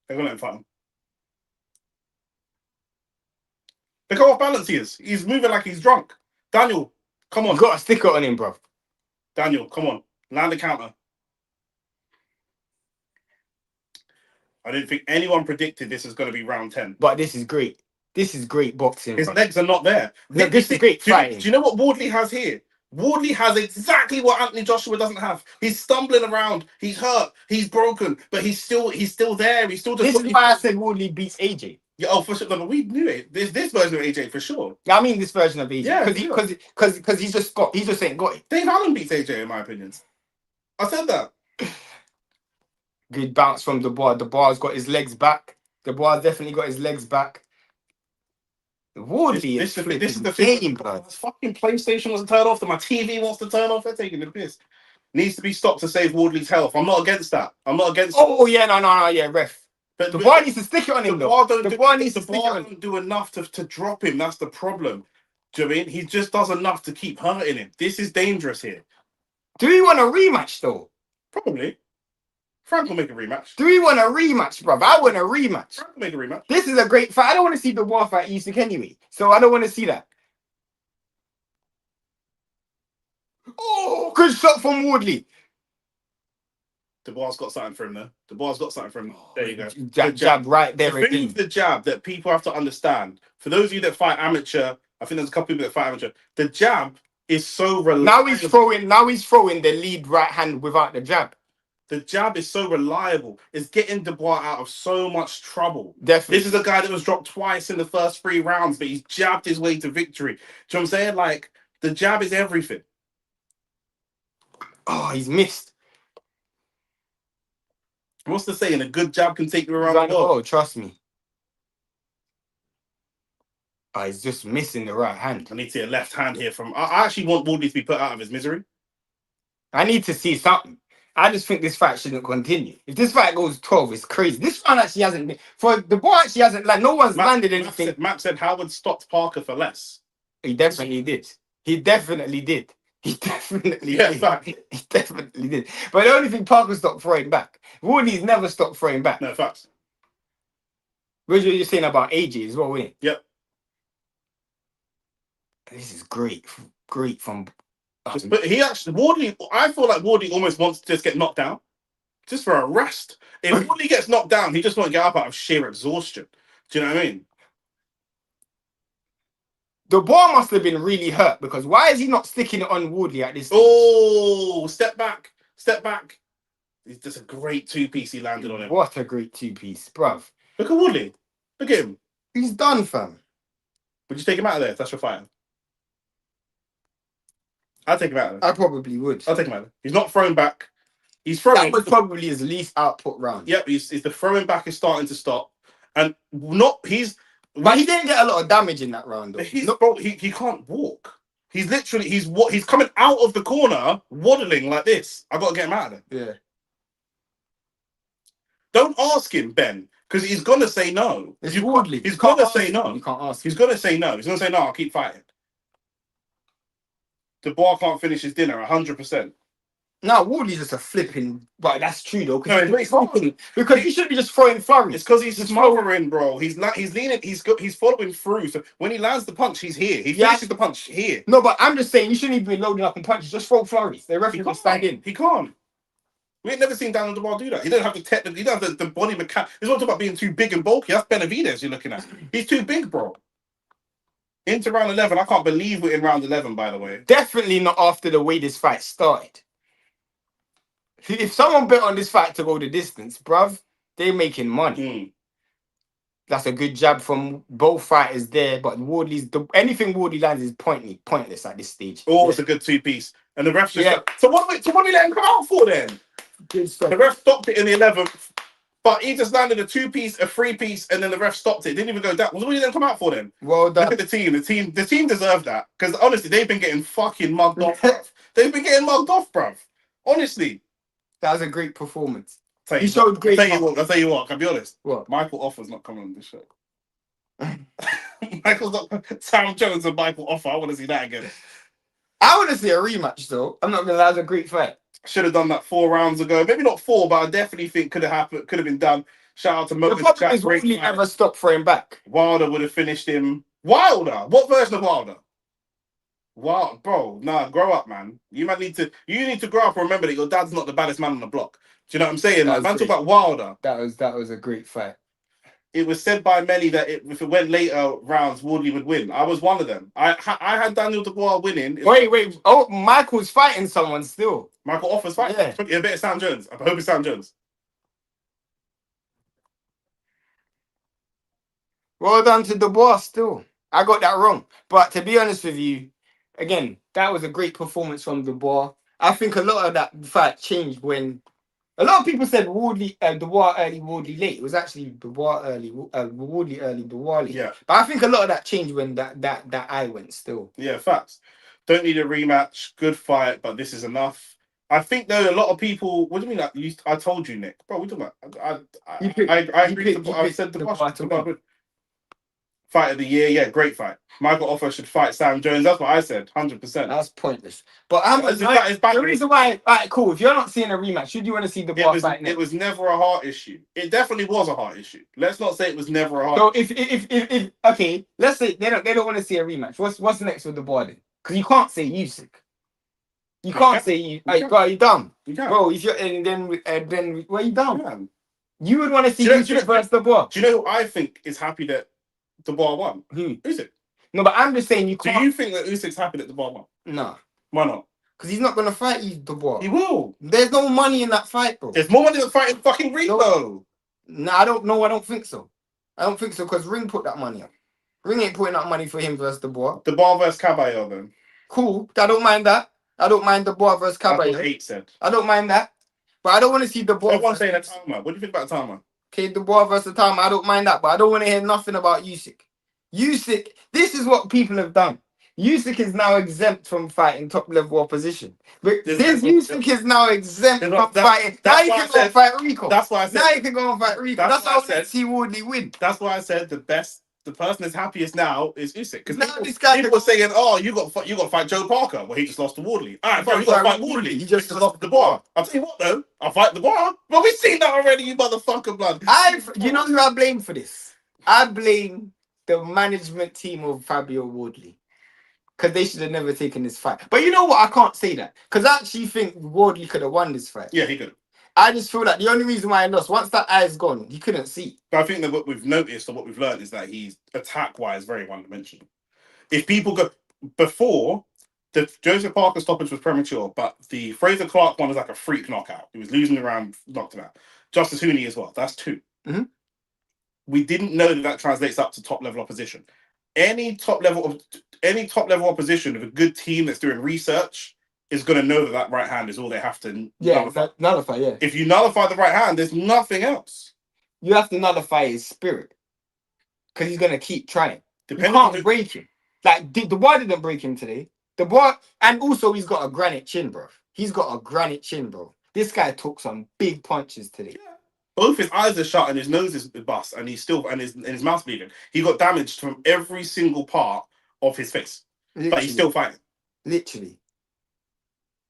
They're gonna let him fight on. Look how off balance he is. He's moving like he's drunk. Daniel, come on. You got a sticker on him, bro. Daniel, come on. Land the counter. I didn't think anyone predicted this is going to be round 10. But this is great. This is great boxing. His legs are not there. This is great fighting. Do you know what Wardley has here? Wardley has exactly what Anthony Joshua doesn't have. He's stumbling around. He's hurt. He's broken. But he's still there. He's still just. This is why I said Wardley beats AJ. Yeah, oh, for sure. No, but we knew it. This version of AJ for sure. I mean, this version of AJ. Yeah, because he's just ain't got it. Dave Allen beats AJ in my opinion. I said that. Good bounce from Dubois. Dubois got his legs back. Dubois definitely got his legs back. Wardley this is the game, bro. This fucking PlayStation wants to turn off. My TV wants to turn off. They're taking the piss. Needs to be stopped to save Wardley's health. I'm not against that. Oh yeah, no, yeah, ref. But Dubois needs to stick it on him though. Dubois needs to stick it on him. Don't do enough to drop him. That's the problem. Do you know what I mean? He just does enough to keep hurting him. This is dangerous here. Do we want a rematch though? Probably. Frank will make a rematch. Do we want a rematch, bro? I want a rematch. Frank will make a rematch. This is a great fight. I don't want to see Dubois fight Usyk anyway, so I don't want to see that. Oh, good shot from Wardley. Dubois got something for him there. Dubois got something for him. There you go. Jab right there. The thing with the jab that people have to understand, for those of you that fight amateur, I think there's a couple people that fight amateur, the jab is so reliable. Now he's throwing the lead right hand without the jab. The jab is so reliable. It's getting Dubois out of so much trouble. Definitely. This is a guy that was dropped twice in the first 3 rounds, but he's jabbed his way to victory. Do you know what I'm saying? Like, the jab is everything. Oh, he's missed. What's the saying? A good jab can take you around the world. Oh, trust me. Oh, he's just missing the right hand. I need to see a left hand here from... I actually want Wardley to be put out of his misery. I need to see something. I just think this fight shouldn't continue. If this fight goes 12, it's crazy. This one actually hasn't been... For the boy actually hasn't... Like, no one's landed anything. Matt said Howard stopped Parker for less. He definitely did. He definitely did. He definitely did. Fact. He definitely did. But the only thing Parker stopped throwing back. Wardley's never stopped throwing back. No, facts. What you're saying about AJ as well, isn't it? Yep. This is great. Great from... But he actually... Wardley... I feel like Wardley almost wants to just get knocked down. Just for a rest. If Wardley gets knocked down, he just won't get up out of sheer exhaustion. Do you know what I mean? Dubois must have been really hurt because why is he not sticking it on Wardley at this stage? Oh, step back. Step back. It's just a great 2-piece he landed on him. What a great 2-piece, bruv. Look at Wardley. Look at him. He's done, fam. Would you take him out of there if that's your fighter? I'd take him out of there. I probably would. I'll take him out of there. He's not thrown back. He's throwing. That was probably his least output round. Yep, the throwing back is starting to stop. And not he's But he didn't get a lot of damage in that round, though. bro, he can't walk. He's literally he's coming out of the corner waddling like this. I gotta get him out of there. Yeah. Don't ask him, Ben, because he's gonna say no. It's Wardley. He's gonna say no. You can't ask. He's gonna say no. He's gonna say no. I'll keep fighting. Dubois can't finish his dinner 100%. No, Wardley's just a flipping. But that's true though, No, it's not. because you shouldn't be just throwing flurries. It's because he's smothering, bro. He's leaning. He's following through. So when he lands the punch, he's here. He finishes the punch here. No, but I'm just saying you shouldn't even be loading up on punches. Just throw flurries. The referee will stand in. He can't. We ain't never seen Daniel Dubois do that. He don't have the technical. He don't have the body mechanics. He's not talking about being too big and bulky. That's Benavidez you're looking at. He's too big, bro. Into round 11. I can't believe we're in round 11. By the way, definitely not after the way this fight started. If someone bet on this fight to go the distance, bruv, they're making money. That's a good jab from both fighters there, but anything Wardley lands is pointless at this stage. Oh, it's a good two-piece. And the ref just... So what did he let him come out for then? Good stuff. The ref stopped it in the 11th, but he just landed a two-piece, a three-piece, and then the ref stopped it. Didn't even go down. What did he let him come out for then? Well done. Look at the team. The team deserved that. Because honestly, they've been getting fucking mugged off, bruv. They've been getting mugged off, bruv. Honestly. That was a great performance. He showed great. I'll tell you what. Can I be honest? What? Michael Offer's not coming on this show. Michael's not. Sam Jones and Michael Offer. I want to see that again. I want to see a rematch though. I'm not gonna lie, that was a great fight. Should have done that 4 rounds ago. Maybe not 4, but I definitely think could have happened. Could have been done. Shout out to Mo. The problem is Wardley never stopped throwing back. Wilder would have finished him. Wilder. What version of Wilder? Wow, bro, nah, grow up, man. You need to grow up and remember that your dad's not the baddest man on the block. Do you know what I'm saying? Like, man, talk about Wilder. That was a great fight. It was said by many that if it went later rounds, Wardley would win. I was one of them. I had Daniel Dubois winning. Wait. Oh, Michael's fighting someone still. Michael Offer's fighting. Yeah. A bit of Sam Jones. I hope it's Sam Jones. Well done to Dubois still. I got that wrong. But to be honest with you, again, that was a great performance from Dubois. I think a lot of that fight changed when a lot of people said Dubois early, Wardley late. It was actually Dubois early, Wardley early, Dubois late. Yeah. But I think a lot of that changed when that eye went still. Yeah, facts. Don't need a rematch. Good fight, but this is enough. I think though a lot of people. What do you mean? Like, I told you, Nick. Bro, we talking about. I agree. I said Dubois. Fight of the year, yeah, great fight. Michael Offer should fight Sam Jones. That's what I said, 100%. That's pointless. But the reason why, alright, cool. If you're not seeing a rematch, should you want to see the boss fight next? It was never a heart issue. It definitely was a heart issue. Let's not say it was never a heart. So if okay, let's say they don't want to see a rematch. What's next with the boy then? Because you can't say Usyk. You can't say you. Bro, you dumb. Bro, if you're and then well, you dumb. You would want to see Usyk versus the boy. Do you know who I think is happy that Dubois won? Who? Usyk. No, but I'm just saying you can't. Do you think that Usyk's happy that Dubois won? No. Why not? Because he's not going to fight you, Dubois. He will. There's no money in that fight, bro. There's more money than fighting fucking Ring, though. No, I don't know. I don't think so. I don't think so because Ring put that money up. Ring ain't putting up money for him versus Dubois. Dubois versus Caballero, then. Cool. I don't mind that. I don't mind Dubois versus Caballero. That's what 8 said. I don't mind that. But I don't want to see Dubois. Everyone's saying Atama. What do you think about Atama? Okay, Dubois versus Atama. I don't mind that. But I don't want to hear nothing about Usyk. Usyk, this is what people have done. Usyk is now exempt from fighting top level opposition. But Usyk is now exempt from fighting. Now he can go and fight Rico. That's why I said. Now he can go and fight Rico. That's why I want to see Wardley win. That's why I said the person that's happiest now is Usyk. Because now this guy people were saying, "Oh, you got to fight Joe Parker." Well, he just lost to Wardley. All right, fine, you got to fight Wardley. He just lost the bar. I'll tell you what though, I'll fight the bar. Well, we've seen that already, you motherfucker, blood. You know who I blame for this? I blame the management team of Fabio Wardley. Because they should have never taken this fight. But you know what? I can't say that. Because I actually think Wardley could have won this fight. Yeah, he could. I just feel like the only reason why I lost, once that eye's gone, he couldn't see. But I think that what we've noticed or what we've learned is that he's attack-wise very one-dimensional. If people go... Before, the Joseph Parker stoppage was premature, but the Fraser Clark one was like a freak knockout. He was losing the round, knocked him out. Justice Hooney as well. That's 2. Mm-hmm. We didn't know that translates up to top-level opposition. Any top-level opposition of a good team that's doing research is going to know that right hand is all they have to nullify. Yeah. If you nullify the right hand, there's nothing else. You have to nullify his spirit. because he's gonna keep trying. You Depending on can't break him. Like Dubois didn't break him today. Dubois, and also he's got a granite chin, bro. He's got a granite chin, bro. This guy took some big punches today. Yeah. Both his eyes are shut and his nose is bust, and he's still and his mouth's bleeding. He got damaged from every single part of his face, Literally. but he's still fighting. Literally.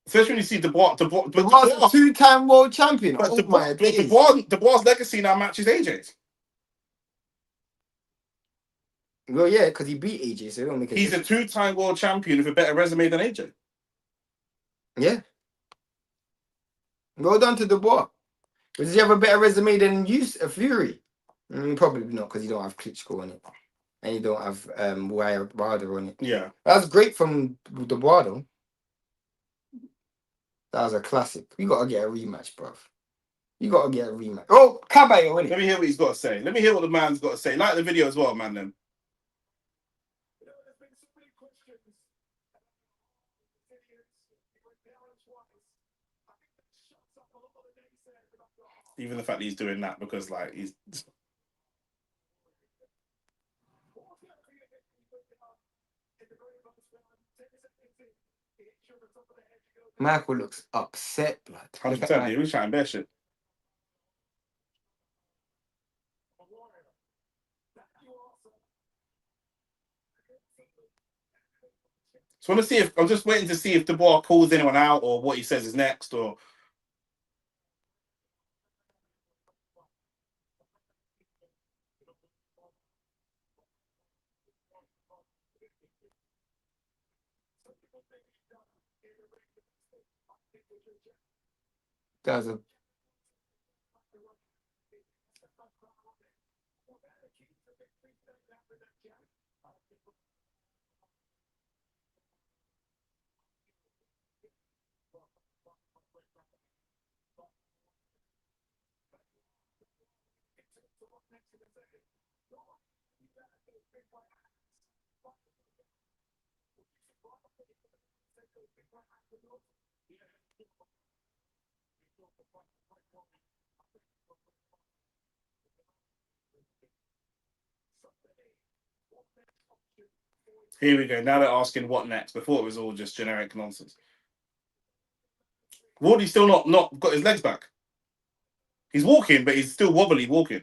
Especially when you see Dubois. Dubois a two-time world champion. But Dubois, Dubois' legacy now matches AJ's. Well, yeah, because he beat AJ, so it don't make He's a two-time world champion with a better resume than AJ. Yeah. Well done to Dubois. Does he have a better resume than Fury? Probably not, because you don't have Klitschko on it. And you don't have Wilder on it. Yeah. That's great from Dubois, though. That was a classic. You got to get a rematch, bruv. You got to get a rematch. Oh, Caballero, innit? Let me hear what he's got to say. Let me hear what the man's got to say. Like the video as well, man, then. Even the fact that he's doing that because, like, he's... Michael looks upset, blood. 100%. He was trying bare shit. So I want to see if... I'm just waiting to see if Dubois calls anyone out or what he says is next or... That's a... Here we go. Now they're asking what next. Before it was all just generic nonsense. Wardley's still not got his legs back. He's walking, but he's still wobbly walking.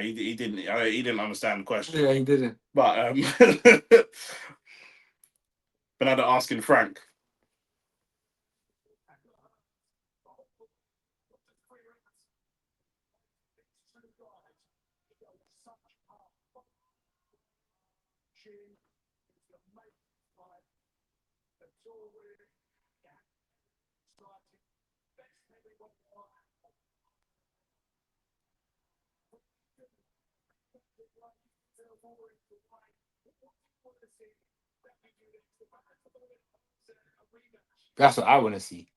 He didn't understand the question. Yeah, he didn't. But but now they're asking Frank. That's what I want to see.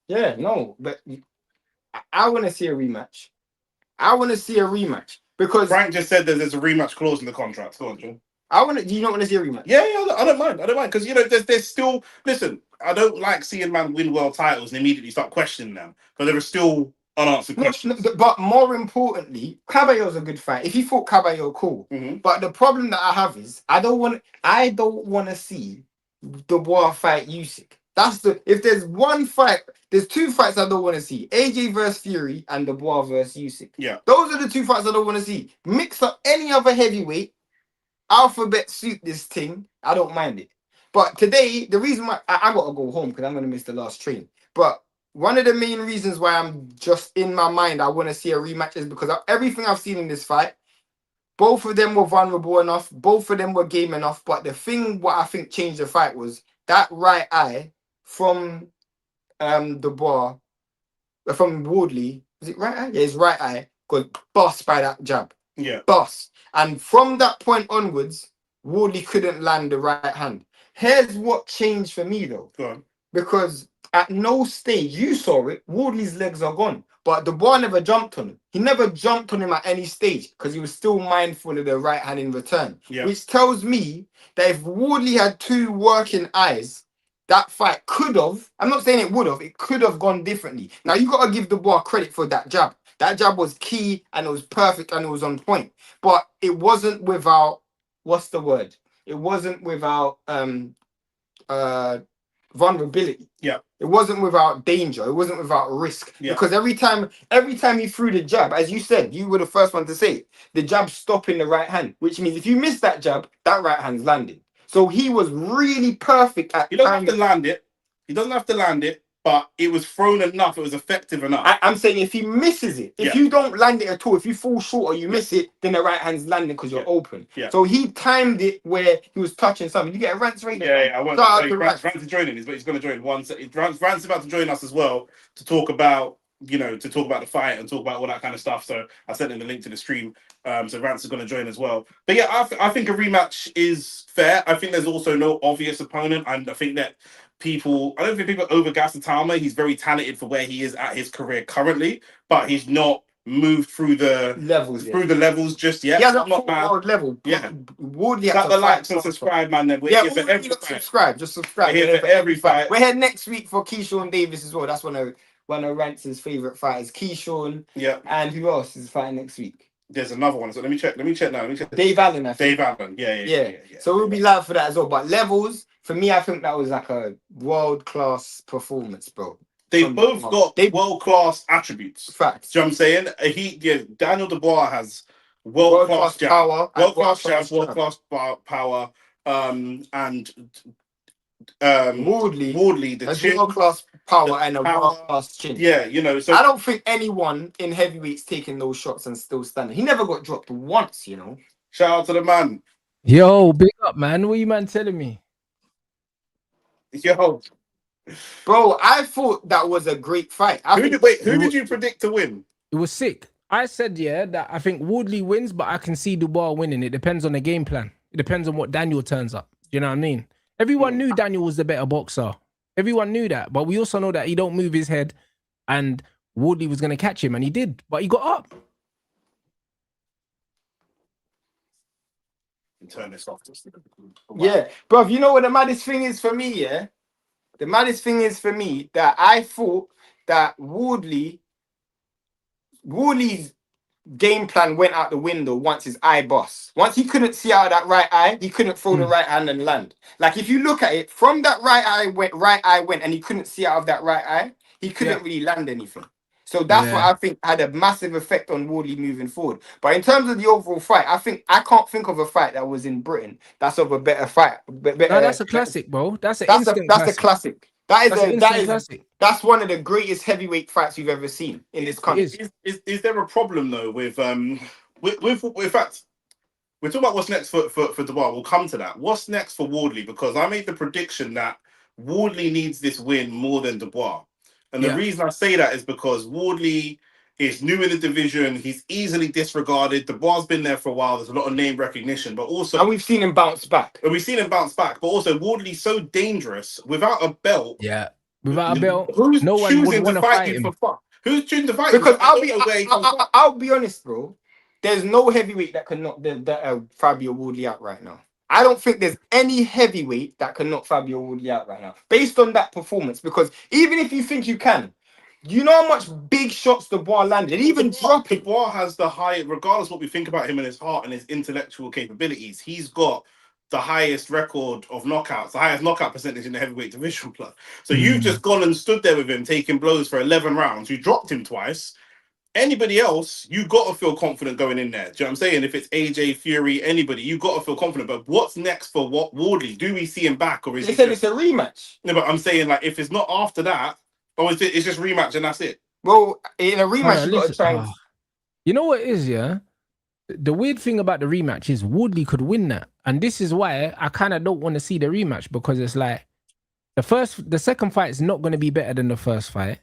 Yeah, no, but I want to see a rematch. I want to see a rematch because Frank just said that there's a rematch clause in the contract. Go on, John. Do you not want to see a rematch? Yeah, I don't mind. I don't mind because there's still. Listen, I don't like seeing man win world titles and immediately start questioning them, but there are still unanswered questions. But more importantly, Caballo's a good fight. If he fought Caballo, cool. Mm-hmm. But the problem that I have is I don't want to see Dubois fight Usyk. If there's one fight, there's two fights I don't want to see: AJ versus Fury and Dubois versus Usyk. Yeah, those are the two fights I don't want to see. Mix up any other heavyweight, alphabet soup this thing. I don't mind it. But today, the reason why I gotta go home because I'm gonna miss the last train. But one of the main reasons why I'm just in my mind I want to see a rematch is because of everything I've seen in this fight. Both of them were vulnerable enough. Both of them were game enough. But the thing what I think changed the fight was that right eye from Dubois, from Wardley. Was it right eye? Yeah, his right eye got bust by that jab. Yeah. Bust. And from that point onwards, Wardley couldn't land the right hand. Here's what changed for me though. Go on. because at no stage, you saw it, Wardley's legs are gone. But Dubois never jumped on him. He never jumped on him at any stage because he was still mindful of the right hand in return. Yeah. Which tells me that if Wardley had two working eyes, that fight could have, I'm not saying it would have, it could have gone differently. Now, you got to give Dubois credit for that jab. That jab was key and it was perfect and it was on point. But it wasn't without, what's the word? It wasn't without vulnerability. Yeah. It wasn't without danger. It wasn't without risk. Yeah. Because every time he threw the jab, as you said, you were the first one to say it, the jab stopping the right hand, which means if you miss that jab, that right hand's landing. So he was really perfect at. He doesn't have to land it. He doesn't have to land it, but it was thrown enough. It was effective enough. I'm saying if he misses it, if you don't land it at all, if you fall short or you miss it, then the right hand's landing because you're open. Yeah. So he timed it where he was touching something. You get a Rance right there. Yeah, I want Rance is joining us, but he's going to join once. Rance is about to join us as well to talk about, the fight and talk about all that kind of stuff. So I sent him the link to the stream. So Rance is going to join as well. But yeah, I think a rematch is fair. I think there's also no obvious opponent, and I think that I don't think people overgas Satama. He's very talented for where he is at his career currently, but he's not moved through the levels just yet. He hasn't fought world level. Yeah. Wardley got the likes and subscribe, man. Then we're here for every fight. Subscribe. Just subscribe. We're here for every fight. We're here next week for Keyshawn Davis as well. That's one of Rance's favorite fighters. Keyshawn. Yeah. And who else is fighting next week? There's another one. So let me check now. Dave Allen, I think. Dave Allen. Yeah. So we'll be live for that as well. But levels, for me, I think that was like a world-class performance, bro. They've both got world-class attributes. Facts. Do you know what I'm saying? Daniel Dubois has world-class power. World-class power. And Wardley, the chin, world-class power and a world-class chin. Yeah, so I don't think anyone in heavyweights taking those shots and still standing. He never got dropped once, Shout out to the man. Yo, big up, man. What you man telling me? Yo. Bro, I thought that was a great fight. Who did you predict to win? It was sick. I said, that I think Wardley wins, but I can see Dubois winning. It depends on the game plan. It depends on what Daniel turns up. You know what I mean? Everyone knew Daniel was the better boxer. Everyone knew that. But we also know that he don't move his head and Wardley was going to catch him, and he did. But he got up. Turn this off. Yeah. Bro, you know what the maddest thing is for me, yeah? The maddest thing is for me that I thought that Wardley's game plan went out the window once his eye bust. Once he couldn't see out of that right eye, he couldn't throw the right hand and land. Like if you look at it, from that right eye went, and he couldn't see out of that right eye, he couldn't really land anything. So that's what I think had a massive effect on Wardley moving forward. But in terms of the overall fight, I can't think of a fight that was in Britain that's of a better fight. No, that's a classic, bro. That's a classic. That is that's one of the greatest heavyweight fights you've ever seen in this country. Is there a problem though with in fact, we're talking about what's next for Dubois. We'll come to that. What's next for Wardley? Because I made the prediction that Wardley needs this win more than Dubois. And the reason I say that is because Wardley is new in the division. He's easily disregarded. Dubois been there for a while. There's a lot of name recognition, but also... And we've seen him bounce back. But also Wardley's so dangerous. Without a belt... Yeah. Without a belt, who's no one choosing would to fight fight you him. for fun? Who's choosing to fight because you? I'll be honest, bro. There's no heavyweight that can knock Fabio Wardley out right now. I don't think there's any heavyweight that can knock Fabio Wardley out right now, based on that performance. Because even if you think you can, you know how much big shots Dubois landed. Even dropping. Dubois has the high, regardless what we think about him and his heart and his intellectual capabilities, he's got the highest record of knockouts, the highest knockout percentage in the heavyweight division plus. So you've just gone and stood there with him, taking blows for 11 rounds. You dropped him twice. Anybody else, you got to feel confident going in there. Do you know what I'm saying? If it's AJ, Fury, anybody, you got to feel confident. But what's next for Wardley? Do we see him back, or is they said it's a rematch? No, but I'm saying, like, if it's not after that, or is it's just rematch and that's it? Well, in a rematch, you got to try. You know what it is, yeah? The weird thing about the rematch is Wardley could win that, and this is why I kind of don't want to see the rematch, because it's like the second fight is not going to be better than the first fight.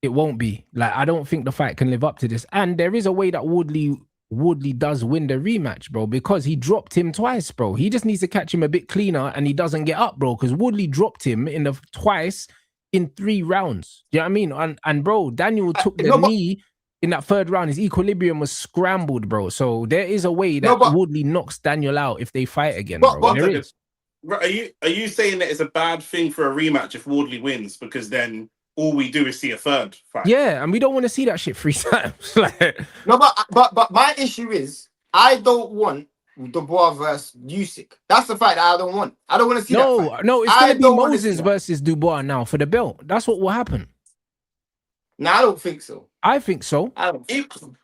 It won't be. Like, I don't think the fight can live up to this. And there is a way that Wardley Wardley does win the rematch, bro, because he dropped him twice, bro. He just needs to catch him a bit cleaner and he doesn't get up, bro, because Wardley dropped him twice in 3 rounds. Do you know what I mean? And bro, Daniel took the knee in that 3rd round. His equilibrium was scrambled, bro. So there is a way that Wardley knocks Daniel out if they fight again, bro. There is. Are you saying that it's a bad thing for a rematch if Wardley wins because then all we do is see a 3rd fight? Yeah, and we don't want to see that shit 3 times. No, but my issue is I don't want Dubois versus Usyk. That's the fight that I don't want. I don't want to see that fight. No, it's going to be Moses versus Dubois now for the belt. That's what will happen. No, I don't think so. I think so.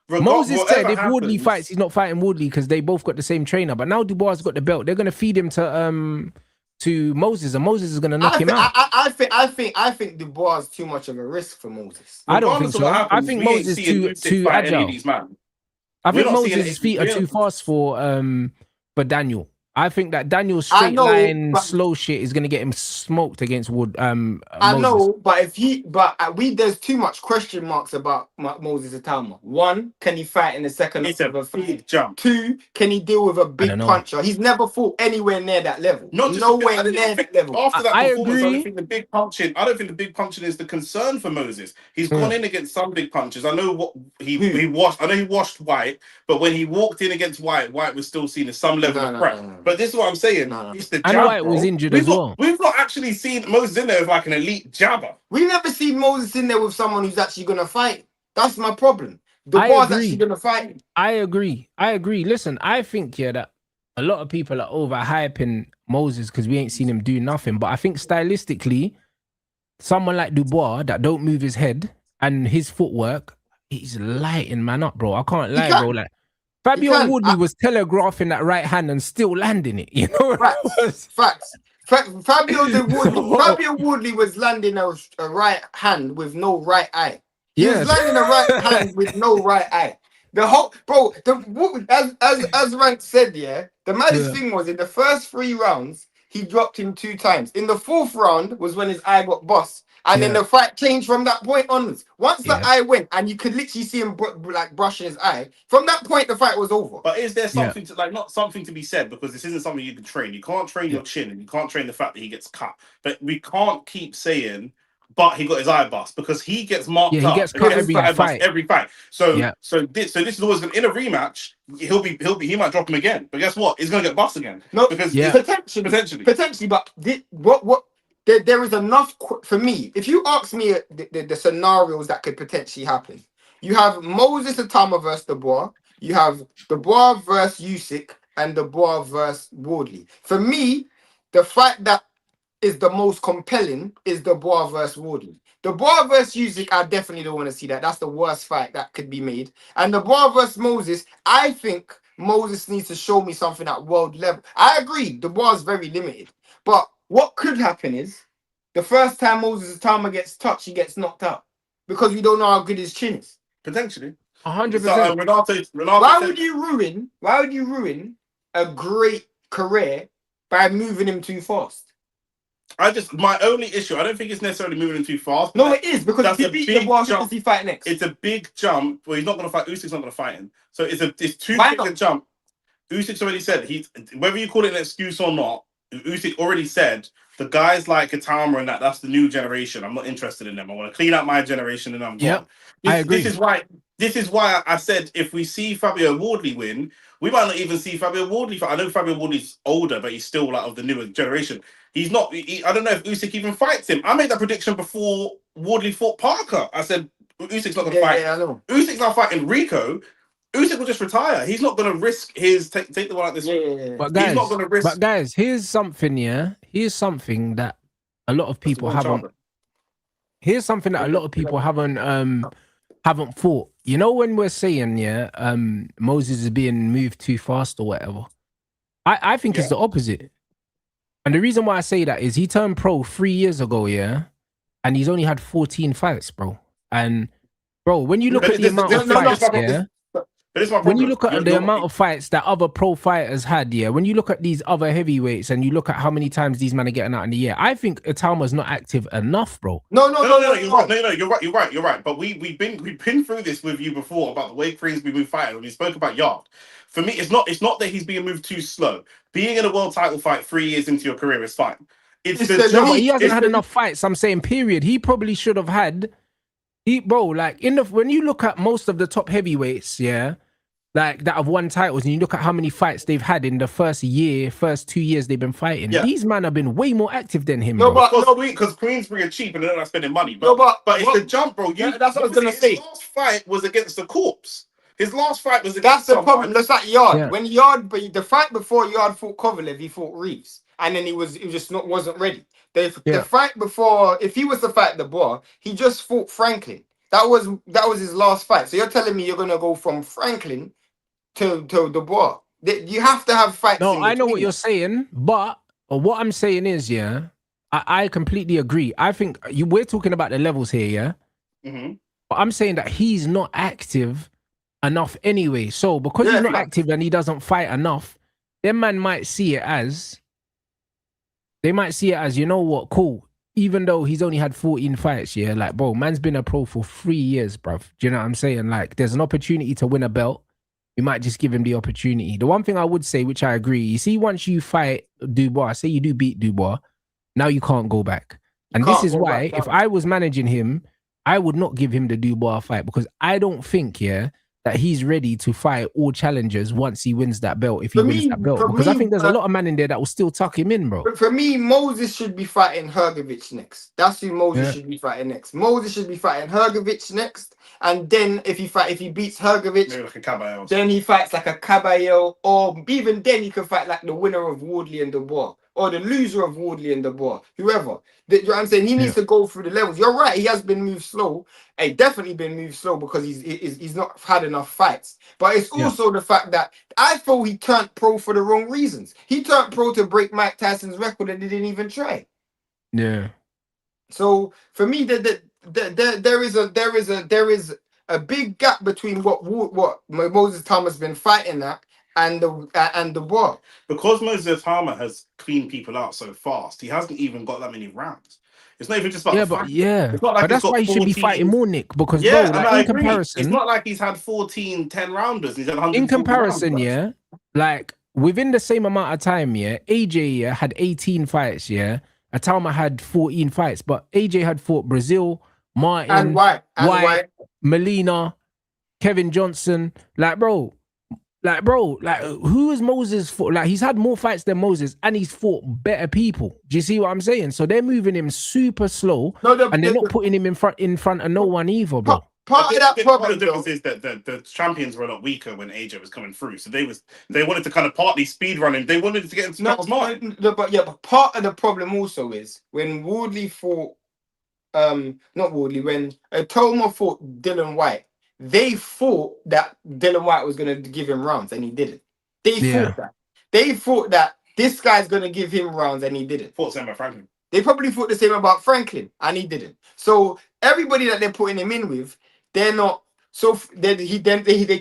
Moses said if Wardley fights, he's not fighting Wardley because they both got the same trainer. But now Dubois has got the belt. They're going to feed him to Moses, and Moses is going to knock him out. I think Dubois is too much of a risk for Moses. I don't think so. I think Moses is too agile. I think Moses' feet are too fast for Daniel. I think that Daniel's straight line slow shit is gonna get him smoked against Wood. I know, but there's too much question marks about Moses Atama. 1, can he fight in the second? It's a big jump. 2, can he deal with a big puncher? He's never fought anywhere near that level. Nowhere near that level. After that performance, I don't think the big punching is the concern for Moses. He's gone in against some big punches. I know what he washed. I know he washed White, but when he walked in against White was still seen as some level of prep. But this is what I'm saying. It's the jab, and White was injured as well. We've not actually seen Moses in there with like an elite jabber. We've never seen Moses in there with someone who's actually going to fight. That's my problem. Dubois actually going to fight. I agree. Listen, I think that a lot of people are overhyping Moses because we ain't seen him do nothing. But I think stylistically, someone like Dubois that don't move his head and his footwork, he's lighting man up, bro. I can't lie, bro. Like, Fabio Wardley was telegraphing that right hand and still landing it. You know, facts. Fabio Wardley was landing a right hand with no right eye. He was landing a right hand with no right eye. The whole as Rank said, the maddest thing was in the first 3 rounds he dropped him 2 times. In the 4th round was when his eye got bust. And then the fight changed from that point onwards. Once the eye went, and you could literally see him like brushing his eye. From that point, the fight was over. But is there something to not something to be said, because this isn't something you can train. You can't train your chin, and you can't train the fact that he gets cut. But we can't keep saying, but he got his eye bust, because he gets marked up. He gets cut every fight. So this is always in a rematch. He might drop him again. But guess what? He's gonna get bust again. No, because potentially. But what? There is enough for me. If you ask me the scenarios that could potentially happen, you have Moses Atama versus Dubois, you have Dubois versus Usyk, and Dubois versus Wardley. For me, the fight that is the most compelling is Dubois versus Wardley. Dubois versus Usyk, I definitely don't want to see that. That's the worst fight that could be made. And Dubois versus Moses, I think Moses needs to show me something at world level. I agree, Dubois is very limited, but what could happen is the first time Moses Atama gets touched, he gets knocked out because we don't know how good his chin is. Potentially, 100%. Why would you ruin a great career by moving him too fast? My only issue, I don't think it's necessarily moving him too fast. No, it is, because if he beat Dubois, who does he fight next? It's a big jump. Well, he's not going to fight. Usyk's not going to fight him. So it's too big a jump. Usyk's already said whether you call it an excuse or not. Usyk already said the guys like Atama and that's the new generation. I'm not interested in them. I want to clean up my generation and I'm gone. I agree. This is why I said if we see Fabio Wardley win, we might not even see Fabio Wardley fight. I know Fabio Wardley's older, but he's still like of the newer generation. He's not. I don't know if Usyk even fights him. I made that prediction before Wardley fought Parker. I said Usyk's not going to fight. Yeah, I know. Usyk's not fighting Rico. Usyk will just retire. He's not going to risk his take the one like this. But guys, he's not going to risk. But guys, here's something that a lot of people haven't. Here's something that a lot of people haven't thought. You know, when we're saying Moses is being moved too fast or whatever, I think it's the opposite. And the reason why I say that is he turned pro 3 years ago, and he's only had 14 fights, bro. And bro, when you look at the amount of fights, But it's my when you problem. look at the amount of fights that other pro fighters had, yeah, when you look at these other heavyweights and you look at how many times these men are getting out in the year, I think Itama's not active enough, bro. No, You're right. No, you're right. But we've been through this with you before about the way Queensbury move fighting. When we spoke about Yard, for me, it's not that he's being moved too slow. Being in a world title fight 3 years into your career is fine. It's the No, but he hasn't it's had the- enough fights. I'm saying, period. He probably should have had. Like when you look at most of the top heavyweights, yeah, like that have won titles, and you look at how many fights they've had in the first 2 years they've been fighting. Yeah. These men have been way more active than him. No, bro. but because Queensbury are cheap and they're not spending money. No, but it's the jump, bro. Yeah, that's what I was gonna say. His last fight was against the Corpse. His last fight was that's against the problem. That's like Yard. Yeah. When Yard, but the fight before Yard fought Kovalev, he fought Reeves, and then he just wasn't ready. The fight before, if he was to fight Dubois, he just fought Franklin. That was his last fight. So you're telling me you're gonna go from Franklin to Dubois? You have to have fights. No, I know what you're saying, but what I'm saying is, yeah, I completely agree. I think we're talking about the levels here, yeah. Mm-hmm. But I'm saying that he's not active enough anyway. So because he's not active and he doesn't fight enough, them man might see it as, you know what, cool. Even though he's only had 14 fights, yeah, like, bro, man's been a pro for 3 years, bruv. Do you know what I'm saying? Like, there's an opportunity to win a belt. We might just give him the opportunity. The one thing I would say, which I agree, you see, once you fight Dubois, say you do beat Dubois, now you can't go back. And this is why, if I was managing him, I would not give him the Dubois fight, because I don't think, yeah, that he's ready to fight all challengers once he wins that belt, if he wins that belt. Because I think there's a lot of men in there that will still tuck him in, bro. But for me, Moses should be fighting Hrgovic next. That's who Moses should be fighting next. Moses should be fighting Hrgovic next. And then if he beats Hrgovic, maybe like a Caballero. then he fights like a Caballero, or even then he can fight like the winner of Wardley and Dubois, or the loser of Wardley and Dubois, whoever. You know what I'm saying? He needs to go through the levels. You're right, he has been moved slow. He definitely been moved slow because he's not had enough fights. But it's also the fact that I thought he turned pro for the wrong reasons. He turned pro to break Mike Tyson's record and he didn't even try. Yeah. So for me, there is a big gap between what Moses Thomas been fighting at and the war. Because Moses Harmer has cleaned people out so fast, he hasn't even got that many rounds. It's not even just about It's not like but that's why he should be fighting more, Nick. Because bro, like, in comparison, it's not like he's had 14 10-rounders. He's had 100. In comparison, rounds, yeah, like within the same amount of time, yeah, AJ had 18 fights, yeah. Atama had 14 fights, but AJ had fought Brazil, Martin, and White, Molina, Kevin Johnson. Like, bro, who is Moses for? Like, he's had more fights than Moses, and he's fought better people. Do you see what I'm saying? So they're moving him super slow, and they're not putting him in front of no one either, bro. Part of that problem, the difference is that the champions were a lot weaker when AJ was coming through, so they wanted to kind of partly speed run him. They wanted to get into but part of the problem also is when Wardley fought, not Wardley, when Atoma fought Dylan White. They thought that Dylan White was going to give him rounds, and he didn't. They thought that this guy's going to give him rounds, and he didn't. Thought the same about Franklin. They probably thought the same about Franklin, and he didn't. So everybody that they're putting him in with, they're not. So they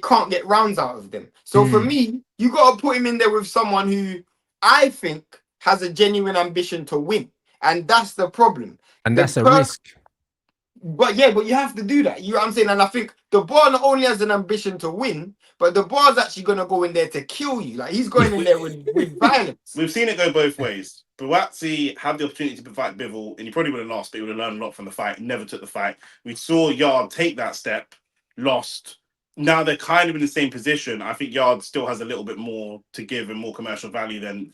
can't get rounds out of them. So for me, you got to put him in there with someone who I think has a genuine ambition to win, and that's the problem. And that's a risk. But you have to do that. You know what I'm saying? And I think Dubois not only has an ambition to win, but Dubois is actually going to go in there to kill you. Like, he's going in there with violence. We've seen it go both ways. Buatsi had the opportunity to fight Bivol, and he probably would have lost, but he would have learned a lot from the fight. He never took the fight. We saw Yard take that step, lost. Now they're kind of in the same position. I think Yard still has a little bit more to give and more commercial value than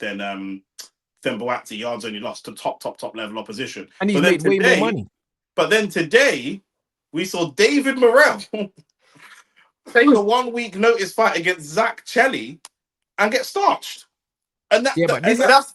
Buatsi. Yard's only lost to top level opposition. And he's made way more money. But then today, we saw David Morell take a 1 week notice fight against Zach Chelli and get starched. And that, yeah, but that's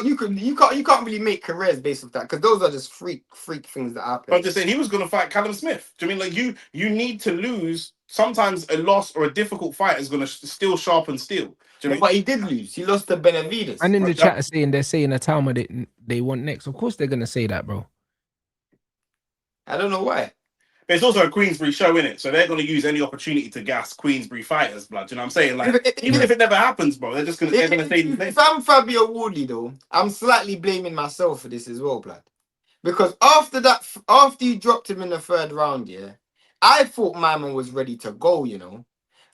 you can't really make careers based off that, because those are just freak things that happen. I'm just saying he was going to fight Callum Smith. Do you mean, like, you need to lose? Sometimes a loss or a difficult fight is going to still sharpen steel. But he did lose. He lost to Benavides. And in the chat they're saying Atama they want next. Of course they're going to say that, bro. I don't know why. But it's also a Queensbury show, innit? So they're going to use any opportunity to gas Queensbury fighters, blood. You know what I'm saying? Like, even if it never happens, bro, they're just going to say these things. If I'm Fabio Wardley, though, I'm slightly blaming myself for this as well, blood. Because after you dropped him in the third round, yeah, I thought my man was ready to go, you know.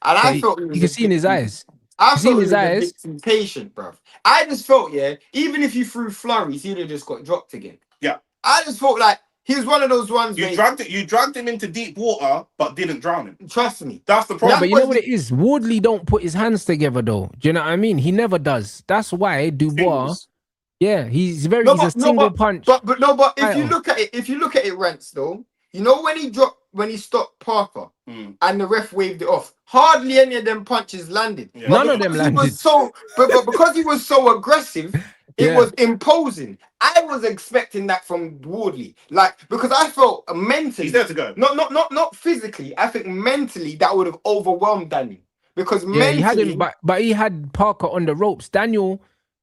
And I felt he was you can see in his eyes. I You see felt in he his was a eyes. bit too patient, bruv. I just felt, yeah, even if you threw flurries, he'd have just got dropped again. Yeah. I just felt like he was one of those ones You dragged him into deep water, but didn't drown him. Trust me. That's the Yeah, problem. but you know what it is? Wardley don't put his hands together though. Do you know what I mean? He never does. That's why Dubois. Yeah, he's a single punch. But if you look at it, Rents though, you know when he stopped Parker and the ref waved it off, hardly any of them punches landed. Yeah. None of them landed. But because he was so aggressive, it was imposing. I was expecting that from Wardley, like because I felt mentally He's there to go. Not physically. I think mentally that would have overwhelmed Daniel because mentally he had him, but he had Parker on the ropes. Daniel's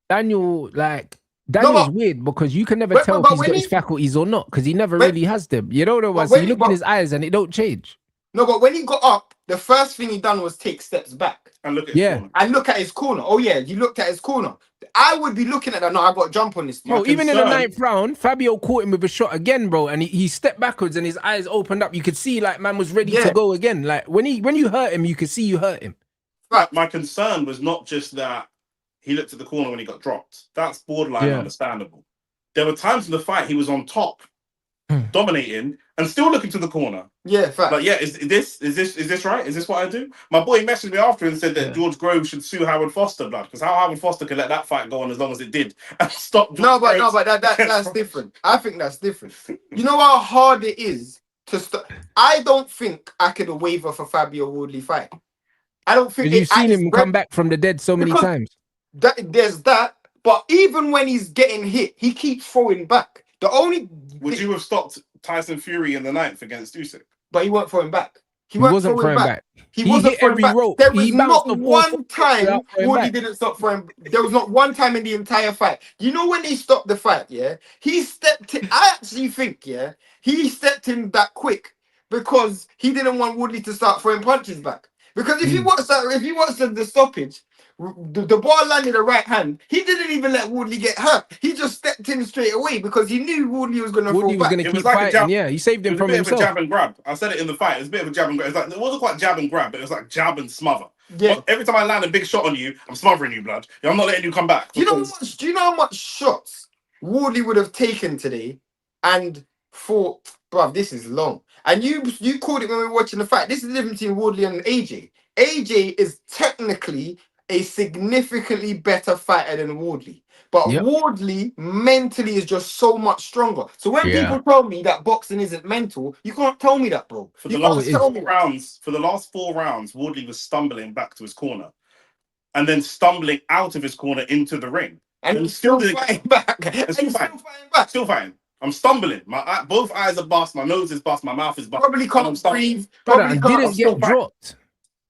weird because you can never tell if he's got his faculties or not because he never really has them. You know what I mean? So you look in his eyes and it don't change. No, but when he got up, the first thing he done was take steps back and look at his corner. And look at his corner. Oh yeah, you looked at his corner. I would be looking at that. No, I got to jump on this. Bro, even in the 9th round, Fabio caught him with a shot again, bro, and he stepped backwards and his eyes opened up. You could see like man was ready to go again. Like when you hurt him, you could see you hurt him. Right. My concern was not just that he looked at the corner when he got dropped. That's borderline understandable. There were times in the fight he was on top, dominating, and still looking to the corner. Yeah, fact. Like, is this right? Is this what I do? My boy messaged me after and said that George Grove should sue Howard Foster, blood, because how Howard Foster could let that fight go on as long as it did and stop. But that's different. I think that's different. You know how hard it is to stop. I don't think I could waver for Fabio Wardley fight. I don't think you've seen him come back from the dead so many times. There's that, but even when he's getting hit, he keeps throwing back. Would you have stopped Tyson Fury in the 9th against Usyk? But he weren't throwing back. He wasn't throwing back. He wasn't throwing back. Rope. There was not one time Wardley didn't stop throwing. There was not one time in the entire fight. You know when he stopped the fight, he stepped in. I actually think, he stepped in that quick because he didn't want Wardley to start throwing punches back. Because if he watched the stoppage, the ball landed a right hand. He didn't even let Wardley get hurt. He just stepped in straight away because he knew Wardley was going to throw back. It was like fighting, he saved him from himself. It was a bit of a jab and grab. I said it in the fight. It was a bit of a jab and grab. It wasn't quite jab and grab, but it was like jab and smother. Yeah. But every time I land a big shot on you, I'm smothering you, blood. I'm not letting you come back. Do you know how much shots Wardley would have taken today and thought, bruv, this is long. And you called it when we were watching the fight. This is the difference between Wardley and AJ. AJ is technically a significantly better fighter than Wardley. But Wardley mentally is just so much stronger. So when people tell me that boxing isn't mental, you can't tell me that, bro. For the last 4 rounds, Wardley was stumbling back to his corner and then stumbling out of his corner into the ring. And he's still fighting back. Still fighting. I'm stumbling. My both eyes are bust. My nose is bust. My mouth is bust. Probably can't breathe. Didn't get dropped.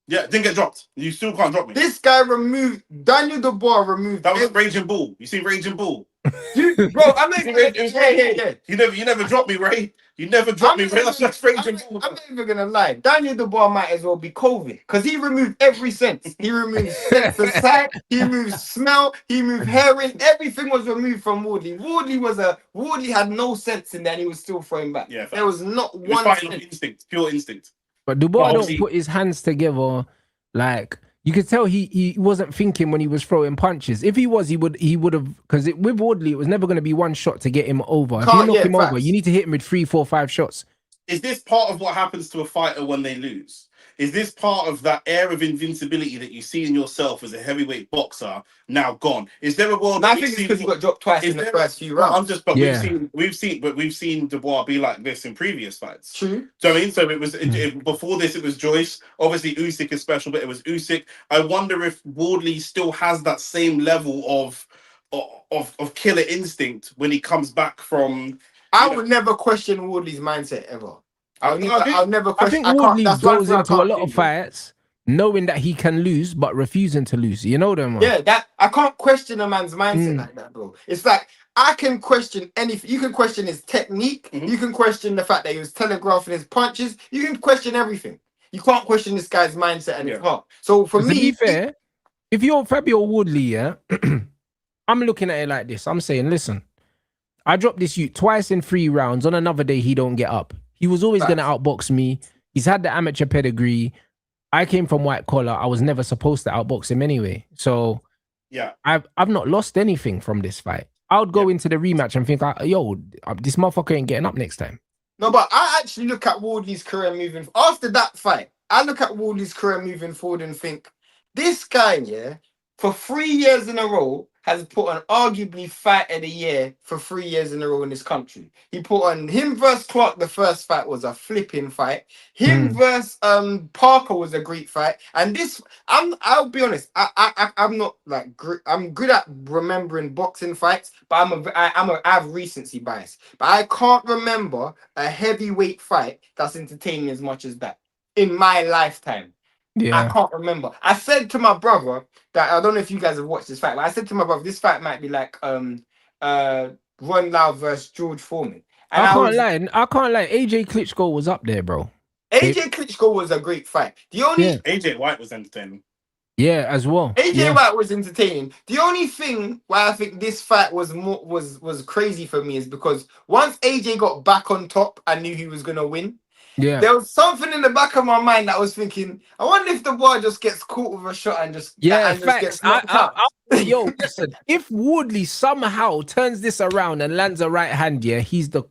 Yeah, didn't get dropped. You still can't drop me. This guy Daniel Dubois removed. That was Raging Bull. You see Raging Bull? Bro, I'm not yeah. You never dropped me, Ray. You never dropped me, Ray. That's Raging Bull. I'm not even gonna lie. Daniel Dubois might as well be COVID because he removed every sense. He removed sense of sight. He removed smell. He removed hearing. Everything was removed from Wardley. Wardley had no sense in that. And he was still throwing back. Yeah, there was not one. He was fighting instinct, pure instinct. But Dubois don't put his hands together. Like you could tell he wasn't thinking when he was throwing punches. If he was, he would have, because with Wardley, it was never going to be one shot to get him over. If you knock him over, you need to hit him with 3, 4, 5 shots. Is this part of what happens to a fighter when they lose? Is this part of that air of invincibility that you see in yourself as a heavyweight boxer now gone? Is there a world? I think it's because he got dropped twice in the first few rounds. We've seen Dubois be like this in previous fights. True. So I mean, so it was before this. It was Joyce. Obviously, Usyk is special, but it was Usyk. I wonder if Wardley still has that same level of killer instinct when he comes back from. I would never question Wardley's mindset ever. I'll never question. I think Wardley goes into a lot of fights knowing that he can lose, but refusing to lose. You know them, man? Yeah, that I can't question a man's mindset like that, bro. It's like I can question anything. You can question his technique. Mhm. You can question the fact that he was telegraphing his punches. You can question everything. You can't question this guy's mindset and his heart. So for To be me, fair, if you're Fabio Wardley, yeah, I'm looking at it like this. I'm saying, listen, I dropped this youth twice in 3 rounds. On another day, he don't get up. He was always going to outbox me. He's had the amateur pedigree. I came from white collar. I was never supposed to outbox him anyway. So Yeah. I've not lost anything from this fight. I would go into the rematch and think, yo, this motherfucker ain't getting up next time. no, but I actually look at Wardley's career moving after that fight. I look at Wardley's career moving forward and think, this guy, yeah, for 3 years in a row, has put on arguably fight of the year for 3 years in a row in this country. He put on him versus Clark. The first fight was a flipping fight. Him versus Parker was a great fight. And this, I'll be honest, I'm not like I'm good at remembering boxing fights, but I have recency bias. But I can't remember a heavyweight fight that's entertaining as much as that in my lifetime. I can't remember. I said to my brother that I don't know if you guys have watched this fight, but I said to my brother, this fight might be like Ron Lau versus George Foreman. And I can't lie. AJ Klitschko was up there, bro. AJ Klitschko was a great fight. The only AJ White was entertaining. Yeah, as well. AJ White was entertaining. The only thing why I think this fight was more was crazy for me is because once AJ got back on top, I knew he was gonna win. Yeah. There was something in the back of my mind that was thinking, I wonder if the boy just gets caught with a shot and just facts. gets knocked out. Yo, listen, if Wardley somehow turns this around and lands a right hand, yeah, he's the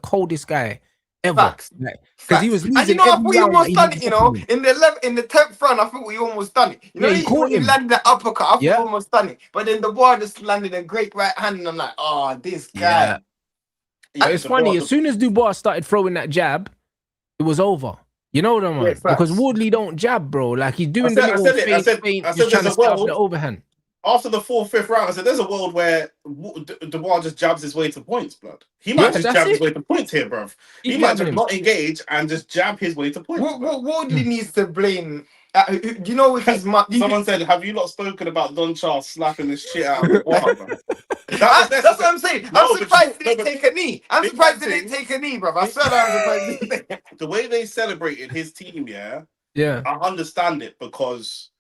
coldest guy ever. Facts. Because he was losing. And you know, I thought he round almost that done it, you know. In the 10th round, I thought we almost done it. You know, he caught him. landed the uppercut, I thought we almost done it. But then the boy just landed a great right hand, and I'm like, oh, this guy. Yeah. It's funny, as soon as Dubois started throwing that jab, it was over. You know what I mean? Because Wardley don't jab, bro. Like he's doing the little feint, he's trying to set up the overhand. After the 4th, 5th round, I said, there's a world where Dubois just jabs his way to points, blood. He might just jab his way to points here, bruv. He might just not engage and just jab his way to points. Wardley needs to blame. You know, with his someone said, "Have you not spoken about Don Charles slapping the shit out of Dubois?" That's what I'm saying. I'm surprised he didn't take a knee. I'm surprised he didn't take a knee, bruv. I swear I'm surprised. The way they celebrated his team, yeah, I understand it because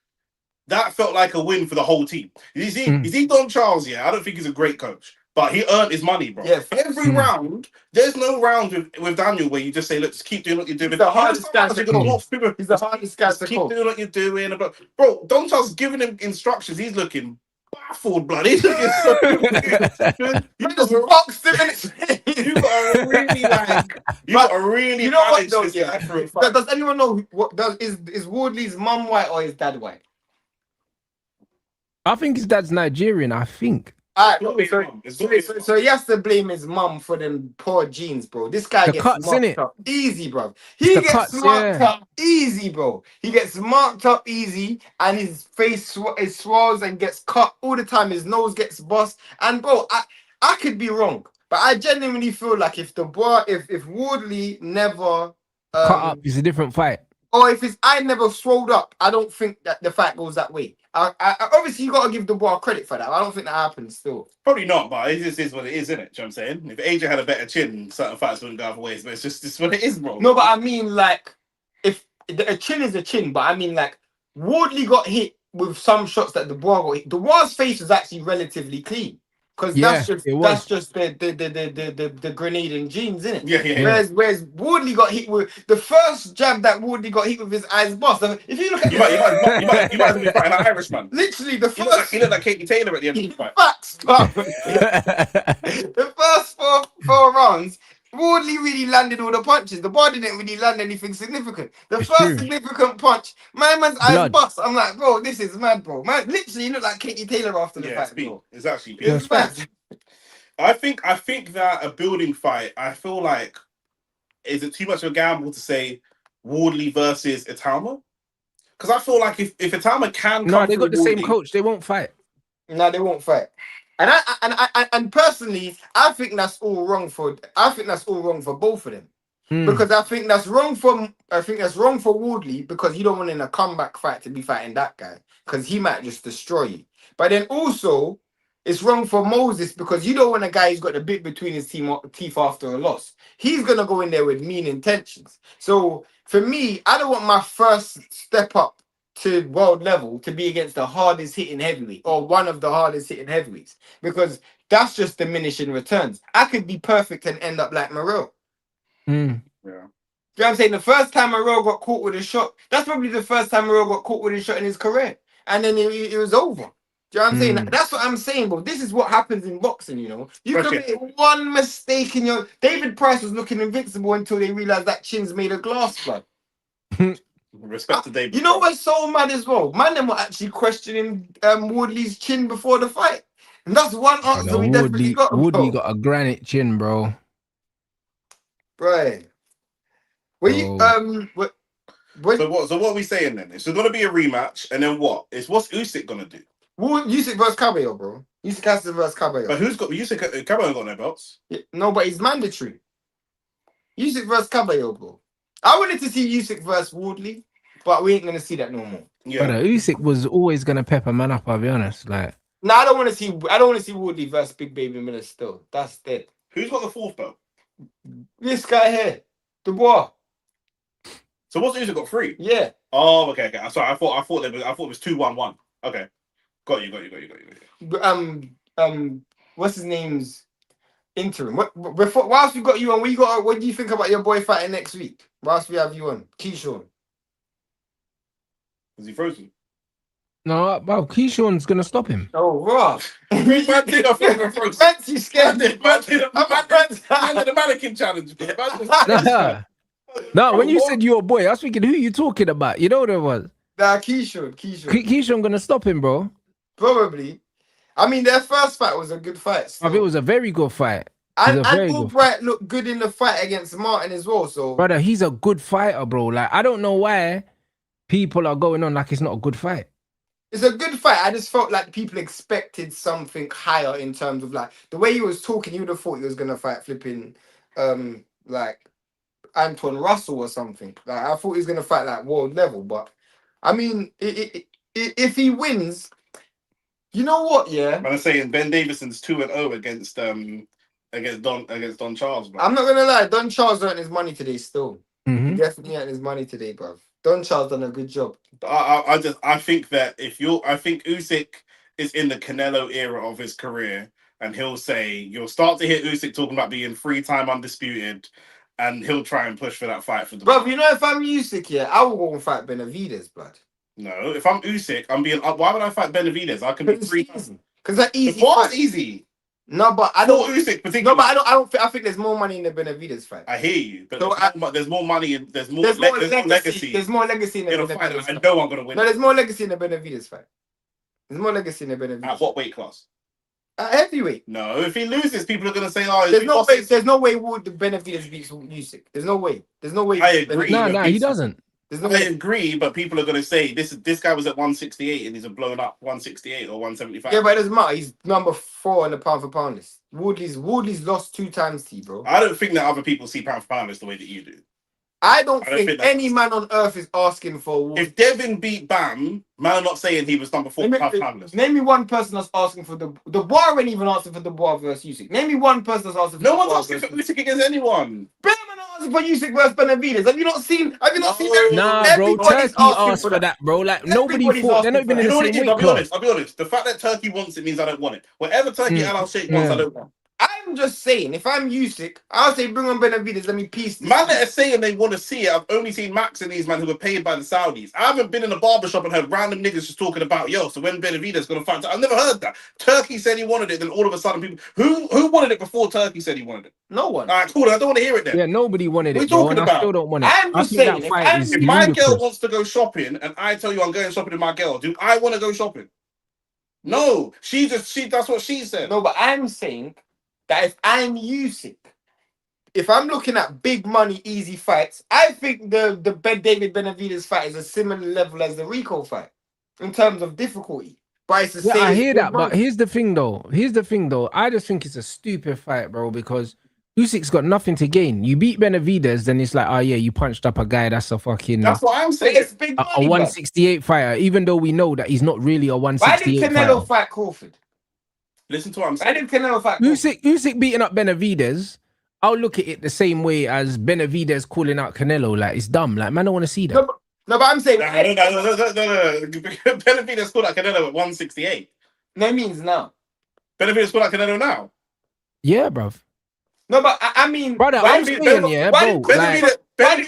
that felt like a win for the whole team. You see Don Charles, yeah, I don't think he's a great coach, but he earned his money, bro. Yeah, every round, there's no round with Daniel where you just say, "Look, just keep doing what you're doing." He's the hardest guy to coach. He's the hardest guy to keep doing what you're doing. Bro, Don Charles is giving him instructions. He's looking baffled, blood. He's looking so good. You just boxed him in You got to really you know what though? Yeah. Does anyone know is Wardley's mum white or his dad white? I think his dad's Nigerian. I think. So he has to blame his mum for them poor genes, bro. This guy gets marked up easy, bro. He gets marked up easy, bro. He gets marked up easy, and his face swells and gets cut all the time. His nose gets bust, and bro, I could be wrong, but I genuinely feel like if Wardley never cut up, it's a different fight. Or if his eye never swelled up, I don't think that the fight goes that way. Obviously, you got to give Dubois credit for that. I don't think that happens still. Probably not, but it just is what it is, isn't it? Do you know what I'm saying? If AJ had a better chin, certain fights wouldn't go other ways, but it's what it is, bro. No, but I mean, like, if a chin is a chin, but I mean, like, Wardley got hit with some shots that Dubois got hit. Dubois' face was actually relatively clean. Because that's just the Grenadian genes, isn't it? Yeah. Whereas Wardley got hit with the first jab that Wardley got hit with his eyes bust. If you look at you might have been fighting an Irishman. Literally the first he looked like Katie Taylor at the end of the fight. Facts, the first four rounds, Wardley really landed all the punches. The bar didn't really land anything significant. The first significant punch, my man's eyes bust. I'm like, bro, this is mad, bro. Man, literally looked like Katie Taylor after the fight, bro. It's actually I think that a building fight, I feel like, is it too much of a gamble to say Wardley versus Itama? Because I feel like if Itama can come they got the same coach, they won't fight. No, they won't fight. And personally, I think that's all wrong for both of them. Because I think that's wrong for Wardley because you don't want in a comeback fight to be fighting that guy because he might just destroy you. But then also, It's wrong for Moses because you don't want a guy who's got the bit between his teeth after a loss. He's gonna go in there with mean intentions. So for me, I don't want my first step up to world level to be against the hardest hitting heavyweight or one of the hardest hitting heavyweights because that's just diminishing returns. I could be perfect and end up like Morell. Mm. Yeah. You know what I'm saying? The first time Morell got caught with a shot, that's probably the first time Morell got caught with a shot in his career. And then it was over. Do you know what I'm saying? That's what I'm saying, bro. This is what happens in boxing, you know. You can make one mistake in your... David Price was looking invincible until they realized that chin's made of glass, blood. Respect to David. You know what's so mad as well? Man, them were actually questioning Wardley's chin before the fight. And that's one answer we definitely got, Woodley bro. got a granite chin, bro. Right. Were you... So what are we saying then? It's going to be a rematch, and then what? What's Usyk going to do? Usyk versus Cabello, bro. Usyk has to versus Cabello. But who's got Usyk? Cabello got no belts. Yeah, no, but it's mandatory. Usyk versus Cabello, bro. I wanted to see Usyk versus Wardley, but we ain't gonna see that no more. Yeah, But Usyk was always gonna pepper man up. I'll be honest. Like, no, I don't want to see. I don't want to see Wardley versus Big Baby Miller. Still, that's dead. who's got the fourth belt? This guy here, Dubois. So what's Usyk got? 3? Yeah. Oh, okay. Sorry, I thought it was 2-1-1. Okay, got you. What's his name's interim? Whilst we got you on, what do you think about your boy fighting next week? Whilst we have you on, Keyshawn. Is he frozen? no, well, Keyshawn's gonna stop him. Oh, raw. Man did a fucking frozen. Fancy scared. Man did the mannequin challenge. No, when you said your boy, I was thinking, who you talking about? You know what it was? Nah, Keyshawn. Keyshawn gonna stop him, bro. Probably. I mean, their first fight was a good fight. It was a very good fight. And Albright looked good in the fight against Martin as well. So, brother, he's a good fighter, bro. Like, I don't know why people are going on like it's not a good fight. it's a good fight. I just felt like people expected something higher in terms of like the way he was talking. You would have thought he was gonna fight flipping, like Anton Russell or something. Like I thought he was gonna fight like world level. But I mean, if he wins, you know what? Yeah, I'm saying Ben Davison's 2-0 against Don Charles, bro. I'm not gonna lie. Don Charles earned his money today. Still, Mhm. he definitely earned his money today, bro. Don Charles done a good job. I think that I think Usyk is in the Canelo era of his career, and he'll say you'll start to hear Usyk talking about being 3-time undisputed, and he'll try and push for that fight for the. Bro, you know if I'm Usyk, yeah, I will go and fight Benavidez, blood. No, if I'm Usyk, I'm being. Why would I fight Benavidez? I can be 3 times. Because that easy. What's easy? No, but I don't. Usyk particularly. No, but I don't. I think there's more money in the Benavidez fight. I hear you, but So there's more money and there's more legacy. There's more legacy in the in a fight. Benavidez I fight. know I'm gonna win. No, there's more legacy in the Benavidez fight. There's more legacy in the Benavidez. At what weight class? Heavyweight. No, if he loses, people are gonna say, "Oh, There's no way. There's no way would the Benavidez beats Usyk. There's no way. There's no way. I agree. No, he doesn't. There's no I way. agree, but people are gonna say this guy was at 168 and he's a blown up 168 or 175. Yeah, but it doesn't matter. He's number 4 on the pound for pound list. Woodley's lost 2 times to you, bro. I don't think that other people see pound for pound list the way that you do. I don't think any man on earth is asking for Woodley. If Devin beat Bam, man, I'm not saying he was number 4 pound for pound list. Name me one person that's asking for the Dubois ain't even asking for Dubois versus Usyk. Name me one person that's asking for No one's asking for Usyk against anyone. Bearman asking for Usyk versus Benavidez. Have you not seen? Nah, bro. Turkey asked for that, bro. Like nobody thought. They're not even in the same weight class. I'll be honest. The fact that Turkey wants it means I don't want it. Whatever Turkey Al Sheikh wants, I don't want. I'm just saying, if I'm Usyk, I'll say bring on Benavidez. Let me piece this. Man that are saying they want to see it. I've only seen Max and these man who were paid by the Saudis. I haven't been in a barbershop and heard random niggas just talking about, yo, so when Benavidez gonna fight? I've never heard that. Turkey said he wanted it, then all of a sudden people who wanted it before Turkey said he wanted it? No one. All right, cool. I don't want to hear it then. Yeah, nobody wanted What it, are you bro. talking And I about? still don't want it. I'm just I think saying, that fight is If my ludicrous. girl wants to go shopping and I tell you I'm going shopping with my girl, do I want to go shopping? No, that's what she said. No, but I'm saying that if I'm Usyk, if I'm looking at big money, easy fights, I think the David Benavidez fight is a similar level as the Rico fight in terms of difficulty. But it's the same. I hear that, but here's the thing, though. I just think it's a stupid fight, bro, because Usyk's got nothing to gain. You beat Benavidez, then it's like, oh yeah, you punched up a guy that's a fucking. That's what I'm saying. It's big money, a 168 fighter, even though we know that he's not really a 168 Why did Canelo fight Crawford? Listen to what I'm Why saying. did Canelo fight Crawford? Usyk beating up Benavidez. I'll look at it the same way as Benavidez calling out Canelo. Like, it's dumb. Like, man, I don't want to see that. No, but I'm saying No. Benavidez scored like Canelo at 168. no means now. Benavidez scored like Canelo now. Yeah, bruv. No, but I mean, Brother, why I'm did- saying, yeah, why bro. did-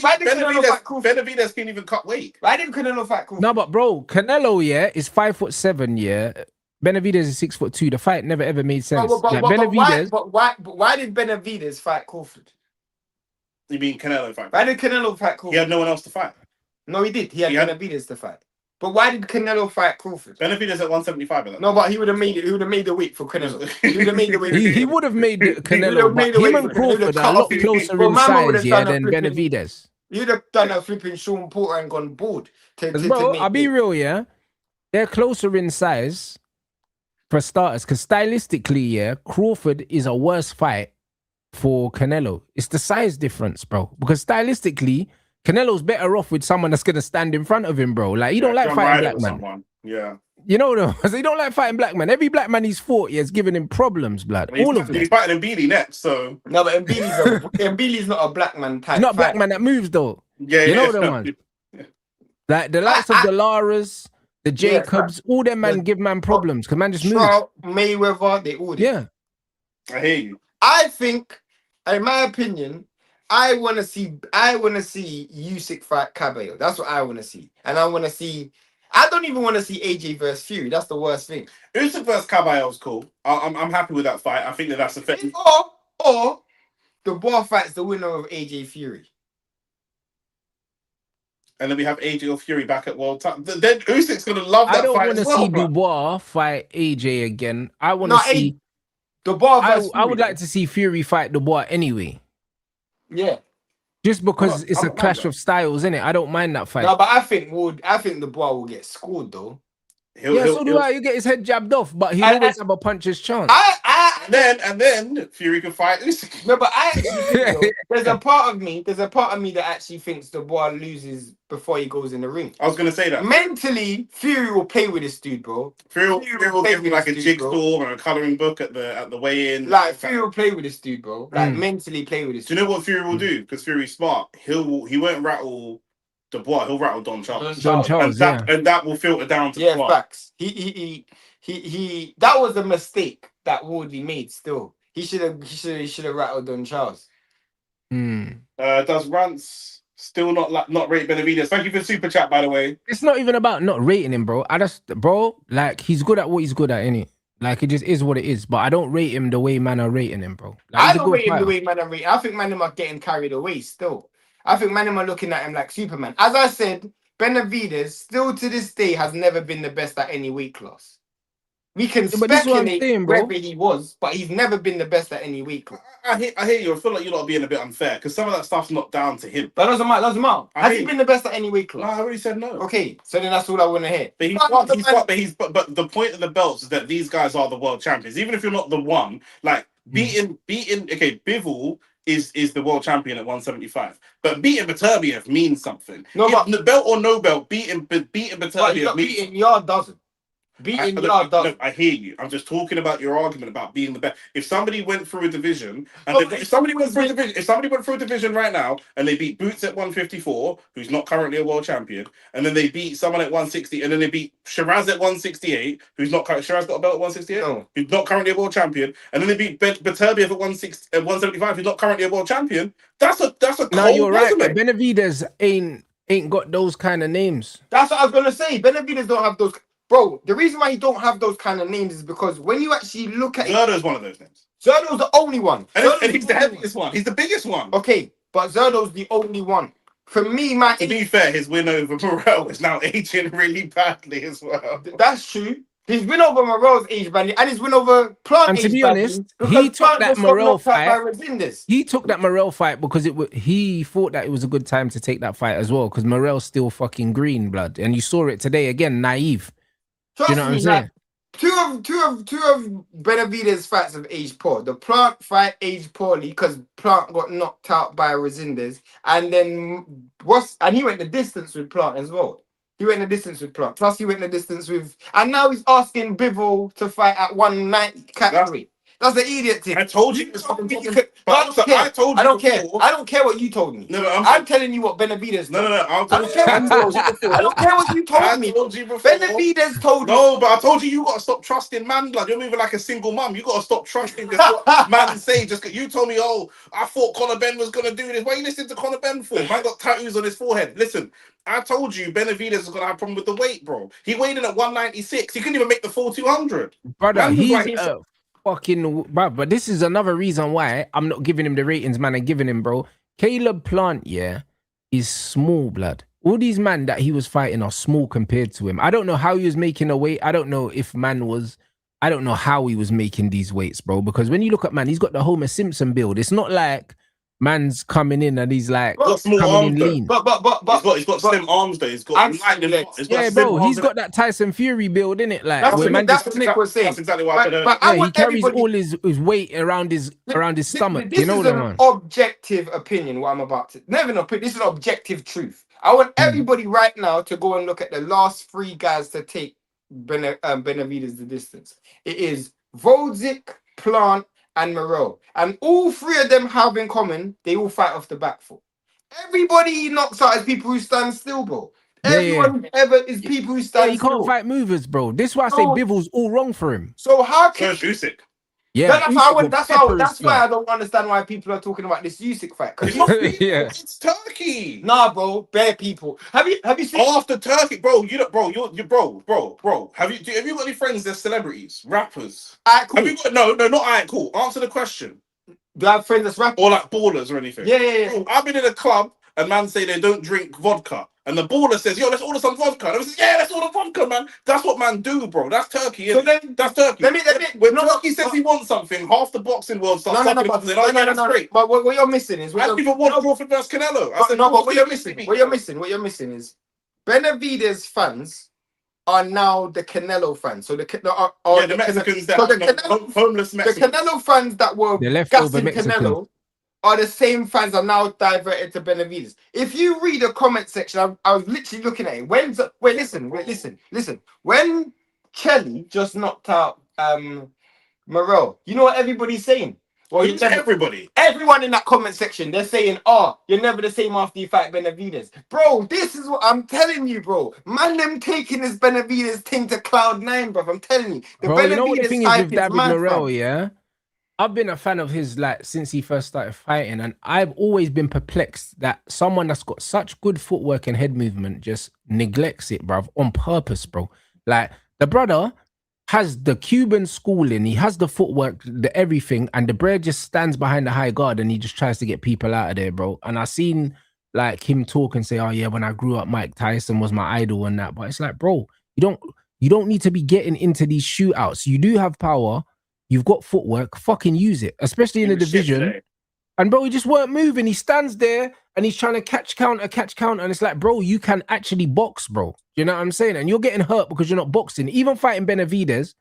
why did Canelo fight Crawford? Benavidez can't even cut weight. Why didn't Canelo fight Crawford? No, but bro, Canelo, yeah, is 5'7", yeah. Benavidez is 6'2". The fight never ever made sense. Benavidez. But why did Benavidez fight Crawford? You mean Canelo fight? Why did Canelo fight Crawford? He had no one else to fight. No, he did. He had Benavidez to fight. But why did Canelo fight Crawford? Benavidez at 175. At that No, but he would have made it. He would have made the weight for Canelo. He would have made the weight. He would have made Canelo, would've made but the him weight and for Canelo. Crawford Cut are a lot off his- closer Well, in Mama would size, have yeah, done a than flipping- Benavidez. You'd have done a flipping Sean Porter and gone bored. Because, bro, I'll be real, yeah. They're closer in size for starters. Because stylistically, yeah, Crawford is a worse fight for Canelo. It's the size difference, bro. Because stylistically, Canelo's better off with someone that's gonna stand in front of him, bro. Like, he don't like John fighting Ryder black or man. someone. Yeah. You know though, so he don't like fighting black man. Every black man he's fought, he has given him problems, blood. All of them. He's fighting Mbili next, so No, but Mbili's not a black man type. He's not a black fight. man that moves though. yeah, You know yeah. the one. Like the likes of the Laras, the Jacobs, all them man give man problems because man just moves. Trout, Mayweather, they all did. Yeah. I hear you. I think, in my opinion, I want to see Usyk fight Fabio. That's what I want to see, and I want to see. I don't even want to see AJ versus Fury. That's the worst thing. Usyk versus Caballero is cool. I'm happy with that fight. I think that's effective. Or Dubois fights the winner of AJ Fury. And then we have AJ or Fury back at World Cup. Then Usyk's gonna love that I don't fight want to as well, see bro. Dubois fight AJ again. I want to see. Dubois versus I would Fury. like to see Fury fight Dubois anyway. Yeah. Just because it's I'm a not clash mad, of styles, innit? I don't mind that fight. No, but I think Dubois will get scored though. So do I. You get his head jabbed off, but he'll always have a puncher's chance. And then Fury can fight Usyk. No, but I actually think, though, there's a part of me that actually thinks Dubois loses before he goes in the ring. I was gonna say that. Mentally, Fury will play with this dude, bro. Fury will give me like a dude, jigsaw bro. or a colouring book at the weigh-in. Like Fury will play with this dude, bro. Like mentally play with this. Do you know what Fury will do? Because Fury's smart. He won't rattle Dubois. He'll rattle Don Charles. Don Charles, and that will filter down to Dubois. Facts. He that was a mistake that Wardley made. Still, he should have rattled Don Charles. Does Rance still not rate Benavidez? Thank you for the super chat, by the way. It's not even about not rating him, bro. Like, he's good at what he's good at, innit? Like, it just is what it is. But I don't rate him the way man are rating him, bro. Like, I don't rate him the way man are rating. I think man are getting carried away still. I think man are looking at him like Superman. As I said, Benavidez still to this day has never been the best at any weight class. We can speculate whether he was, but he's never been the best at any weight class. I hear you. I feel like you're not being a bit unfair because some of that stuff's not down to him. That doesn't matter. Has he been the best at any weight No, class? I already said no. Okay, so then that's all I want to hear. But the point of the belts is that these guys are the world champions. Even if you're not the one, like beating. Okay, Bivol is the world champion at 175, but beating Beterbiev means something. The belt or no belt, beating Beterbiev means. Beating Yard doesn't. I hear you. I'm just talking about your argument about being the best. If somebody went through a division, if somebody went through a division right now and they beat Boots at 154, who's not currently a world champion, and then they beat someone at 160, and then they beat Shiraz at 168, who's not Shiraz got a belt at 168, no. Who's not currently a world champion, and then they beat Beterbiev at 175, who's not currently a world champion. That's a No, you're right. resume. Benavidez ain't got those kind of names. That's what I was gonna say. Benavidez don't have those. Bro, the reason why he don't have those kind of names is because when you actually look at Zerdo's one of those names. Zerdo's the only one. And he's the heaviest one. He's the biggest one. Okay, but Zerdo's the only one. For me, man. To be fair, his win over Morell is now aging really badly as well. That's true. His win over Morell's aged badly, and his win over Plant. And to be honest, he took that Morell fight. He took that Morell fight because he thought that it was a good time to take that fight as well. Because Morell's still fucking green, blood, and you saw it today again, naive. Trust you know what I'm saying? Like, two of Benavidez fights have aged poor. The Plant fight aged poorly because Plant got knocked out by Resendez, and then he went the distance with Plant as well. He went the distance with Plant. Plus, he went the distance with, and now he's asking Bivol to fight at 190 category. That's an idiot thing. I told you. I don't care. I don't care what you told me. No, but I'm telling you what Benavidez. No. I don't care what you told me. I don't care what you told me. I told you before. Benavidez told me. No, but I told you got to stop trusting man. Like, you're moving like a single mum. You got to stop trusting this what man say. Just 'cause you told me, oh, I thought Conor Ben was gonna do this. What are you listening to Conor Ben for? Man got tattoos on his forehead. Listen, I told you Benavidez is gonna have a problem with the weight, bro. He weighed in at 196. He couldn't even make the full 200. Brother, he's fucking bro, but this is another reason why I'm not giving him the ratings, man. I'm giving him, bro. Caleb Plant, yeah, is small, blood. All these men that he was fighting are small compared to him. I don't know how he was making a weight. I don't know if man was. I don't know how he was making these weights, bro. Because when you look at man, he's got the Homer Simpson build. It's not like man's coming in and he's like coming in lean. But he's got slim arms though. He's got lightning legs. Yeah, bro. He's got that Tyson Fury build, innit? Like that's what Nick was saying. That's exactly what I said. But yeah, he carries all his weight around his stomach. This you know is an objective opinion. What I'm about to never know. This is objective truth. I want everybody right now to go and look at the last 3 guys to take Benavidez the distance. It is Vodzik, Plant, and Morell. And all 3 of them have in common, they all fight off the back foot. Everybody he knocks out is people who stand still, bro. Everyone ever is people who stand still. He can't fight movers, bro. This is why I say Bivol's all wrong for him. So how can Usyk? Yeah, that's why I don't understand why people are talking about this Usyk fight. It's Turkey. Nah, bro, bare people. Have you seen after Turkey, bro? You bro. Have you got any friends that's celebrities, rappers? Alright, cool. Have you got no, not alright, cool. Answer the question. Do I have friends that's rappers? Or like ballers or anything? Yeah. Bro, I've been in a club and man say they don't drink vodka. And the baller says, yo, let's order some vodka. And I says, yeah, let's order vodka, man. That's what man do, bro. That's Turkey, isn't it? That's Turkey. When Turkey says he wants something, half the boxing world starts sucking him up and saying, that's great. But what you're missing is... I didn't even want Crawford versus Canelo. But what you're missing is Benavidez fans are now the Canelo fans. So the Mexicans homeless Mexicans. The Canelo fans that were gassing Canelo are the same fans are now diverted to Benavidez. If you read the comment section, I was literally looking at it. Listen. When Chelli just knocked out Morell, you know what everybody's saying? Well, everybody. Everyone in that comment section, they're saying, you're never the same after you fight Benavidez. Bro, this is what I'm telling you, bro. Man, them taking this Benavidez thing to cloud 9, bro. I'm telling you. The bro, you know what the thing is with David Morell, yeah? I've been a fan of his like since he first started fighting, and I've always been perplexed that someone that's got such good footwork and head movement just neglects it, bruv, on purpose, bro. Like, the brother has the Cuban schooling, he has the footwork, the everything, and the bro just stands behind the high guard and he just tries to get people out of there, bro. And I seen like him talk and say, oh yeah, when I grew up, Mike Tyson was my idol and that. But it's like, bro, you don't need to be getting into these shootouts. You do have power. You've got footwork, fucking use it, especially in the division. And bro, he just weren't moving. He stands there and he's trying to catch counter. And it's like, bro, you can actually box, bro. You know what I'm saying? And you're getting hurt because you're not boxing. Even fighting Benavidez,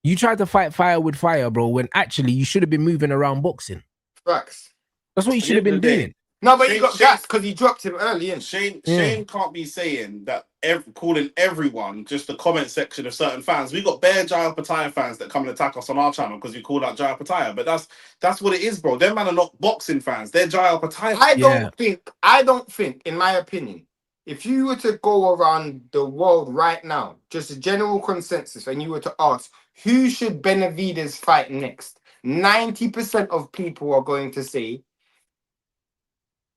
you tried to fight fire with fire, bro, when actually you should have been moving around boxing. Facts. That's what you should have been doing. No, but he got gassed because he dropped him early in. Shane can't be saying that calling everyone just the comment section of certain fans. We got bare Jaya Pattaya fans that come and attack us on our channel because we called out Jaya Pattaya. But that's what it is, bro. Them man are not boxing fans. They're Jaya Pattaya. I don't think, in my opinion, if you were to go around the world right now, just a general consensus, and you were to ask who should Benavidez fight next, 90% of people are going to say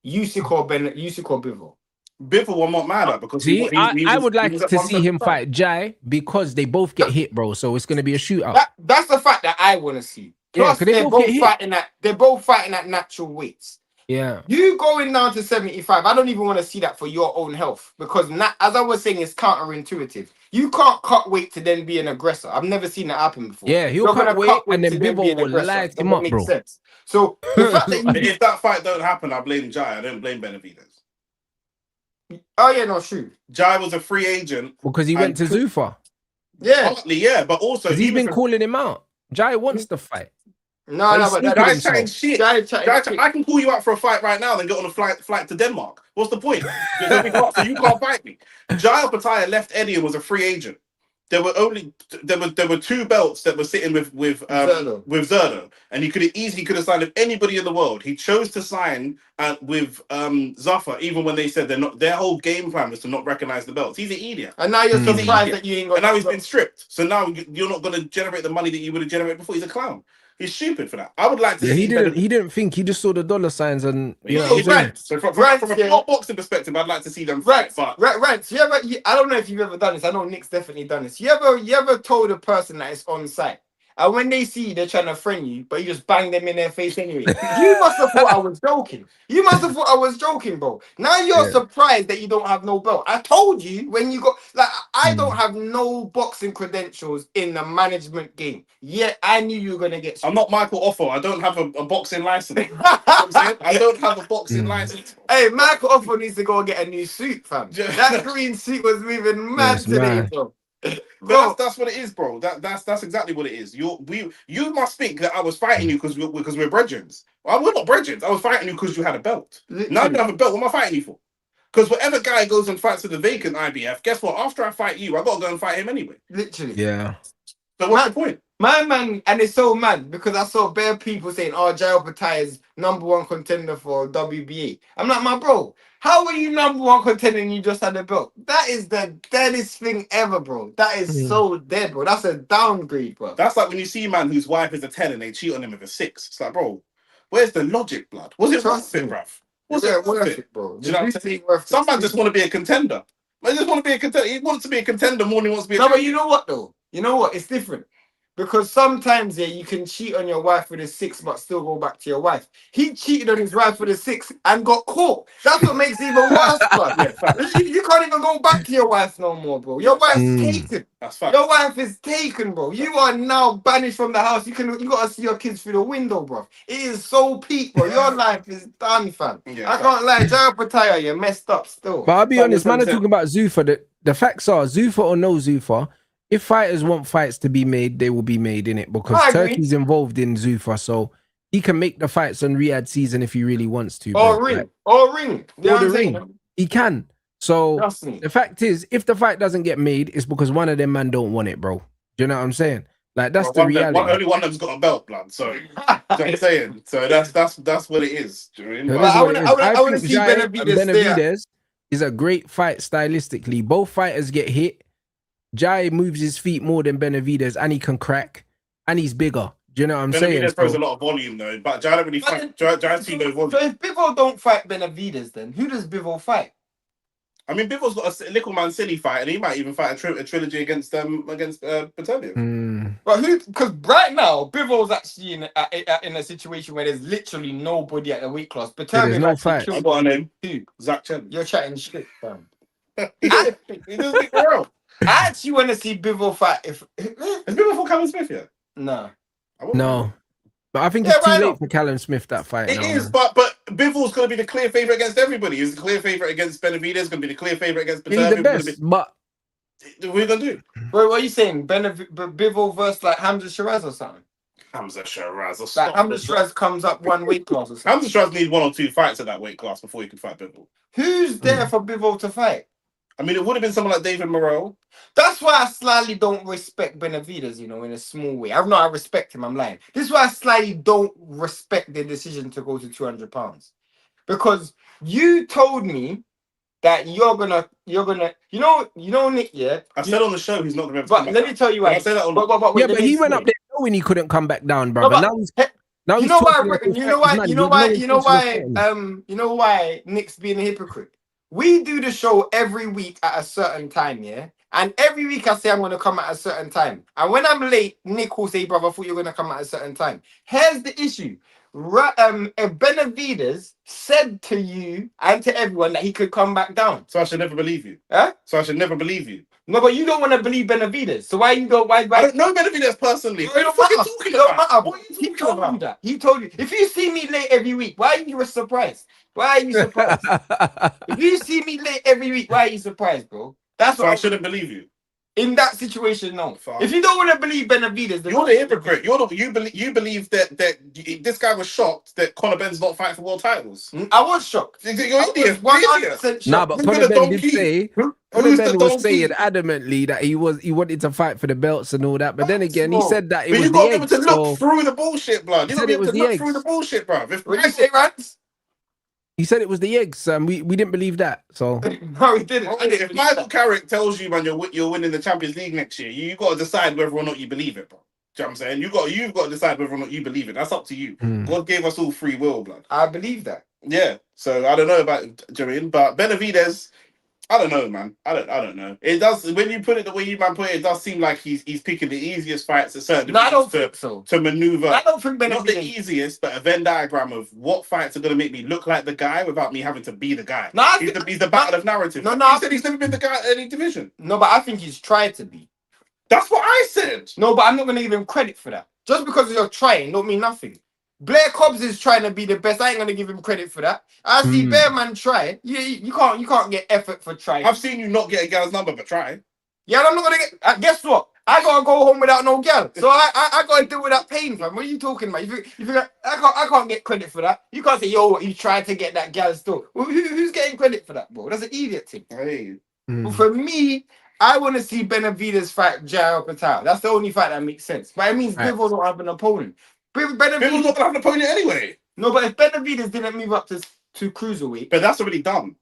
Usyk or Bivol. Bivol, I'm not mad at because I would like to see him fight Jai because they both get hit, bro. So it's going to be a shootout. That's the fact that I want to see. Plus, they're both fighting at natural weights. Yeah. You going down to 75, I don't even want to see that for your own health because, as I was saying, it's counterintuitive. You can't cut weight to then be an aggressor. I've never seen that happen before. Yeah, he'll cut weight and then Bivol will light him up, bro. Sense. So the fact that if that fight don't happen, I blame Jai. I don't blame Benavidez. Oh yeah, no, shoot. Jai was a free agent because he went to Zuffa. Yeah, partly, yeah, but also he's been calling him out. Jai wants to fight. No, but that Guy's chatting shit. Guy's chatting shit. I can call you out for a fight right now, then get on a flight to Denmark. What's the point? So you can't fight me. Jael Pattaya left Eddie and was a free agent. There were 2 belts that were sitting with Zerdo, and he could have easily signed with anybody in the world. He chose to sign with Zuffa, even when they said they're not. Their whole game plan was to not recognize the belts. He's an idiot. And now you're surprised that you ain't got. And now he's been stripped. So now you're not going to generate the money that you would have generated before. He's a clown. He's stupid for that. I would like to see. He didn't think. He just saw the dollar signs and So from a boxing perspective, I'd like to see them fight. Rants. I don't know if you've ever done this. I know Nick's definitely done this. You ever told a person that it's on site, and when they see you, they're trying to friend you, but you just bang them in their face anyway? You must have thought I was joking. You must have thought I was joking, bro. Now you're surprised that you don't have no belt. I told you when you got I don't have no boxing credentials in the management game. Yet I knew you were gonna get. I'm not Michael Offo. I don't have a boxing license. You know what I'm saying? I don't have a boxing license. Hey, Michael Offo needs to go and get a new suit, fam. That green suit was moving mad today, bro. Bro, that's what it is, bro. That's exactly what it is. You must think that I was fighting you because we're brethren. Well, we're not brethren. I was fighting you because you had a belt. Literally. Now you don't have a belt. What am I fighting you for? Because whatever guy goes and fights for the vacant IBF, guess what? After I fight you, I gotta go and fight him anyway. Literally. Yeah. So what's the point? My man, and it's so mad because I saw bare people saying, "Oh, Jael Pattaya is #1 contender for WBA." I'm like, my bro, how are you #1 contender and you just had a belt? That is the deadest thing ever, bro. That is so dead, bro. That's a downgrade, bro. That's like when you see a man whose wife is a 10 and they cheat on him with a 6. It's like, bro, where's the logic, blood? Was it worth it, bruv? Was it worth it, bro? Do you know what I'm saying? Some man just want to be a contender. Man just want to be a contender. He wants to be a contender more than he wants to be a No, but you know what, though? You know what? It's different. Because sometimes, you can cheat on your wife with a 6, but still go back to your wife. He cheated on his wife with a 6 and got caught. That's what makes it even worse, bro. You can't even go back to your wife no more, bro. Your wife's taken. That's fact. Your wife is taken, bro. You are now banished from the house. You gotta see your kids through the window, bro. It is so peak, bro. Your life is done, fam. Yeah, I can't lie. Jael Pattaya, you're messed up still. But I'll be honest, man, I'm talking about Zuffa. The facts are, Zuffa or no Zuffa, if fighters want fights to be made, they will be made in it because Turkey's involved in Zuffa, so he can make the fights on Riyadh season if he really wants to. Or ring. The ring. He can. So the fact is, if the fight doesn't get made, it's because one of them man don't want it, bro. Do you know what I'm saying? Like that's the reality. Only one of them's got a belt, blood. So you know what I'm saying. So that's what it is. Do you know what I mean? I want to see Benavidez is a great fight stylistically. Both fighters get hit. Jai moves his feet more than Benavidez, and he can crack, and he's bigger. Do you know what I'm saying? Benavidez throws a lot of volume though, but Jai don't really fight. Jai see no volume. So if Bivol don't fight Benavidez, then who does Bivol fight? I mean, Bivol's got a little man silly fight, and he might even fight a trilogy against Pattaya. But who? Because right now Bivol's actually in a situation where there's literally nobody at the weight class. Pattaya no fight. I've got a name. Who? Zach Chelli. You're chatting shit, fam. He doesn't speak Morell. I actually want to see Bivol fight. Is Bivol for Callum Smith yet? No. But I think it's too late for Callum Smith that fight. It is, but Bivol's going to be the clear favourite against everybody. He's the clear favourite against Benavidez. Going to be the clear favourite against Pattaya. He's the best, but what are you going to do? Bro, what are you saying? Bivol versus like Hamza Shiraz or something? Hamza Shiraz. Like Hamza Shiraz comes up one weight class or something. Hamza Shiraz needs 1 or 2 fights at that weight class before he can fight Bivol. Who's there for Bivol to fight? I mean, it would have been someone like David Morell. That's why I slightly don't respect Benavidez, in a small way. I respect him, I'm lying. This is why I slightly don't respect the decision to go to 200 pounds. Because you told me that you're gonna, Nick, yeah? I said on the show he's not gonna be able to come back. Let me tell you why. I say that on but he went up there knowing he couldn't come back down, brother. Now you know why Nick's being a hypocrite. We do the show every week at a certain time, yeah? And every week I say I'm going to come at a certain time. And when I'm late, Nick will say, brother, I thought you were going to come at a certain time. Here's the issue. Benavidez said to you and to everyone that he could come back down. So I should never believe you. Huh? So I should never believe you. No, but you don't want to believe Benavidez. So why you don't? Why? I don't know Benavidez personally. What are you talking about? What are you talking about? You that. He told you. If you see me late every week, why are you surprised? Why are you surprised? If you see me late every week, why are you surprised, bro? That's what I shouldn't believe you. In that situation, no. Fuck. If you don't want to believe Benavidez, then You're the hypocrite. You believe that this guy was shocked that Conor Ben's not fighting for world titles. I was shocked. You're I idiot. was You're idiot. 100% shocked. Nah, but Who's Conor the Ben did donkey? say. Conor Who's Ben the was donkey? saying adamantly that he wanted to fight for the belts and all that, but then again he Bro. said that it But was you the got to be able eggs. to look So through the bullshit, blood. He You got to said be it able was to the look eggs. through the bullshit, bruv. If What did you say, Rance? he said it was the eggs. We didn't believe that. So No, he didn't. I didn't if believe Michael that. Carrick tells you, man, you're winning the Champions League next year, you got to decide whether or not you believe it, bro. Do you know what I'm saying? You've got to decide whether or not you believe it. That's up to you. God gave us all free will, blood. I believe that. Yeah. So I don't know about Jermaine, but Benavidez, I don't know, man. I don't know. It does, when you put it the way you man put it does seem like he's picking the easiest fights at certain No, I don't to, think so. to maneuver. I don't think Not the Benavidez. easiest, but a Venn diagram of what fights are going to make me look like the guy without me having to be the guy. No, I He's the battle of narrative. No, He said he's never been the guy at any division. No, but I think he's tried to be. That's what I said. No, but I'm not going to give him credit for that. Just because you're trying don't mean nothing. Blair Cobbs is trying to be the best. I ain't going to give him credit for that. I see Bearman try. You can't get effort for trying. I've seen you not get a gal's number, but try. Yeah, I'm not going to get... guess what? I got to go home without no gal. So I got to deal with that pain, fam. What are you talking about? You think I can't get credit for that. You can't say, yo, you tried to get that gal still. Well, who's getting credit for that, bro? That's an idiot thing. Hey. But for me, I want to see Benavidez fight Jairo Patel. That's the only fight that makes sense. But it means Bivol don't have an opponent. Bivol's not going to have an opponent anyway. No, but if Benavidez didn't move up to cruiserweight... But that's already done.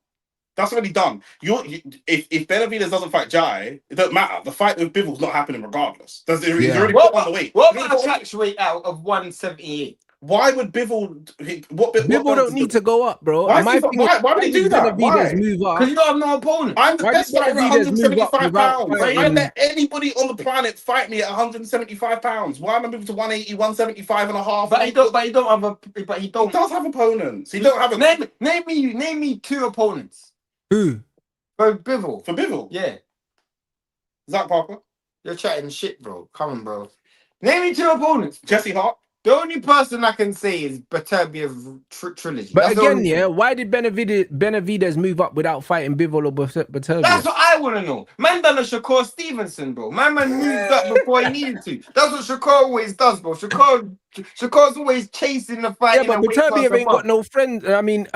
That's already done. If Benavidez doesn't fight Jai, it don't matter. The fight with Bivol's not happening regardless. He's already put on the weight. What about a catch weight out of 178? Why would Bivol? Bivol don't need to go up, bro. Why would he do that? Benavidez move up? Because you don't have no opponent. I'm the best fighter at 175 pounds. I fighting? let anybody on the planet fight me at 175 pounds. Why am I moving to 180, 175 and a half? But he don't have a. But he don't. He does have opponents. He don't have a name me two opponents. Who? For Bivol. For Bivol? Yeah. Zach Parker. You're chatting shit, bro. Come on, bro. Name me two opponents. Jesse Hart. The only person I can say is Beterbiev trilogy. But again, why did Benavidez move up without fighting Bivol or Beterbiev? That's what I want to know. Man done a Shakur Stevenson, bro. Man moved up before he needed to. That's what Shakur always does, bro. Shakur's always chasing the fight. Yeah, but Beterbiev ain't got no friends. I mean,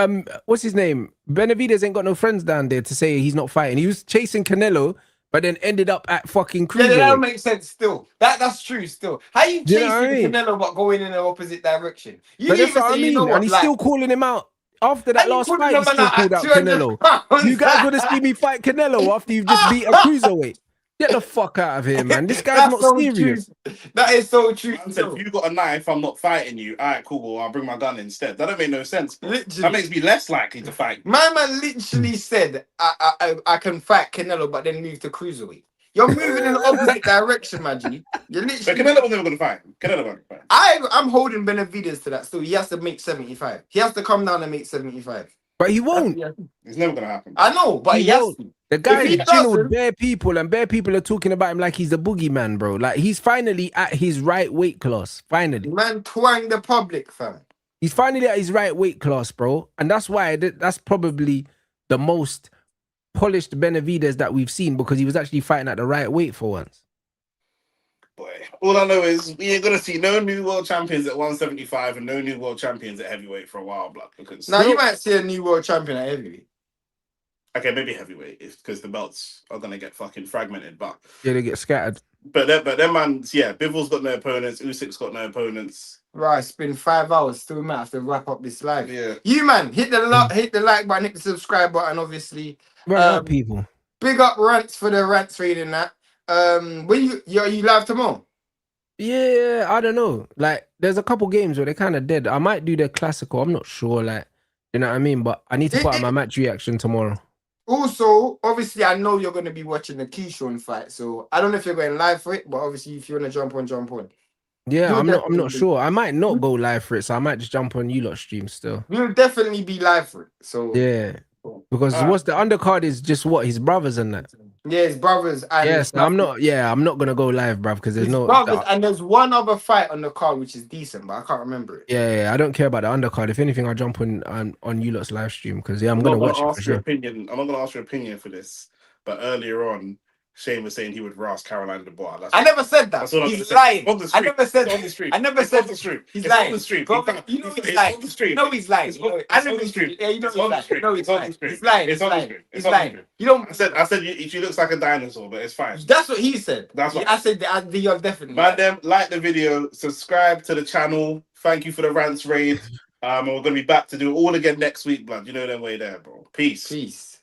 what's his name? Benavidez ain't got no friends down there to say he's not fighting. He was chasing Canelo, but then ended up at fucking cruiserweight. Yeah, that makes sense still. That's true still. How you chasing Canelo but going in the opposite direction? But that's what I mean. And he's still calling him out. After that last fight, he still called out Canelo. You guys want to see me fight Canelo after you've just beat a cruiserweight? Get the fuck out of here, man. This guy's not serious. True. That is so true. I said, if you got a knife, I'm not fighting you. All right, cool. Well, I'll bring my gun instead. That don't make no sense. Literally. That makes me less likely to fight. My man literally said, I can fight Canelo, but then move to cruiserweight. You're moving in the opposite direction, man. G. You're literally... But Canelo was never going to fight. Canelo won't fight. I'm holding Benavidez to that still. He has to make 75. He has to come down and make 75. But he won't. It's never going to happen. I know, but he has to. The guy is chilling with bare people, and bare people are talking about him like he's the boogeyman, bro. Like, he's finally at his right weight class. Finally. Man, twang the public, fam. He's finally at his right weight class, bro. And that's why that's probably the most polished Benavidez that we've seen, because he was actually fighting at the right weight for once. Boy, all I know is we ain't gonna see no new world champions at 175 and no new world champions at heavyweight for a while, blood. Because now you might see a new world champion at heavyweight. Okay, maybe heavyweight, because the belts are gonna get fucking fragmented, but yeah, they get scattered. But them man's Bivol's got no opponents, Usyk's got no opponents. Right, it's been 5 hours. Still might have to wrap up this live. Yeah, you man, hit the like button, hit the subscribe button, obviously. People. Big up Rants for the rants reading that. When are you live tomorrow? Yeah, I don't know. Like, there's a couple games where they're kind of dead. I might do the classical. I'm not sure. Like, you know what I mean? But I need to put out my match reaction tomorrow. Also, obviously, I know you're going to be watching the Keyshawn fight, so I don't know if you're going live for it, but obviously, if you want to jump on. Yeah, I'm not sure. I might not go live for it, so I might just jump on you lot stream still. We'll definitely be live for it. So yeah, because what's the undercard is just what his brothers and that. Yeah, his brothers. And yes, I'm not gonna go live, bruv, because there's no brothers, and there's one other fight on the card which is decent, but I can't remember it. Yeah, I don't care about the undercard. If anything, I'll jump on you lot's live stream because I'm gonna watch it for sure. I'm not gonna ask your opinion for this, but earlier on, Shane was saying he would rouse Caroline Dubois. I never said that. That's all I'm He's gonna say. lying. On the I street. never said. It's on the street. I never It's said on the street. he's It's lying. on the street. Bro, In fact, you know he's it's lying. on the street. You know he's lying. It's You know, on- I it's know on the he's street. Yeah, you know It's he's on the lying. street. No, he's It's on the lying. street. He's lying. It's He's on the lying. street. He's It's on the lying. street. You don't. I said she looks like a dinosaur, but it's fine. That's what he said. That's what I said. You're definitely. Man, them like the video, subscribe to the channel. Thank you for the rants raid. And we're gonna be back to do it all again next week, blood. You know them way there, bro. Peace. Peace.